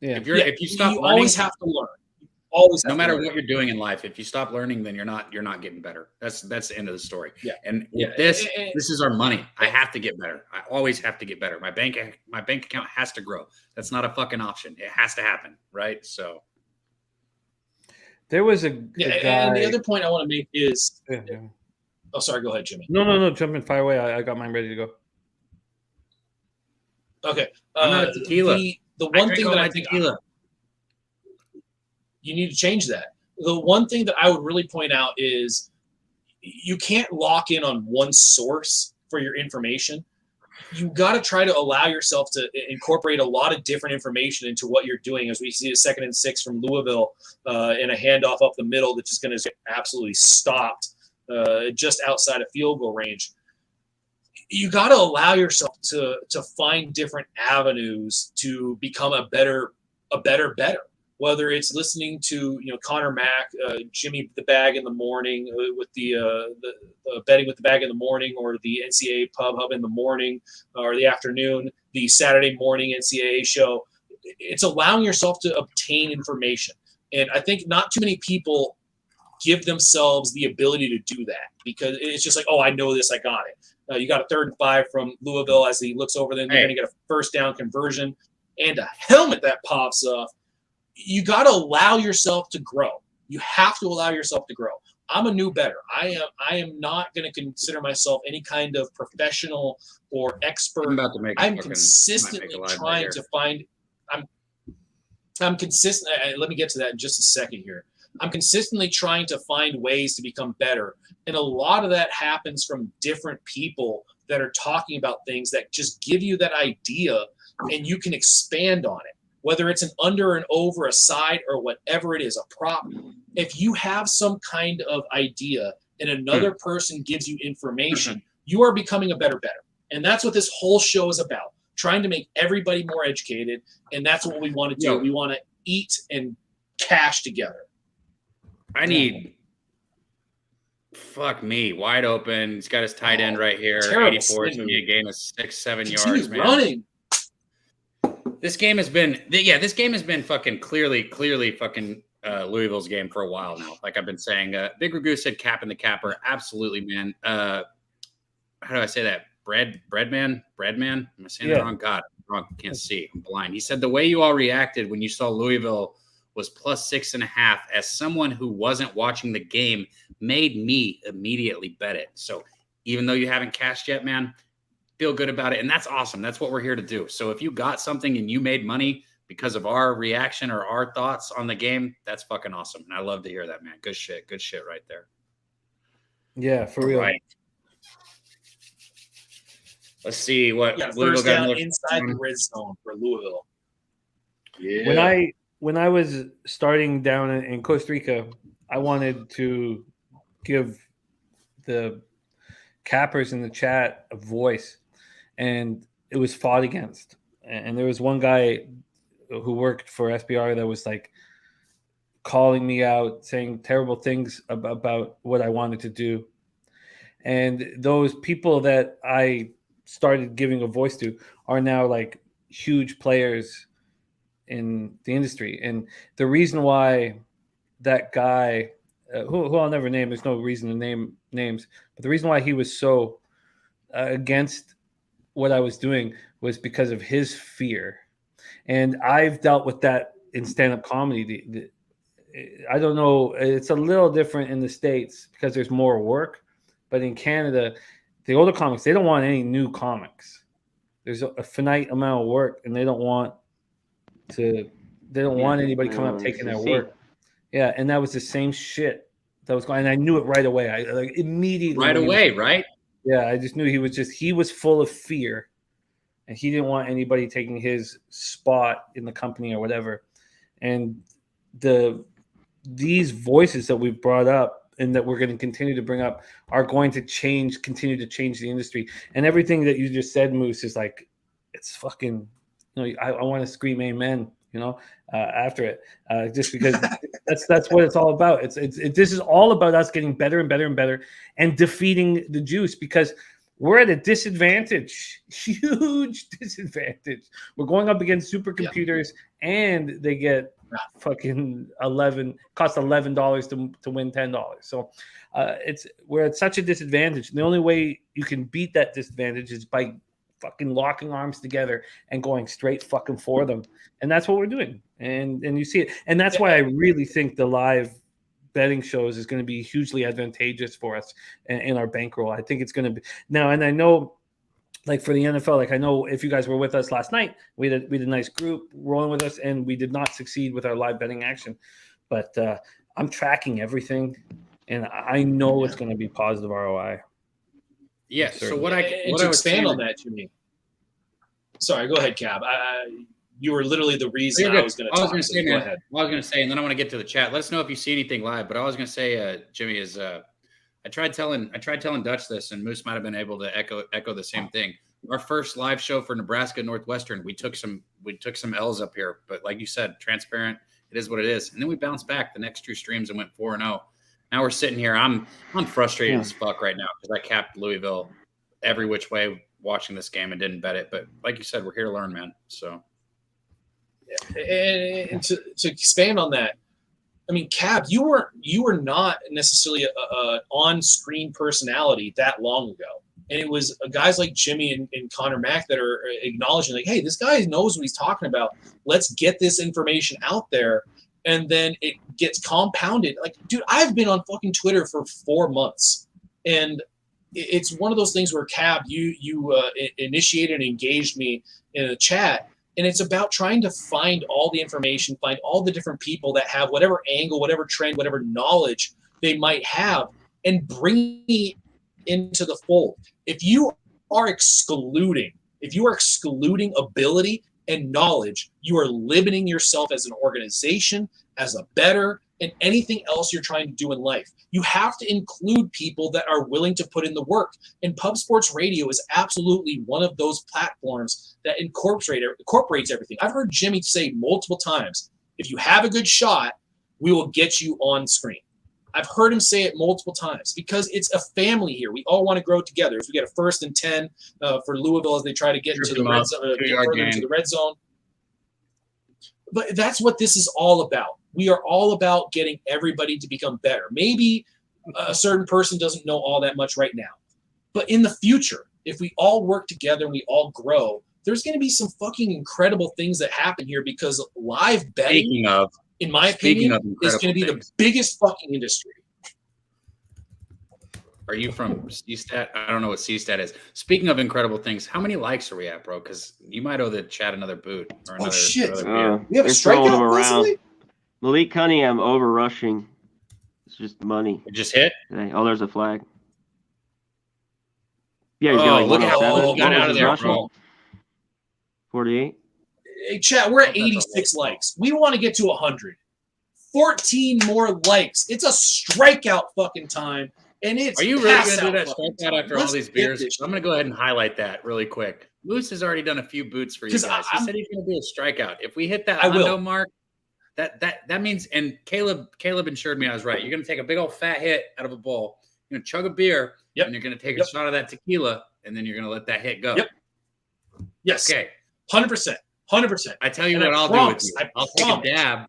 Yeah. If you stop learning, always have to learn. Always, no matter what you're doing in life, if you stop learning, then you're not getting better. That's the end of the story. Yeah. And this is our money. I have to get better. I always have to get better. My bank account has to grow. That's not a fucking option. It has to happen, right? So there was a guy, and the other point I want to make is oh, sorry, go ahead, Jimmy. No, jump in, fire away. I got mine ready to go. Okay. I'm not a tequila. The one thing that I think tequila. You need to change that. The one thing that I would really point out is you can't lock in on one source for your information. You got to try to allow yourself to incorporate a lot of different information into what you're doing. As we see a 2nd and 6 from Louisville and a handoff up the middle that's just going to get absolutely stopped just outside of field goal range. You got to allow yourself to find different avenues to become a better. Whether it's listening to Connor Mack, Jimmy the Bag in the morning with the betting with the bag in the morning, or the NCAA Pub Hub in the morning or the afternoon, the Saturday morning NCAA show, it's allowing yourself to obtain information. And I think not too many people give themselves the ability to do that because it's just like, oh, I know this, I got it. You got a 3rd and 5 from Louisville as he looks over them. They're going to get a first down conversion and a helmet that pops up. You got to allow yourself to grow. You have to allow yourself to grow. I'm a new bettor. I am not going to consider myself any kind of professional or expert. I'm consistently trying to find. I'm consistent. Let me get to that in just a second here. I'm consistently trying to find ways to become better, and a lot of that happens from different people that are talking about things that just give you that idea, and you can expand on it. Whether it's an under and over, a side, or whatever it is, a prop, if you have some kind of idea and another person gives you information, you are becoming a better bettor. And that's what this whole show is about, trying to make everybody more educated. And that's what we want to do. We want to eat and cash together. I need, fuck me, wide open. He's got his tight end right here. 84 is going to be a gain of 6-7 yards, man. Running. This game has been fucking clearly fucking Louisville's game for a while now. Like I've been saying, Big Ragu said cap in the capper. Absolutely, man. How do I say that? Breadman. Am I saying that wrong? God, I'm wrong. Can't see. I'm blind. He said the way you all reacted when you saw Louisville was plus 6.5. As someone who wasn't watching the game, made me immediately bet it. So even though you haven't cashed yet, man, feel good about it. And that's awesome. That's what we're here to do. So if you got something and you made money because of our reaction or our thoughts on the game, that's fucking awesome. And I love to hear that, man. Good shit. Good shit right there. Yeah, for real. Right. Let's see what first down inside the red zone for Louisville. Yeah. When I was starting down in Costa Rica, I wanted to give the cappers in the chat a voice, and it was fought against. And there was one guy who worked for SBR that was like calling me out, saying terrible things about what I wanted to do. And those people that I started giving a voice to are now like huge players in the industry. And the reason why that guy, who I'll never name, there's no reason to name names, but the reason why he was so against what I was doing was because of his fear. And I've dealt with that in stand-up comedy. I don't know, it's a little different in the States because there's more work, but in Canada, the older comics, they don't want any new comics. There's a finite amount of work, and they don't want anybody coming up taking their work. Yeah, and that was the same shit that was going. And I knew it right away. I like immediately. Right away, right? Yeah, I just knew he was full of fear, and he didn't want anybody taking his spot in the company or whatever. And these voices that we've brought up and that we're going to continue to bring up are going to continue to change the industry. And everything that you just said, Moose, is like, it's fucking, I want to scream amen, after it, just because that's what it's all about. This is all about us getting better and better and better and defeating the juice, because we're at a disadvantage, huge disadvantage. We're going up against supercomputers, and they get fucking cost $11 to win $10. So we're at such a disadvantage. And the only way you can beat that disadvantage is by fucking locking arms together and going straight fucking for them. And that's what we're doing. And you see it. And that's why I really think the live betting shows is going to be hugely advantageous for us in our bankroll. I think it's going to be now. And I know, like for the NFL, like I know if you guys were with us last night, we had a nice group rolling with us, and we did not succeed with our live betting action. But I'm tracking everything, and I know it's going to be positive ROI. Yeah. So what to expand on that, Jimmy. Sorry, go ahead, Cab. You were literally the reason I was going to talk. I was going to say, and then I want to get to the chat. Let us know if you see anything live. But I was going to say, Jimmy, is I tried telling Dutch this, and Moose might have been able to echo the same thing. Our first live show for Nebraska Northwestern, we took some L's up here, but like you said, transparent. It is what it is. And then we bounced back the next two streams and went 4-0. Now we're sitting here. I'm frustrated as fuck right now because I capped Louisville every which way watching this game and didn't bet it. But like you said, we're here to learn, man. So. And to expand on that, I mean, Cab, you were not necessarily a on-screen personality that long ago. And it was guys like Jimmy and Connor Mack that are acknowledging, like, hey, this guy knows what he's talking about. Let's get this information out there. And then it gets compounded. Like, dude, I've been on fucking Twitter for 4 months. And it's one of those things where, Cab, you initiated and engaged me in a chat. And it's about trying to find all the information, find all the different people that have whatever angle, whatever trend, whatever knowledge they might have, and bring me into the fold. If you are excluding ability and knowledge, you are limiting yourself as an organization, as a bettor, and anything else you're trying to do in life. You have to include people that are willing to put in the work. And Pub Sports Radio is absolutely one of those platforms that incorporates everything. I've heard Jimmy say multiple times, if you have a good shot, we will get you on screen. I've heard him say it multiple times because it's a family here. We all want to grow together. As we get a 1st and 10 for Louisville as they try to get into the red zone. But that's what this is all about. We are all about getting everybody to become better. Maybe a certain person doesn't know all that much right now. But in the future, if we all work together and we all grow, there's going to be some fucking incredible things that happen here because live betting, in my opinion, is going to be the biggest fucking industry. Are you from CStat? I don't know what CStat is. Speaking of incredible things, how many likes are we at, bro? Because you might owe the chat another boot or another. Shit. Another we have a strikeout around. Malik Cunningham over rushing. It's just money. It just hit? Oh, there's a flag. Yeah, he's got look how he got out of there, bro. 48. Hey, chat, we're at 86 likes. We want to get to 100. 14 more likes. It's a strikeout fucking time. And it's Are you really going to do that strikeout after all these beers? I'm going to go ahead and highlight that really quick. Moose has already done a few boots for you guys. He said he's going to do a strikeout. If we hit that hundo mark, that means, and Caleb assured me I was right. You're going to take a big old fat hit out of a bowl. You're going to chug a beer, and you're going to take a shot of that tequila, and then you're going to let that hit go. Yep. Yes. Okay. 100%. 100%. I tell you what I'll do with you. I'll take a dab.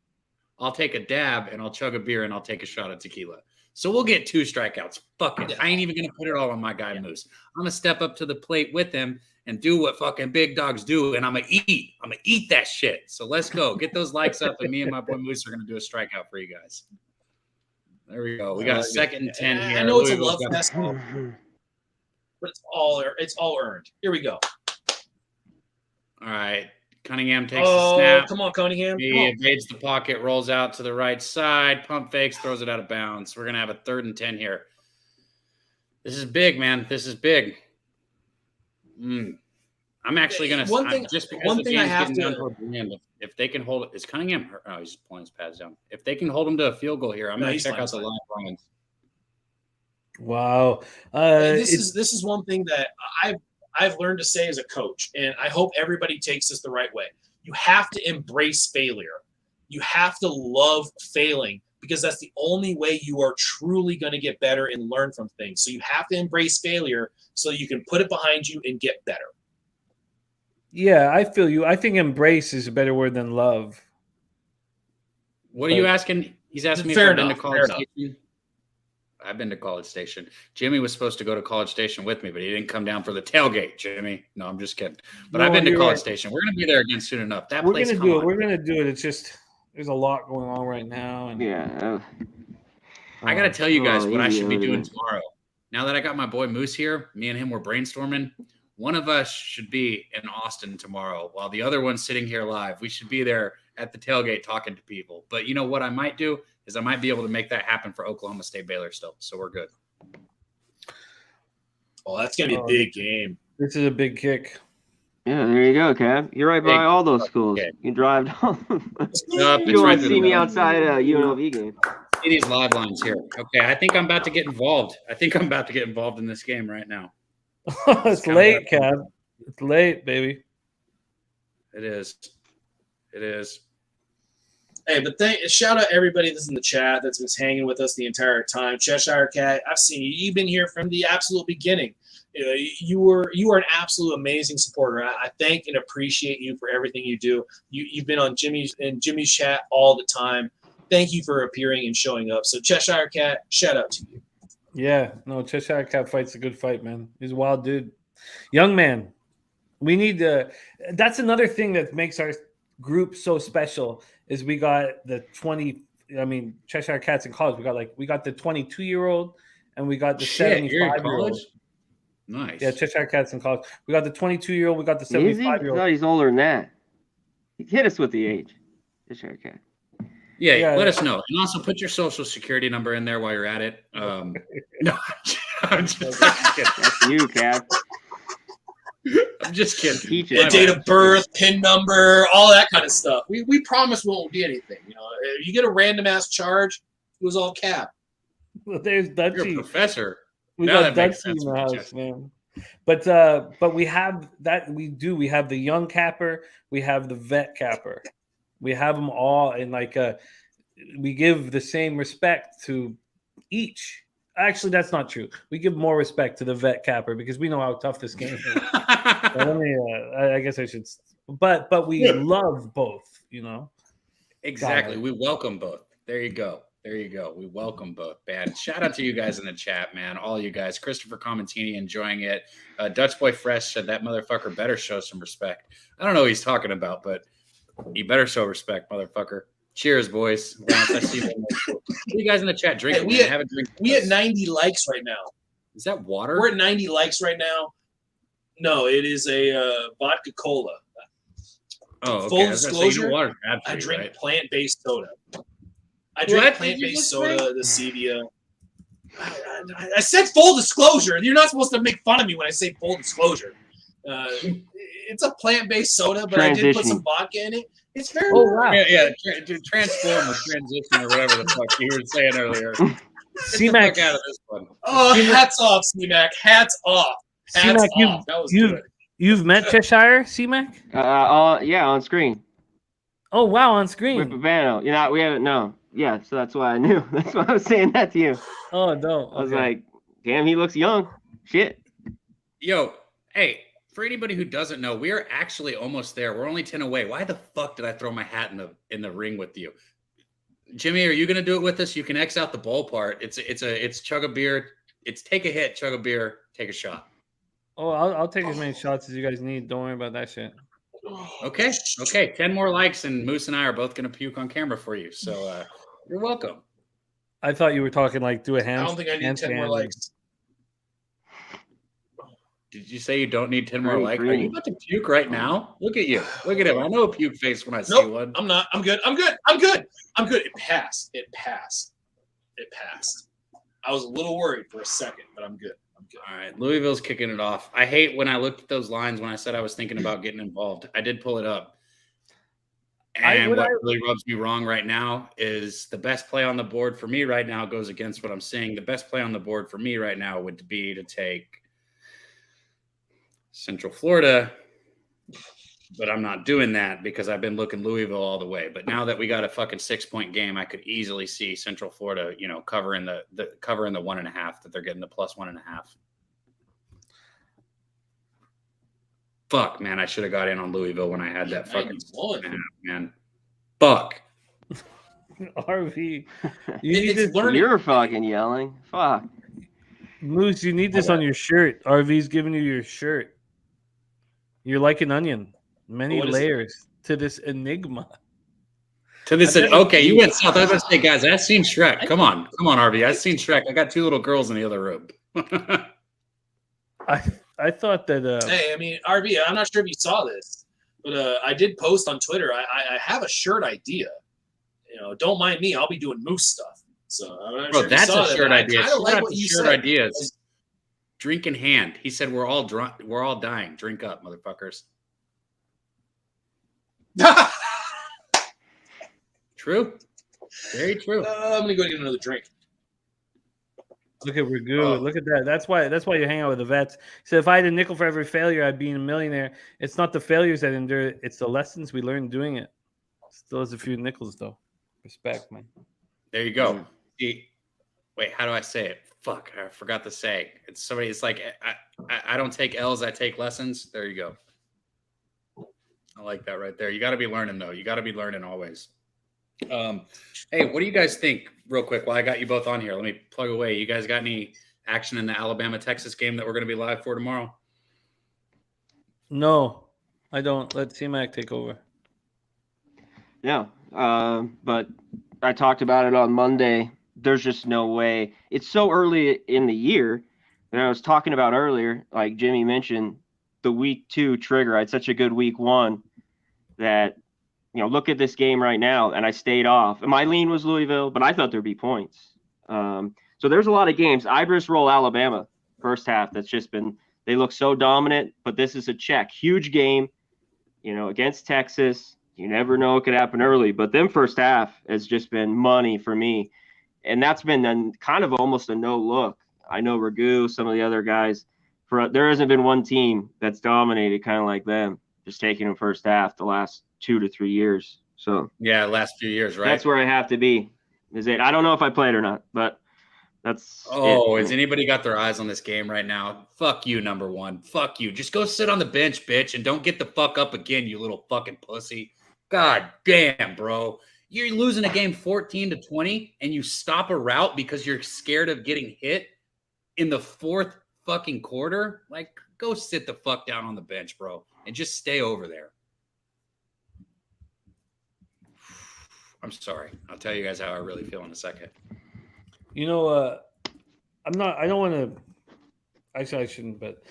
I'll take a dab, and I'll chug a beer, and I'll take a shot of tequila. So we'll get 2 strikeouts. Fuck it. I ain't even going to put it all on my guy, Moose. I'm going to step up to the plate with him and do what fucking big dogs do, and I'm going to eat. I'm going to eat that shit. So let's go. Get those likes up, and me and my boy Moose are going to do a strikeout for you guys. There we go. We got a 2nd and 10 here. I know it's a love fest, but it's all earned. Here we go. All right. Cunningham takes the snap. Come on, Cunningham. He evades the pocket, rolls out to the right side, pump fakes, throws it out of bounds. We're going to have a 3rd and 10 here. This is big, man. This is big. I'm actually going to – just because the game's getting down toward the end, if they can hold it – is Cunningham – oh, he's just pulling his pads down. If they can hold him to a field goal here, I'm going to check out the live lines. Wow. This is one thing that I've learned to say as a coach, and I hope everybody takes this the right way. You have to embrace failure. You have to love failing because that's the only way you are truly going to get better and learn from things. So you have to embrace failure so you can put it behind you and get better. Yeah, I feel you. I think embrace is a better word than love. What are you asking? He's asking me if I've been to College Station. I've been to College Station. Jimmy was supposed to go to College Station with me, but he didn't come down for the tailgate, Jimmy. No, I'm just kidding. But I've been to College Station. We're going to be there again soon enough. We're going to do it. We're going to do it. It's just there's a lot going on right now. And I got to tell you guys what I should be doing tomorrow. Now that I got my boy Moose here, me and him were brainstorming. One of us should be in Austin tomorrow while the other one's sitting here live. We should be there at the tailgate talking to people. But you know what I might do is I might be able to make that happen for Oklahoma State Baylor still. So we're good. Oh, that's going to be a big game. This is a big kick. Yeah, there you go, Cab. You're right by all those schools. You can drive down. You want to see me outside a UNLV game. See these live lines here. Okay, I think I'm about to get involved. In this game right now. It's late, Cab. It's late, baby. It is. Hey, but shout out everybody that's in the chat that's been hanging with us the entire time. Cheshire Cat, I've seen you. You've been here from the absolute beginning. You are an absolute amazing supporter. I thank and appreciate you for everything you do. You've been on Jimmy's chat all the time. Thank you for appearing and showing up. So Cheshire Cat, shout out to you. Yeah, no, Cheshire Cat fights a good fight, man. He's a wild dude. Young man. We need to – that's another thing that makes our group so special is we got the Cheshire Cat's in college. We got the 22-year-old and we got the 75-year-old. Nice. Yeah, Cheshire Cat's in college. We got the 22-year-old. We got the 75-year-old. I thought he's older than that. He hit us with the age. Cheshire Cat. Yeah, let us know. And also put your social security number in there while you're at it. No, I'm just kidding. That's you, Cap. I'm just kidding. Date of birth, PIN number, all that kind of stuff. We promise we won't do anything. If you get a random ass charge, it was all Cap. Well, there's Dutchie. You're a professor. We now got Dutchie in the house, man. But we have that. We have the young capper. We have the vet capper. We have them all in we give the same respect to each. Actually, that's not true. We give more respect to the vet capper because we know how tough this game is. I guess I should. But we love both, Exactly. We welcome both. There you go. There you go. We welcome both bands. Shout out to you guys in the chat, man. All you guys. Christopher Commentini enjoying it. Dutch Boy Fresh said that motherfucker better show some respect. I don't know what he's talking about, but you better show respect, motherfucker. Cheers, boys. Lance, I see you guys in the chat drinking. Hey, have a drink. We at 90 likes right now. Is that water? We're at 90 likes right now. No, it is a vodka cola. Oh, okay. Full disclosure, I drink plant-based soda. I drink plant-based soda, the stevia. I said full disclosure. You're not supposed to make fun of me when I say full disclosure. It's a plant-based soda, but I did put some vodka in it. It's very wow. Yeah. Transform or transition or whatever the fuck you were saying earlier. C-Mac. Out of this one. Oh, hats off, C-Mac. Hats off. C-Mac, you've met Cheshire, C-Mac? Yeah, on screen. Oh, wow, on screen. With Babano. We haven't, no. Yeah, so that's why I knew. That's why I was saying that to you. Oh, no. Okay. I was like, damn, he looks young. Shit. Yo, hey, for anybody who doesn't know, we are actually almost there. We're only 10 away. Why the fuck did I throw my hat in the ring with you? Jimmy, are you going to do it with us? You can X out the bowl part. It's chug a beer. It's take a hit, chug a beer, take a shot. Oh, I'll take as many shots as you guys need. Don't worry about that shit. Okay. 10 more likes, and Moose and I are both going to puke on camera for you. So you're welcome. I thought you were talking like do a hand. I don't think I need 10 more likes. Did you say you don't need 10 more likes? Are you about to puke right now? Look at you. Look at him. I know a puke face when I see one. I'm not. I'm good. It passed. I was a little worried for a second, but I'm good. All right. Louisville's kicking it off. I hate when I looked at those lines when I said I was thinking about getting involved. I did pull it up. And what really rubs me wrong right now is the best play on the board for me right now goes against what I'm saying. The best play on the board for me right now would be to take Central Florida, but I'm not doing that because I've been looking Louisville all the way. But now that we got a fucking 6-point game, I could easily see Central Florida, covering the 1.5 that they're getting the plus 1.5. Fuck, man, I should have got in on Louisville when I had that fucking 1.5, man. Fuck. RV, you're fucking yelling. Fuck. Moose, you need this on your shirt. RV's giving you your shirt. You're like an onion. Many layers to this enigma. Okay, you went south. I was going to say, guys, I've seen Shrek. Come on, RV. I've seen Shrek. I got 2 little girls in the other room. I thought that. Hey, I mean, RV, I'm not sure if you saw this, but I did post on Twitter. I have a shirt idea. Don't mind me. I'll be doing Moose stuff. So I'm not sure that's a shirt idea. I like what you said. Ideas. Drink in hand. He said we're all drunk. We're all dying. Drink up, motherfuckers. True. Very true. I'm gonna go get another drink. Look at Ragu. Look at that. That's why you hang out with the vets. He said if I had a nickel for every failure, I'd be a millionaire. It's not the failures that endure, it's the lessons we learn doing it. Still has a few nickels though. Respect, man. There you go. Wait, how do I say it? Fuck, I forgot to say. It's like I don't take L's, I take lessons. There you go. I like that right there. You got to be learning though. You got to be learning always. Hey, what do you guys think real quick while I got you both on here? Let me plug away. You guys got any action in the Alabama-Texas game that we're going to be live for tomorrow? No, I don't. Let C-Mac take over. Yeah, but I talked about it on Monday. There's just no way. It's so early in the year. And I was talking about earlier, like Jimmy mentioned, the week 2 trigger. I had such a good week 1 that, look at this game right now. And I stayed off. And my lean was Louisville, but I thought there'd be points. So there's a lot of games. I just roll Alabama first half. That's just been, they look so dominant, but this is a check. Huge game, against Texas. You never know what could happen early. But then first half has just been money for me. And that's been kind of almost a no look. I know Ragu, some of the other guys, there hasn't been one team that's dominated kind of like them, just taking them first half the last 2 to 3 years. So yeah, last few years, right? That's where I have to be. I don't know if I played or not, but that's has anybody got their eyes on this game right now? Fuck you, number 1. Fuck you. Just go sit on the bench, bitch, and don't get the fuck up again, you little fucking pussy. God damn, bro. You're losing a game 14-20 and you stop a route because you're scared of getting hit in the fourth fucking quarter. Like, go sit the fuck down on the bench, bro, and just stay over there. I'm sorry. I'll tell you guys how I really feel in a second. You know, I don't want to. Actually, I shouldn't, but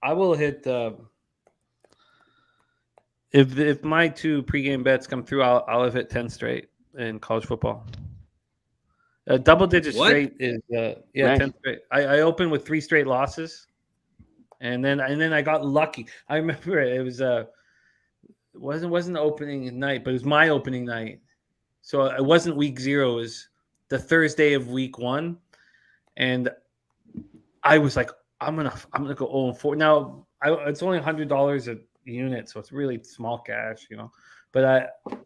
I will hit. If my 2 pregame bets come through, I'll have hit 10 straight in college football. Double digit straight is nice. 10 straight. I opened with 3 straight losses, and then I got lucky. I remember it was wasn't the opening night, but it was my opening night. So it wasn't week 0, it was the Thursday of week 1, and I was like, I'm gonna go 0-4. Now it's only $100 a unit, so it's really small cash, you know. But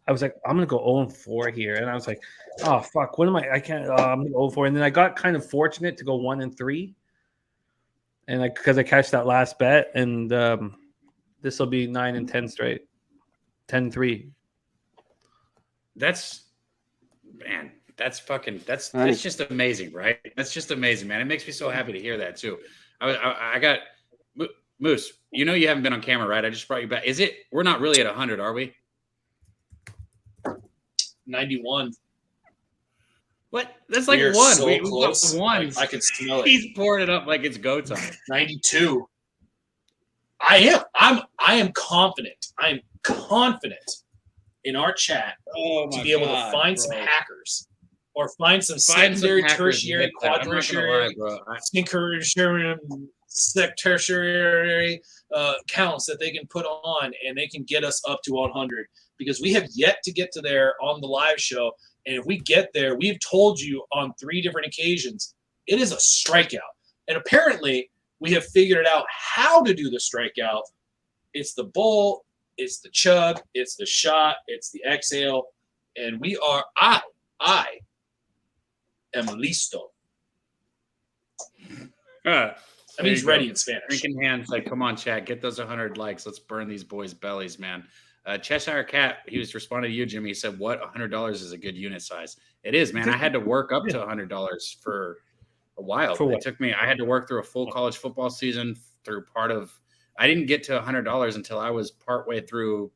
I was like, I'm gonna go 0-4 here, and I was like, oh fuck, what am I? I can't. I'm gonna go 0-4, and then I got kind of fortunate to go 1-3, and because I cashed that last bet, and this will be 9 and 10 straight, 10-3. That's just amazing, right? That's just amazing, man. It makes me so happy to hear that too. I got Moose. You know you haven't been on camera, right? I just brought you back. We're not really at 100, are we? 91. What? That's like one. So we close. Got one. I can smell it. He's pouring it up like it's go time. 92. I am confident. I am confident in our chat to be able to find some hackers or find some secondary, tertiary, quaternary, tertiary counts that they can put on, and they can get us up to 100, because we have yet to get to there on the live show. And if we get there, we've told you on 3 different occasions, it is a strikeout. And apparently we have figured out how to do the strikeout. It's the bowl, it's the chug, it's the shot, it's the exhale. And I am listo. That means ready in Spanish. Drinking hands, like, come on, chat, get those 100 likes. Let's burn these boys' bellies, man. Cheshire Cat, he was responding to you, Jimmy. He said, what, $100 is a good unit size? It is, man. I had to work up to $100 for a while. It took me, I had to work through a full college football season, I didn't get to $100 until I was partway through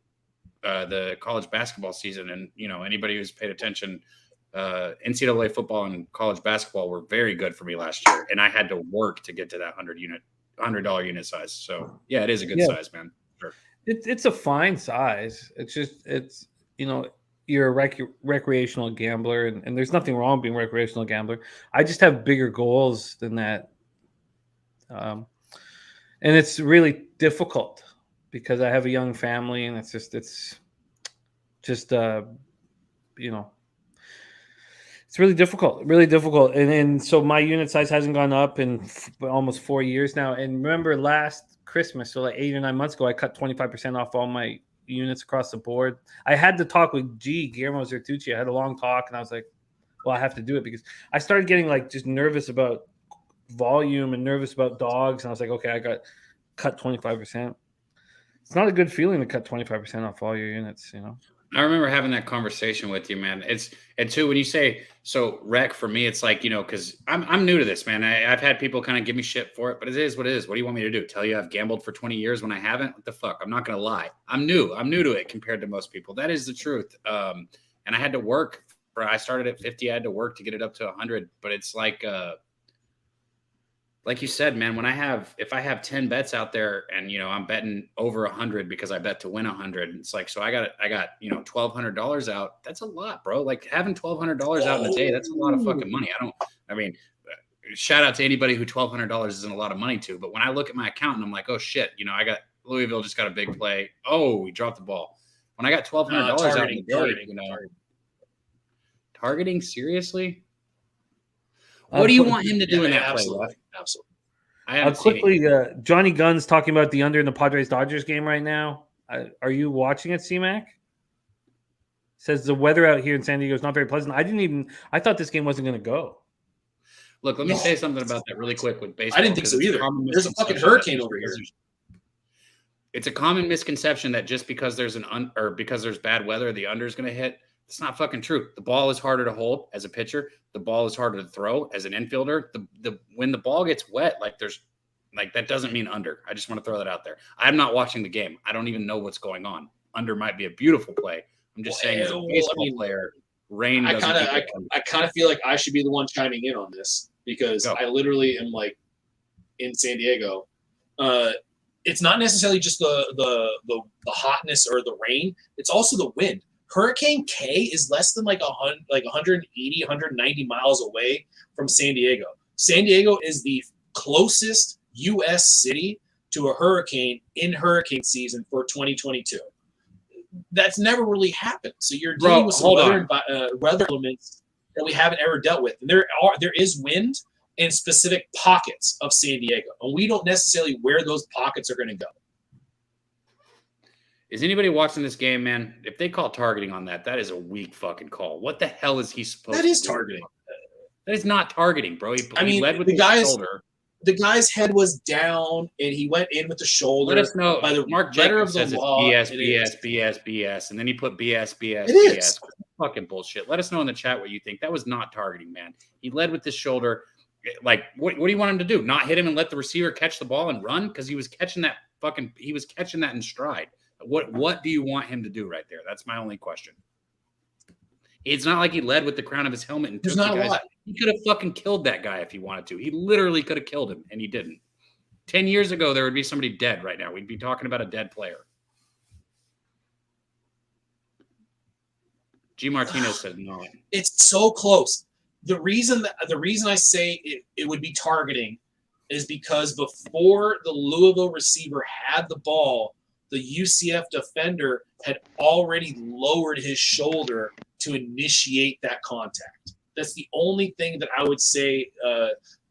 the college basketball season. And, you know, anybody who's paid attention, NCAA football and college basketball were very good for me last year. And I had to work to get to that $100 unit size. So, yeah, it is a good size, man. Sure. It's a fine size. It's you know, you're a recreational gambler, and there's nothing wrong with being a recreational gambler. I just have bigger goals than that. And it's really difficult because I have a young family, and it's just you know, it's really difficult. And so my unit size hasn't gone up in almost 4 years now. And remember last Christmas, so like 8 or 9 months ago, I cut 25% off all my units across the board. I had to talk with Guillermo Zertucci. I had a long talk, and I was like, well, I have to do it, because I started getting like just nervous about volume and nervous about dogs. And I was like, okay, I got cut 25%. It's not a good feeling to cut 25% off all your units, you know? I remember having that conversation with you, man. And too, when you say, so rec, for me, it's like, you know, because I'm new to this, man. I've had people kind of give me shit for it, but it is what it is. What do you want me to do? Tell you I've gambled for 20 years when I haven't? What the fuck? I'm not going to lie. I'm new to it compared to most people. That is the truth. And I had to work I started at 50. I had to work to get it up to 100, but it's like you said, man, if I have 10 bets out there and, you know, I'm betting over 100 because I bet to win 100, it's like, so I got, you know, $1,200 out. That's a lot, bro. Like having $1,200 out in a day, that's a lot of fucking money. Shout out to anybody who $1,200 isn't a lot of money to, but when I look at my account and I'm like, oh shit, you know, Louisville just got a big play. Oh, we dropped the ball. When I got $1,200 out in the day, you know, targeting, seriously? What do you want him to do in that absolutely, play? Absolutely. Quickly, Johnny Gunn's talking about the under in the Padres-Dodgers game right now. Are you watching it, C-Mac? Says the weather out here in San Diego is not very pleasant. I thought this game wasn't going to go. Look, let me say something about that really quick with baseball. I didn't think so either. There's a fucking hurricane over here. It's a common misconception that just because there's because there's bad weather, the under is going to hit. It's not fucking true. The ball is harder to hold as a pitcher. The ball is harder to throw as an infielder. When the ball gets wet, that doesn't mean under. I just want to throw that out there. I'm not watching the game. I don't even know what's going on. Under might be a beautiful play. I'm just saying, as a baseball player, rain doesn't. I kind of feel like I should be the one chiming in on this because I literally am like in San Diego. It's not necessarily just the hotness or the rain. It's also the wind. Hurricane K is less than like 180, 190 miles away from San Diego. San Diego is the closest U.S. city to a hurricane in hurricane season for 2022. That's never really happened. So you're dealing with some weather elements that we haven't ever dealt with. And there is wind in specific pockets of San Diego, and we don't necessarily where those pockets are going to go. Is anybody watching this game, man? If they call targeting on that is a weak fucking call. What the hell is he supposed to do? That is targeting. That is not targeting, bro. He led with the his shoulder. The guy's head was down, and he went in with the shoulder. Let us know. By the Mark letter Jacobs of the says law, it's BS, and then he put BS. It is. Fucking bullshit. Let us know in the chat what you think. That was not targeting, man. He led with his shoulder. Like, what do you want him to do? Not hit him and let the receiver catch the ball and run? Because he was catching that in stride. What do you want him to do right there? That's my only question. It's not like he led with the crown of his helmet and took the guys. He could have fucking killed that guy if he wanted to. He literally could have killed him, and he didn't. 10 years ago, there would be somebody dead right now. We'd be talking about a dead player. G. Martinez said no. It's so close. The reason I say it would be targeting is because before the Louisville receiver had the ball, the UCF defender had already lowered his shoulder to initiate that contact. That's the only thing that I would say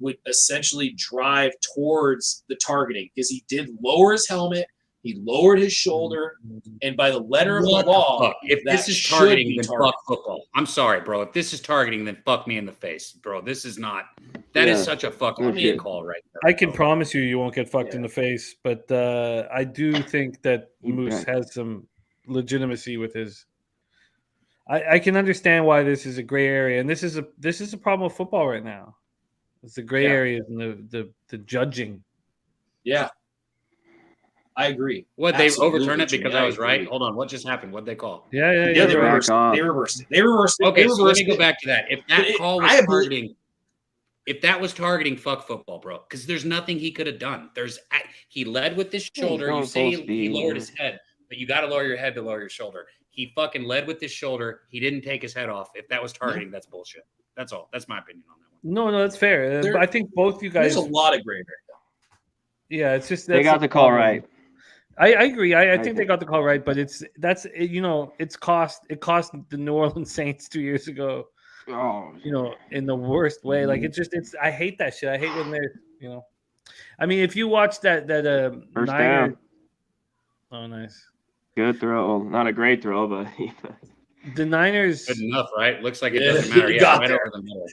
would essentially drive towards the targeting, because he did lower his helmet, he lowered his shoulder, and by the letter of the law, if this is targeting, then fuck football. I'm sorry, bro. If this is targeting, then fuck me in the face, bro. This is not. That is such a fucking call right there. I can promise you won't get fucked in the face, but I do think that Moose has some legitimacy with his. I can understand why this is a gray area, and this is a problem with football right now. It's the gray areas and the judging. Yeah, I agree. What, they overturned it because I was right? Hold on, what just happened? What'd they call? Yeah. They reversed it. Okay, so let me go back to that. If that call was targeting, if that was targeting, fuck football, bro. Because there's nothing he could have done. He led with his shoulder. You say he lowered his head, but you got to lower your head to lower your shoulder. He fucking led with his shoulder. He didn't take his head off. If that was targeting, that's bullshit. That's all. That's my opinion on that one. No, that's fair. I think both you guys. There's a lot of gray area. Yeah, it's just they got the call right. I agree. I think they got the call right, but it cost the New Orleans Saints 2 years ago. Oh, in the worst way. Like I hate that shit. I hate when they're I mean, if you watch that first Niner, down. Oh, nice. Good throw. Not a great throw, but the Niners. Good enough, right? Looks like it doesn't matter. Yeah, right over the middle.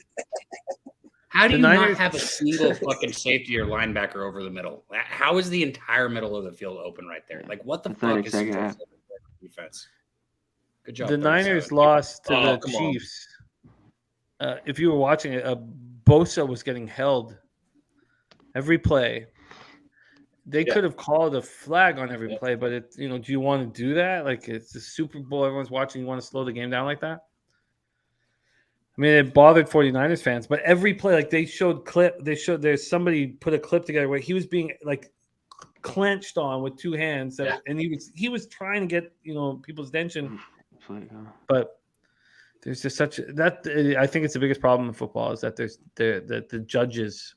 How do you not have a single fucking safety or linebacker over the middle? How is the entire middle of the field open right there? Like, what the fuck is defense? Good job. The Niners lost to the Chiefs. If you were watching it, Bosa was getting held every play. They could have called a flag on every play, but do you want to do that? Like, it's the Super Bowl, everyone's watching. You want to slow the game down like that? I mean, it bothered 49ers fans, but every play, like there's somebody put a clip together where he was being like clenched on with two hands, and he was trying to get people's attention, but there's just I think it's the biggest problem in football is that the judges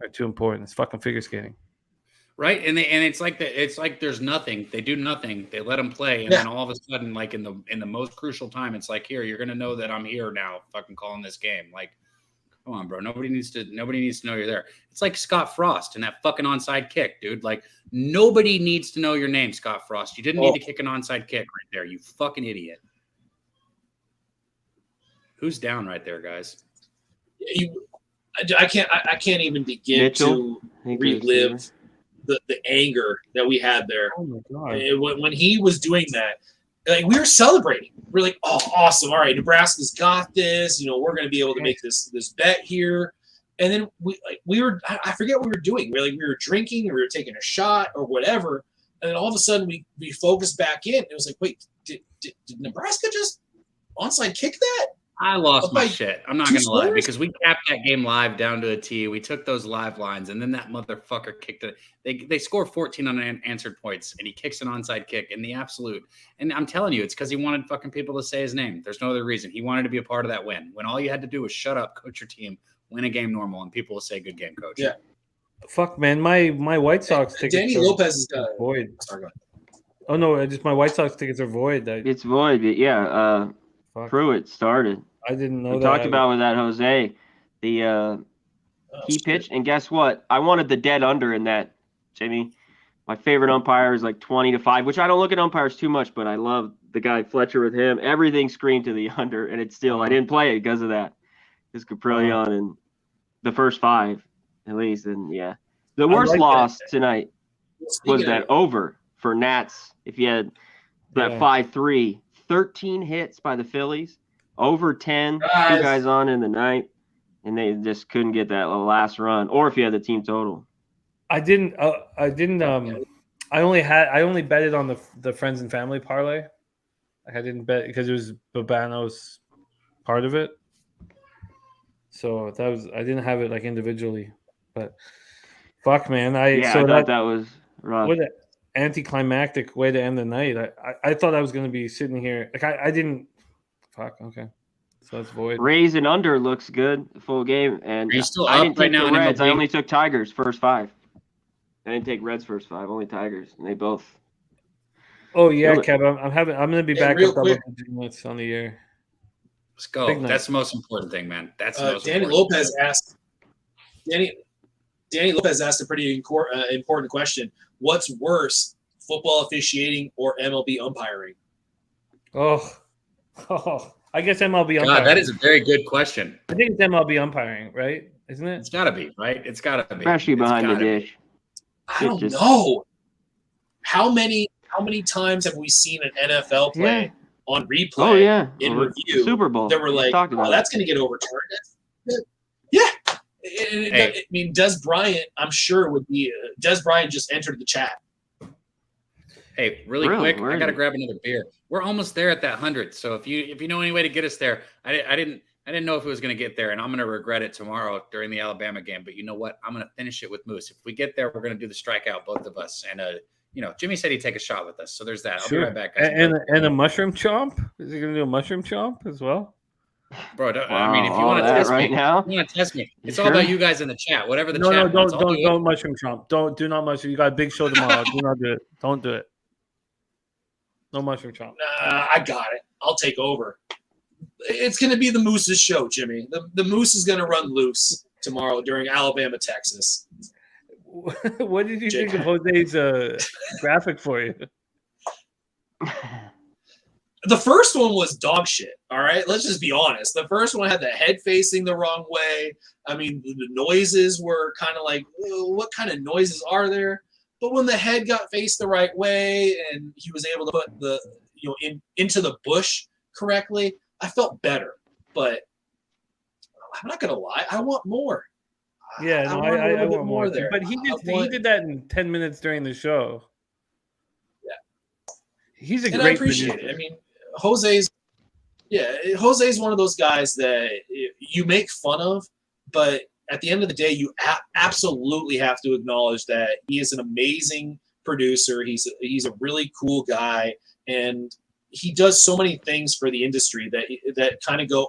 are too important. It's fucking figure skating. Right, and it's like there's nothing. They do nothing. They let them play, and then all of a sudden, like in the most crucial time, it's like, here, you're gonna know that I'm here now, fucking calling this game. Like, come on, bro. Nobody needs to know you're there. It's like Scott Frost and that fucking onside kick, dude. Like, nobody needs to know your name, Scott Frost. You didn't need to kick an onside kick right there, you fucking idiot. Who's down right there, guys? I can't even begin to relive the anger that we had there. Oh my God. When he was doing that, like we were celebrating. We're like, oh, awesome! All right, Nebraska's got this. We're going to be able to make this bet here. And then we were I forget what we were doing. We were drinking, or we were taking a shot, or whatever. And then all of a sudden we focused back in. It was like, wait, did Nebraska just onside kick that? I lost my shit. I'm not going to lie, because we capped that game live down to a T. We took those live lines, and then that motherfucker kicked it. They score 14 unanswered points, and he kicks an onside kick in the absolute. And I'm telling you, it's because he wanted fucking people to say his name. There's no other reason. He wanted to be a part of that win. When all you had to do was shut up, coach your team, win a game normal, and people will say, good game, coach. Yeah. Fuck, man. My White Sox tickets Danny Lopez is void. Sorry, go ahead. Oh, no, just my White Sox tickets are void. It's void, but yeah. Pruitt started. I didn't know we that. Talked about with that Jose. He pitched, and guess what? I wanted the dead under in that, Jimmy. My favorite umpire is like 20-5, which I don't look at umpires too much, but I love the guy Fletcher with him. Everything screamed to the under, and it's still I didn't play it because of that. Because Caprillion and the first 5 at least, and yeah, the worst loss tonight was that over for Nats. If you had that 5-3, 13 hits by the Phillies. Over 10, 2 guys on in the ninth, and they just couldn't get that last run. Or if you had the team total, I only betted on the friends and family parlay. Like I didn't bet because it was Babano's part of it. So I didn't have it like individually, but fuck, man, I thought that was rough. What an anticlimactic way to end the night. I thought I was going to be sitting here like I didn't. Fuck. Okay. So that's void. Rays and under looks good full game, and are you still I up didn't right take now the in Reds. MLB? I only took Tigers first 5. I didn't take Reds first 5. Only Tigers, and they both. Oh yeah, Kev. I'm going to be back up double digits on the year. Let's go. That's the most important thing, man. That's the most Danny important Lopez asked. Danny Lopez asked a pretty important question. What's worse, football officiating or MLB umpiring? Oh, I guess MLB umpiring. God, that is a very good question. I think it's MLB umpiring, right? Isn't it? It's got to be, right? It's got to be. Especially behind the dish. I don't know. How many times have we seen an NFL play on replay in review? Super Bowl. That were like, oh, that's going to get overturned. Yeah. I mean, Des Bryant, I'm sure would be. Des Bryant just entered the chat. Hey, really quick, I got to grab another beer. We're almost there at that 100. So if you know any way to get us there, I didn't know if it was going to get there, and I'm going to regret it tomorrow during the Alabama game. But you know what? I'm going to finish it with Moose. If we get there, we're going to do the strikeout, both of us. And Jimmy said he'd take a shot with us. So there's that. I'll be right back, guys. And a mushroom chomp? Is he going to do a mushroom chomp as well? Bro, I mean, if you want to test me, it's all about you guys in the chat. Whatever the chat wants. Don't mushroom chomp. Do not mushroom. You got a big show tomorrow. Do not do it. Don't do it. No mushroom chomp. Nah, I got it. I'll take over. It's going to be the Moose's show, Jimmy. The Moose is going to run loose tomorrow during Alabama, Texas. What did you think of Jose's graphic for you? The first one was dog shit, all right? Let's just be honest. The first one had the head facing the wrong way. I mean, the noises were kind of like, what kind of noises are there? But when the head got faced the right way and he was able to put the into the bush correctly, I felt better. But I'm not gonna lie, I want more. Yeah, I want more there. But he did that in 10 minutes during the show. Yeah, he's a great. I appreciate it. I mean, Jose's one of those guys that you make fun of, but at the end of the day, you absolutely have to acknowledge that he is an amazing producer. He's a really cool guy, and he does so many things for the industry that kind of go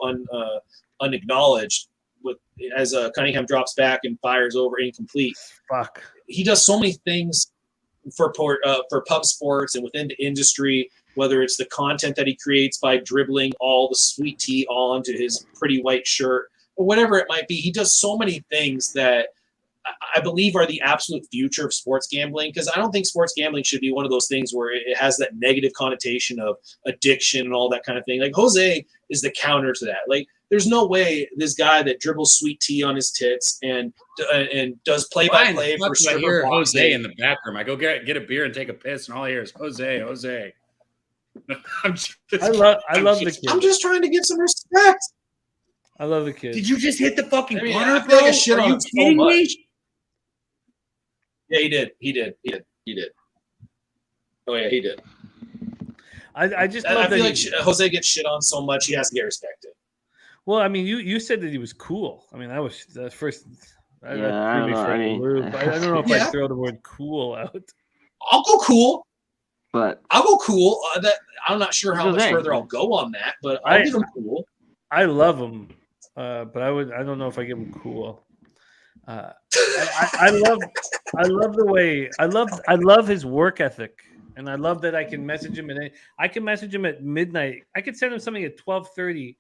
unacknowledged. As Cunningham drops back and fires over incomplete. Fuck. He does so many things for pub sports and within the industry. Whether it's the content that he creates by dribbling all the sweet tea onto his pretty white shirt, or whatever it might be. He does so many things that I believe are the absolute future of sports gambling, because I don't think sports gambling should be one of those things where it has that negative connotation of addiction and all that kind of thing. Like Jose is the counter to that. Like there's no way this guy that dribbles sweet tea on his tits and does play-by-play for I hear stripper Jose in the bathroom. I go get a beer and take a piss, and all I hear is Jose. I love the kid. I'm just trying to get some respect. I love the kid. Did you just hit the fucking punter, I bro? feel like I shit Are on you him so kidding much. me? Yeah, he did. Oh yeah, he did. I just I love feel that like Jose gets shit on so much he has to get respected. Well, I mean, you said that he was cool. I mean, that was the first. I don't know. I don't know if I'd throw the word cool out. I'll go cool. But I'll go cool. I'm not sure how much Jose. further I'll go on that, but I'll give him cool. I love him, but I don't know if I give him cool. I love the way I love his work ethic, and I love that I can message him I can message him at midnight. I could send him something at 12:30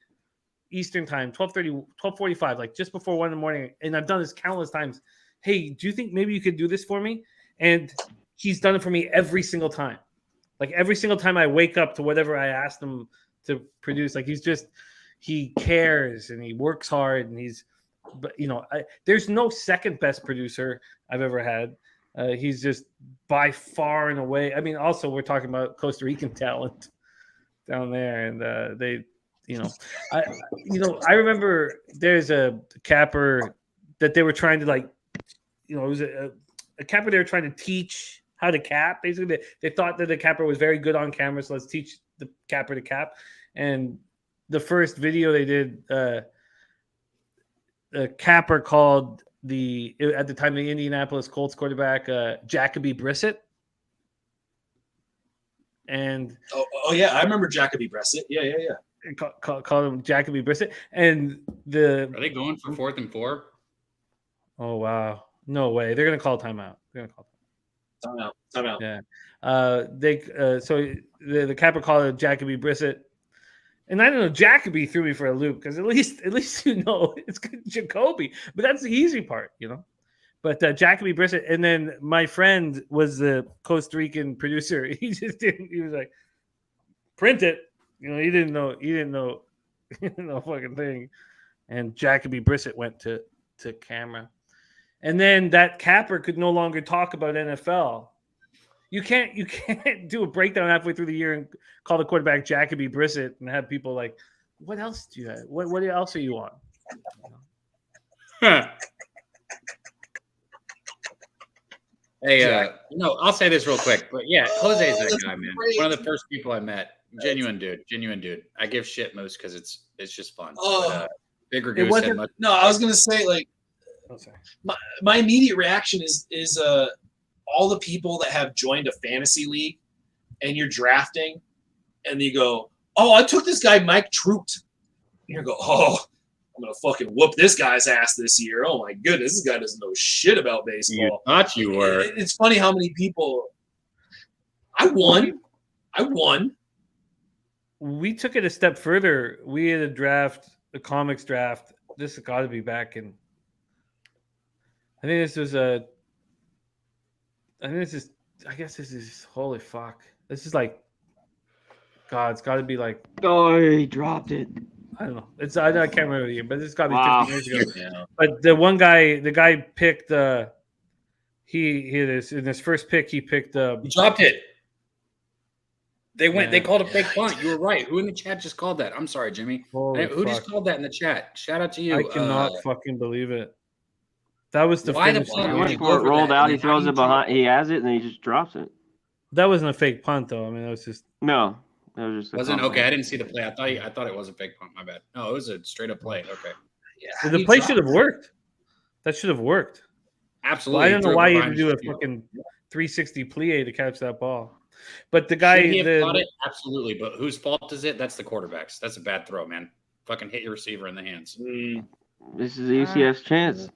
Eastern time, 12:45, like just before 1 a.m, and I've done this countless times. Hey, do you think maybe you could do this for me? And he's done it for me every single time. Like every single time I wake up to whatever I asked him to produce, like he cares and he works hard and but there's no second best producer I've ever had. He's just by far and away. I mean, also we're talking about Costa Rican talent down there, and they, I remember there's a capper that they were trying to it was a capper they were trying to teach how to cap. Basically, they thought that the capper was very good on camera, so let's teach the capper to cap. And the first video they did, a capper called at the time the Indianapolis Colts quarterback Jacoby Brissett. And oh yeah, I remember Jacoby Brissett. Yeah. Called him Jacoby Brissett. And are they going for 4th and 4? Oh wow, no way! They're gonna call timeout. Timeout. Yeah. So the capper called it Jacoby Brissett. And I don't know, Jacoby threw me for a loop because at least it's good Jacoby, but that's the easy part, But Jacoby Brissett, and then my friend was the Costa Rican producer. He just didn't. He was like, print it. He didn't know fucking thing. And Jacoby Brissett went to camera, and then that capper could no longer talk about NFL. You can't do a breakdown halfway through the year and call the quarterback Jacoby Brissett and have people like, what else do you have? What else are you on? Hey, I'll say this real quick, but yeah, Jose's that guy, man. One of the first people I met. Genuine dude. I give shit Moose because it's just fun. Bigger Goose said much. No, I was gonna say my immediate reaction is all the people that have joined a fantasy league and you're drafting and you go, oh, I took this guy Mike Trout. And you go, oh, I'm gonna fucking whoop this guy's ass this year. Oh my goodness, this guy doesn't know shit about baseball. You thought you were. It's funny how many people. I won. We took it a step further. We had a comics draft. This has got to be back in. I guess this is holy fuck. This is like, God, it's got to be like. Oh, he dropped it. I don't know. I can't remember the year, but it's got to be 15 years ago. Yeah. But the guy picked. He in his first pick, he picked. He dropped it. They called a fake punt. You were right. Who in the chat just called that? I'm sorry, Jimmy. Who just called that in the chat? Shout out to you. I cannot fucking believe it. That was the why finish. The ball rolled out. He throws it behind. He has it, and then he just drops it. That wasn't a fake punt, though. I mean, that was just no. That was just wasn't okay. I didn't see the play. I thought it was a fake punt. My bad. No, it was a straight up play. Okay. Yeah. The play should have worked. That should have worked. Absolutely. Well, I don't know why you had to do a fucking 360 plie to catch that ball. But the guy, absolutely. But whose fault is it? That's the quarterback's. That's a bad throw, man. Fucking hit your receiver in the hands. This is UCF's chance.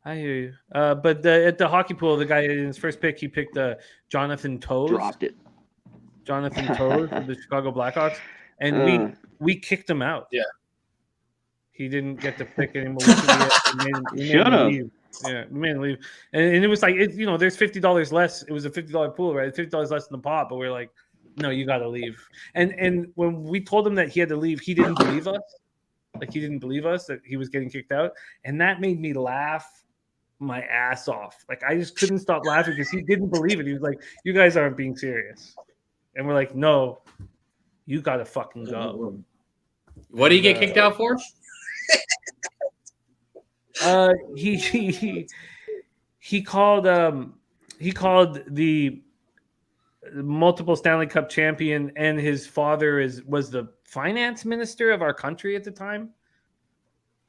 I hear you. But at the hockey pool, the guy in his first pick, he picked Jonathan Toews. Dropped it. Jonathan Toews of the Chicago Blackhawks, and we kicked him out. Yeah. He didn't get to pick anymore. Shut up. Yeah, man, leave. And it was like, there's $50 less. It was a $50 pool, right? $50 less in the pot, but we're like, no, you got to leave. And when we told him that he had to leave, he didn't believe us. Like he didn't believe us that he was getting kicked out, and that made me laugh my ass off. Like I just couldn't stop laughing because he didn't believe it. He was like, "You guys aren't being serious," and we're like, "No, you gotta fucking go." What do you get kicked out for? He called the multiple Stanley Cup champion, and his father was the finance minister of our country at the time.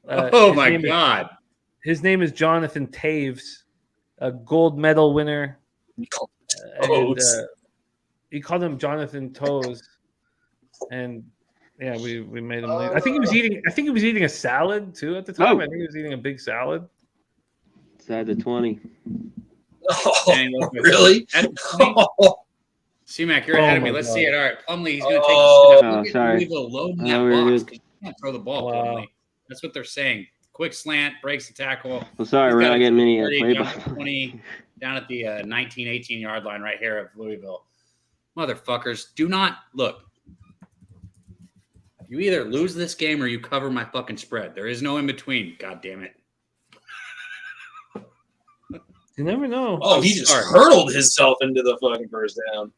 Oh my God. His name is Jonathan Taves, a gold medal winner. And, he called him Jonathan Toes. And yeah, we made him leave. I think he was eating a salad too at the time. I think he was eating a big salad. Inside the 20. Oh, really? C-Mac, you're ahead of me. Let's see it. All right, Plumlee, he's going to take Oh, sorry. Load in that box. You can't throw the ball, Plumlee. That's what they're saying. Quick slant, breaks the tackle. Well, sorry, we're not getting many play down at 20, down at the 19, 18-yard line right here of Louisville. Motherfuckers, do not look. You either lose this game or you cover my fucking spread. There is no in between. God damn it. You never know. Oh, he just hurtled himself into the fucking first down.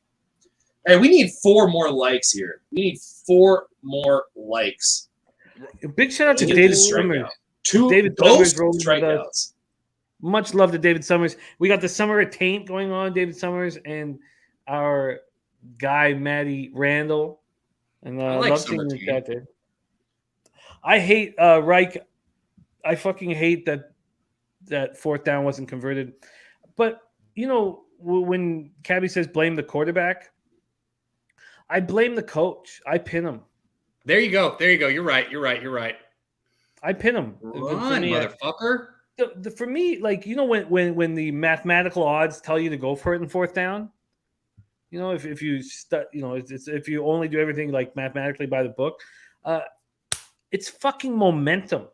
Hey, we need 4 more likes here. We need 4 more likes. Big shout out to David Summers. David Summers rolling strikeouts. Much love to David Summers. We got the summer of taint going on. David Summers and our guy Matty Randall. And I love seeing the chat there. I hate Reich. I fucking hate that fourth down wasn't converted. But you know, when Cabby says blame the quarterback, I blame the coach. I pin him. There you go. You're right. I pin him. Run, motherfucker. For me, like, you know, when the mathematical odds tell you to go for it in fourth down, you know, if you if you only do everything like mathematically by the book, it's fucking momentum.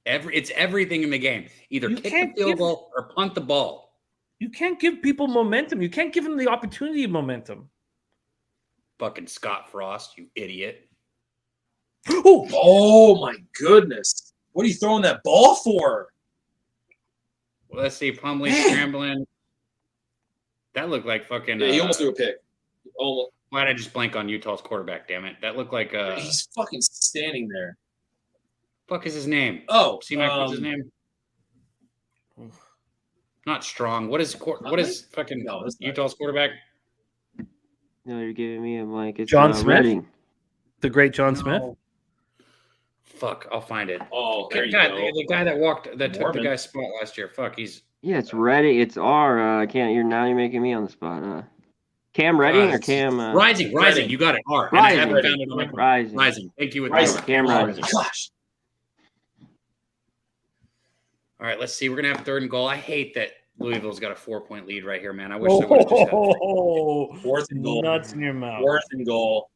It's everything in the game. Either kick the field goal or punt the ball. You can't give people momentum. You can't give them the opportunity of momentum. Fucking Scott Frost, you idiot. Oh my goodness. What are you throwing that ball for? Well, let's see. Plumlee scrambling. That looked like fucking. Yeah, he almost threw a pick. Why did I just blank on Utah's quarterback? Damn it! That looked like. He's fucking standing there. Fuck is his name? Oh, what's his name? Not Strong. What is fucking Utah's quarterback? No, you're giving me a blank. It's John Smith. Redding. The great John Smith. Fuck, I'll find it. Oh, there you go. The guy that took the guy's spot last year. Fuck, he's. Yeah, it's Redding. It's R. I can't. You're making me on the spot. Cam Redding or Cam? Rising. You got it. R. Rising. And I haven't found it on my Rising. Thank you. Cam Rising. Gosh. All right, let's see. We're gonna have 3rd and goal. I hate that Louisville's got a 4-point lead right here, man. I wish they would have just had 4th and goal. Nuts in your mouth. 4th and goal.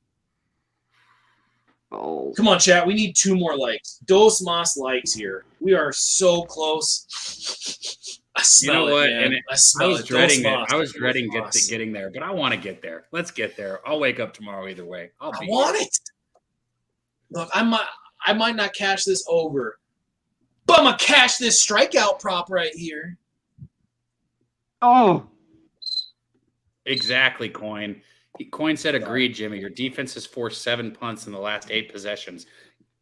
Oh. Come on, chat. We need 2 more likes. Dos más likes here. We are so close. I smell it, man. And I was dreading it. I was dreading getting there, but I want to get there. Let's get there. I'll wake up tomorrow either way. I want it. Look, I might not cash this over, but I'm gonna cash this strikeout prop right here. Oh, exactly, Coin. Coin said, agreed, Jimmy. Your defense has forced 7 punts in the last 8 possessions.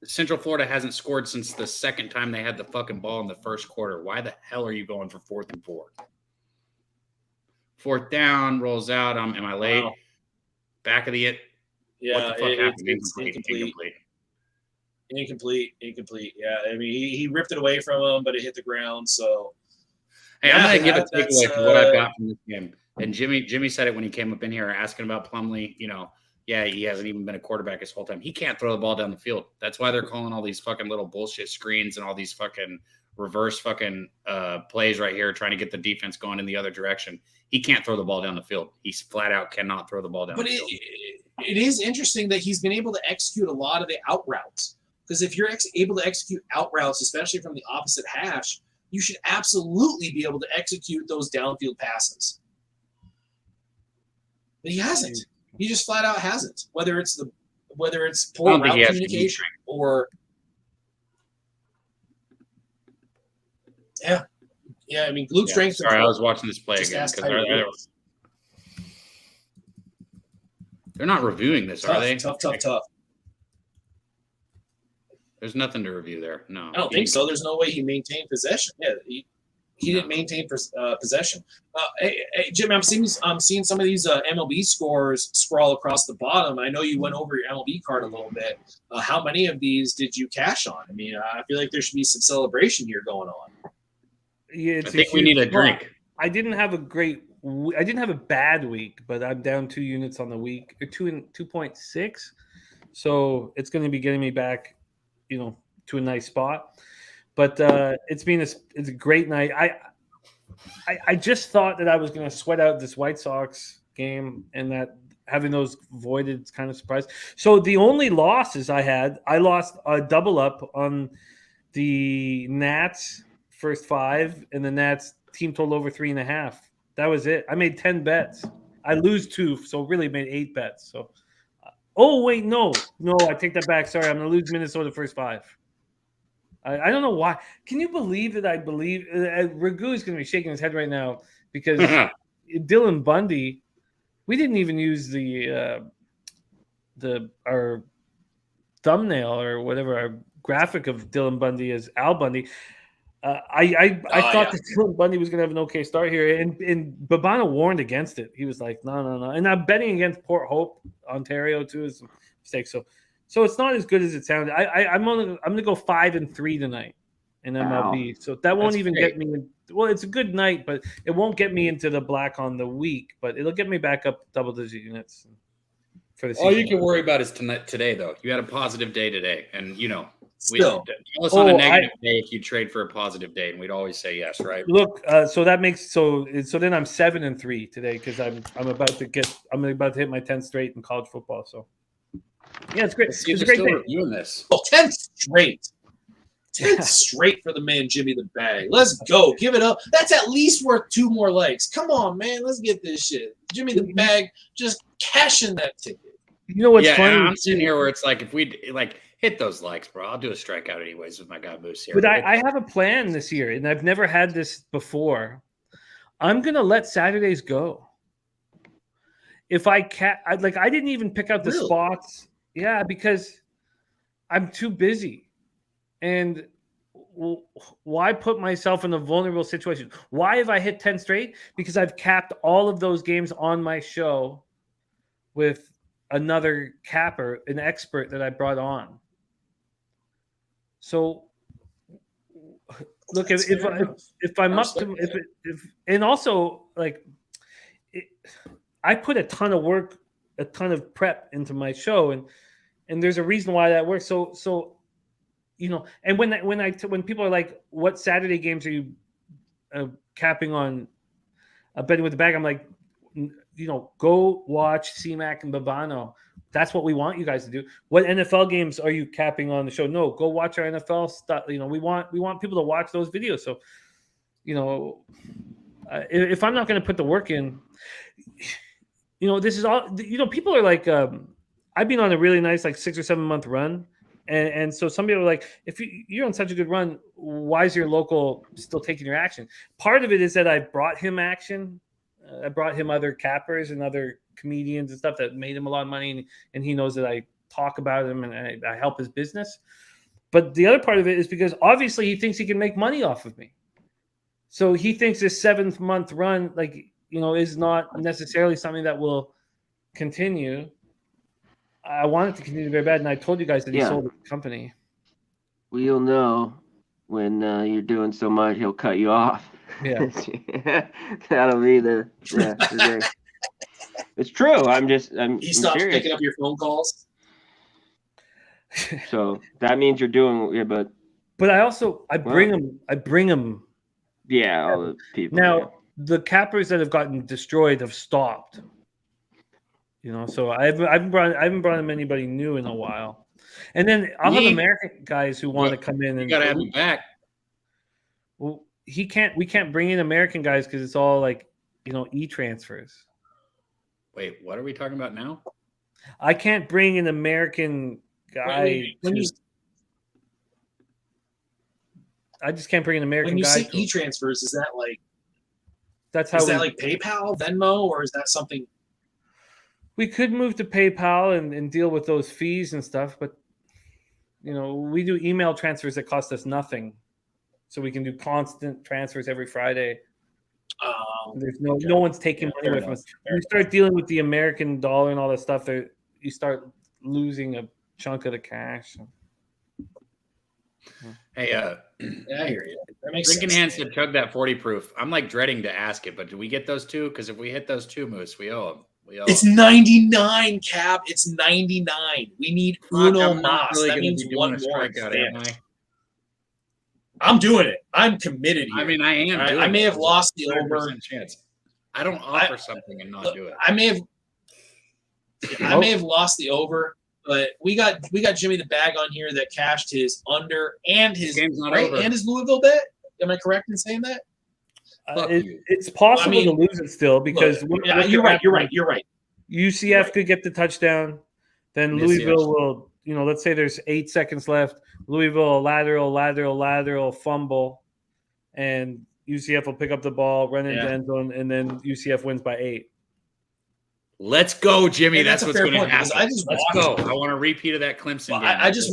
Central Florida hasn't scored since the second time they had the fucking ball in the first quarter. Why the hell are you going for 4th and 4? 4th down, rolls out. Am I late? Wow. Back of the it. Yeah, what the fuck happened? Incomplete. Yeah, I mean, he ripped it away from him, but it hit the ground. So, hey, I'm gonna give a takeaway for what I've got from this game. And Jimmy said it when he came up in here asking about Plumlee. You know, yeah, he hasn't even been a quarterback his whole time. He can't throw the ball down the field. That's why they're calling all these fucking little bullshit screens and all these fucking reverse fucking plays right here, trying to get the defense going in the other direction. He can't throw the ball down the field. He's flat out cannot throw the ball down the field. But it is interesting that he's been able to execute a lot of the out routes. Because if you're able to execute out routes, especially from the opposite hash, you should absolutely be able to execute those downfield passes. But he hasn't. He just flat out hasn't. Whether it's poor route communication or Yeah. I mean, Luke strength. Sorry, I was watching this play again because they're not reviewing this, are they? Tough. There's nothing to review there. No, I don't think so. There's no way he maintained possession. Yeah, he didn't maintain possession. Hey, Jim, I'm seeing some of these MLB scores scroll across the bottom. I know you went over your MLB card a little bit. How many of these did you cash on? I mean, I feel like there should be some celebration here going on. Yeah, I think we need a drink. I didn't have a bad week, but I'm down 2 units on the week, or 2.6. So it's going to be getting me back, to a nice spot. But it's a great night. I just thought that I was going to sweat out this White Sox game, and that having those voided is kind of surprised. So the only losses I lost a double up on the Nats first 5, and the Nats team total over 3.5. That was it. I made 10 bets. I lose 2, so really made 8 bets. So, wait, no, I take that back. Sorry, I'm going to lose Minnesota first 5. I don't know why. Can you believe that I believe Ragu is going to be shaking his head right now because Dylan Bundy, we didn't even use our thumbnail or whatever, our graphic of Dylan Bundy as Al Bundy. I thought that Dylan Bundy was going to have an okay start here, and Babano warned against it. He was like, no. And I'm betting against Port Hope, Ontario, too, is a mistake. So it's not as good as it sounded. I'm going to go 5-3 tonight in MLB. Wow. So that won't get me. Well, it's a good night, but it won't get me into the black on the week. But it'll get me back up double-digit units for the season. All you can worry about is today, though. You had a positive day today, and tell us on a negative day if you trade for a positive day, and we'd always say yes, right? Look, so then I'm 7-3 today because I'm about to hit my 10th straight in college football. So yeah, it's great. It's a great day. Reviewing this. 10 straight. 10 straight for the man Jimmy the Bag. Let's go. Give it up. That's at least worth 2 more likes. Come on, man. Let's get this shit. Jimmy the Bag just cashing that ticket. You know what's funny? I'm sitting here where it's like if we hit those likes, bro. I'll do a strikeout anyways with my guy Moose here. But I have a plan this year, and I've never had this before. I'm gonna let Saturdays go. If I didn't even pick out the spots. Yeah, because I'm too busy. And why put myself in a vulnerable situation? Why have I hit 10 straight? Because I've capped all of those games on my show with another capper, an expert that I brought on. So, look, if I'm up to and also I put a ton of work, a ton of prep into my show, and there's a reason why that works. So and when people are like, what Saturday games are you capping on betting with the bag? I'm like, go watch C-Mac and Babano. That's what we want you guys to do. What NFL games are you capping on the show? No, go watch our NFL stuff. We want people to watch those videos. So, if I'm not going to put the work in, this is all. People are like, I've been on a really nice 6 or 7 month run. And so some people are like, if you're on such a good run, why is your local still taking your action? Part of it is that I brought him action. I brought him other cappers and other comedians and stuff that made him a lot of money. And he knows that I talk about him and I help his business. But the other part of it is because obviously he thinks he can make money off of me. So he thinks this 7th month run, is not necessarily something that will continue. I want it to continue very bad, and I told you guys that he sold the company. We'll know when you're doing so much, he'll cut you off. Yeah. That'll be the It's true. He stopped picking up your phone calls. So that means you're doing but I bring him. Yeah, all the people. Now the cappers that have gotten destroyed have stopped. So I haven't brought him anybody new in a while. And then I'll have American guys who want to come in and you gotta have him back. Well, we can't bring in American guys because it's all e-transfers. Wait, what are we talking about now? I can't bring an American guy. I just can't bring an American When you guy. say e-transfers, is that like that's how like PayPal, Venmo, or is that something? We could move to PayPal and deal with those fees and stuff, but we do email transfers that cost us nothing, so we can do constant transfers every Friday. There's no one's taking money away from us. When you start dealing with the American dollar and all that stuff, you start losing a chunk of the cash. Hey, I hear you. That makes Drinking sense. Hands to chug that 40 proof. I'm like dreading to ask it, but do we get those two? Because if we hit those two, Moose, we owe them. It's 99, Cap. It's 99. We need uno mas. Really that means one more. I'm doing it. I'm committed here. I mean, I am. I may have lost the over. Chance. I don't offer something and not do it. I may have lost the over, but we got Jimmy the Bag on here that cashed his under and his over. And his Louisville bet. Am I correct in saying that? It's possible to lose it still because you're right. UCF could get the touchdown, then Louisville will. Let's say there's 8 seconds left. Louisville lateral fumble, and UCF will pick up the ball, run into end zone, and then UCF wins by 8. Let's go, Jimmy. Hey, that's what's going to happen. Let's go. I want a repeat of that Clemson game. I just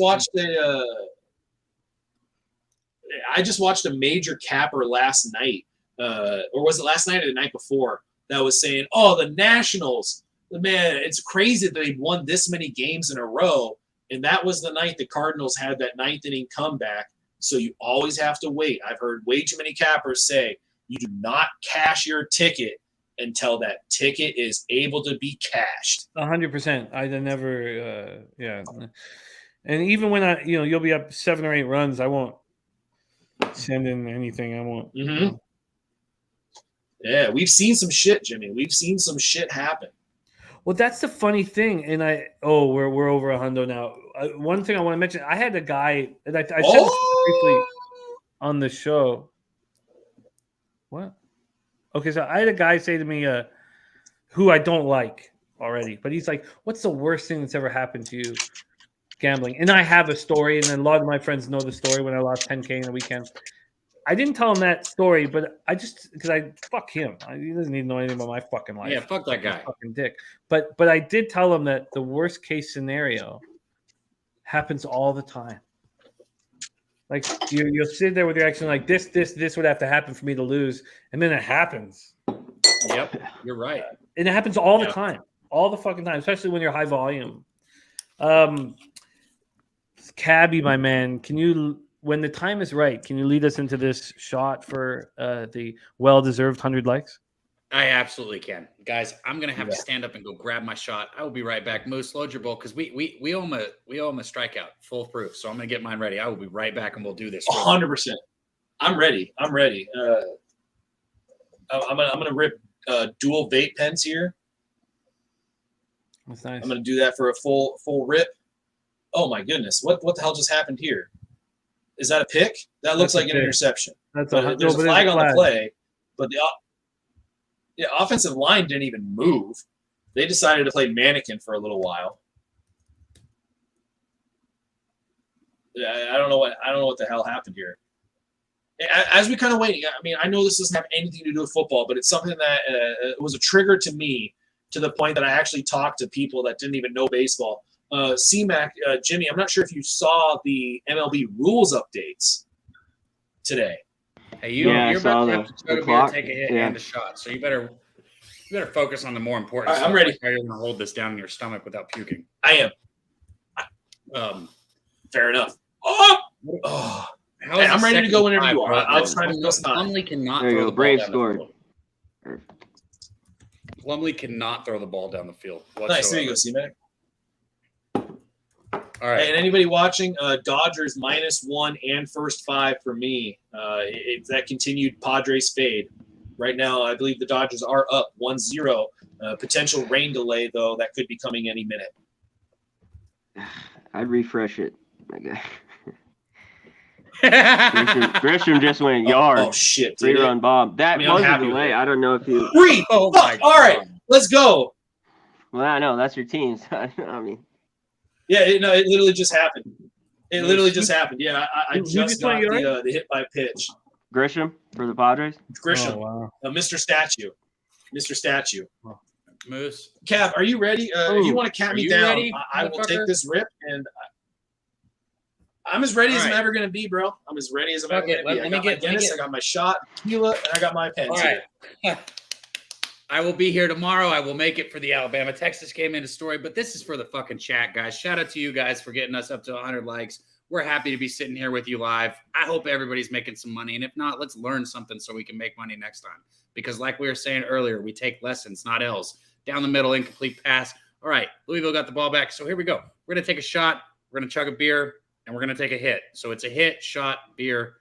watched a major capper last night. Or was it last night or the night before, that was saying, the Nationals, man, it's crazy that they've won this many games in a row. And that was the night the Cardinals had that 9th inning comeback. So you always have to wait. I've heard way too many cappers say you do not cash your ticket until that ticket is able to be cashed. 100%. I never, And even when you'll be up 7 or 8 runs, I won't send in anything. I won't. Mm-hmm. Yeah, we've seen some shit, Jimmy. We've seen some shit happen. Well, that's the funny thing, and we're over a hundo now. One thing I want to mention: I had a guy, and I said this briefly on the show. What? Okay, so I had a guy say to me, who I don't like already, but he's like, "What's the worst thing that's ever happened to you gambling?" And I have a story, and then a lot of my friends know the story when I lost 10K in the weekend. I didn't tell him that story, but because fuck him. He doesn't need to know anything about my fucking life. Yeah, fuck that guy. Fucking dick. But I did tell him that the worst case scenario happens all the time. Like you'll sit there with your action like this would have to happen for me to lose, and then it happens. Yep, you're right. And it happens all the time, all the fucking time, especially when you're high volume. Cabby, my man, can you? When the time is right, can you lead us into this shot for the well-deserved 100 likes? I absolutely can. Guys, I'm going to have to stand up and go grab my shot. I will be right back. Moose, load your bowl because we owe him a strikeout, full proof. So I'm going to get mine ready. I will be right back and we'll do this. 100%. I'm ready. I'm going to rip dual vape pens here. That's nice. I'm going to do that for a full rip. Oh, my goodness. What the hell just happened here? Is that a pick? That looks like an interception. There's a flag on the play, but the offensive line didn't even move. They decided to play mannequin for a little while. I don't know what the hell happened here. As we kind of wait, I mean, I know this doesn't have anything to do with football, but it's something that was a trigger to me to the point that I actually talked to people that didn't even know baseball. CMAC, Jimmy, I'm not sure if you saw the MLB rules updates today. Hey, you're about to have to chug a beer, take a hit, and a shot. So you better focus on the more important stuff. I'm ready. How you're going to hold this down in your stomach without puking. I am. Fair enough. Oh. Hey, I'm ready to go whenever you are. I was trying to go time. Plumlee cannot there you throw go. the Brave ball scored. Plumlee cannot throw the ball down the field whatsoever. Nice. There you go, C-Mac. All right. Hey, and anybody watching, Dodgers -1 and first 5 for me. That continued Padres fade. Right now, I believe the Dodgers are up 1-0. Potential rain delay, though, that could be coming any minute. I'd refresh it. Grisham just went yard. Oh shit! 3-run bomb. That was a delay. I don't know if you. All right, let's go. Well, I know that's your team. So, I mean. Yeah, it literally just happened. It literally just happened. Yeah, I Who just got the hit by pitch. Grisham for the Padres. Grisham, Oh, wow. Mr. Statue. Mr. Statue. Moose. Cap, are you ready? If you want to cap me down, ready, I will take this rip, and I'm as ready as I'm right. ever going to be, bro. I'm as ready as I'm ever Fuck it. going to be. I got my Guinness, I got my shot, tequila, and I got my pens. All right. I will be here tomorrow. I will make it for the Alabama-Texas game in the story, but this is for the fucking chat, guys. Shout out to you guys for getting us up to 100 likes. We're happy to be sitting here with you live. I hope everybody's making some money, and if not, let's learn something so we can make money next time. Because like we were saying earlier, we take lessons, not L's. Down the middle, incomplete pass. All right, Louisville got the ball back, so here we go. We're going to take a shot, we're going to chug a beer, and we're going to take a hit. So it's a hit, shot, beer.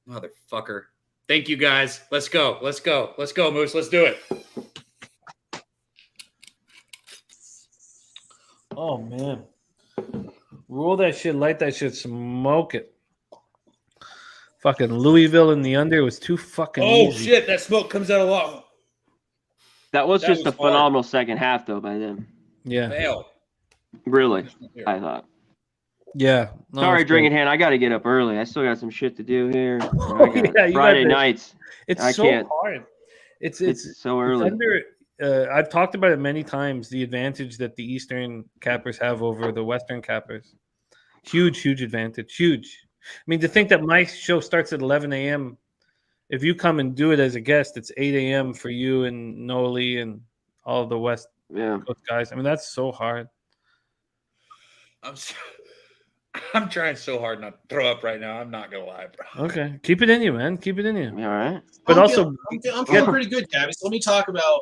Motherfucker. Thank you, guys. Let's go. Let's go. Let's go, Moose. Let's do it. Oh, man. Roll that shit, light that shit, smoke it. Fucking Louisville in the under was too fucking easy. Shit. That smoke comes out a lot. That was just was a phenomenal second half, though, by them. Yeah. Fail. Really, I thought. Yeah. No, Sorry, it's drinking great. hand. I got to get up early. I still got some shit to do here. I got Yeah, you Friday got this. nights. It's I so can't. hard. It's so early. I've talked about it many times, the advantage that the Eastern cappers have over the Western cappers. Huge advantage. Huge. I mean, to think that my show starts at 11 a.m. If you come and do it as a guest, it's 8 a.m. for you and Noli and all of the West Coast guys. I mean, that's so hard. I'm trying so hard not to throw up right now. I'm not going to lie, bro. Okay. Keep it in you, man. Keep it in you. All right. But I'm also, feeling pretty good, Gabby. So let me talk about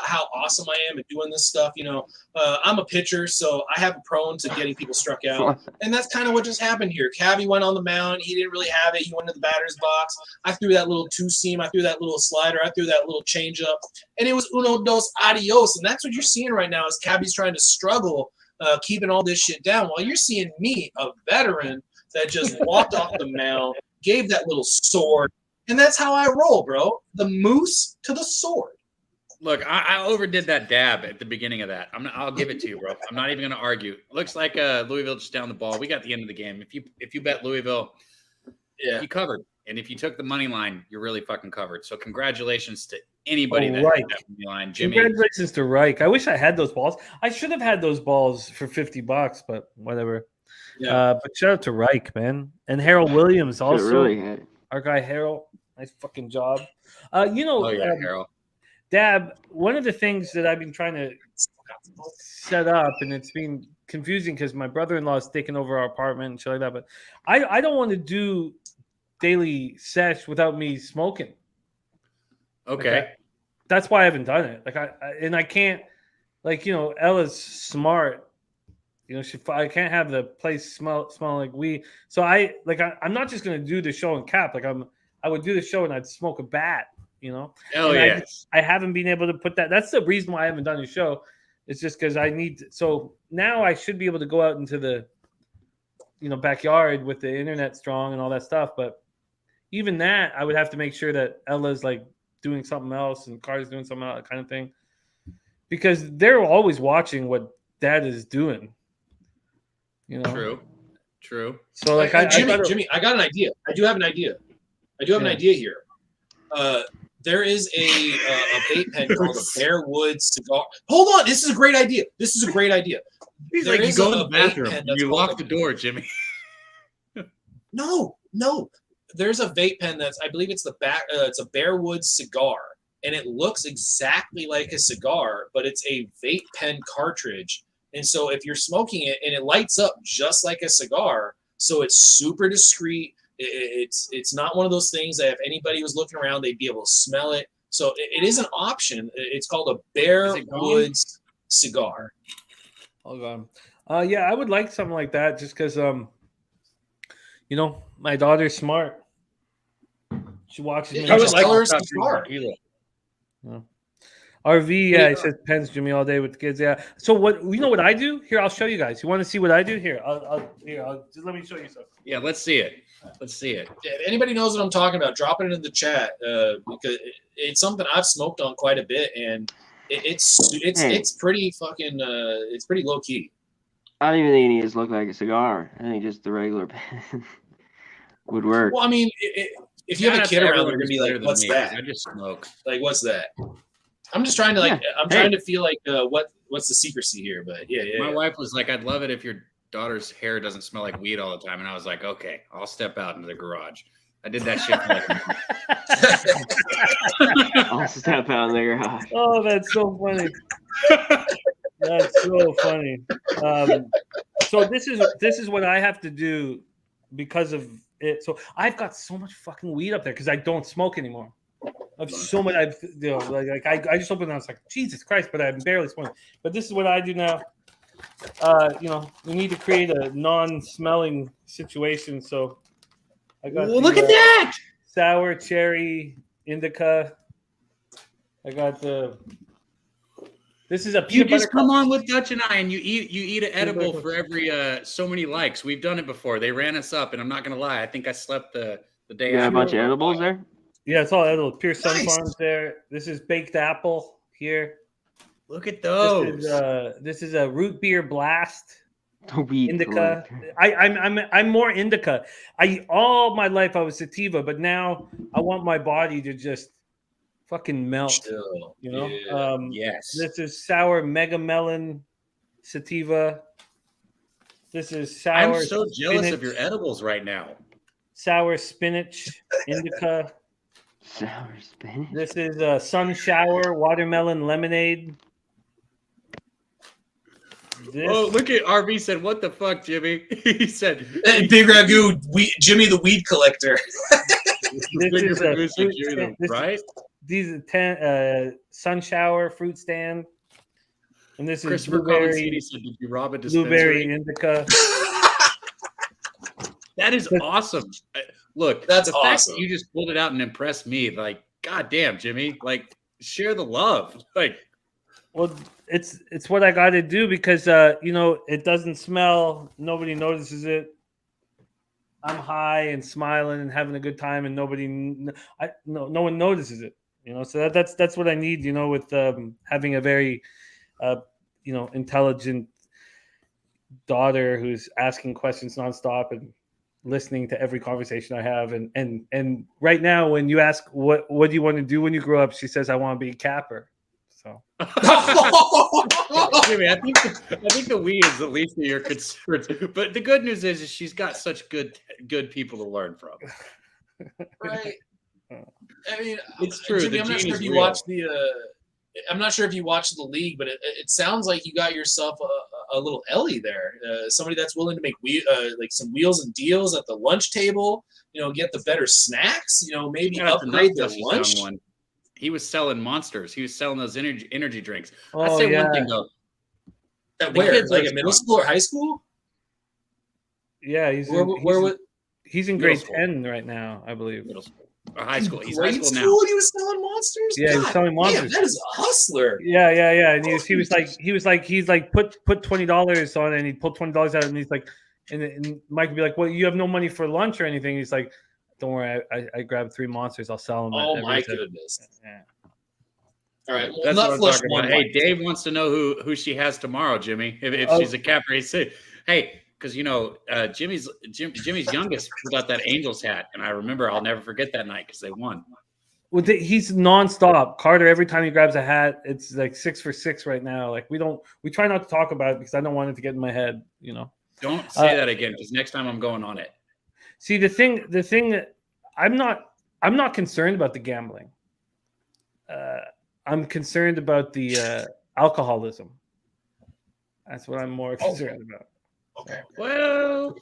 how awesome I am at doing this stuff. You know, I'm a pitcher, so I have a prone to getting people struck out, and that's kind of what just happened here. Cabby went on the mound. He didn't really have it. He went to the batter's box. I threw that little two seam. I threw that little slider. I threw that little changeup, and it was uno dos adios. And that's what you're seeing right now is Cabby's trying to struggle, keeping all this shit down, while you're seeing me, a veteran that just walked off the mound, gave that little sword, and that's how I roll, bro. The moose to the sword. Look, I overdid that dab at the beginning of that. I'll give it to you, bro. I'm not even going to argue. Looks like Louisville just down the ball. We got the end of the game. If you bet Louisville, you covered. And if you took the money line, you're really fucking covered. So congratulations to anybody that had that money line, Jimmy. Congratulations to Reich. I wish I had those balls. I should have had those balls for $50, but whatever. Yeah. But shout out to Reich, man, and Harold Williams also. Really our guy Harold, nice fucking job. Harold. Dab, one of the things that I've been trying to set up, and it's been confusing because my brother-in-law has taken over our apartment and shit like that, but I don't want to do daily sesh without me smoking. Okay. That's why I haven't done it. I can't, Ella's smart. I can't have the place smell like weed. So I'm not just gonna do the show in cap. I would do the show and I'd smoke a bat. I haven't been able to put that. That's the reason why I haven't done the show. It's just because I need. So now I should be able to go out into the, backyard with the internet strong and all that stuff. But even that, I would have to make sure that Ella's doing something else and Carter's doing something else, kind of thing, because they're always watching what Dad is doing. True. So Jimmy, I got an idea. I do have an idea here. There is a vape pen called a Bearwood cigar. Hold on, this is a great idea. He's there you go in a the bathroom, vape pen you lock the door, Jimmy. No. There's a vape pen I believe it's it's a Bearwood cigar, and it looks exactly like a cigar, but it's a vape pen cartridge. And so if you're smoking it and it lights up just like a cigar, so it's super discreet. It's not one of those things that if anybody was looking around, they'd be able to smell it. So it is an option. It's called a Bearwood cigar. Hold on. I would like something like that just because, my daughter's smart. She watches me. I would like her smart. RV, it says pens, Jimmy, all day with the kids. Yeah. So what I do here? I'll show you guys. You want to see what I do here? I'll just let me show you something. Yeah, let's see it. Yeah, if anybody knows what I'm talking about, drop it in the chat because it's something I've smoked on quite a bit, and it's pretty fucking it's pretty low key. I don't even think it needs to look like a cigar. I think just the regular pen would work. Well, I mean, if you have a kid around, they're gonna be like, "What's that?" I just smoke. Like, what's that? I'm just trying to trying to feel like what's the secrecy here? But yeah. My wife was like, "I'd love it if your daughter's hair doesn't smell like weed all the time," and I was like, "Okay, I'll step out into the garage." I did that shit. I'll step out in the garage. Oh, that's so funny. That's so funny. So this is what I have to do because of it. So I've got so much fucking weed up there because I don't smoke anymore. I've so much. I just opened it and I was like, Jesus Christ! But I'm barely smoking. But this is what I do now. We need to create a non-smelling situation. So I got. Well, look at that! Sour cherry indica. I got the. This is a. You just come on with Dutch and I, and you eat an edible for every so many likes. We've done it before. They ran us up, and I'm not gonna lie. I think I slept the day. You got a bunch of edibles there. Yeah, it's all edible. Pure Sun Farms there. This is baked apple here. Look at those. This is a root beer blast. Weed indica. I'm more indica. All my life I was sativa, but now I want my body to just fucking melt. Still, yes. This is sour mega melon sativa. This is sour. I'm so jealous of your edibles right now. Sour spinach indica. Sour spinach. This is sun shower watermelon lemonade. Oh, look at RV said, "What the fuck, Jimmy?" He said, hey, "Big Ragu, Jimmy the weed collector." Right? These are 10 sun shower fruit stand, and this is Christopher blueberry. Said, "Did you rob a dispensary?" Blueberry indica. That is awesome. Look, that's the awesome. Fact that you just pulled it out and impressed me. Like, goddamn, Jimmy. Like, share the love. Like, well, it's what I got to do because it doesn't smell. Nobody notices it. I'm high and smiling and having a good time, and no one notices it. So that's what I need. With having a very, intelligent daughter who's asking questions nonstop and listening to every conversation I have. And right now, when you ask what do you want to do when you grow up, she says, "I want to be a capper." So, Jimmy, I think the weed is the least of your concerns. But the good news is she's got such good people to learn from. Right. I mean, it's true. Jimmy, I'm not sure if you watched I'm not sure if you watched the league, but it sounds like you got yourself a little Ellie there. Somebody that's willing to make like some wheels and deals at the lunch table. Get the better snacks. Maybe upgrade their lunch. He was selling Monsters. He was selling those energy drinks. Oh, I'd say one thing though. At where? Like in middle school or high school? Yeah, he's in grade 10 right now, I believe. Middle school. Or high school. He's grade high school now. School and he was selling Monsters? Yeah, he was selling Monsters. Damn, that is a hustler. Yeah. And he's like put $20 on it, and he pulled $20 out, and he's like, and Mike would be like, "Well, you have no money for lunch or anything." He's like, "Don't worry, I grabbed 3 Monsters. I'll sell them." Oh my goodness! Yeah. All right, that's what I'm talking about. Hey, Dave wants to know who she has tomorrow, Jimmy. If she's a capper, he said, "Hey, because Jimmy's youngest pulled out that Angels hat, and I remember I'll never forget that night because they won." Well, he's nonstop. Carter, every time he grabs a hat, it's like 6 for 6 right now. Like we try not to talk about it because I don't want it to get in my head. Don't say that again, because next time I'm going on it. See, the thing, I'm not concerned about the gambling. I'm concerned about the alcoholism. That's what I'm more concerned about. Okay. Well,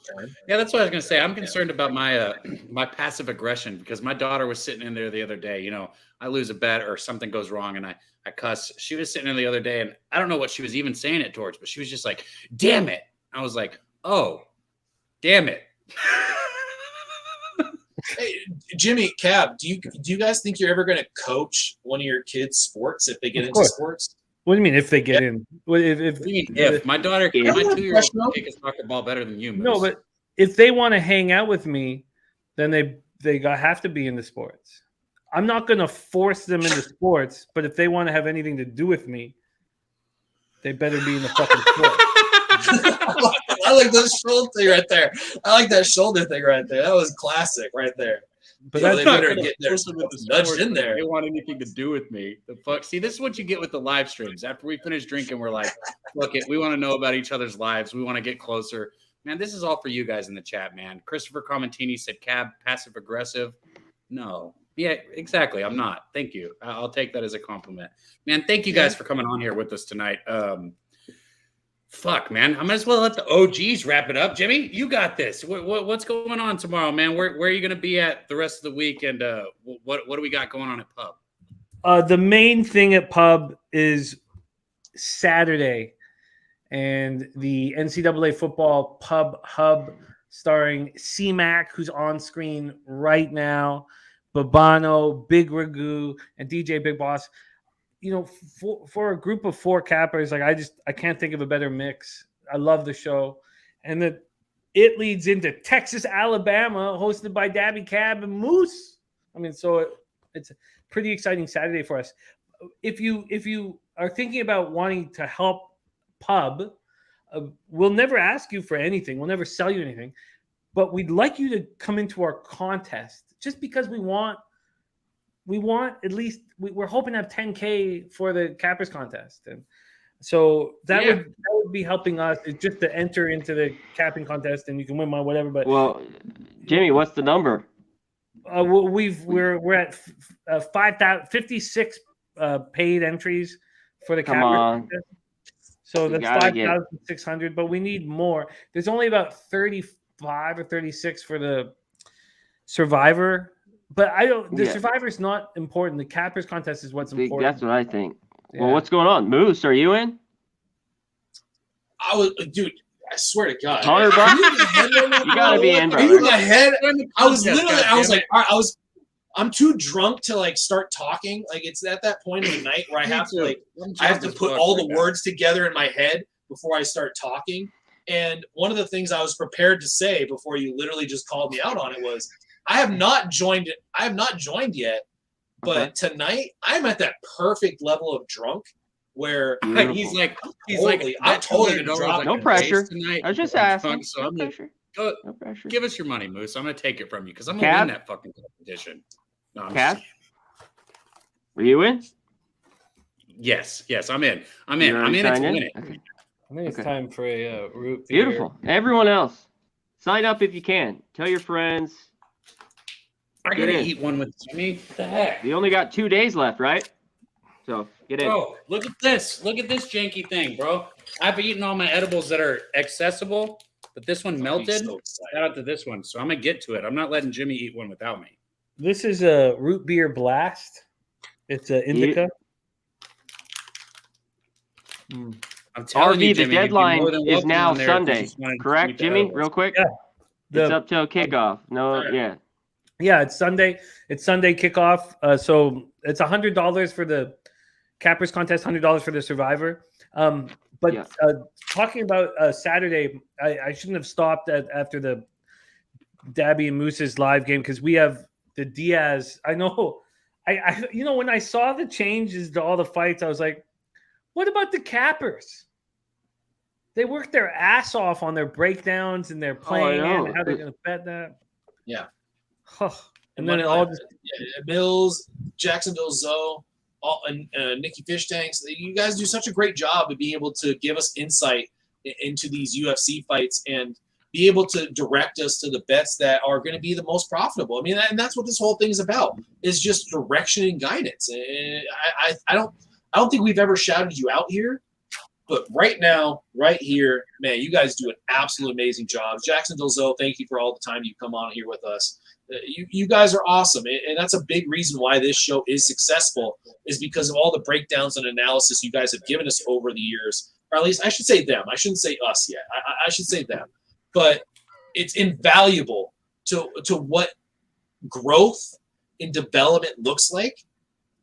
yeah, that's what I was going to say. I'm concerned about my my passive aggression, because my daughter was sitting in there the other day. I lose a bet or something goes wrong and I cuss. She was sitting there the other day, and I don't know what she was even saying it towards, but she was just like, "Damn it." I was like, "Oh, damn it." Hey, Jimmy, Cab, do you guys think you're ever going to coach one of your kids' sports if they get into sports? What do you mean if they get in? If my daughter, my 2-year-old can soccer ball better than you, Moose. No, but if they want to hang out with me, then they have to be in the sports. I'm not going to force them into sports, but if they want to have anything to do with me, they better be in the fucking sport. I like this shoulder thing right there. I like that shoulder thing right there. That was classic right there. But They that's better not get their nudged in there. They want anything to do with me. The fuck. See, this is what you get with the live streams. After we finish drinking, we're like, "Look, it. We want to know about each other's lives. We want to get closer." Man, this is all for you guys in the chat, man. Christopher Commentini said, "Cab, passive aggressive." No. Yeah, exactly. I'm not. Thank you. I'll take that as a compliment, man. Thank you guys for coming on here with us tonight. Fuck, man. I might as well let the OGs wrap it up. Jimmy, you got this. What's going on tomorrow, man? Where are you going to be at the rest of the week? And what do we got going on at Pub? The main thing at Pub is Saturday, and the NCAA Football Pub Hub starring C-Mac, who's on screen right now, Babano, Big Ragu, and DJ Big Boss. You know, for a group of 4 cappers, like I can't think of a better mix. I love the show, and it leads into Texas, Alabama, hosted by Dabby Cab and Moose. I mean, so it's a pretty exciting Saturday for us. If you are thinking about wanting to help Pub, we'll never ask you for anything. We'll never sell you anything, but we'd like you to come into our contest just because we want at least we're hoping to have 10K for the cappers contest, and so that would be helping us just to enter into the capping contest, and you can win my whatever. But well, Jimmy, what's the number? We're at 56 paid entries for the cappers contest. So that's 5,600, but we need more. There's only about 35 or 36 for the Survivor. But the Survivor's not important. The cappers contest is what's important. That's what I think. Yeah. Well, what's going on? Moose, are you in? Dude, I swear to God. $100? You gotta be in, bro. Are you in my head? I was like, I'm too drunk to like start talking. Like it's at that point in the night where I have to put all the words together in my head before I start talking. And one of the things I was prepared to say before you literally just called me out on it was, I have not joined yet, but tonight I'm at that perfect level of drunk where he's like, I'm totally dropping. No pressure. Tonight. I was just asking. So no pressure. No pressure. Give us your money, Moose. I'm gonna take it from you because I'm gonna win that fucking competition. No, Cab, were you in? Yes, I'm in. I'm in it to win it. Okay. I think it's time for a root beer. Beautiful. Everyone else, sign up if you can. Tell your friends. I gotta eat one with Jimmy. What the heck? You only got 2 days left, right? So get in. Bro, look at this. Look at this janky thing, bro. I've eaten all my edibles that are accessible, but this one melted. So shout out to this one. So I'm gonna get to it. I'm not letting Jimmy eat one without me. This is a root beer blast. It's an indica. I'm telling you, Jimmy, the deadline is now Sunday. Correct, Jimmy? Real quick. Yeah. It's up till kickoff. No, Yeah, it's Sunday. It's Sunday kickoff. So it's $100 for the cappers contest, $100 for the Survivor. But talking about Saturday, I shouldn't have stopped after the Dabby and Moose's live game because we have the Diaz. I know. I when I saw the changes to all the fights, I was like, what about the cappers? They worked their ass off on their breakdowns and their playing and how they're going to bet that. Yeah. And then it all just Mills, Jacksonville Zoe, and Nikki Fish Tanks. You guys do such a great job of being able to give us insight into these UFC fights and be able to direct us to the bets that are going to be the most profitable. I mean, and that's what this whole thing is about, is just direction and guidance. And I don't think we've ever shouted you out here, but right now, right here, man, you guys do an absolute amazing job. Jacksonville Zoe, thank you for all the time you come on here with us. You guys are awesome, and that's a big reason why this show is successful, is because of all the breakdowns and analysis you guys have given us over the years, or at least I should say them. I shouldn't say us yet. I should say them. But it's invaluable to what growth and development looks like.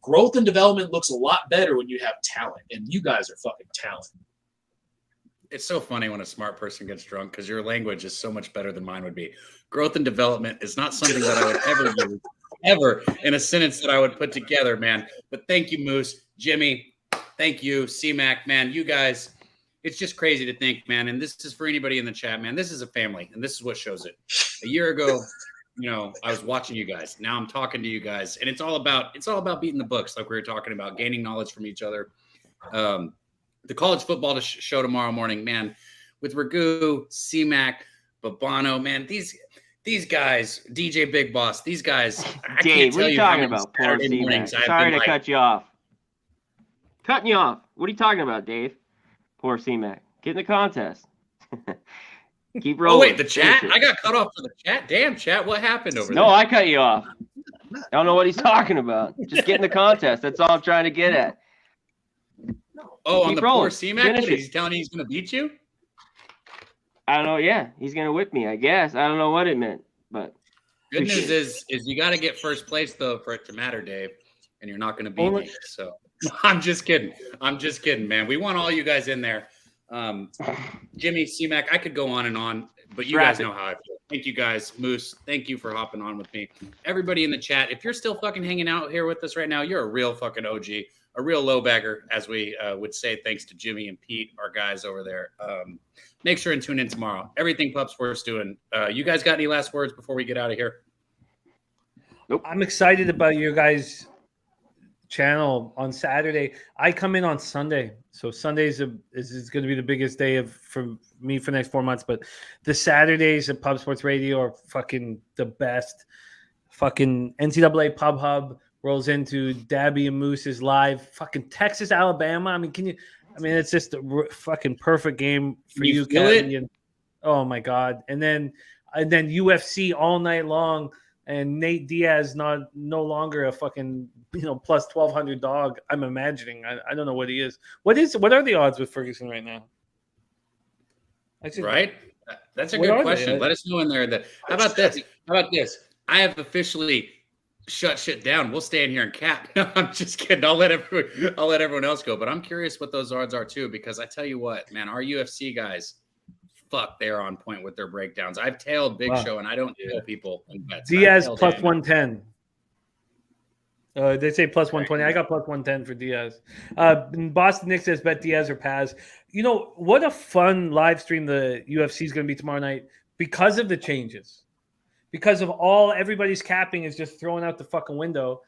Growth and development looks a lot better when you have talent, and you guys are fucking talented. It's so funny when a smart person gets drunk because your language is so much better than mine would be. Growth and development is not something that I would ever use, ever in a sentence that I would put together, man. But thank you, Moose. Jimmy, thank you. C-Mac, man, you guys, it's just crazy to think, man. And this is for anybody in the chat, man. This is a family, and this is what shows it. A year ago, I was watching you guys. Now I'm talking to you guys, and it's all about beating the books, like we were talking about, gaining knowledge from each other. The college football show tomorrow morning, man, with Ragu, C-Mac, Babano, man, these guys, DJ Big Boss, these guys. Dave, what are you talking about? Sorry to cut you off. Cutting you off. What are you talking about, Dave? Poor C-Mac. Get in the contest. Keep rolling. Oh, wait, the chat? I got cut off for the chat? Damn, chat. What happened over there? No, I cut you off. I don't know what he's talking about. Just get in the contest. That's all I'm trying to get at. Oh, on the poor C-Mac? He's telling you he's going to beat you? I don't know. Yeah, he's going to whip me, I guess. I don't know what it meant, but. Good news is you got to get first place, though, for it to matter, Dave, and you're not going to beat me. So I'm just kidding. Man. We want all you guys in there. Jimmy, C-Mac, I could go on and on, but you guys know how I feel. Thank you guys. Moose, thank you for hopping on with me. Everybody in the chat, if you're still fucking hanging out here with us right now, you're a real fucking OG, a real low bagger, as we would say, thanks to Jimmy and Pete, our guys over there. Make sure and tune in tomorrow. Everything Pup Sports doing. You guys got any last words before we get out of here? Nope. I'm excited about your guys' channel on Saturday. I come in on Sunday, so Sundays is going to be the biggest day for me for the next 4 months. But the Saturdays at Pub Sports Radio are fucking the best. Fucking NCAA Pub Hub rolls into Dabby and Moose's live. Fucking Texas, Alabama. I mean, it's just a fucking perfect game for you, Kevin. Oh my God! And then UFC all night long. And Nate Diaz no longer a fucking plus 1,200 dog. I'm imagining. I don't know what he is. What are the odds with Ferguson right now? Right. That's a good question. Let us know in there. How about this? I have officially shut shit down. We'll stay in here and cap. No, I'm just kidding. I'll let everyone else go. But I'm curious what those odds are too, because I tell you what, man, our UFC guys. Fuck, they're on point with their breakdowns. I've tailed Big Show, and I don't tail people in bets. Diaz plus 110. They say plus 120. I got plus 110 for Diaz. Boston Nick says bet Diaz or Paz. What a fun live stream the UFC is going to be tomorrow night because of the changes. Because of everybody's capping is just thrown out the fucking window.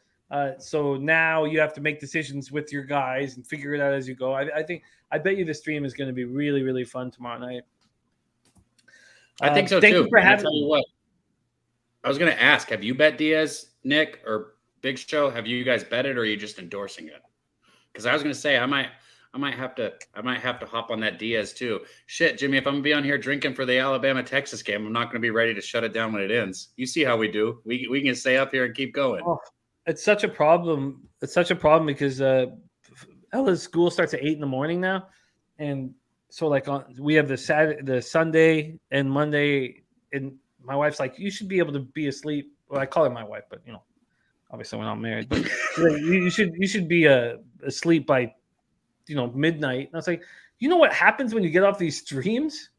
So now you have to make decisions with your guys and figure it out as you go. I bet you the stream is going to be really, really fun tomorrow night. I think so, too. Thank you for having me. What, I was going to ask, have you bet Diaz, Nick, or Big Show? Have you guys bet it, or are you just endorsing it? Because I was going to say I might have to hop on that Diaz too. Shit, Jimmy, if I'm going to be on here drinking for the Alabama-Texas game, I'm not going to be ready to shut it down when it ends. You see how we do. We can stay up here and keep going. Oh, it's such a problem. It's such a problem because Ella's school starts at 8 a.m. now, and so we have the Sunday and Monday, and my wife's like, you should be able to be asleep. Well, I call her my wife, but obviously we're not married. But you should be asleep by midnight. And I was like, you know what happens when you get off these streams?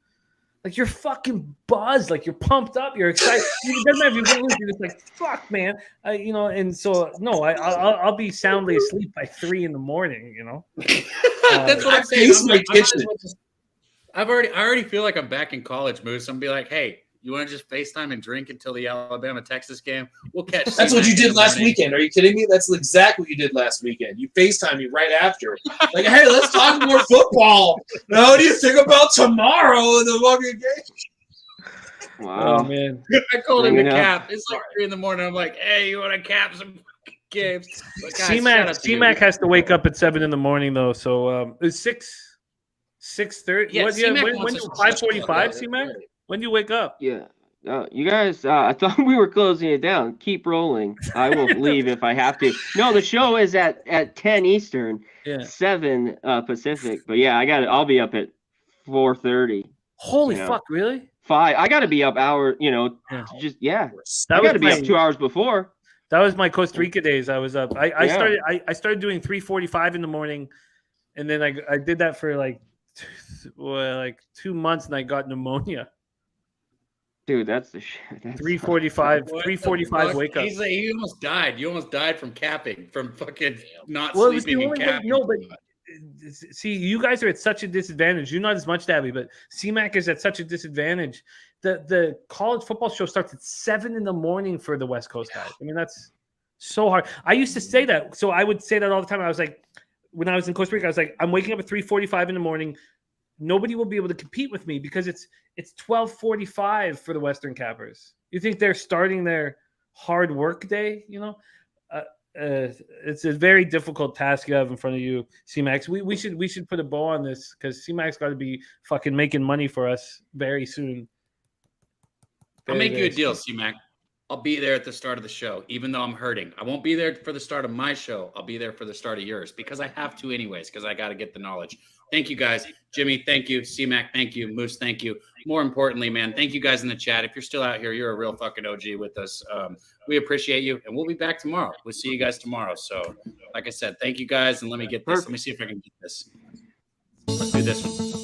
Like you're fucking buzzed, like you're pumped up, you're excited. It doesn't matter if you lose, you're just like fuck, man. And so no, I'll be soundly asleep by 3 a.m. That's what I'm saying. I already feel like I'm back in college, Moose. I'm gonna be like, hey, you want to just FaceTime and drink until the Alabama-Texas game? We'll catch. That's what you did last weekend. Are you kidding me? That's exactly what you did last weekend. You FaceTime me right after. Like, hey, let's talk more football. Now, what do you think about tomorrow in the fucking game? Wow, man. I called him to cap. It's like 3 a.m. I'm like, hey, you want to cap some games? C-Mac has to wake up at 7 a.m. though. So it's 6:30. Yeah, when 5:45, C-Mac? When do you wake up? Yeah. You guys, I thought we were closing it down. Keep rolling. I will leave if I have to. No, the show is at 10 Eastern, 7 Pacific. But yeah, I'll be up at 4:30. Holy fuck, really? 5. I got to be up hour, I got to be up 2 hours before. That was my Costa Rica days. I was up. I started doing 3:45 in the morning, and then I did that for like 2 months, and I got pneumonia. Dude, that's the shit. 3:45 wake up. He almost died. You almost died from capping, from fucking not sleeping and capping. No, but see, you guys are at such a disadvantage. You're not as much, Dabby, but CMAC is at such a disadvantage. The college football show starts at 7 a.m. for the West Coast guys. I mean, that's so hard. I used to say that. So I would say that all the time. I was like, when I was in Costa Rica, I was like, I'm waking up at 3:45 in the morning. Nobody will be able to compete with me because it's 12:45 for the Western Cappers. You think they're starting their hard work day? You know, it's a very difficult task you have in front of you, C-Max. We should put a bow on this because C-Max got to be fucking making money for us very soon. I'll make you a deal, C-Mac. I'll be there at the start of the show, even though I'm hurting. I won't be there for the start of my show. I'll be there for the start of yours because I have to anyways, because I got to get the knowledge. Thank you, guys. Jimmy, thank you. C-Mac, thank you. Moose, thank you. More importantly, man, thank you guys in the chat. If you're still out here, you're a real fucking OG with us. We appreciate you, and we'll be back tomorrow. We'll see you guys tomorrow. So, like I said, thank you guys, and let me get this. Let me see if I can get this. Let's do this one.